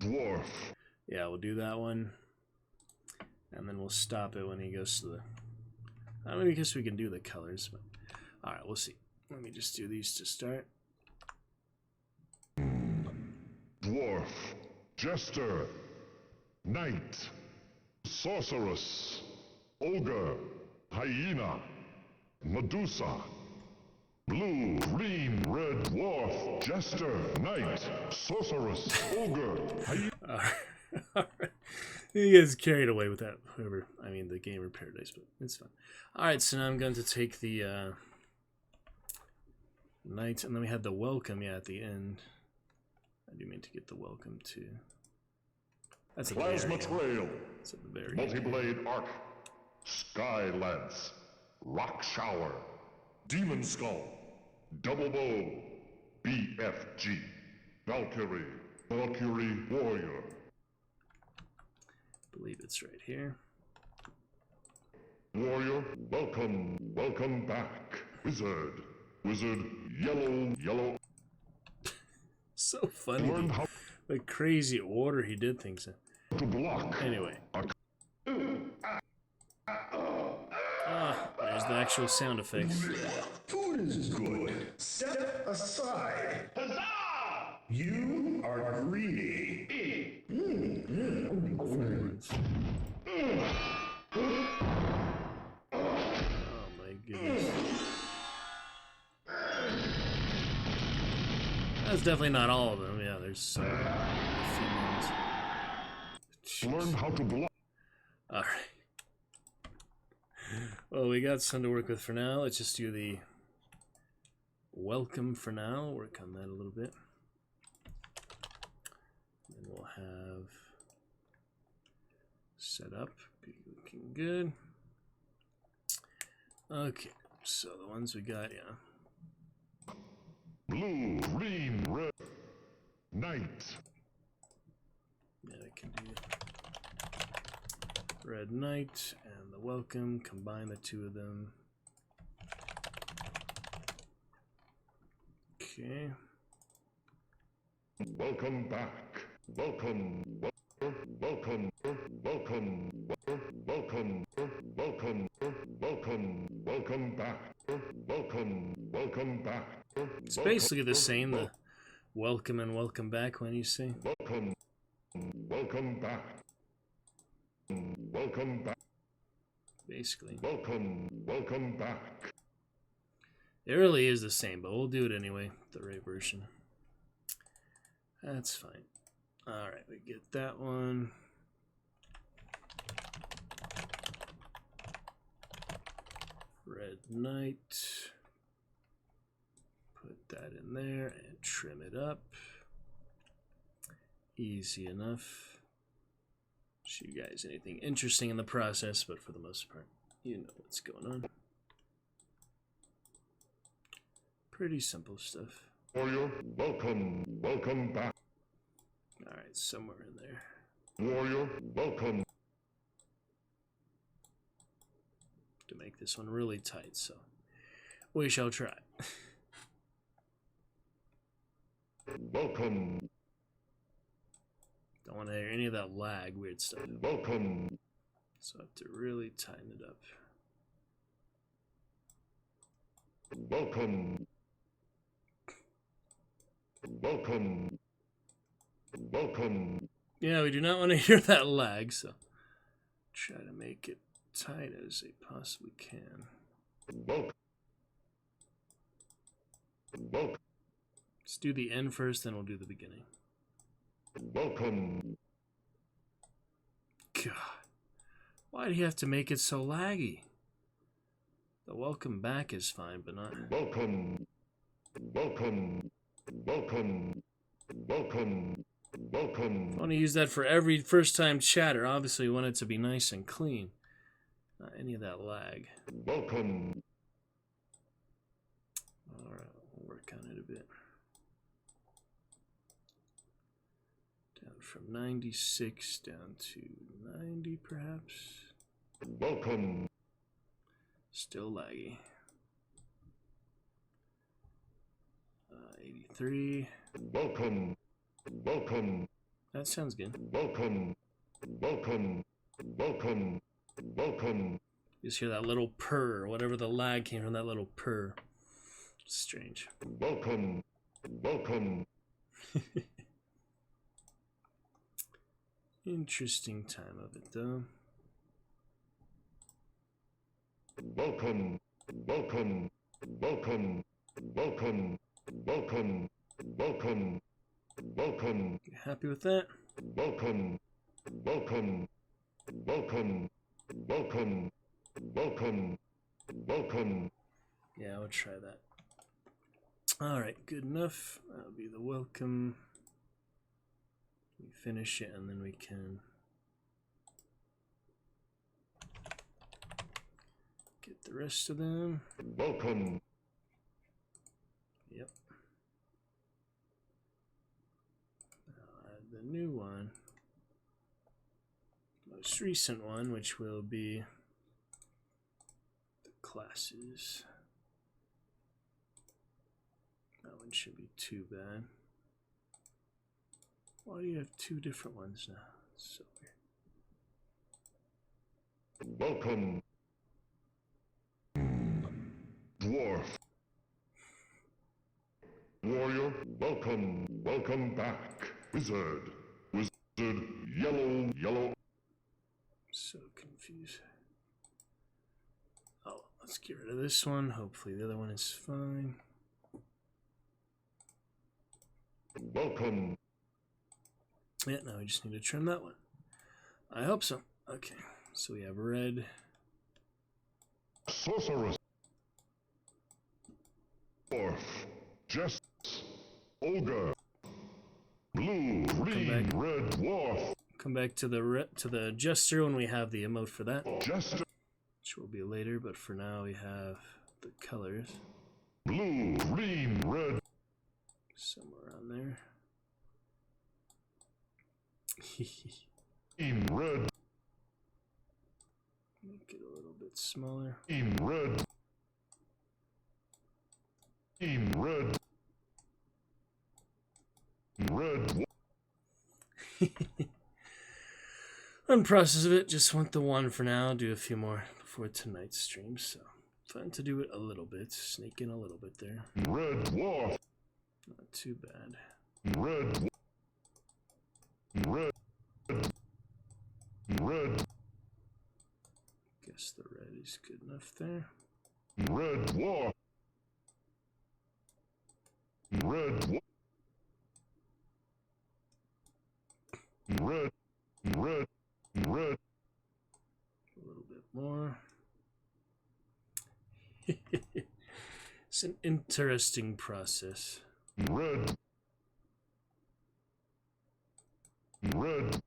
S3: Dwarf.
S2: Yeah, we'll do that one. And then we'll stop it when he goes to the... I mean, I guess we can do the colors, but... Alright, we'll see. Let me just do these to start.
S3: Dwarf. Jester. Knight. Sorceress. Ogre. Hyena. Medusa. Blue, green, red, dwarf, jester, knight, sorceress, ogre, hyena.
S2: Alright. He gets carried away with that. Whoever, I mean, the Gamer Paradise, but it's fun. Alright, so now I'm going to take the knight, and then we had the welcome, yeah, at the end. I do mean to get the welcome too. That's a
S3: Plasma Trail,
S2: That's at the very end.
S3: Multi-Blade Arc, Sky Lance, Rock Shower, Demon Skull, Double Bow, BFG, Valkyrie, Valkyrie Warrior.
S2: I believe it's right here.
S3: Warrior, welcome, welcome back. Wizard, wizard, yellow.
S2: So funny.
S3: Learn how
S2: The crazy order he did things in.
S3: to block.
S2: Anyway. There's the actual sound effects.
S10: Food is good. Step aside. Huzzah! You are greedy.
S2: Oh my goodness. That's definitely not all of them. Yeah, there's some.
S3: Learn how to block.
S2: Alright. Well, we got some to work with for now. Let's just do the welcome for now. Work on that a little bit. And we'll have set up. Be looking good. Okay, so the ones we got, yeah.
S3: Blue, green, red, knight.
S2: Yeah, I can do Red Knight and the welcome. Combine the two of them. Okay.
S3: Welcome back. Welcome, welcome, welcome, welcome, welcome, welcome back. Welcome back.
S2: It's basically the same. welcome and welcome back when you say.
S3: Welcome. Welcome back. Welcome back.
S2: Basically.
S3: Welcome back.
S2: It really is the same, but we'll do it anyway, the right version. That's fine. Alright, we get that one. Red Knight. Put that in there and trim it up. Easy enough. Show you guys anything interesting in the process, but for the most part, you know what's going on. Pretty simple stuff.
S3: Warrior, welcome back.
S2: Alright, somewhere in there.
S3: Warrior, welcome.
S2: To make this one really tight, so we shall try.
S3: Welcome.
S2: Don't want to hear any of that lag, weird stuff.
S3: Welcome.
S2: So I have to really tighten it up.
S3: Welcome. Welcome. Welcome.
S2: Yeah, we do not want to hear that lag, so try to make it tight as they possibly can.
S3: Welcome. Welcome.
S2: Let's do the end first, then we'll do the beginning.
S3: Welcome.
S2: God, why do you have to make it so laggy? The welcome back is fine, but not...
S3: Welcome. Welcome. Welcome. Welcome. Welcome.
S2: I want to use that for every first time chatter. Obviously, we want it to be nice and clean. Not any of that lag.
S3: Welcome.
S2: Alright, we'll work on it a bit. Down from 96 down to 90, perhaps.
S3: Welcome.
S2: Still laggy. 83.
S3: Welcome. Welcome.
S2: That sounds good.
S3: Welcome. Welcome. Welcome. Welcome.
S2: You just hear that little purr, or whatever the lag came from, that little purr. Strange.
S3: Welcome. Welcome.
S2: Interesting time of it, though.
S3: Welcome. Welcome. Welcome. Welcome. Welcome. Welcome. Welcome.
S2: You happy with that?
S3: Welcome. Welcome. Welcome. Welcome. Welcome. Welcome.
S2: Yeah, we'll try that. Alright, good enough. That'll be the welcome. We finish it and then we can get the rest of them.
S3: Welcome.
S2: Yep. Now add the new one. Most recent one, which will be the classes. That one should be too bad. Why do you have two different ones now? It's so weird.
S3: Welcome. Dwarf. Warrior, welcome. Welcome back. Wizard. Wizard. Yellow.
S2: So confused. Oh, let's get rid of this one. Hopefully the other one is fine.
S3: Welcome.
S2: Yeah, now we just need to trim that one. I hope so. Okay, so we have red.
S3: Sorceress. Dwarf. Justice. Ogre. Blue. Green. Red. Dwarf.
S2: Come back to the jester when we have the emote for that.
S3: Jester.
S2: Which will be later, but for now we have the colors.
S3: Blue. Green. Red.
S2: Somewhere around there.
S3: Green. Red.
S2: Make it a little bit smaller.
S3: Green. Red. Green. Red. Red.
S2: On process of it, just want the one for now. Do a few more before tonight's stream, so fun to do it a little bit. Sneak in a little bit there.
S3: Red Dwarf.
S2: Not too bad.
S3: Red. Red. Red.
S2: Guess the red is good enough there.
S3: Red war. Red war. Red. Red. Red.
S2: A little bit more. It's an interesting process.
S3: Red. Red.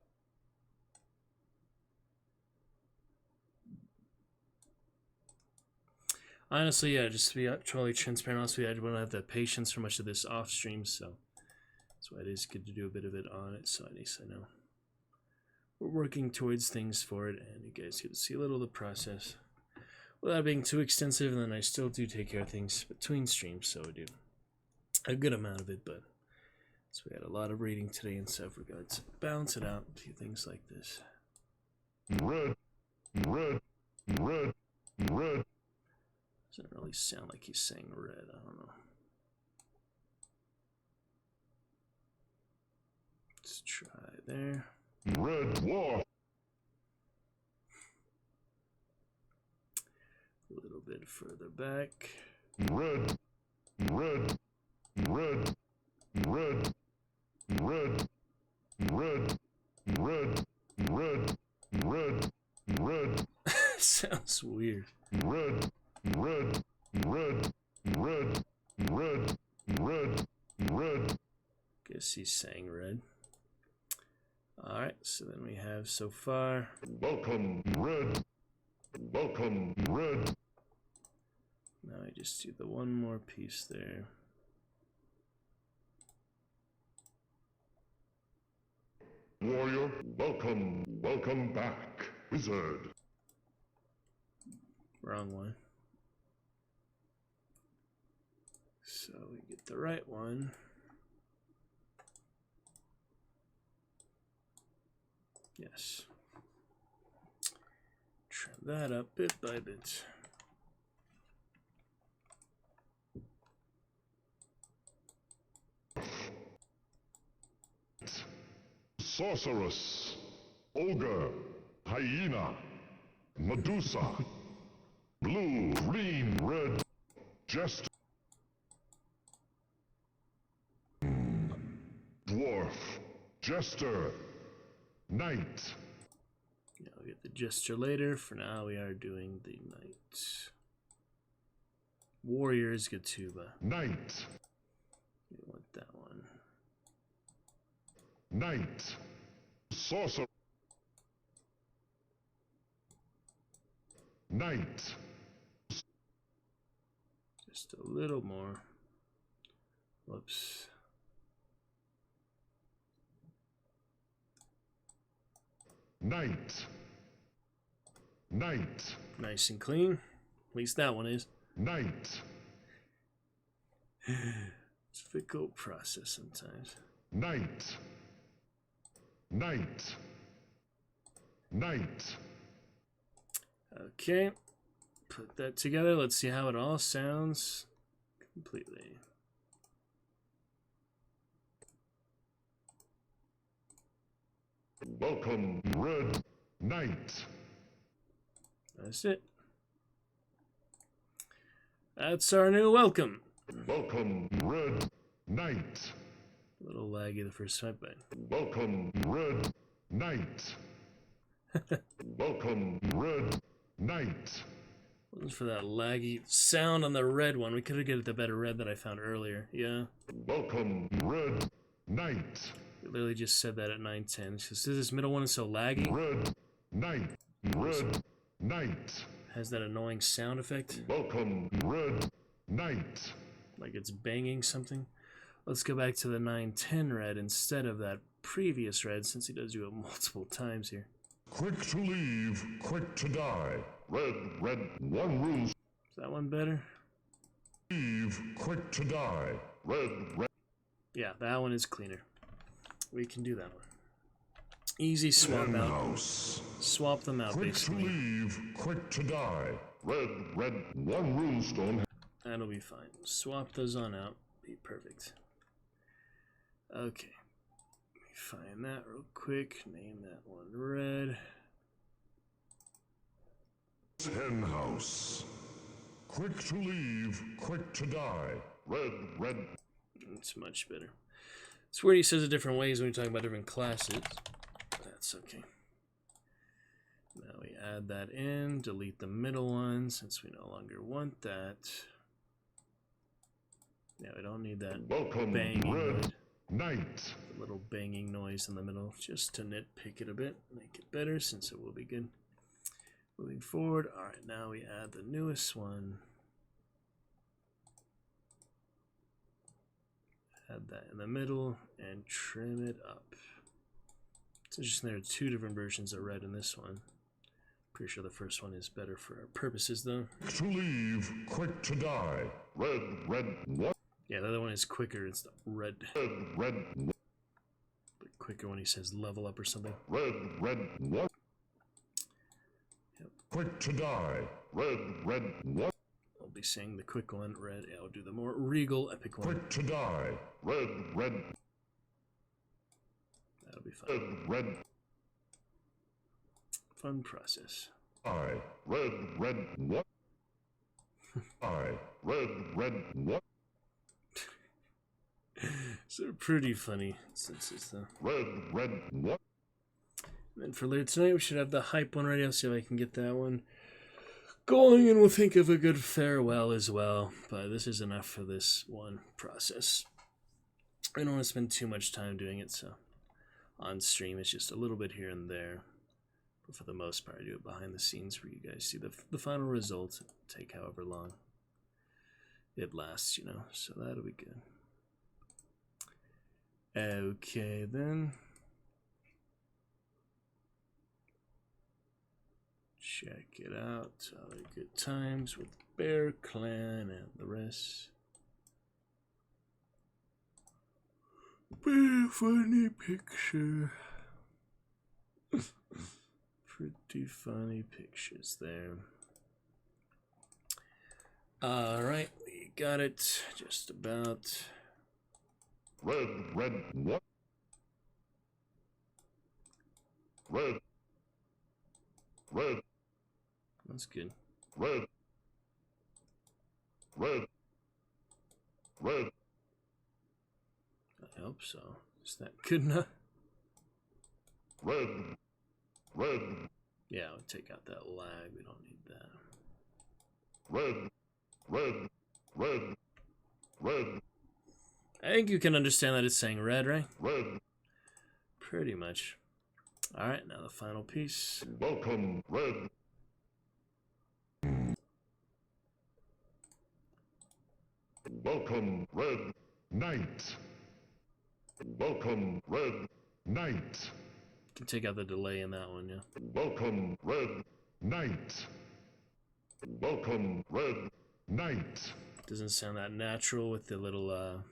S2: Honestly, yeah, just to be totally transparent, honestly, I don't have the patience for much of this off stream, so that's why it is good to do a bit of it on it, so at least I know we're working towards things for it, and you guys get to see a little of the process without being too extensive, and then I still do take care of things between streams, so I do a good amount of it, but so we had a lot of reading today and stuff. We're going to balance it out, a few things like this.
S3: Red. Red. Red. Red.
S2: Doesn't really sound like he's saying red, I don't know. Let's try there.
S3: Red war.
S2: A little bit further back.
S3: Red. Red. Red. Red. Red. Red. Red. Red. Red. Red.
S2: Sounds weird.
S3: Red. Red. Red. Red. Red. Red. Red.
S2: Guess he's saying red. Alright, so then we have so far.
S3: Welcome. Red. Welcome. Red.
S2: Now I just do the one more piece there.
S3: Warrior. Welcome. Welcome back. Wizard.
S2: Wrong one. So we get the right one. Yes. Trim that up bit by bit.
S3: Sorceress. Ogre. Hyena. Medusa. Blue. Green. Red. Jester. Dwarf. Jester. Knight.
S2: Yeah, I'll get the gesture later. For now, we are doing the knight. Warrior is good too, but
S3: Knight.
S2: we want that one.
S3: Knight. Sorcerer. Knight.
S2: Just a little more. Whoops.
S3: Knight. Knight.
S2: Nice and clean. At least that one is.
S3: Knight.
S2: It's a difficult process sometimes.
S3: Knight. Knight. Knight.
S2: Okay. Put that together. Let's see how it all sounds completely.
S3: Welcome, Red Knight.
S2: That's it. That's our new welcome.
S3: Welcome, Red Knight.
S2: A little laggy the first time, but
S3: welcome, Red Knight. Welcome, Red Knight.
S2: Wasn't for that laggy sound on the red one. We could have get the better red that I found earlier. Yeah.
S3: Welcome, Red Knight.
S2: We literally just said that at 9:10. Because this middle one is so laggy.
S3: Red Knight. Red Knight.
S2: Has that annoying sound effect.
S3: Welcome, Red Knight.
S2: Like it's banging something. Let's go back to the 9:10 red instead of that previous red, since he does do it multiple times here.
S3: Quick to leave, quick to die. Red, one rule.
S2: Is that one better?
S3: Leave, quick to die. Red.
S2: Yeah, that one is cleaner. We can do that one. Easy swap out. Swap them out,
S3: quick
S2: basically.
S3: To leave, quick to die. Red, one runestone.
S2: That'll be fine. Swap those on out. Be perfect. Okay. Let me find that real quick. Name that one red.
S3: Hen house. Quick to leave, quick to die. Red, red.
S2: That's much better. It's weird he says it different ways when you're talking about different classes. That's okay. Now we add that in, delete the middle one since we no longer want that. Yeah, we don't need that banging noise.
S3: Knight.
S2: The little banging noise in the middle, just to nitpick it a bit, make it better since it will be good. Moving forward, alright, now we add the newest one. Add that in the middle and trim it up. It's interesting there are two different versions of red in this one. Pretty sure the first one is better for our purposes though.
S3: Quick to leave, quick to die. Red, red, what?
S2: Yeah, the other one is quicker, it's the red.
S3: Red, red, what?
S2: The quicker when he says level up or something.
S3: Red, red, what?
S2: Yep.
S3: Quick to die. Red, red, what?
S2: I'll be saying the quick one, red. Yeah, I'll do the more regal, epic one.
S3: Quick to die. Red, red.
S2: That'll be fun.
S3: Red, red.
S2: Fun process.
S3: I. Red, red, what? I. Red, red, what?
S2: So pretty funny sentences though.
S3: Red, red, what?
S2: And then for later tonight, we should have the hype one ready. I'll see if I can get that one going, and we'll think of a good farewell as well. But this is enough for this one process. I don't want to spend too much time doing it, so on stream it's just a little bit here and there. But for the most part, I do it behind the scenes where you guys see the final result. It'll take however long it lasts, you know, so that'll be good. Okay, then. Check it out. Other good times with Bear Clan and the rest. Pretty funny picture. Pretty funny pictures there. Alright, we got it just about.
S3: Red, red, what? Red. Red.
S2: That's good.
S3: Red. Red. Red.
S2: I hope so. Is that good enough?
S3: Red. Red.
S2: Yeah, I'll take out that lag. We don't need that.
S3: Red. Red. Red. Red.
S2: I think you can understand that it's saying red, right?
S3: Red.
S2: Pretty much. Alright, now the final piece.
S3: Welcome, red. Welcome, red. Knight. Welcome, red. Knight.
S2: Can take out the delay in that one, yeah.
S3: Welcome, red. Knight. Welcome, red. Knight.
S2: Doesn't sound that natural with the little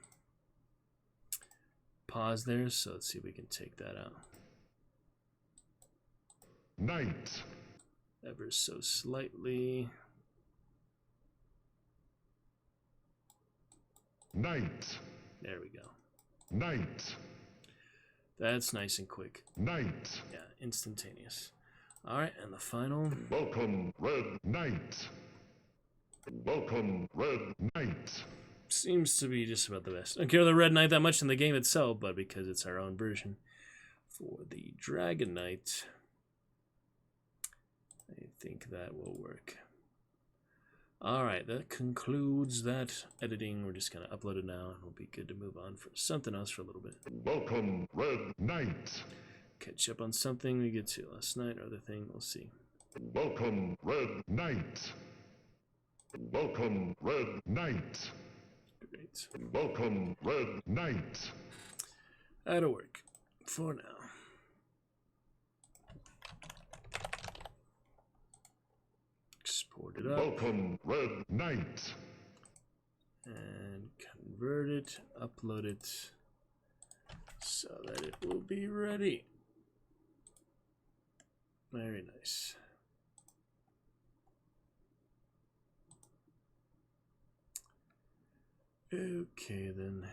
S2: pause there, so let's see if we can take that out.
S3: Knight.
S2: Ever so slightly.
S3: Knight.
S2: There we go.
S3: Knight.
S2: That's nice and quick.
S3: Knight.
S2: Yeah, instantaneous. Alright, and the final.
S3: Welcome, red. Knight. Welcome, red. Knight.
S2: Seems to be just about the best. I don't care the Red Knight that much in the game itself, but because it's our own version. For the Dragon Knight, I think that will work. Alright, that concludes that editing. We're just going to upload it now, and we'll be good to move on for something else for a little bit.
S3: Welcome, red. Knight.
S2: Catch up on something we get to last night or other thing, we'll see.
S3: Welcome, red. Knight. Welcome, red. Knight.
S2: Great.
S3: Welcome, red. Knight.
S2: That'll work for now. Export it up.
S3: Welcome, red. Knight.
S2: And convert it, upload it, so that it will be ready. Very nice. Okay then.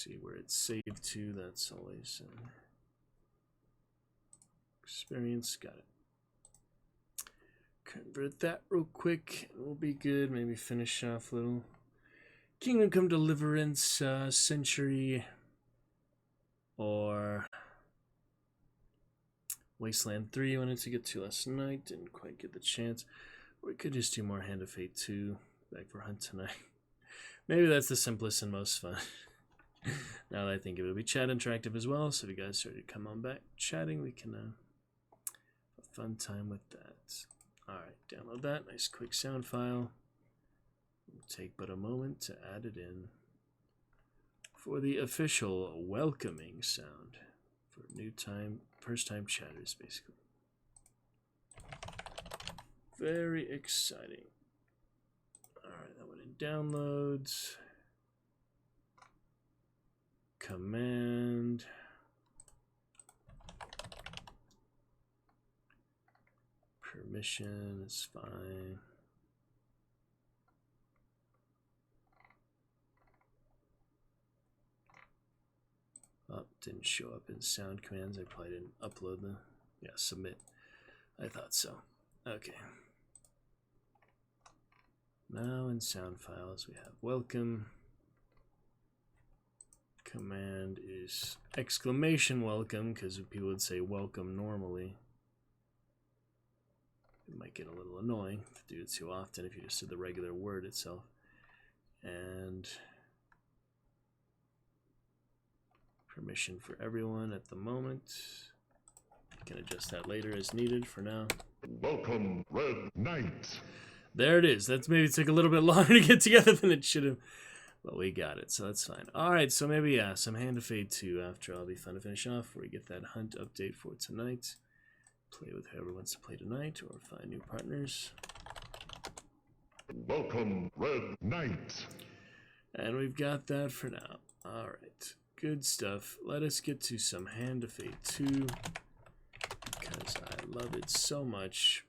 S2: see where it's saved to. That's always experience. Got it. Convert that real quick. We'll be good. Maybe finish off a little Kingdom Come Deliverance Century or Wasteland 3. I wanted to get to last night. Didn't quite get the chance. Or we could just do more Hand of Fate 2. Back for Hunt tonight. Maybe that's the simplest and most fun. Now that I think it will be chat interactive as well, so if you guys are ready to come on back chatting, we can have a fun time with that. Alright, download that. Nice quick sound file. It'll take but a moment to add it in for the official welcoming sound for first time chatters, basically. Very exciting. Alright, that went in downloads. Command. Permission is fine. Oh, didn't show up in sound commands. I probably didn't upload them. Yeah, submit. I thought so. Okay. Now in sound files we have welcome. Command is exclamation welcome, because people would say welcome normally. It might get a little annoying to do it too often if you just did the regular word itself. And permission for everyone at the moment. You can adjust that later as needed. For now,
S3: Welcome, Red Knight.
S2: there it is. That maybe took a little bit longer to get together than it should have, but we got it, so that's fine. Alright, so maybe, yeah, some Hand of Fate 2 after all. Be fun to finish off before we get that hunt update for tonight. Play with whoever wants to play tonight, or find new partners.
S3: Welcome, Red Knight.
S2: And we've got that for now. Alright, good stuff. Let us get to some Hand of Fate 2, because I love it so much.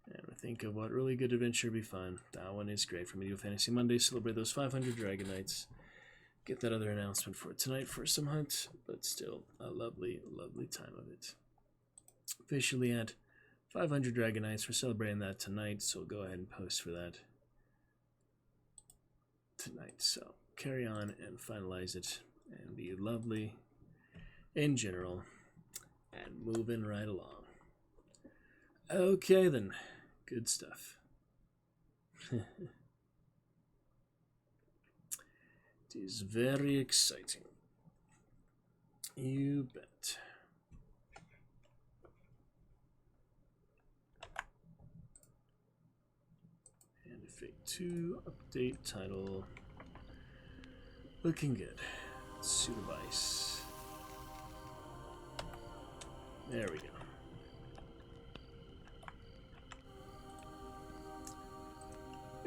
S2: And we think of what really good adventure would be fun. That one is great for Medieval Fantasy Monday. Celebrate those 500 Dragon Knights. Get that other announcement for tonight for some hunt, but still a lovely, lovely time of it. Officially at 500 Dragon Knights. We're celebrating that tonight, so go ahead and post for that tonight. So carry on and finalize it and be lovely in general and moving right along. Okay then, good stuff. It is very exciting. You bet. Hand of Fate 2 update title. Looking good. Suit of Ice. There we go.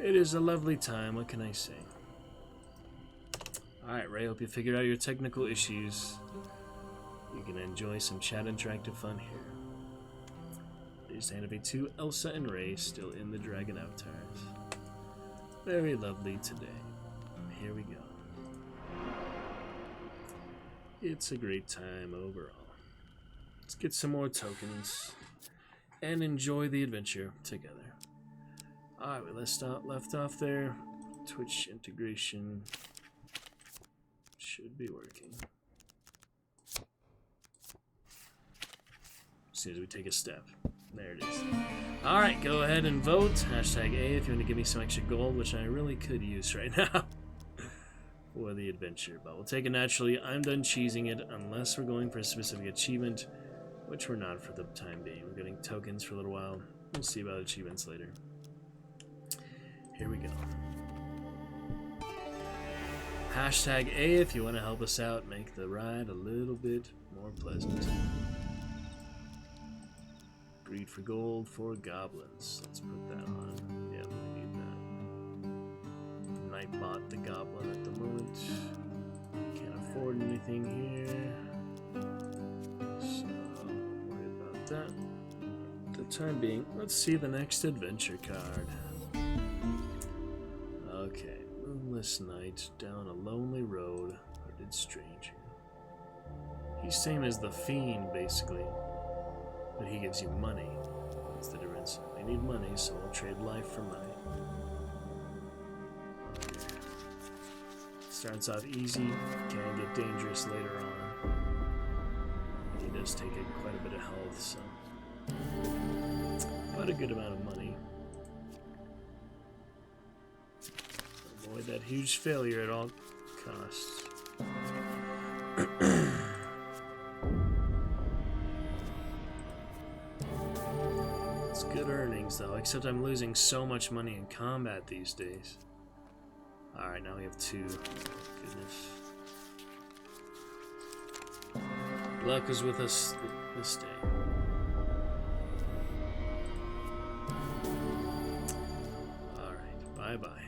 S2: It is a lovely time, what can I say? Alright, Ray, hope you figured out your technical issues. You can enjoy some chat interactive fun here. There's Hand of Fate 2, Elsa and Ray still in the dragon avatars. Very lovely today. Here we go. It's a great time overall. Let's get some more tokens and enjoy the adventure together. Alright, we left off there. Twitch integration should be working. As soon as we take a step. There it is. Alright, go ahead and vote. Hashtag A if you want to give me some extra gold, which I really could use right now for the adventure. But we'll take it naturally. I'm done cheesing it unless we're going for a specific achievement, which we're not for the time being. We're getting tokens for a little while. We'll see about achievements later. Here we go. Hashtag A if you want to help us out, make the ride a little bit more pleasant. Greed for gold for goblins. Let's put that on. Yeah, we need that. Nightbot the goblin at the moment. Can't afford anything here, so don't worry about that. For the time being, let's see the next adventure card. Okay, moonless night down a lonely road. Banded stranger. He's same as the fiend, basically. But he gives you money. That's the difference. I need money, so I'll trade life for money. Starts off easy, can get dangerous later on. He does take quite a bit of health, so. But a good amount of money. Avoid that huge failure at all costs. It's good earnings though, except I'm losing so much money in combat these days. Alright, now we have 2. Goodness. Luck is with us this day. Alright, bye-bye.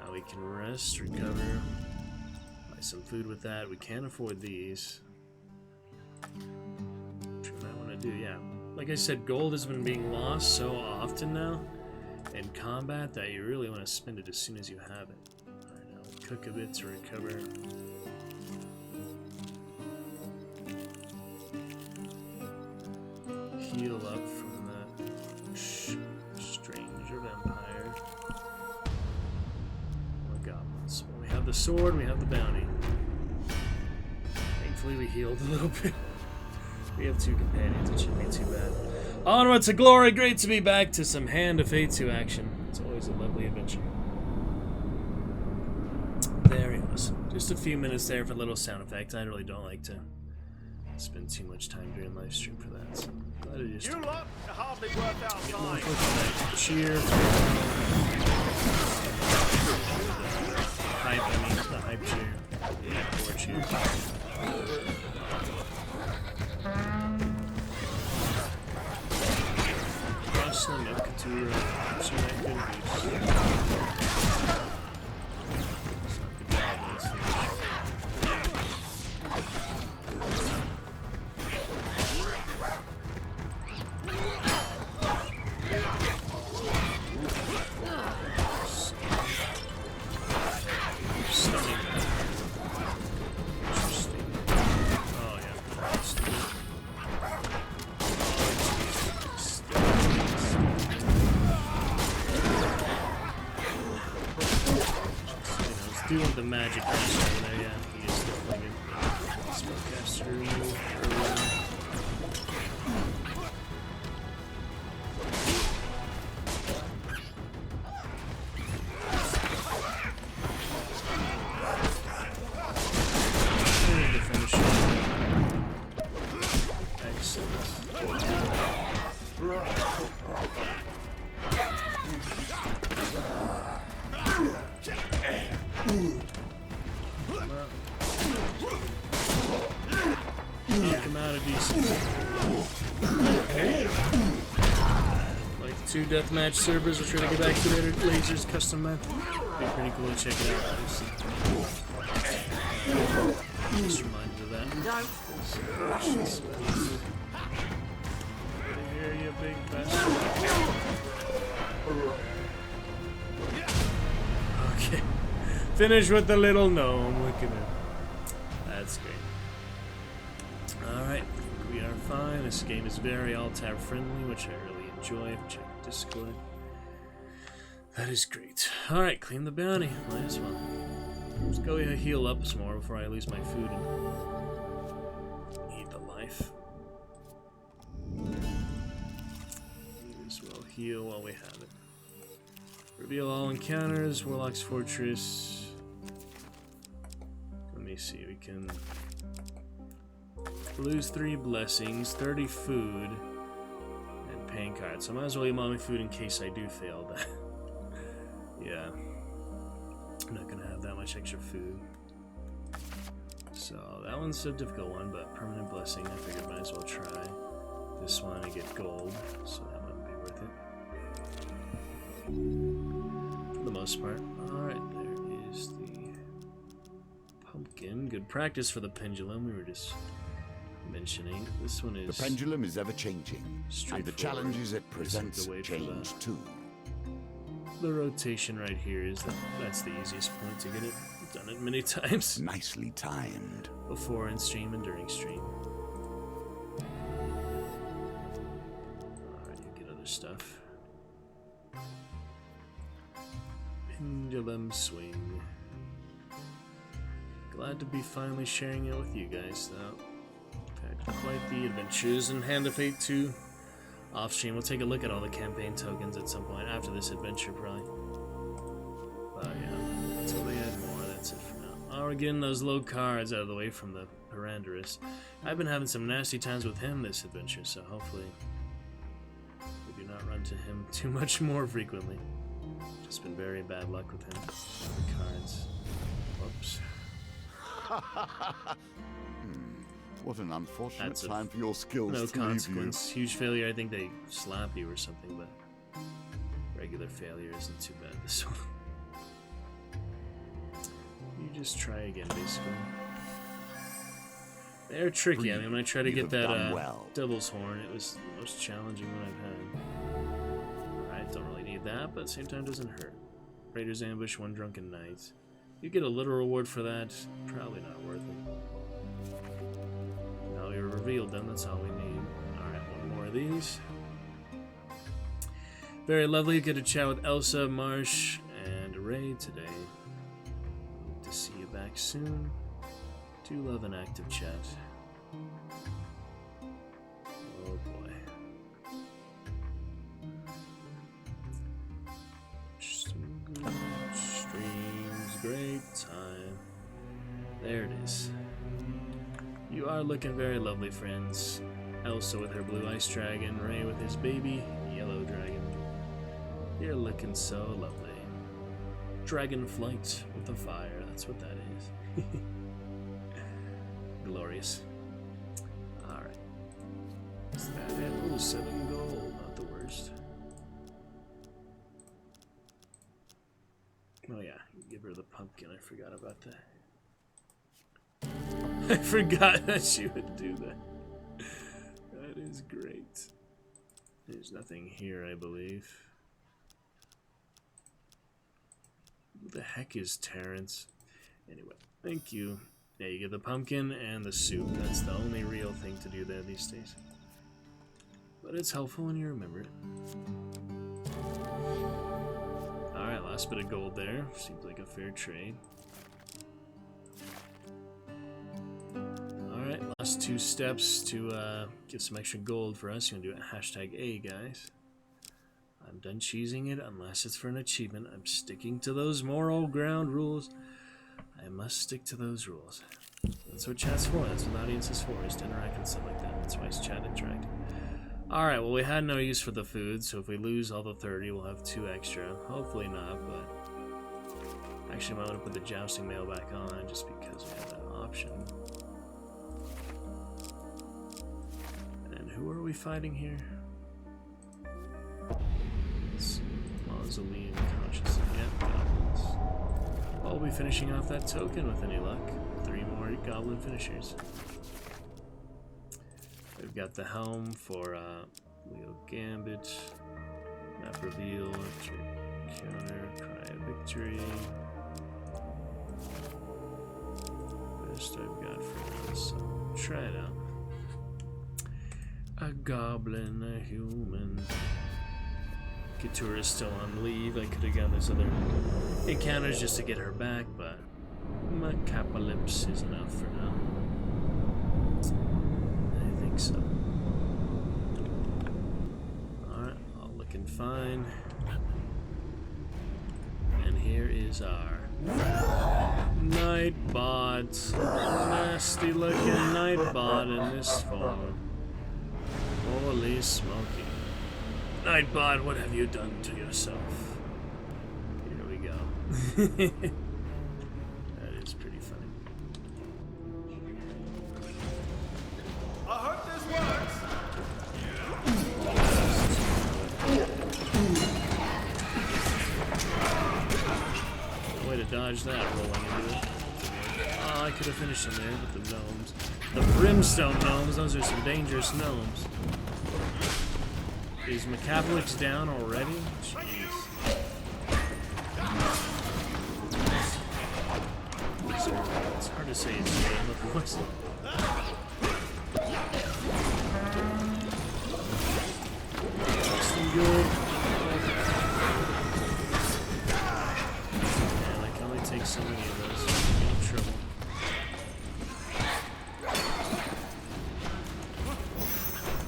S2: Now we can rest, recover, buy some food with that. We can't afford these. Which we might want to do, yeah. Like I said, gold has been being lost so often now in combat that you really want to spend it as soon as you have it. Alright, now we'll cook a bit to recover. Heal up from the stranger vampire. More goblins. Well, we have the sword, we have the bounty. Thankfully we healed a little bit. We have 2 companions, it shouldn't be too bad. Onward to glory, great to be back to some Hand of Fate 2 action. It's always a lovely adventure. There he was. Just a few minutes there for a little sound effect. I really don't like to spend too much time during live stream for that. So you lot are hardly worth our time. Cheer. Hype, I mean, the hype cheer. Yeah, or cheer. Crossland of Couture. She might good doing the magic over there, yeah. He is definitely good. Spellcaster remove earlier. To finish it. Excellent. Come out of decent. Like 2 deathmatch servers, we're trying to get back to their lasers custom map. Be pretty cool to check it out, obviously. Just reminded of that. Here, you big bastard. Okay. Finish with the little gnome. Look at him. That's great. Alright, we are fine. This game is very alt-tab friendly, which I really enjoy. Check Discord. That is great. Alright, claim the bounty. Might as well. Let's go heal up some more before I lose my food and eat the life. Might as well heal while we have it. Reveal all encounters, Warlock's Fortress. Let me see, we can lose 3 blessings, 30 food, and paying cards. So I might as well eat all my food in case I do fail that. Yeah. I'm not gonna have that much extra food. So that one's a difficult one, but permanent blessing, I figured might as well try. This one I get gold, so that might be worth it. For the most part. Alright, there is the pumpkin. Good practice for the pendulum, we were just mentioning. This one is...
S11: The pendulum is ever changing, and the challenges it presents
S2: the way
S11: change too.
S2: the rotation right here is that's the easiest point to get it. I've done it many times.
S11: Nicely timed.
S2: Before in stream and during stream. Alright, you get other stuff. Pendulum swing. Glad to be finally sharing it with you guys, though. Had quite the adventures in Hand of Fate 2. Off stream, we'll take a look at all the campaign tokens at some point after this adventure, probably. But yeah, until they add more, that's it for now. Oh, we're getting those low cards out of the way from the Parandarus. I've been having some nasty times with him this adventure, so hopefully we do not run to him too much more frequently. Just been very bad luck with him. The cards. Whoops.
S11: What an unfortunate
S2: That's
S11: time for your skills
S2: no
S11: to leave you.
S2: consequence. Huge failure. I think they slap you or something, but regular failure isn't too bad. This one. You just try again, basically. They're tricky. I mean, when I try to get that Devil's Horn, it was the most challenging one I've had. Alright, don't really need that, but at the same time, it doesn't hurt. Raiders Ambush, one Drunken Knight. You get a little reward for that. Probably not worth it. Now you're revealed, then that's all we need. Alright, one more of these. Very lovely. Get to chat with Elsa, Marsh, and Ray today. Hope to see you back soon. Do love an active chat. Oh boy. Streams, great time. There it is. You are looking very lovely, friends. Elsa with her blue ice dragon, Ray with his baby yellow dragon. You're looking so lovely. Dragon flight with the fire, that's what that is. Glorious. Alright. Is that it? Oh, 7 gold, not the worst. Oh yeah, give her the pumpkin, I forgot about that. I forgot that she would do that. That is great. There's nothing here, I believe. Who the heck is Terrence? Anyway, thank you. Yeah, you get the pumpkin and the soup. That's the only real thing to do there these days. But it's helpful when you remember it. Alright, last bit of gold there. Seems like a fair trade. Alright, last 2 steps to get some extra gold for us. You're gonna do it hashtag A, guys. I'm done cheesing it unless it's for an achievement. I'm sticking to those moral ground rules. I must stick to those rules. That's what chat's for. That's what the audience is for, is to interact and stuff like that. That's why it's chat interactive. Alright, well, we had no use for the food, so if we lose all the 30, we'll have 2 extra. Hopefully not, but actually, I might want to put the jousting mail back on just because we have that option. And who are we fighting here? It's Mausoleum Consciousness. Yep, goblins. I'll be finishing off that token with any luck. 3 more goblin finishers. We've got the helm for Leo Gambit, map reveal, counter, cry of victory. Best I've got for now, so try it out. A goblin, a human. Couture is still on leave. I could have gotten those other encounters just to get her back, but Macapalypse is enough for now. I think so. Alright, all looking fine. And here is our Nightbot. Nasty looking Nightbot in this form. Holy smoky. Nightbot, what have you done to yourself? Here we go. That is pretty funny.
S8: I hope this works.
S2: Way to dodge that, rolling into it. Oh, I could have finished him there with the gnomes. The brimstone gnomes, those are some dangerous gnomes. Is Macapalypse down already? Jeez. It's hard to say his name, of course. Still good. Man, I can only take so many of those. I'm in trouble.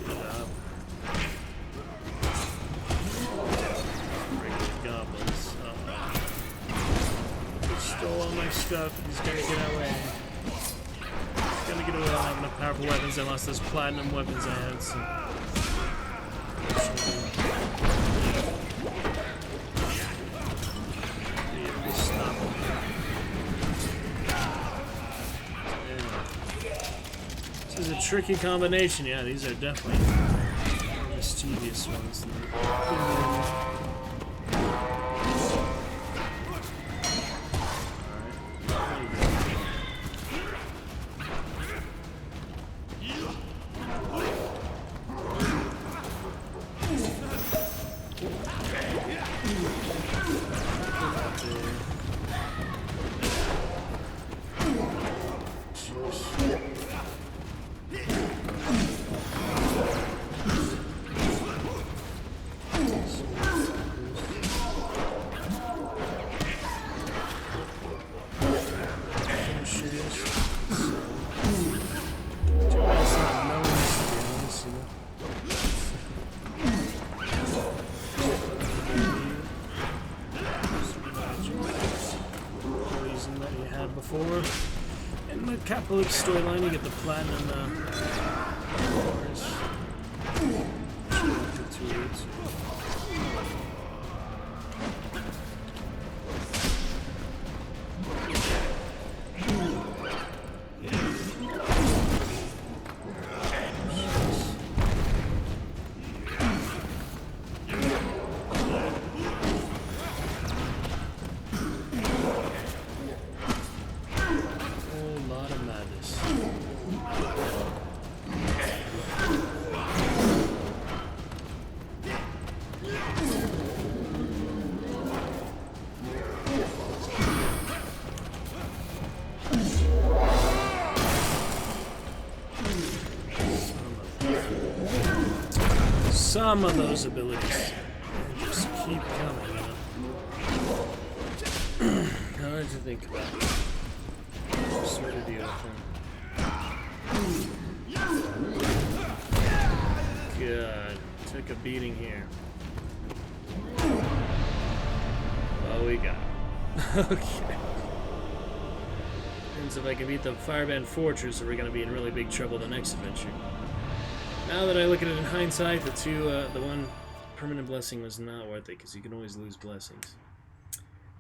S2: Get it up. Regular goblins. He stole all my stuff. He's gonna get away. He's gonna get away. I don't have enough powerful weapons. I lost those platinum weapons I had, so. This is a tricky combination. Yeah, these are definitely more mischievous ones. Before. In the Catholic storyline, you get the platinum cores. Some of those abilities just keep coming, you know? Hard to think about. Just what to deal with them. God, took a beating here. Well, we got it. Okay. Depends if I can beat the Fireband Fortress, or we're going to be in really big trouble the next adventure. Now that I look at it in hindsight, the one permanent blessing was not worth it, because you can always lose blessings.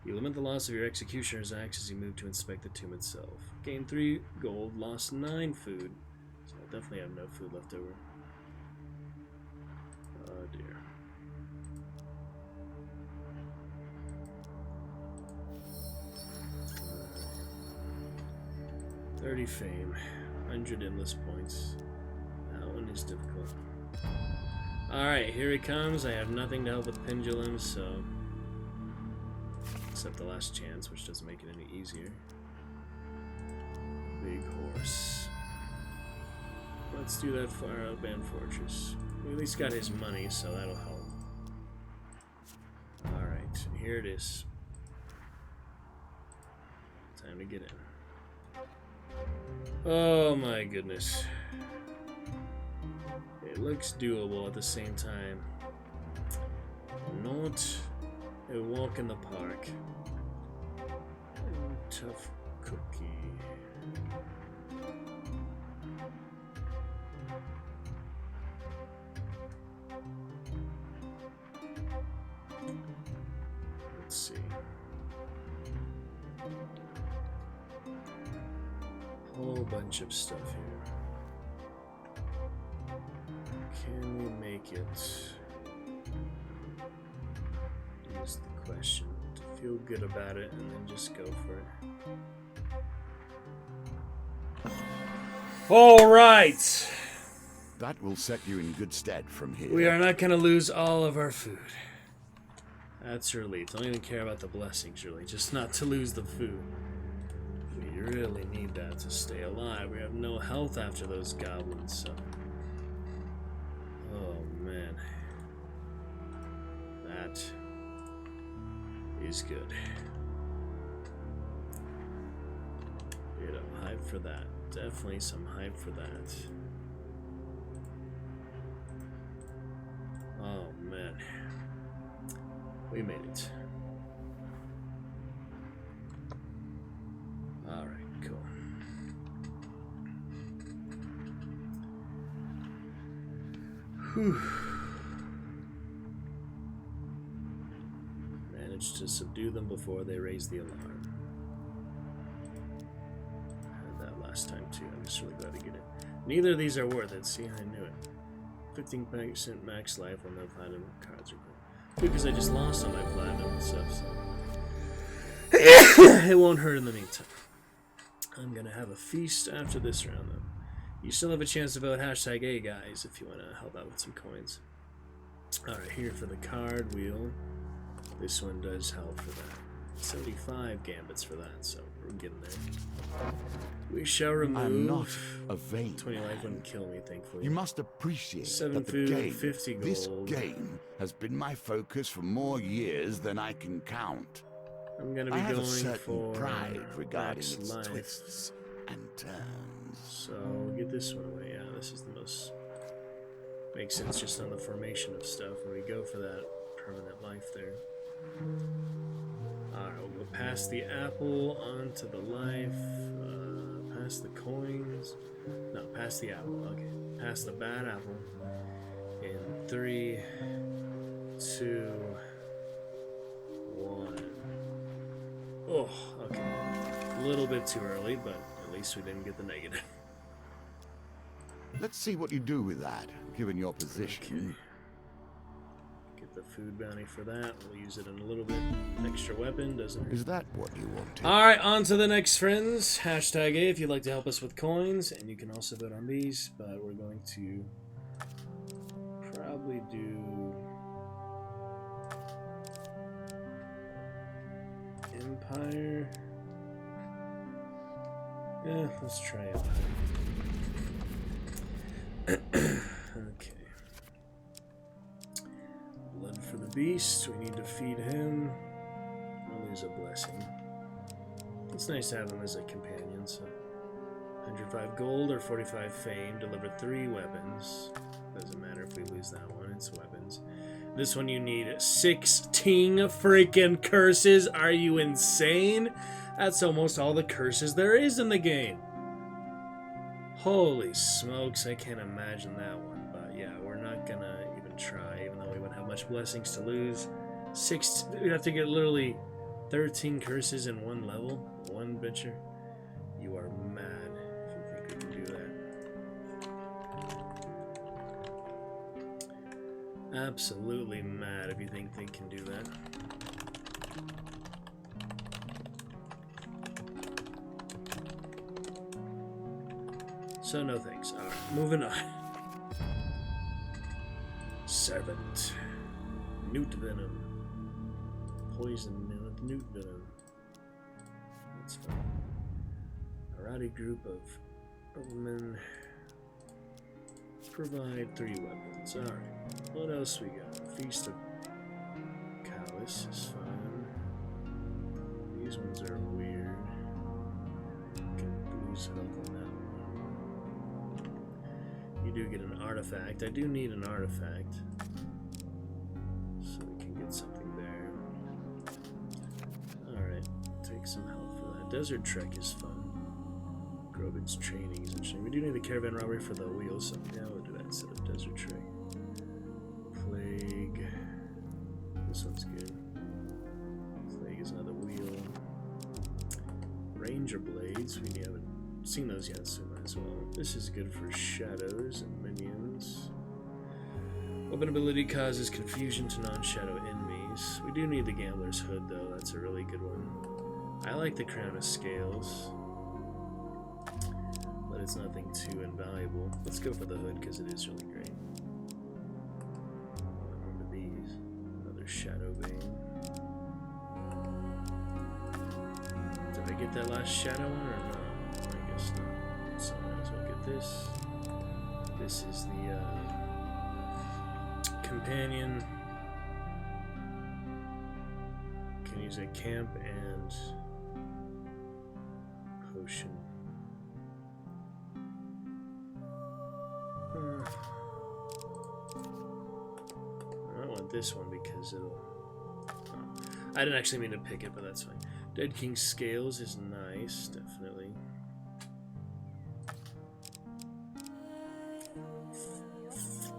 S2: You limit the loss of your executioner's axe as you move to inspect the tomb itself. Gain 3 gold, lost 9 food. So I definitely have no food left over. Oh dear. Uh, 30 fame, 100 endless points. One is difficult. Alright, here he comes. I have nothing to help with pendulums, so except the last chance, which doesn't make it any easier. Big horse. Let's do that Fireband Fortress. We at least got his money, so that'll help. Alright, here it is. Time to get in. Oh my goodness. It looks doable at the same time. Not a walk in the park. Tough cookie. Let's see. Whole bunch of stuff here. Can we make it? Is the question. To feel good about it and then just go for it. All right.
S11: That will set you in good stead from here.
S2: We are not going to lose all of our food. That's relief. Don't even care about the blessings, really. Just not to lose the food. We really need that to stay alive. We have no health after those goblins, so... Oh, man. That is good. You know, hype for that. Definitely some hype for that. Oh, man. We made it. Alright, cool. Whew. Managed to subdue them before they raised the alarm. I had that last time too. I'm just really glad to get it. Neither of these are worth it. See, I knew it. 15% max life on the platinum cards are good. Because I just lost on my platinum and stuff, so it won't hurt in the meantime. I'm gonna have a feast after this round, though. You still have a chance to vote hashtag A, guys, if you want to help out with some coins. Alright, here for the card wheel. This one does help for that. 75 gambits for that, so we're getting there. We shall remove...
S11: I'm not a vain
S2: 20 life wouldn't kill me, thankfully.
S11: You must appreciate
S2: 7
S11: that the
S2: food,
S11: game,
S2: 50 gold.
S11: this game has been my focus for more years than I can count.
S2: I'm gonna be
S11: I have
S2: going
S11: a certain
S2: for
S11: pride regarding
S2: max
S11: its
S2: life.
S11: twists and turns.
S2: So we'll get this one away. Yeah, this is the most... Makes sense just on the formation of stuff when we go for that permanent life there. Alright, we'll go past the apple onto the life. Past the coins. No, past the apple. Okay. Past the bad apple. In 3, 2, 1. Oh, okay. A little bit too early, but at least we didn't get the negative.
S11: Let's see what you do with that, given your position.
S2: Okay. Get the food bounty for that. We'll use it in a little bit. Extra weapon, doesn't hurt.
S11: Is that what you wanted?
S2: Alright, on to the next, friends. Hashtag A if you'd like to help us with coins. And you can also vote on these, but we're going to probably do Empire. Yeah, let's try Empire. Okay. Blood for the beast. We need to feed him. I'll lose a blessing. It's nice to have him as a companion, so 105 gold or 45 fame. Deliver 3 weapons. Doesn't matter if we lose that one, it's weapons. This one you need 16 freaking curses. Are you insane? That's almost all the curses there is in the game. Holy smokes, I can't imagine that one. But yeah, we're not gonna even try, even though we wouldn't have much blessings to lose. We'd have to get literally 13 curses in one level. One bitcher. You are mad if you think we can do that. Absolutely mad if you think they can do that. So no thanks. Alright, moving on. Servant. Newt venom. Poison newt venom. That's fine. A rowdy group of noblemen. Provide 3 weapons. Alright. What else we got? Feast of Callous is fine. These ones are weird. Can lose health on that one. You do get an artifact. I do need an artifact. So we can get something there. Alright. Take some health for that. Desert Trek is fun. Groban's training is interesting. We do need the caravan robbery for the wheels, so yeah, we'll do that instead of Desert Trek. Plague. This one's good. Plague is another wheel. Ranger Blades. We haven't seen those yet, so might as well. This is good for shadows and minions. Weapon ability causes confusion to non-shadow enemies. We do need the Gambler's Hood, though. That's a really good one. I like the Crown of Scales, but it's nothing too invaluable. Let's go for the hood because it is really great. Remember these. Another Shadow Bane. get that last shadow one or no? I guess not. So I might as well get this. This is the companion. Can use a camp and potion. I want this one because it'll... I didn't actually mean to pick it, but that's fine. Dead King's Scales is nice, definitely.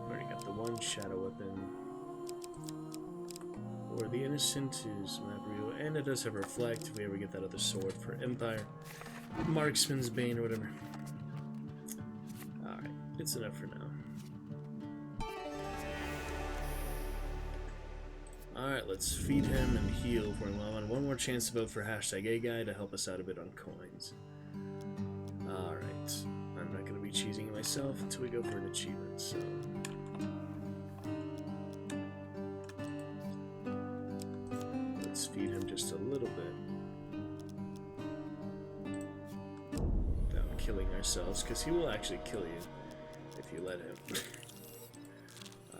S2: Already got the one shadow weapon. Or the Innocent is Maprio, and it does have Reflect if we ever get that other sword for Empire. Marksman's Bane or whatever. Alright, it's enough for now. Alright, let's feed him and heal for him. One more chance to vote for #AGuy to help us out a bit on coins. Alright, I'm not going to be cheesing myself until we go for an achievement, so... Let's feed him just a little bit. Without killing ourselves, because he will actually kill you if you let him.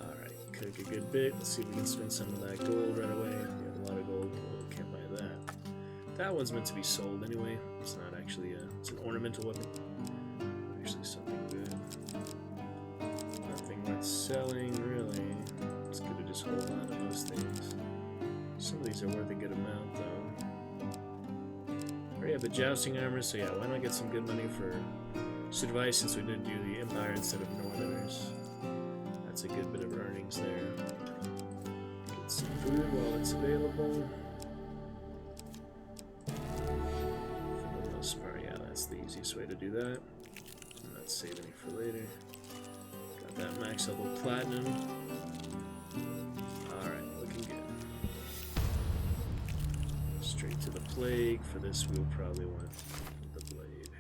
S2: Alright, cook a good bit. Let's see if we can spend some of that gold right away. We have a lot of gold. Oh, can't buy that. That one's meant to be sold anyway. It's not actually it's an ornamental weapon. Actually something good. Nothing worth selling, really. It's good to just hold on to those things. Some of these are worth a good amount, though. I already have the jousting armor, so yeah, why not get some good money for Chivalry since we did do the Empire instead of Northerners. That's a good bit of earnings there. Get some food while it's available. For the most part, yeah, that's the easiest way to do that. I'm not saving it for later. Got that max level platinum. Alright, looking good. Straight to the plague. For this, we'll probably want the blade.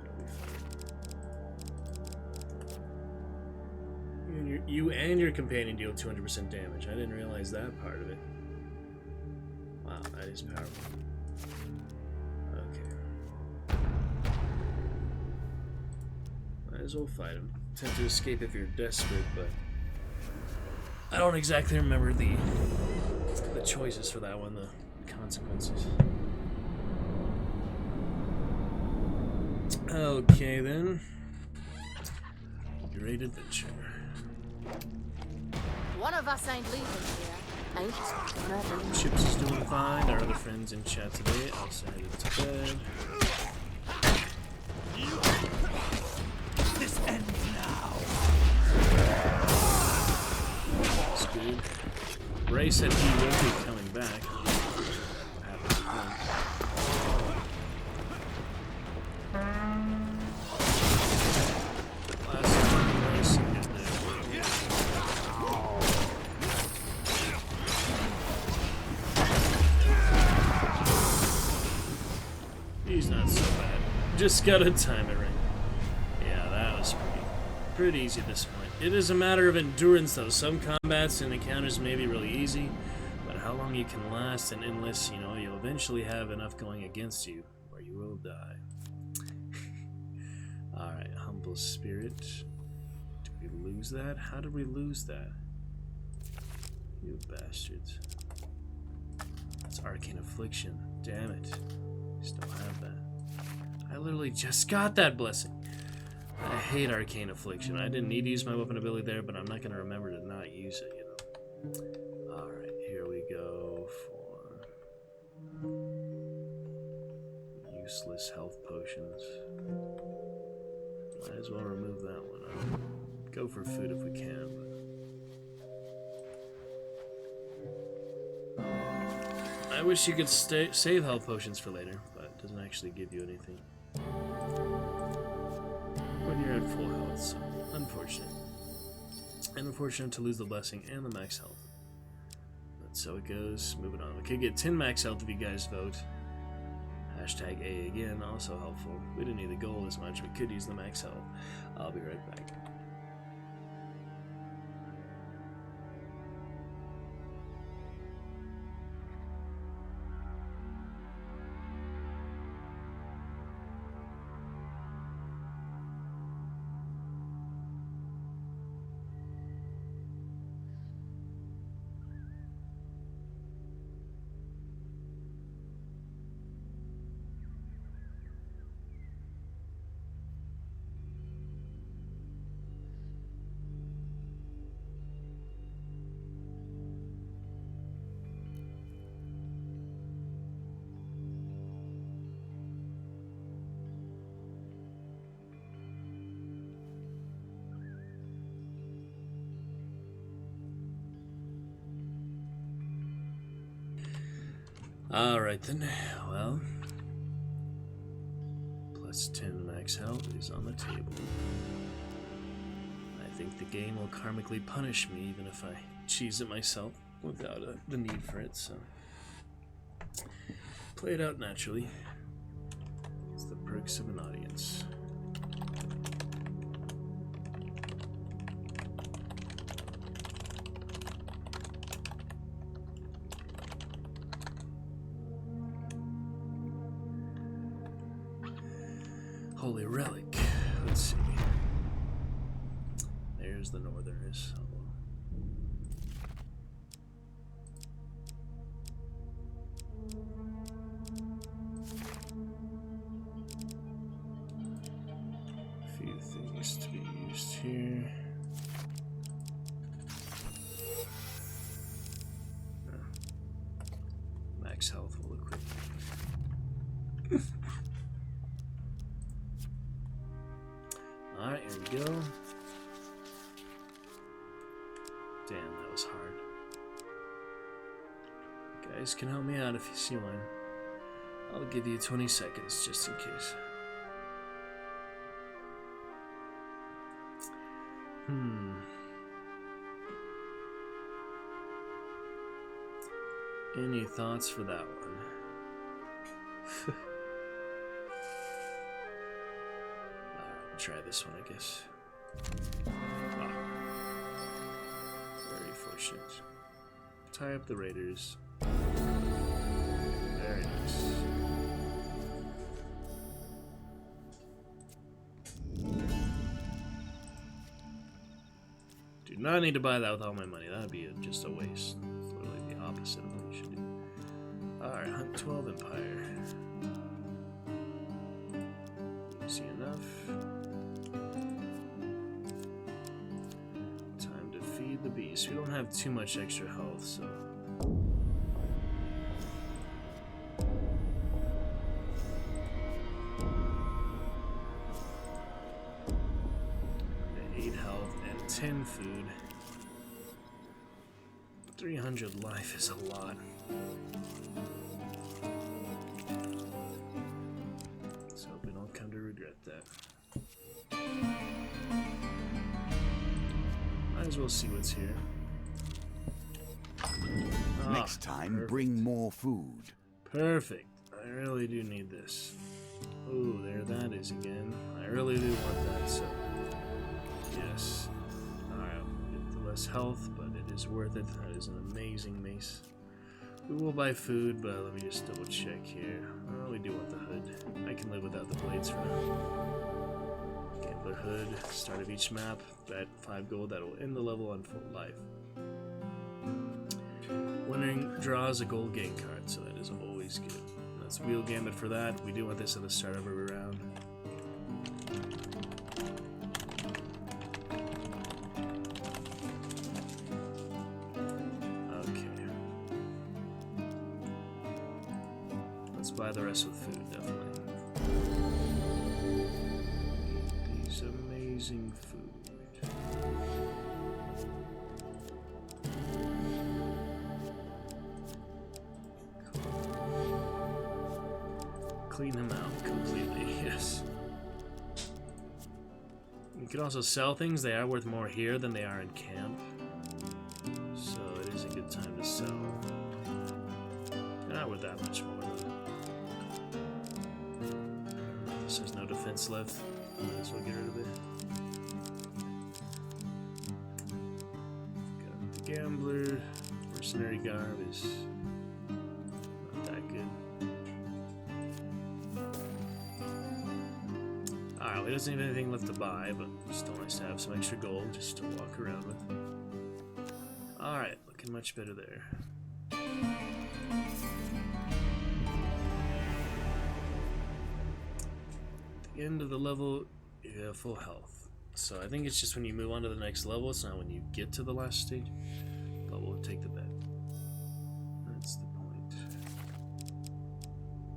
S2: That'll be fine. You and your companion deal 200% damage. I didn't realize that part of it. Wow, that is powerful. Okay. Might as well fight him. Attempt to escape if you're desperate, but I don't exactly remember the choices for that one, the consequences. Okay then. Great adventure.
S12: One of us ain't leaving here. Ain't nothing.
S2: Chips is doing fine. Our other friends in chat today also headed to bed.
S8: This ends now.
S2: That's good. Ray said he will be coming back. He's not so bad. Just gotta time it right. Yeah, that was pretty easy at this point. It is a matter of endurance, though. Some combats and encounters may be really easy, but how long you can last and endless, you know, you'll eventually have enough going against you, or you will die. Alright, humble spirit. Did we lose that? How did we lose that? You bastards. It's arcane affliction. Damn it. Still have that. I literally just got that blessing. I hate arcane affliction. I didn't need to use my weapon ability there, but I'm not going to remember to not use it, you know. Alright, here we go for useless health potions. Might as well remove that one. Go for food if we can, but I wish you could save health potions for later, but it doesn't actually give you anything when you're at full health, so unfortunate. And unfortunate to lose the blessing and the max health. But so it goes. Moving on. We could get 10 max health if you guys vote. Hashtag A again, also helpful. We didn't need the gold as much. We could use the max health. I'll be right back. Alright then, well, plus 10 max health is on the table. I think the game will karmically punish me even if I cheese it myself without the need for it, so play it out naturally. It's the perks of an audience. Holy relic. Let's see. There's the Northerners. Oh, well. A few things to be used here. Max health will equip. Alright, here we go. Damn, that was hard. You guys can help me out if you see one. I'll give you 20 seconds just in case. Any thoughts for that one? Try this one, I guess. Wow. Very fortunate. Tie up the raiders. Very nice. Do not need to buy that with all my money. That would be just a waste. It's literally the opposite of what you should do. Alright, Hunt 12 Empire. Easy enough. The beast. We don't have too much extra health, so okay, 8 health and 10 food. 300 life is a lot. Let's hope we don't come to regret that. Might as well see what's here.
S11: Next time, bring more food.
S2: Perfect. I really do need this. Ooh, there that is again. I really do want that, so yes. Alright, get the less health, but it is worth it. That is an amazing mace. We will buy food, but let me just double check here. I really do want the hood. I can live without the blades for now. Gambler hood, start of each map, bet 5 gold, that will end the level on full life. Winning draws a gold gain card, so that is always good. That's wheel gambit for that. We do want this at the start of every round. Okay. Let's buy the rest with food, definitely. These amazing food. Clean them out completely, yes. You can also sell things. They are worth more here than they are in camp. So it is a good time to sell. They're not worth that much more. Guess there's no defense left. Might as well get rid of it. Got the gambler. Mercenary garb is not that good. Alright, he doesn't have anything left to buy, but still nice to have some extra gold just to walk around with. Alright, looking much better there. At the end of the level, you have full health. So I think it's just when you move on to the next level, it's not when you get to the last stage. But we'll take the bet. That's the point.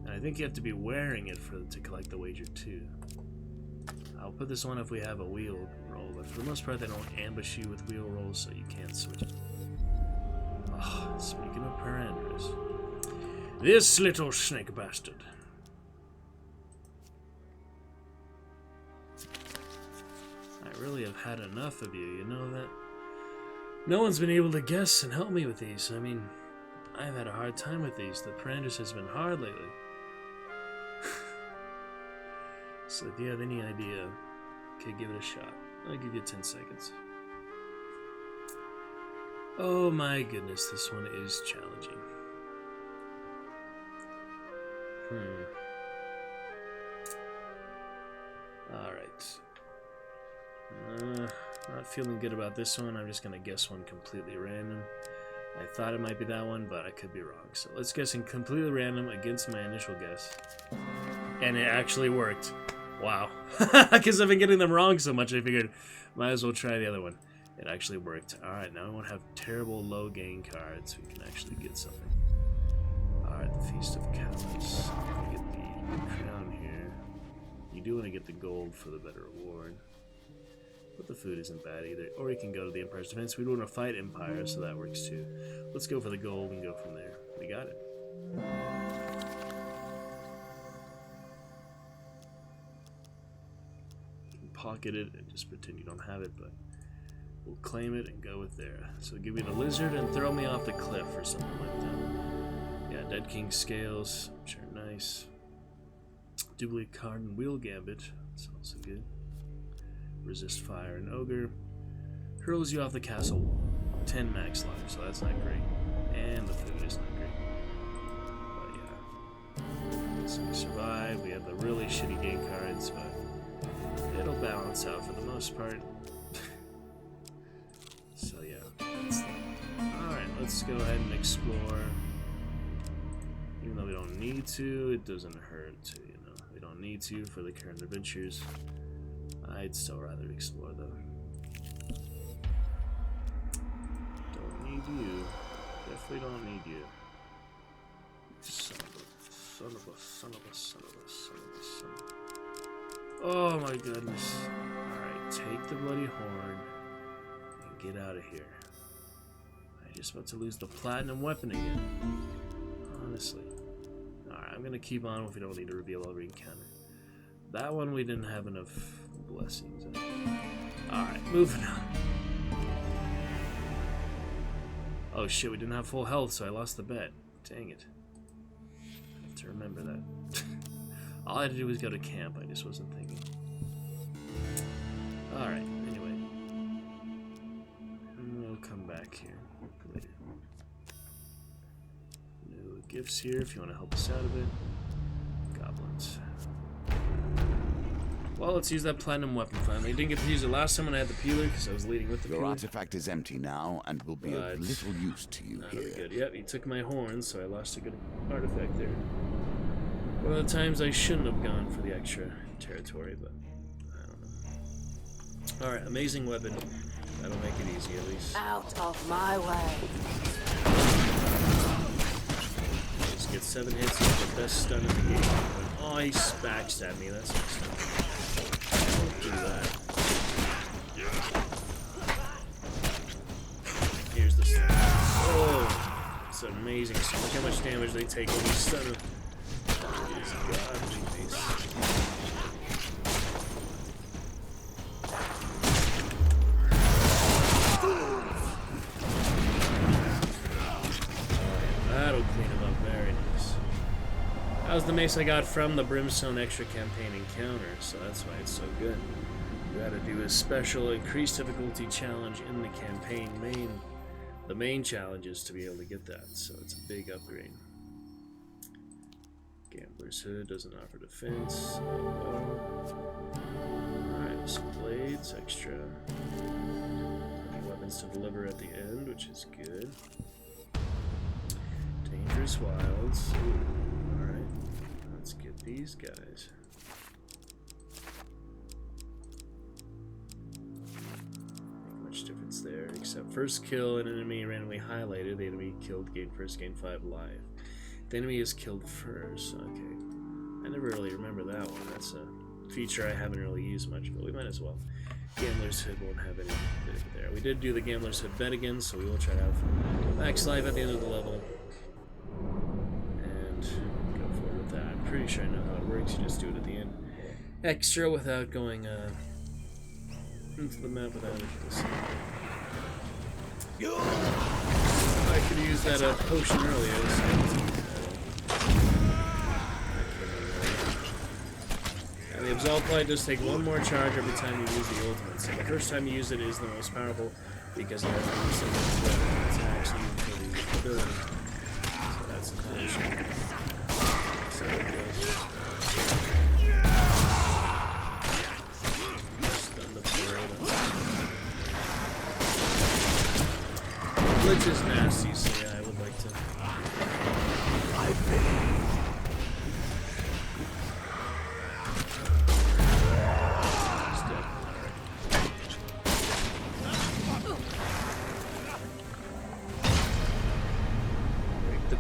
S2: And I think you have to be wearing it to collect the wager too. I'll put this on if we have a wheel roll, but for the most part they don't ambush you with wheel rolls, so you can't switch it. Oh, speaking of parameters, This little snake bastard. I really have had enough of you, you know that? No one's been able to guess and help me with these. I mean, I've had a hard time with these. The practice has been hard lately. So if you have any idea, okay, give it a shot. I'll give you 10 seconds. Oh my goodness, this one is challenging. Alright. Not feeling good about this one. I'm just gonna guess one completely random. I thought it might be that one, but I could be wrong. So let's guess in completely random against my initial guess. And it actually worked. Wow. Because I've been getting them wrong so much, I figured might as well try the other one. It actually worked. Alright, now we won't have terrible low gain cards. We can actually get something. Alright, the Feast of Cowards. We get the crown here. You do want to get the gold for the better reward. But the food isn't bad either. Or you can go to the Empire's Defense. We don't want to fight Empire, so that works too. Let's go for the gold and go from there. We got it. Pocket it and just pretend you don't have it, but we'll claim it and go with there. So give me the lizard and throw me off the cliff or something like that. Yeah, Dead King Scales, which are nice. Duplicate card and Wheel Gambit, that's also good. Resist fire and ogre. Hurls you off the castle. 10 max life, so that's not great. And the food is not great. But yeah. So we survive. We have the really shitty game cards, but it'll balance out for the most part. So yeah, that's that. Alright, let's go ahead and explore. Even though we don't need to, it doesn't hurt to, you know. We don't need to for the current adventures. I'd still rather explore though. Don't need you. Definitely don't need you. Son of a. Oh my goodness. Alright, take the bloody horn and get out of here. I'm just about to lose the platinum weapon again. Honestly. Alright, I'm gonna keep on if we don't need to reveal every encounter. That one we didn't have enough blessings in. Alright, moving on. Oh shit, we didn't have full health, so I lost the bet. Dang it. I have to remember that. All I had to do was go to camp, I just wasn't thinking. Alright, anyway. We'll come back here later. New gifts here if you want to help us out a bit. Goblins. Well, let's use that platinum weapon finally. I didn't get to use it last time when I had the peeler because I was leading with the peeler.
S11: Your artifact is empty now and will be of little use to you here.
S2: Very good. Yep, he took my horn, so I lost a good artifact there. One of the times I shouldn't have gone for the extra territory, but I don't know. Alright, amazing weapon. That'll make it easy at least.
S12: Out of my way.
S2: Just get 7 hits, get the best stun in the game. Oh, he backstabbed me, that's messed up. Don't do that. Here's the stun. Oh, it's amazing. So look how much damage they take when you stun them. That'll clean him up very nice. That was the mace I got from the Brimstone Extra Campaign encounter, so that's why it's so good. You gotta do a special increased difficulty challenge in the campaign the main challenge is to be able to get that, so it's a big upgrade. Gambler's Hood doesn't offer defense. Alright, some blades, extra. Weapons to deliver at the end, which is good. Dangerous Wilds. Alright, let's get these guys. Not much difference there, except first kill an enemy randomly highlighted. The enemy killed, gain 5 life. The enemy is killed first. Okay. I never really remember that one. That's a feature I haven't really used much, but we might as well. Gambler's Hood won't have any benefit there. We did do the Gambler's Hood bet again, so we will try to have max life at the end of the level. And pretty sure I know how it works. You just do it at the end. Extra without going into the map without it. I could use that potion earlier. And the Absolve Light does take one more charge every time you use the ultimate. So the first time you use it is the most powerful because it has the attacks even for the ability. So that's the potion. So it goes. Stun the parade. Glitch is nasty, so yeah, I would like to.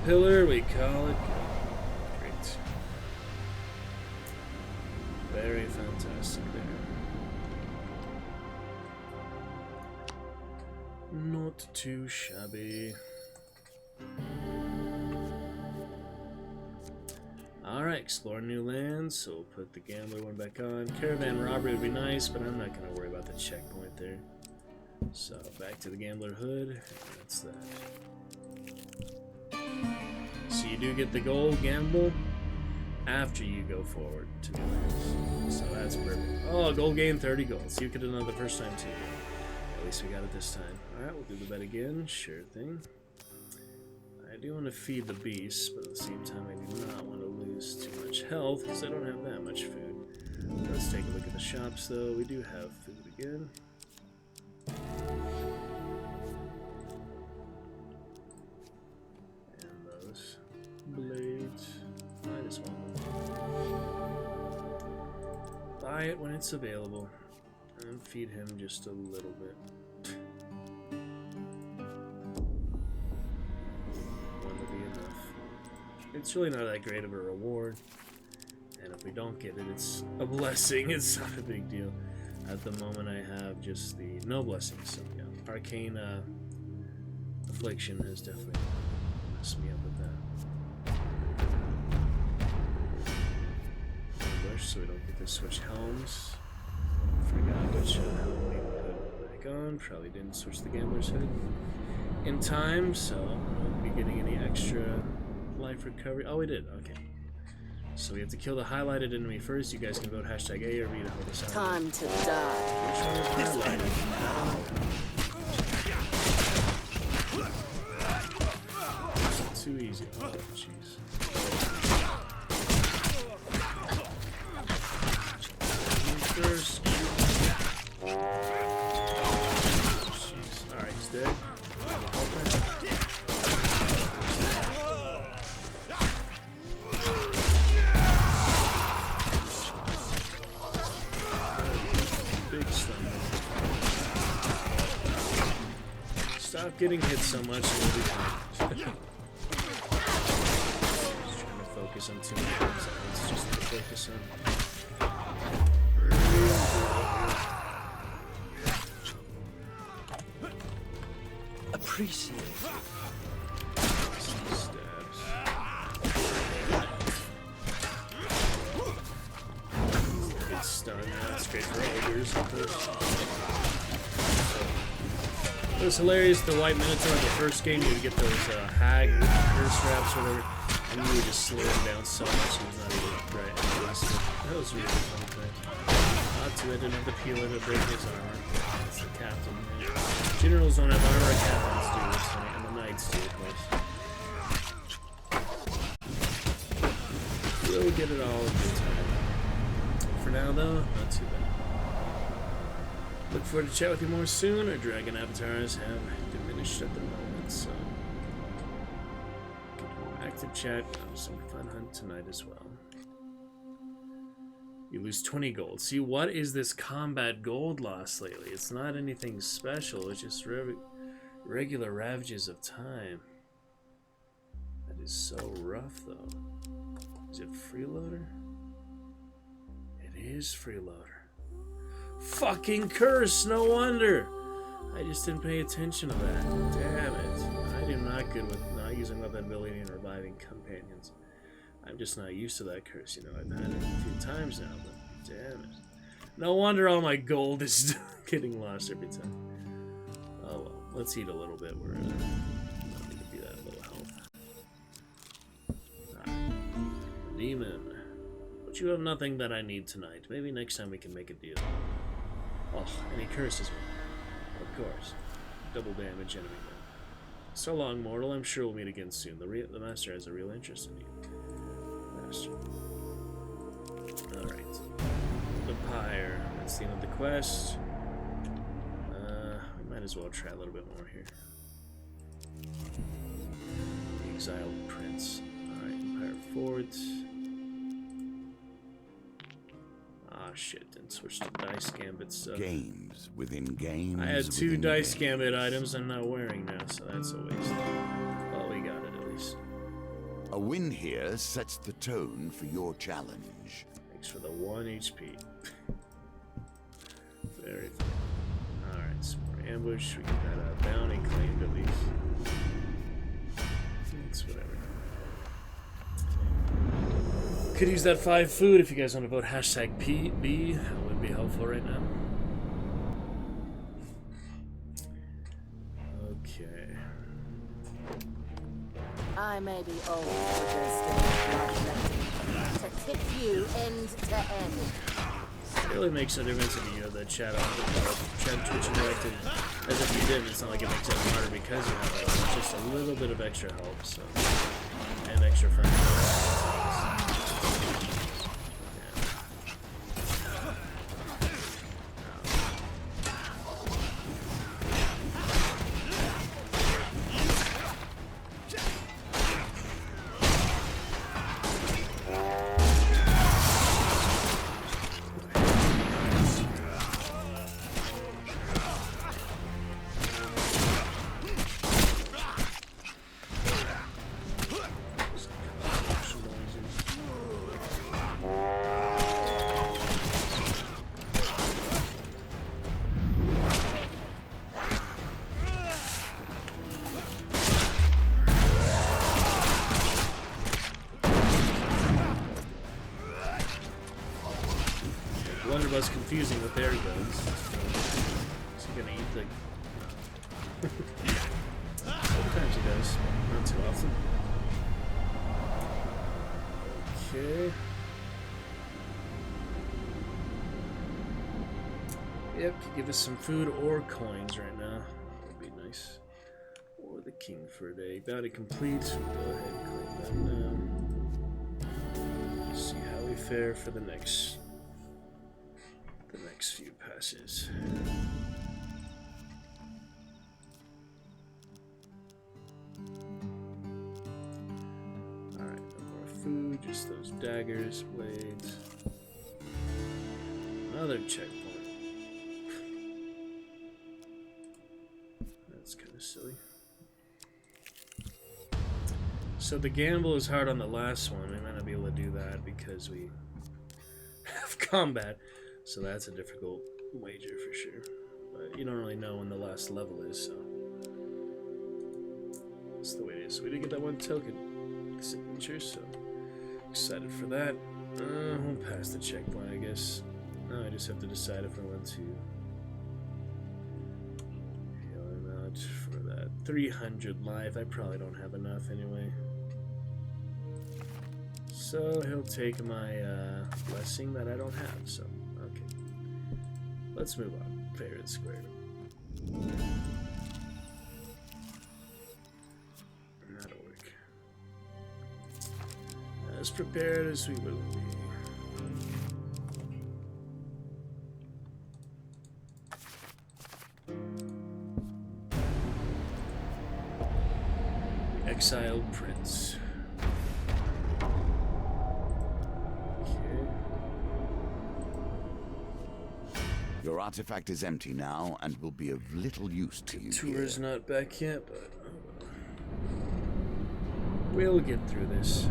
S2: Pillar, we call it great. Very fantastic there. Not too shabby. Alright, explore new lands, so we'll put the gambler one back on. Caravan robbery would be nice, but I'm not going to worry about the checkpoint there. So, back to the gambler hood. That's that. So you do get the gold gamble after you go forward to the lands. So that's perfect. Oh, gold gain 30 gold. So you could have done it the first time too. At least we got it this time. Alright, we'll do the bet again. Sure thing. I do want to feed the beast, but at the same time I do not want to lose too much health because I don't have that much food. Let's take a look at the shops though. We do have food again. Blades. Buy this one. Buy it when it's available. And feed him just a little bit. One will be enough. It's really not that great of a reward. And if we don't get it, it's a blessing. It's not a big deal. At the moment I have just the no blessings. So yeah. Arcane Affliction has definitely messed me up with that. So we don't get to switch helms. Forgot which helm we put back on. Probably didn't switch the gambler's hood in time, so I won't be getting any extra life recovery. Oh, we did. Okay. So we have to kill the highlighted enemy first. You guys can vote hashtag A or B to help us out.
S12: Time to die.
S2: Which one is highlighted? Too easy. Oh, jeez. First. Jeez. Alright, he's dead. Big stun. Stop getting hit so much and we'll be fine. Just trying to focus on too many things at once, just to focus on.
S9: Appreciate it.
S2: Stabs. It's stun. That's great for ogres, of course. It was hilarious. The White Minotaur in the first game, you would get those hag curse traps or whatever, and you would just slow him down so much he was not even right. That was really fun thing. Not to, I didn't have to peel it to break his armor. That's the captain. Yeah. Generals don't have armor, captains do, that's funny, and the knights do, of course. We'll get it all a good time. For now, though, not too bad. Look forward to chat with you more soon. Our dragon avatars have diminished at the moment, so active chat. Some fun hunt tonight as well. You lose 20 gold. See, what is this combat gold loss lately? It's not anything special. It's just regular ravages of time. That is so rough, though. Is it freeloader? It is freeloader. Fucking curse! No wonder! I just didn't pay attention to that. Damn it. I am not good with not using weapon ability and reviving companions. I'm just not used to that curse, you know. I've had it a few times now, but damn it. No wonder all my gold is getting lost every time. Oh well, let's eat a little bit. We're not going to be that little health. Alright. Demon. But you have nothing that I need tonight. Maybe next time we can make a deal. Oh, and he curses me. Of course. Double damage enemy then. So long, mortal. I'm sure we'll meet again soon. The master has a real interest in you. Master. Alright. The pyre. That's the end of the quest. We might as well try a little bit more here. The exiled prince. Alright, Empire Fort. Ah, shit, didn't switch to dice gambit stuff.
S11: Games within games.
S2: I had 2
S11: within
S2: dice
S11: games.
S2: gambit items I'm not wearing now, so that's a waste. Well, we got it at least.
S11: A win here sets the tone for your challenge.
S2: Thanks for the 1 HP. Very fun. Alright, some more ambush. We get that bounty claimed at least. It's whatever. Could use that 5 food if you guys want to vote hashtag PB. That would be helpful right now. Okay.
S12: I may be old, but there's still blood left to kick you end to end.
S2: It really makes no difference if you have the chat on, chat Twitch interactive as if you did. It's not like it makes it harder because you have it. It's just a little bit of extra help, so, and extra fun. Blunderbuss confusing with their guns. Is he gonna eat the... Sometimes he does, not too often. Okay. Yep, could give us some food or coins right now. That would be nice. Or the king for a day. Bounty complete. We'll go ahead and claim that now. See how we fare for the next few passes. Alright, no more food, just those daggers, blades. Another checkpoint. That's kind of silly. So the gamble is hard on the last one. We might not be able to do that because we have combat. So that's a difficult wager for sure. But you don't really know when the last level is, so that's the way it is. We did get that 1 token signature, so excited for that. We'll pass the checkpoint, I guess. Now I just have to decide if I want to heal him out for that 300 life. I probably don't have enough anyway. So he'll take my blessing that I don't have, so okay. Let's move on. Fair and square. That'll work. As prepared as we will be. Exiled Prince.
S11: Your artifact is empty now and will be of little use to you.
S2: Tour's not back yet, but we'll get through this.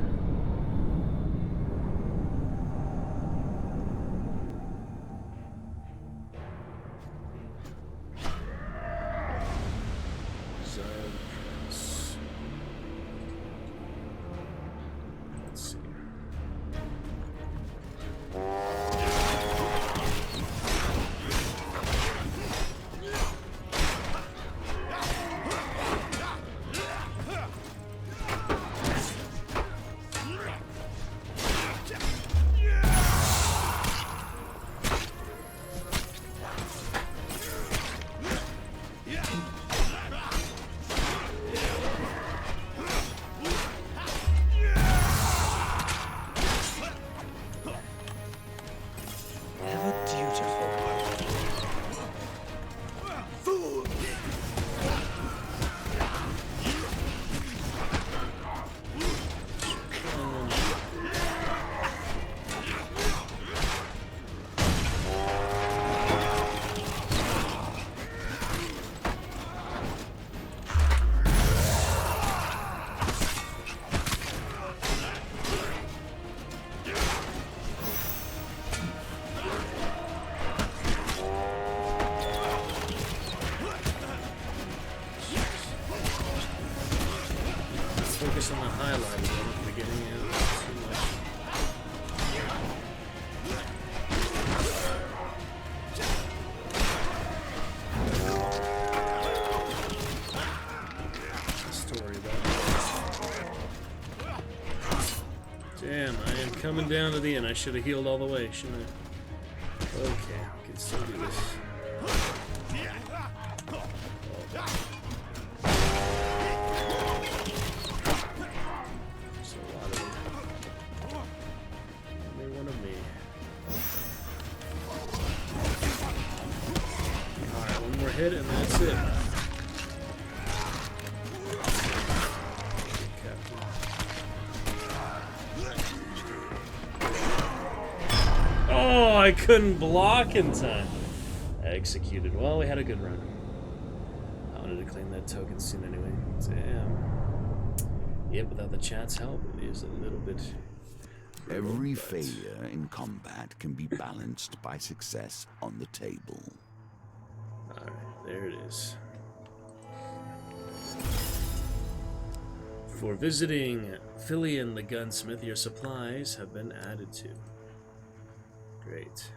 S2: Exiled Prince. Let's see. focus on the highlights at the beginning and too much. Story about it. Damn, I am coming down to the end. I should have healed all the way, shouldn't I? Okay, we can still do this. Hit and that's it. Oh, I couldn't block in time. Executed. Well, we had a good run. I wanted to claim that token soon anyway. Damn. Yep, without the chat's help, it is a little bit...
S11: Every failure in combat can be balanced by success on the table.
S2: Alright. There it is. For visiting Filian the Gunsmith, your supplies have been added to. Great.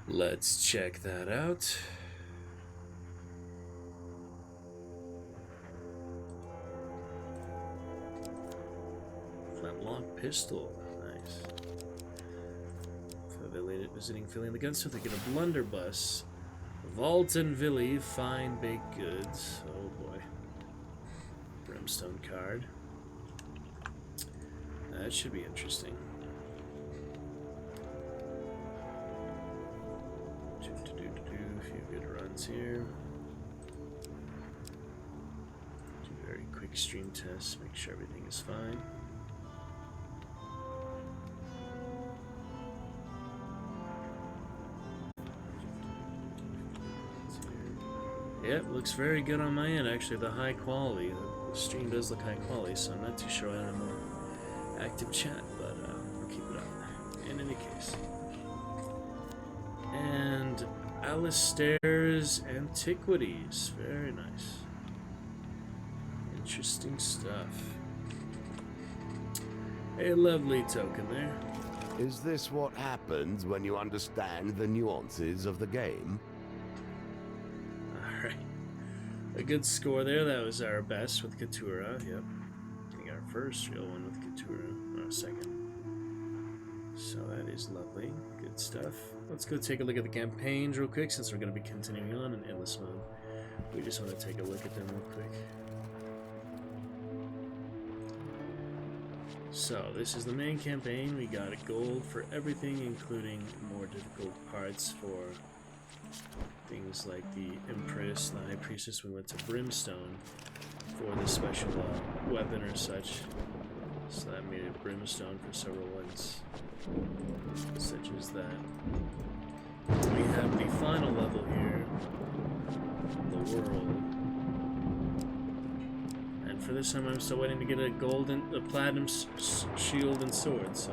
S2: Let's check that out. Flintlock pistol. Nice. Visiting Filian the Gunsmith, they get a blunderbuss. Valton Villi, fine baked goods. Oh boy. Brimstone card. That should be interesting. A few good runs here. Do very quick stream tests, make sure everything is fine. Yep, looks very good on my end, actually, the high quality. The stream does look high quality, so I'm not too sure I have a more active chat, but we'll keep it up in any case. And Alistair's Antiquities, very nice. Interesting stuff. A lovely token there.
S11: Is this what happens when you understand the nuances of the game?
S2: Alright. A good score there. That was our best with Katura. Yep. I think our first real one with Katura. Or second. So that is lovely. Good stuff. Let's go take a look at the campaigns real quick since we're going to be continuing on in endless mode. We just want to take a look at them real quick. So, this is the main campaign. We got a gold for everything, including more difficult parts for things like the Empress, the High Priestess. We went to Brimstone for the special weapon or such. So that made it Brimstone for several ones, such as that. We have the final level here, the world. And for this time, I'm still waiting to get a platinum shield and sword. So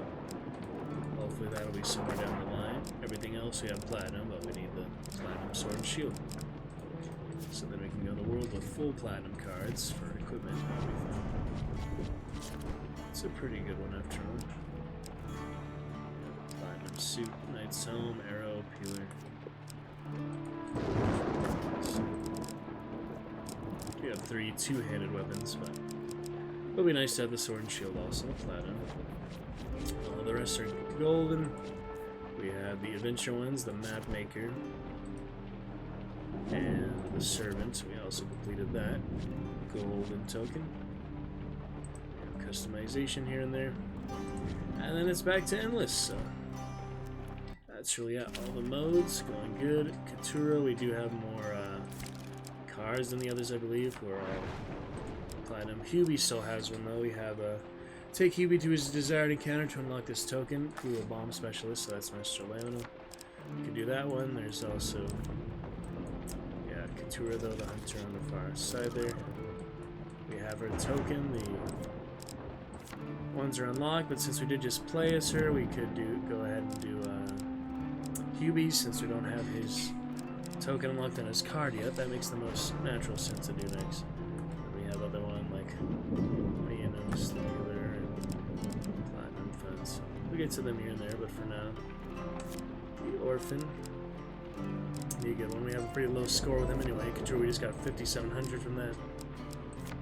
S2: hopefully that'll be somewhere down the line. Everything else we have platinum, but we need the platinum sword and shield. So then we can go to the world with full platinum cards for equipment. That'll be fun. It's a pretty good one after all. Platinum suit, knight's helm, arrow, peeler. We have 3 two-handed weapons, but it'll be nice to have the sword and shield also, platinum. All the rest are golden. We have the adventure ones, the map maker, and the servant. We also completed that. Golden token. We have customization here and there. And then it's back to endless, so that's really it. All the modes going good. Katura, we do have more cards than the others, I believe. We're all platinum. Hubie still has one though. We have take Hubie to his desired encounter to unlock this token. Cool bomb specialist, so that's Master Lamina. We can do that one. There's also Katura though, the hunter on the far side there. We have her token. The ones are unlocked, but since we did just play as her, we could go ahead and do Hubie since we don't have his token unlocked on his card yet. That makes the most natural sense to do next. We have other one like Leonos, the Healer, and Platinum Funds. We'll get to them here and there, but for now, the Orphan. Be a good one. We have a pretty low score with him anyway. Couture, we just got 5,700 from that.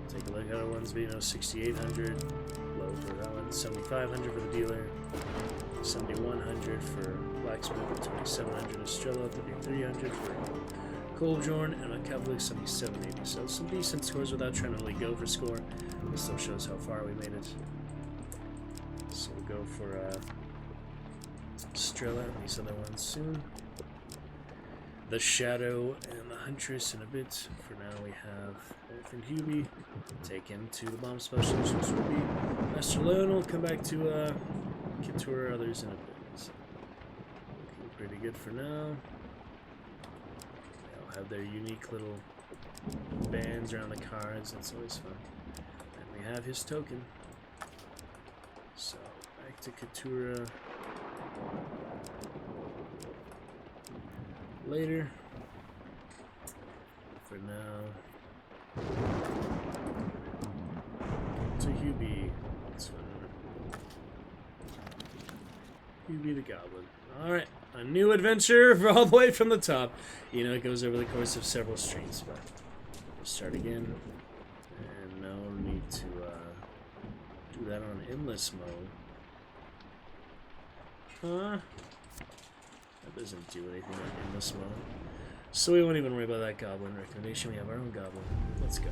S2: Take a look at other ones. Vino 6,800. Low for that one. 7,500 for the dealer. 7,100 for Blacksmith. 2,700 Estrella. 3,300 for Colbjorn. And Machiavelli 7,780. So some decent scores without trying to really go for score. This still shows how far we made it. So we'll go for Estrella and these other ones soon. The Shadow and the Huntress in a bit. For now we have Orphan Hubie. Take him to the bomb specialist, which will be Master Leon. We'll come back to Couture others in a bit. So, looking pretty good for now. They'll have their unique little bands around the cards. That's always fun. And we have his token. So back to Couture. Later. For now, to Hubie. That's fun. Hubie the Goblin. Alright, a new adventure for all the way from the top. You know, it goes over the course of several streams, but we'll start again. And no need to do that on endless mode. Huh? That doesn't do anything in this mode. So we won't even worry about that goblin recommendation. We have our own goblin. Let's go.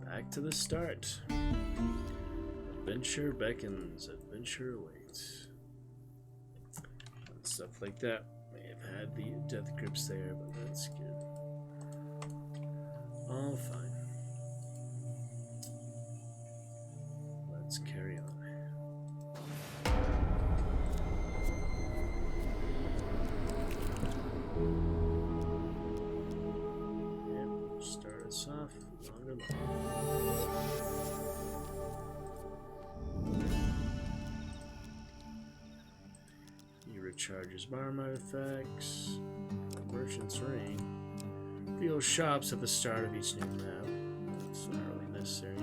S2: Back to the start. Adventure beckons. Adventure awaits. And stuff like that. May have had the death grips there, but that's good. All fine. Let's carry on. Yep, start us off longer. He recharges bomb artifacts. Merchant's Ring. Deal shops at the start of each new map. It's not really necessary.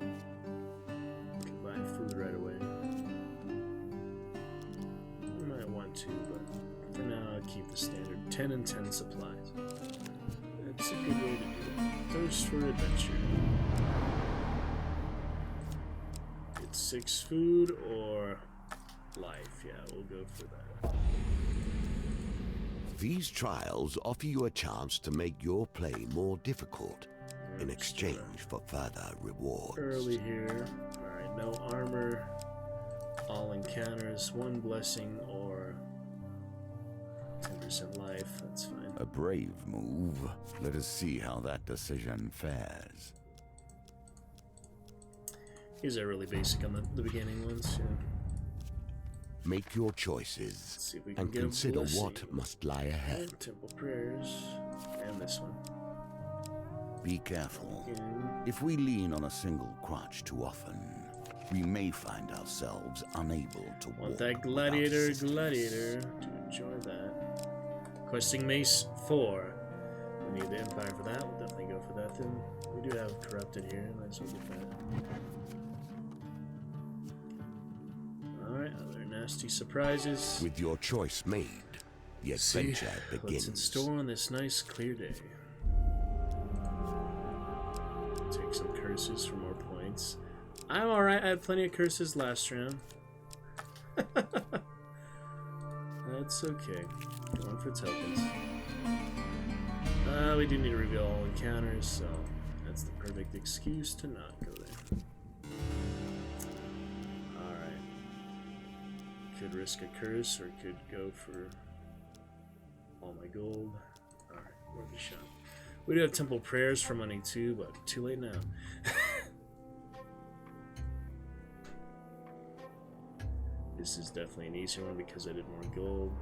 S2: You can buy food right away. You might want to, but for now I'll keep the standard 10 and 10 supplies. That's a good way to do it. Thirst for adventure. It's 6 food or life. Yeah, we'll go for that.
S11: These trials offer you a chance to make your play more difficult in exchange for further rewards.
S2: Early here. Alright, no armor. All encounters, 1 blessing or 10% life. That's fine.
S11: A brave move. Let us see how that decision fares.
S2: These are really basic on the beginning ones. Yeah.
S11: Make your choices and
S2: get
S11: consider what must lie ahead.
S2: Temple prayers and this one.
S11: Be careful. If we lean on a single crotch too often, we may find ourselves unable to
S2: want that gladiator to enjoy that. Questing Mace 4. We need the Empire for that. We'll definitely go for that then. We do have Corrupted here. Might as well get that. Alright, other nasty surprises.
S11: With your choice made, the adventure begins.
S2: What's in store on this nice clear day? Take some curses for more points. I'm alright. I had plenty of curses last round. That's okay. Going for tokens. We do need to reveal all encounters, so that's the perfect excuse to not go there. Alright. Could risk a curse or could go for all my gold. Alright, worth a shot. We do have temple prayers for money too, but too late now. This is definitely an easier one because I did more gold.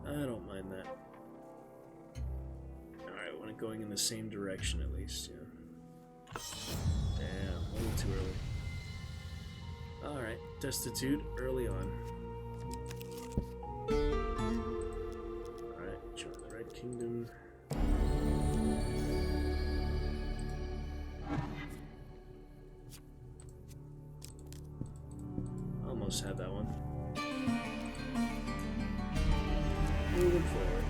S2: I don't mind that. Alright, I want it going in the same direction at least, yeah. Damn, a little too early. Alright, Destitute early on. Moving forward.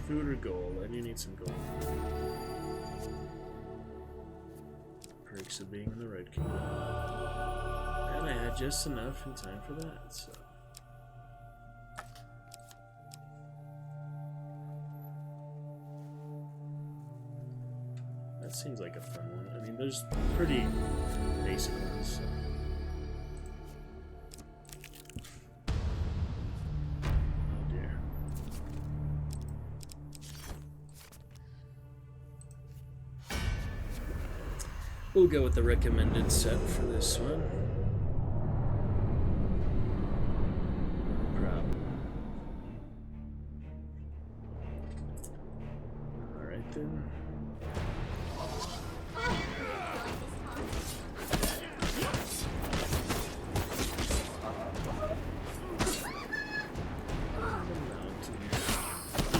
S2: Food or gold? I do need some gold. Perks of being in the Red Kingdom. And I had just enough in time for that, so. That seems like a fun one. I mean, there's pretty basic ones, so. Oh dear. We'll go with the recommended set for this one. No problem. Alright then.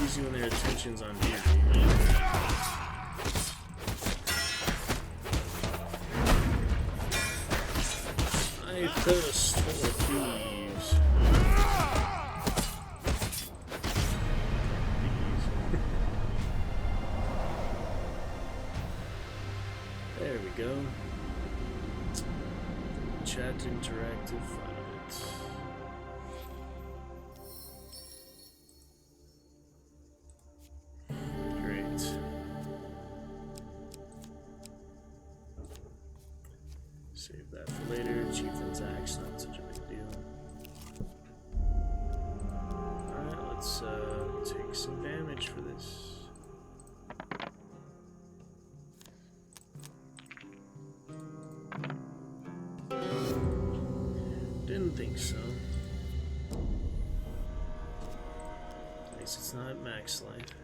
S2: Easy when their attention's on duty. I thirst for thieves. There we go. Chat interactive, fun of it. Great. Save that for later. Chieftain's Axe, not such a big deal. Alright, let's take some damage for this. Didn't think so. At least it's not max life.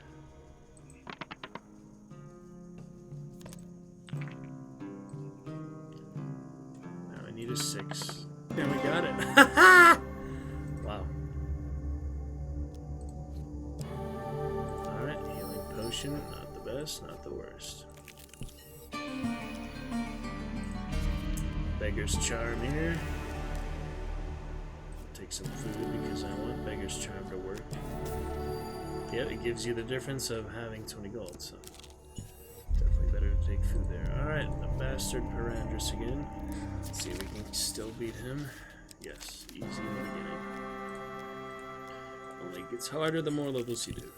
S2: Now I need a 6. And we got it. Wow. Alright, healing potion. Not the best, not the worst. Beggar's Charm here. Take some food because I want Beggar's Charm to work. Yeah, it gives you the difference of having 20 gold, so definitely better to take food there. Alright, the Bastard Perandrus again. Let's see if we can still beat him. Yes, easy in the beginning. Only gets harder the more levels you do.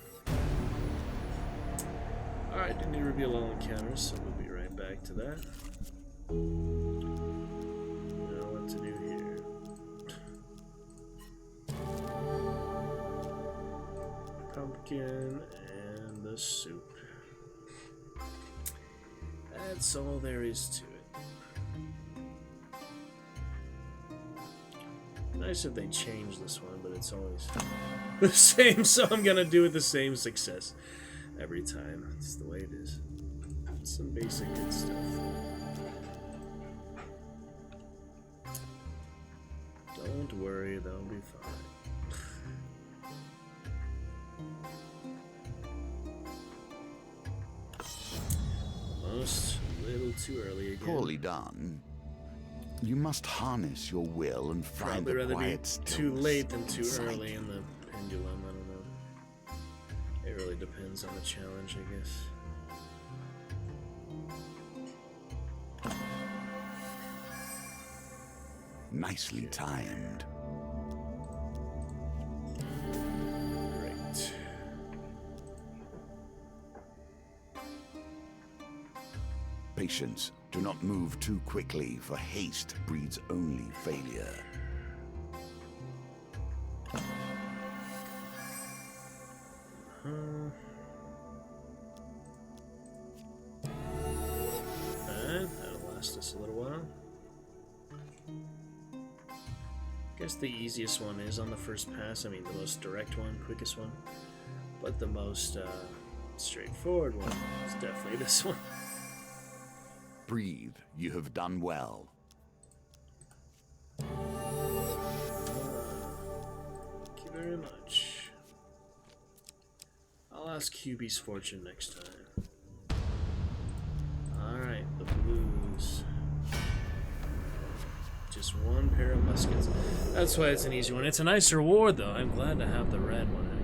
S2: Alright, didn't need to reveal all encounters, so we'll be right back to that. Know what to do here. Pumpkin and the soup. That's all there is to it. Nice if they change this one, but it's always the same, so I'm gonna do it the same success every time. It's the way it is. Some basic good stuff. Don't worry, they'll be fine. Almost a little too early again.
S11: Poorly done. You must harness your will and find
S2: Probably
S11: a
S2: rather
S11: quiet
S2: be
S11: stillness
S2: too late than too
S11: inside
S2: early
S11: you.
S2: in the pendulum. I don't know. It really depends on the challenge, I guess.
S11: Nicely timed.
S2: Great.
S11: Patience. Do not move too quickly, for haste breeds only failure.
S2: That'll last us a little while. I guess the easiest one is on the first pass. I mean, the most direct one, quickest one. But the most straightforward one is definitely this one.
S11: Breathe. You have done well.
S2: Thank you very much. I'll ask Hubie's fortune next time. Alright, the blues. just one pair of muskets. That's why it's an easy one. It's a nice reward, though. I'm glad to have the red one.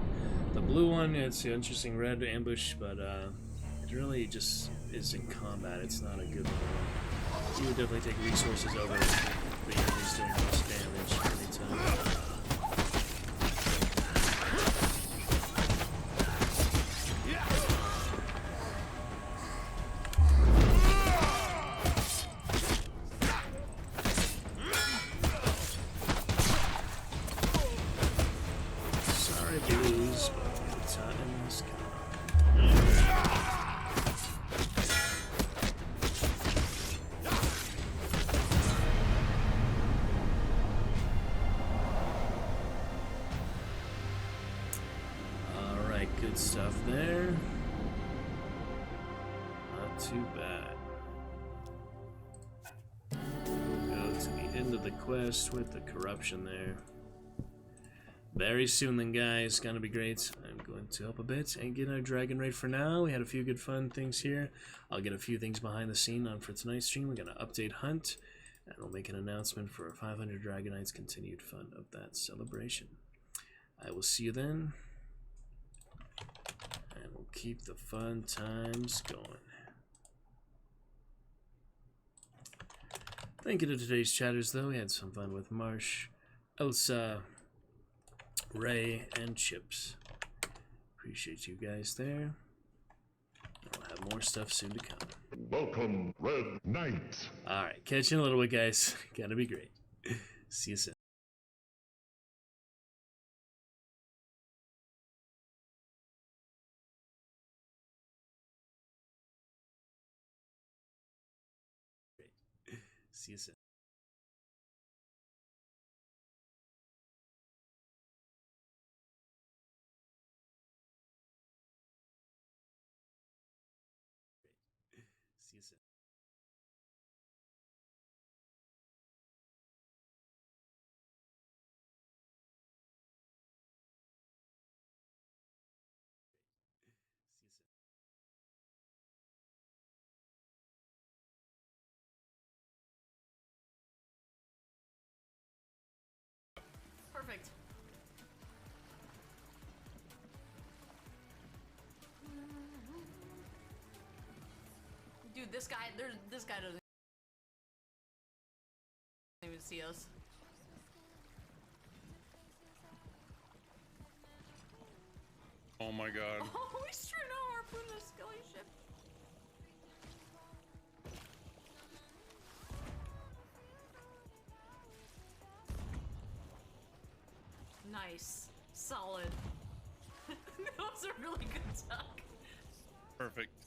S2: The blue one, it's an interesting red ambush, but it really just is in combat. It's not a good one. You would definitely take resources over the enemies doing most damage anytime. Good stuff there. Not too bad. Go to the end of the quest with the corruption there. Very soon then, guys. Gonna be great. I'm going to help a bit and get our dragon raid for now. We had a few good fun things here. I'll get a few things behind the scene on for tonight's stream. We're gonna update Hunt, and we'll make an announcement for 500 Dragonites continued fun of that celebration. I will see you then. And we'll keep the fun times going. Thank you to today's chatters, though. We had some fun with Marsh, Elsa, Ray, and Chips. Appreciate you guys there. We'll have more stuff soon to come.
S3: Welcome, Red Knight.
S2: Alright, catch you in a little bit, guys. Gotta be great. See you soon. See you soon. See you soon.
S13: Perfect. Dude, this guy doesn't even see us.
S14: Oh my god.
S13: Oh, he's trying to harpoon the skelly ship. Nice. Solid. That was a really good tuck.
S14: Perfect.